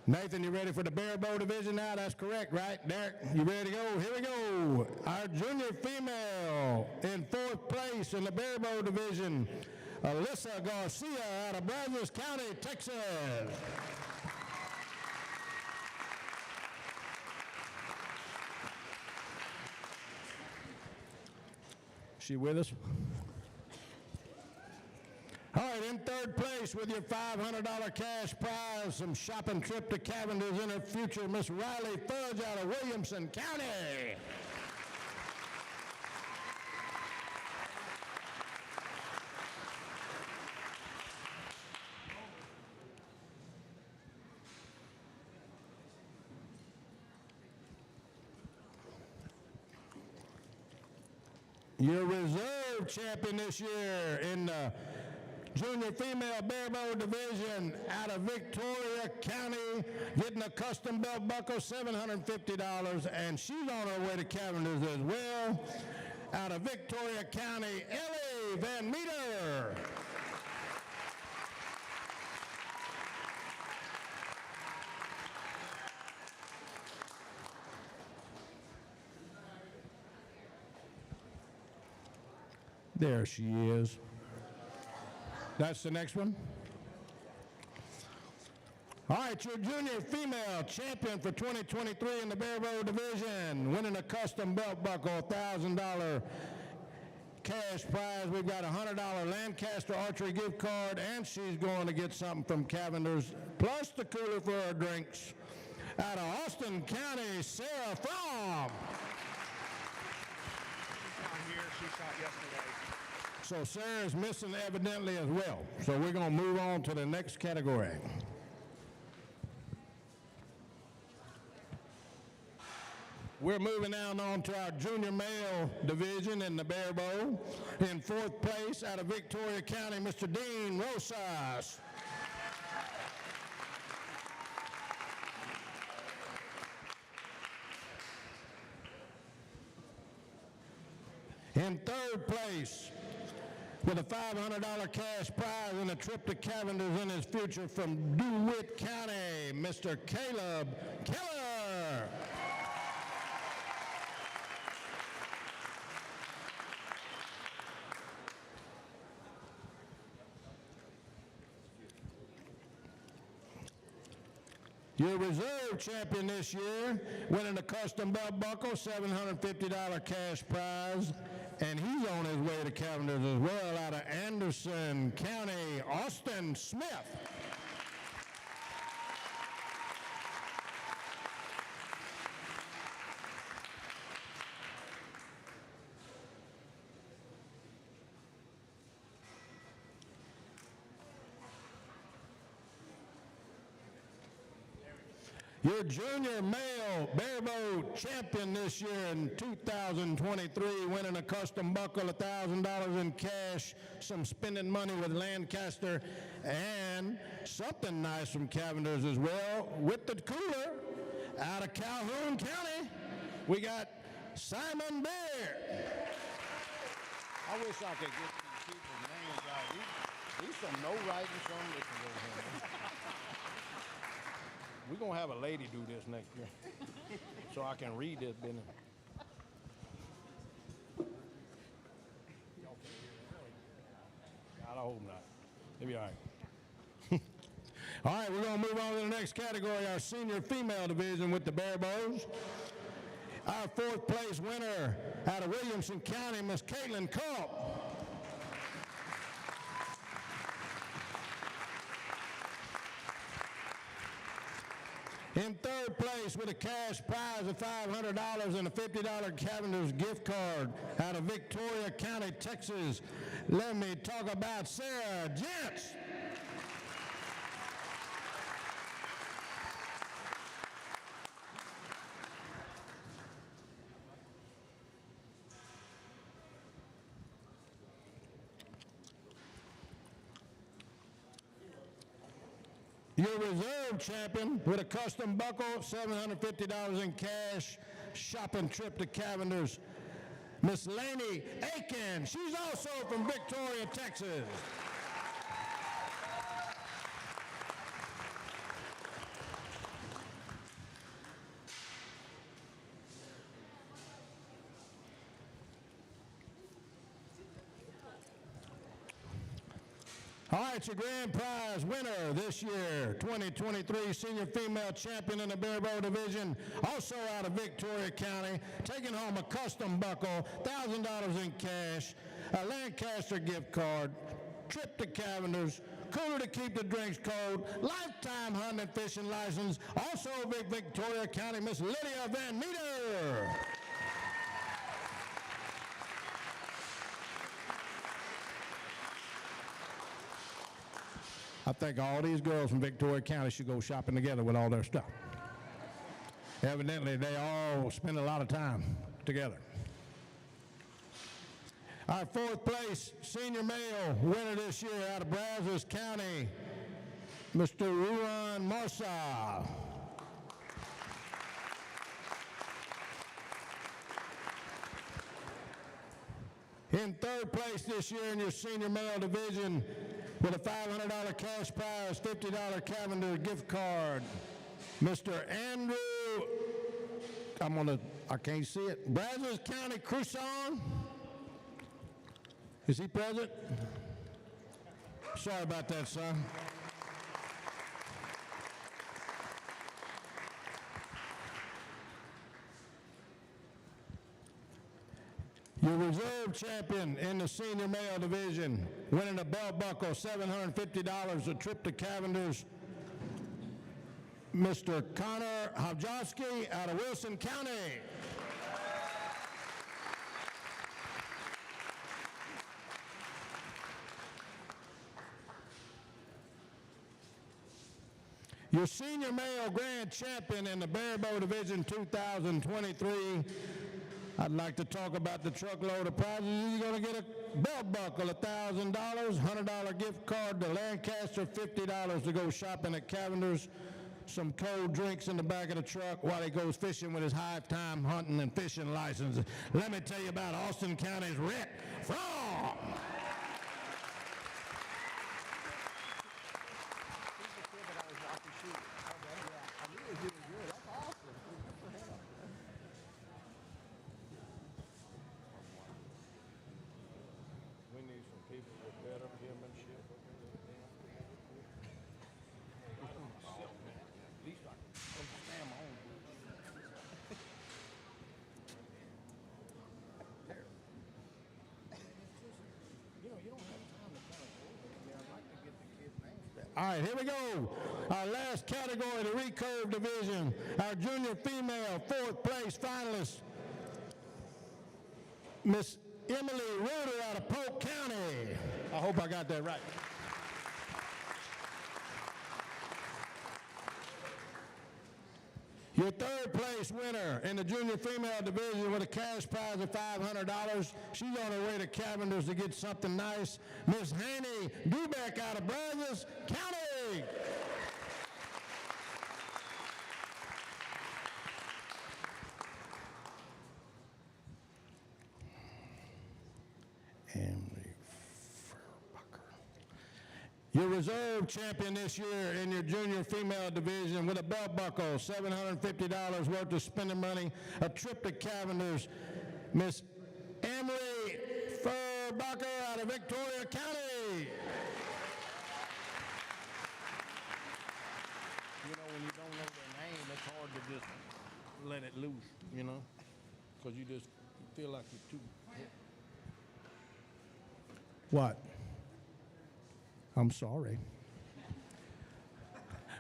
Nathan, you ready for the barebow division now? That's correct, right? Derek, you ready to go? Here we go. Our junior female in 4th place in the barebow division, Alyssa Garcia out of Brazos County, Texas. She with us? All right, in 3rd place with your $500 cash prize, some shopping trip to Cavender's in her future, Miss Riley Fudge out of Williamson County. Your reserve champion this year in the junior female barebow division out of Victoria County, getting a custom belt buckle, $750, and she's on her way to Cavender's as well. Out of Victoria County, Ellie Van Meter. There she is. That's the next one. All right, your junior female champion for 2023 in the barebow division, winning a custom belt buckle, $1,000 cash prize. We've got a $100 Lancaster Archery gift card, and she's going to get something from Cavender's, plus the cooler for her drinks. Out of Austin County, Sarah Fromm.
Down here, she shot yesterday.
So Sarah's missing evidently as well. So we're going to move on to the next category. We're moving down on to our junior male division in the barebow. In 4th place out of Victoria County, Mr. Dean Rosas. In 3rd place, with a $500 cash prize and a trip to Cavender's in his future from DeWitt County, Mr. Caleb Keller. Your reserve champion this year, winning a custom belt buckle, $750 cash prize, and he's on his way to Cavender's as well, out of Anderson County, Austin Smith. Your junior male barebow champion this year in 2023, winning a custom buckle, $1,000 in cash, some spending money with Lancaster, and something nice from Cavender's as well. With the cooler, out of Calhoun County, we got Simon Bear.
I wish I could get these people's names out. These some no writing, some listen over here. We're going to have a lady do this next year so I can read this business. I hope not. It'll be all right.
All right, we're going to move on to the next category, our senior female division with the barebows. Our 4th place winner out of Williamson County, Miss Caitlin Culp. In 3rd place with a cash prize of $500 and a $50 Cavender's gift card out of Victoria County, Texas. Let me talk about Sarah Gents. Your reserve champion with a custom buckle, $750 in cash, shopping trip to Cavender's, Miss Laney Aiken. She's also from Victoria, Texas. All right, your grand prize winner this year, 2023 Senior Female Champion in the Barebow Division, also out of Victoria County, taking home a custom buckle, $1,000 in cash, a Lancaster gift card, trip to Cavender's, cooler to keep the drinks cold, lifetime hunting and fishing license, also Victoria County, Miss Lydia Van Meter. I think all these girls from Victoria County should go shopping together with all their stuff. Evidently, they all spend a lot of time together. Our fourth place senior male winner this year out of Brazos County, Mr. Ruan Marsa. In third place this year in your senior male division with a $500 cash prize, $50 Cavender gift card, Mr. Andrew, I can't see it, Brazos County Cruson. Is he present? Sorry about that, son. Your reserve champion in the senior male division, winning a belt buckle, $750, a trip to Cavender's, Mr. Connor Hajowski out of Wilson County. Your senior male grand champion in the Barebow Division 2023, I'd like to talk about the truckload of prizes. You're going to get a belt buckle, $1,000, $100 gift card to Lancaster, $50 to go shopping at Cavender's, some cold drinks in the back of the truck while he goes fishing with his lifetime hunting and fishing license. Let me tell you about Austin County's Rick Fromm.
We need some people with better penmanship. At least I can understand my own you don't have time to kind of go over there. I'd like to get the kids' names back.
All right, here we go. Our last category, the recurve division. Our junior female fourth place finalist, Miss Emily Reuter out of Polk County. I hope I got that right. Your third place winner in the junior female division with a cash prize of $500. She's on her way to Cavender's to get something nice. Miss Haney Dubeck out of Brazos County. Your reserve champion this year in your junior female division with a belt buckle, $750 worth of spending money, a trip to Cavender's, Miss Emily Furbacher out of Victoria County.
You know, when you don't know their name, it's hard to just let it loose, you know? Because you just feel like you're too...
What? I'm sorry.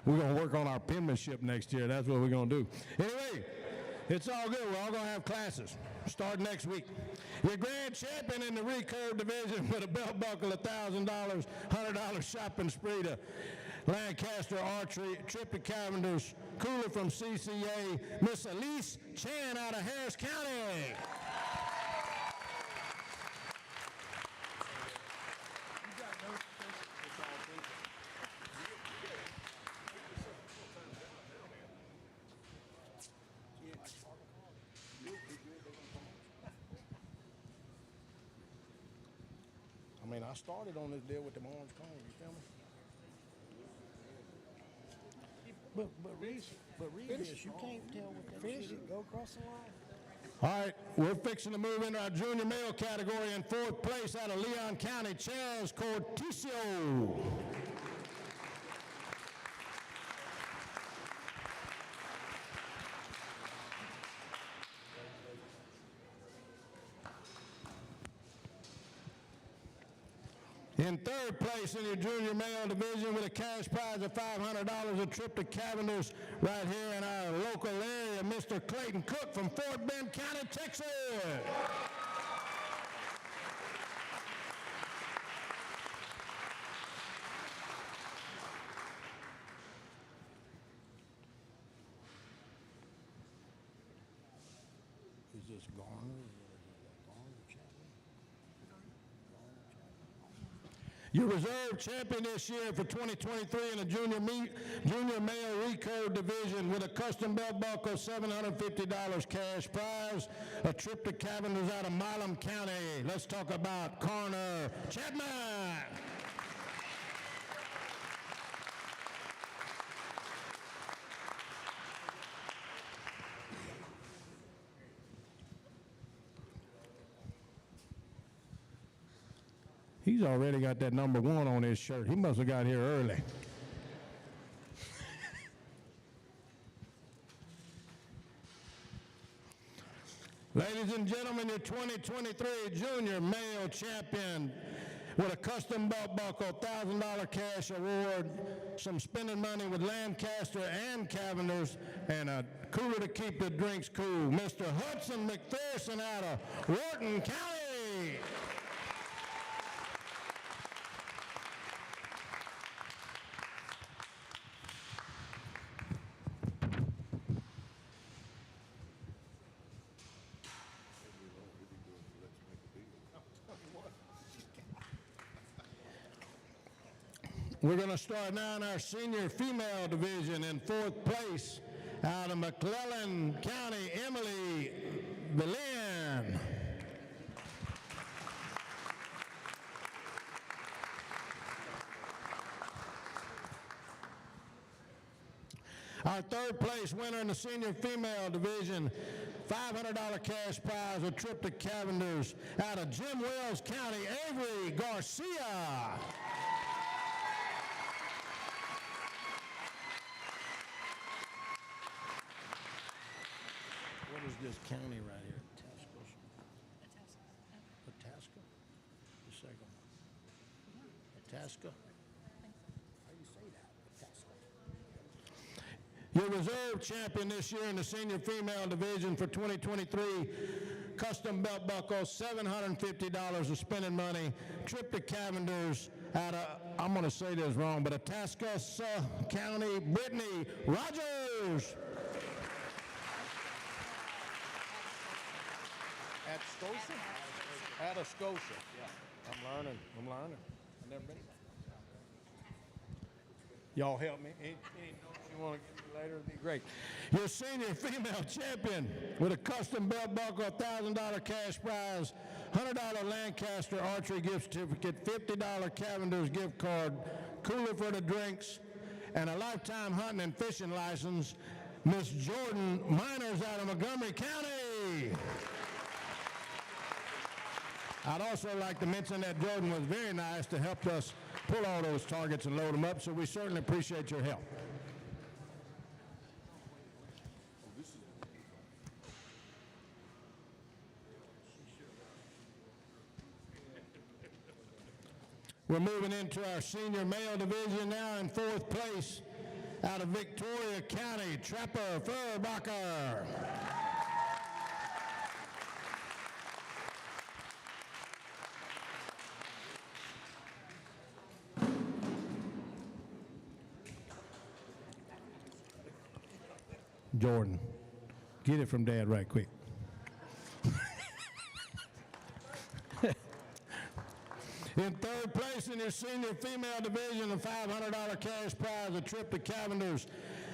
We're going to work on our penmanship next year. That's what we're going to do. Anyway, it's all good. We're all going to have classes. Start next week. Your grand champion in the recurve division with a belt buckle, $1,000, $100 shopping spree to Lancaster Archery, trip to Cavender's, cooler from CCA, Miss Elise Chan out of Harris County.
mean, I started on this deal with the orange cone, you feel me? But read this. You can't tell what that shit is. Go across the line.
All right, we're fixing to move into our junior male category. In fourth place out of Leon County, Charles Corticio. In third place in your junior male division with a cash prize of $500, a trip to Cavendish right here in our local area, Mr. Clayton Cook from Fort Bend County, Texas.
Is this Garner?
Your reserve champion this year for 2023 in the junior male recode division with a custom belt buckle, $750 cash prize, a trip to Cavendish out of Milam County. Let's talk about Connor Chapman. He's already got that number 1 on his shirt. He must have got here early. Ladies and gentlemen, your 2023 junior male champion with a custom belt buckle, $1,000 cash award, some spending money with Lancaster and Cavendish, and a cooler to keep the drinks cool, Mr. Hudson McPherson out of Wharton County. We're going to start now in our senior female division. In fourth place out of McClellan County, Emily Belen. Our third place winner in the senior female division, $500 cash prize, a trip to Cavendish out of Jim Wells County, Avery Garcia.
What is this county right here? Itasca? The second one. Itasca? How do you say that? Itasca.
Your reserve champion this year in the senior female division for 2023, custom belt buckle, $750 of spending money, trip to Cavendish out of, I'm going to say this wrong, but Itasca County, Brittany Rogers.
At Scotia? At Scotia. Yeah. I'm learning. I've never been. Y'all help me. Any notes you want to give me later would be great.
Your senior female champion with a custom belt buckle, $1,000 cash prize, $100 Lancaster Archery gift certificate, $50 Cavendish gift card, cooler for the drinks, and a lifetime hunting and fishing license, Miss Jordan Miners out of Montgomery County. I'd also like to mention that Jordan was very nice to help us pull all those targets and load them up, so we certainly appreciate your help. We're moving into our senior male division now. In fourth place out of Victoria County, Trapper Furbacher. Jordan, get it from Dad right quick. In third place in your senior female division, a $500 cash prize, a trip to Cavendish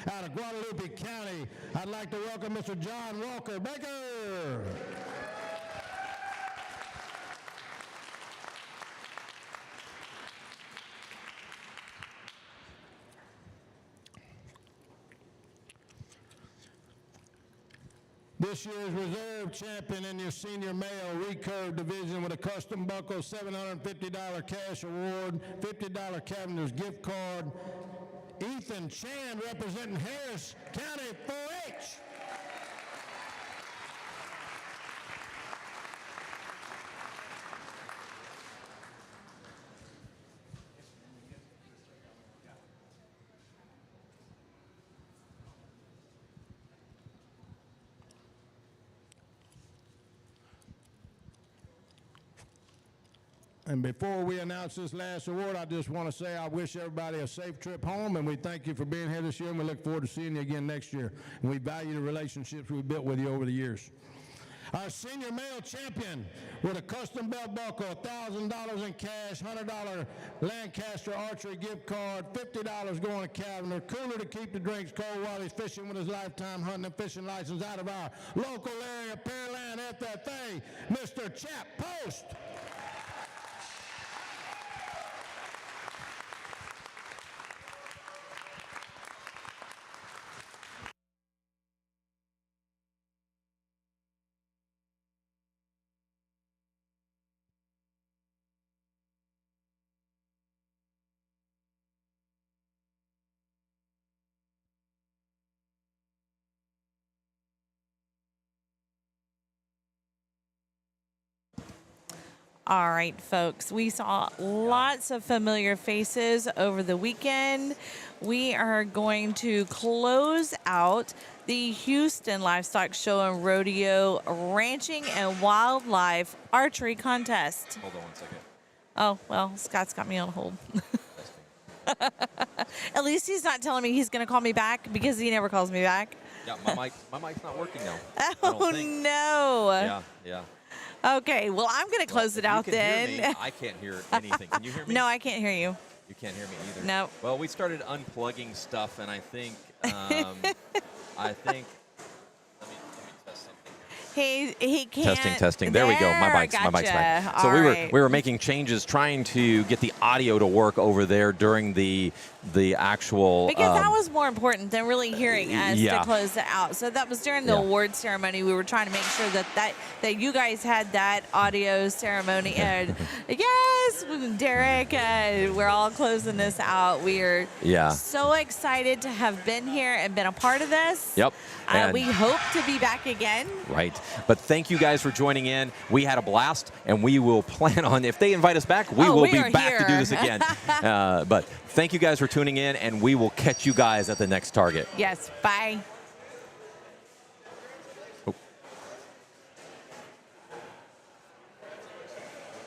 out of Guadalupe County, I'd like to welcome Mr. John Walker Baker. This year's reserve champion in your senior male recurve division with a custom buckle, $750 cash award, $50 Cavender's gift card. Ethan Chan representing Harris County 4-H. And before we announce this last award, I just want to say I wish everybody a safe trip home, and we thank you for being here this year, and we look forward to seeing you again next year. And we value the relationships we've built with you over the years. Our senior male champion with a custom belt buckle, $1,000 in cash, $100 Lancaster Archery gift card, $50 going to Cavender, cooler to keep the drinks cold while he's fishing with his lifetime hunting and fishing license out of our local area, Pearland FFA, Mr. Chap Post.
All right, folks, we saw lots of familiar faces over the weekend. We are going to close out the Houston Livestock Show and Rodeo Ranching and Wildlife Archery Contest.
Hold on one second.
Oh, well, Scott's got me on hold. At least he's not telling me he's going to call me back because he never calls me back.
Yeah, my mic's not working now.
Oh, no.
Yeah.
Okay, well, I'm going to close it out then.
Hear me, I can't hear anything. Can you hear me?
No, I can't hear you.
You can't hear me either.
No.
Well, we started unplugging stuff, and I think, let me test something.
He can't.
Testing. There we go. My mic's back. So we were making changes, trying to get the audio to work over there during the actual.
Because that was more important than really hearing us
yeah.
to close it out. So that was during the award ceremony. We were trying to make sure that you guys had that audio ceremony. And yes, Derek, we're all closing this out. We are so excited to have been here and been a part of this.
Yep.
We hope to be back again.
Right. But thank you guys for joining in. We had a blast, and we will plan on, if they invite us back, we will be back to do this again. But thank you guys for tuning in, and we will catch you guys at the next target.
Yes. Bye.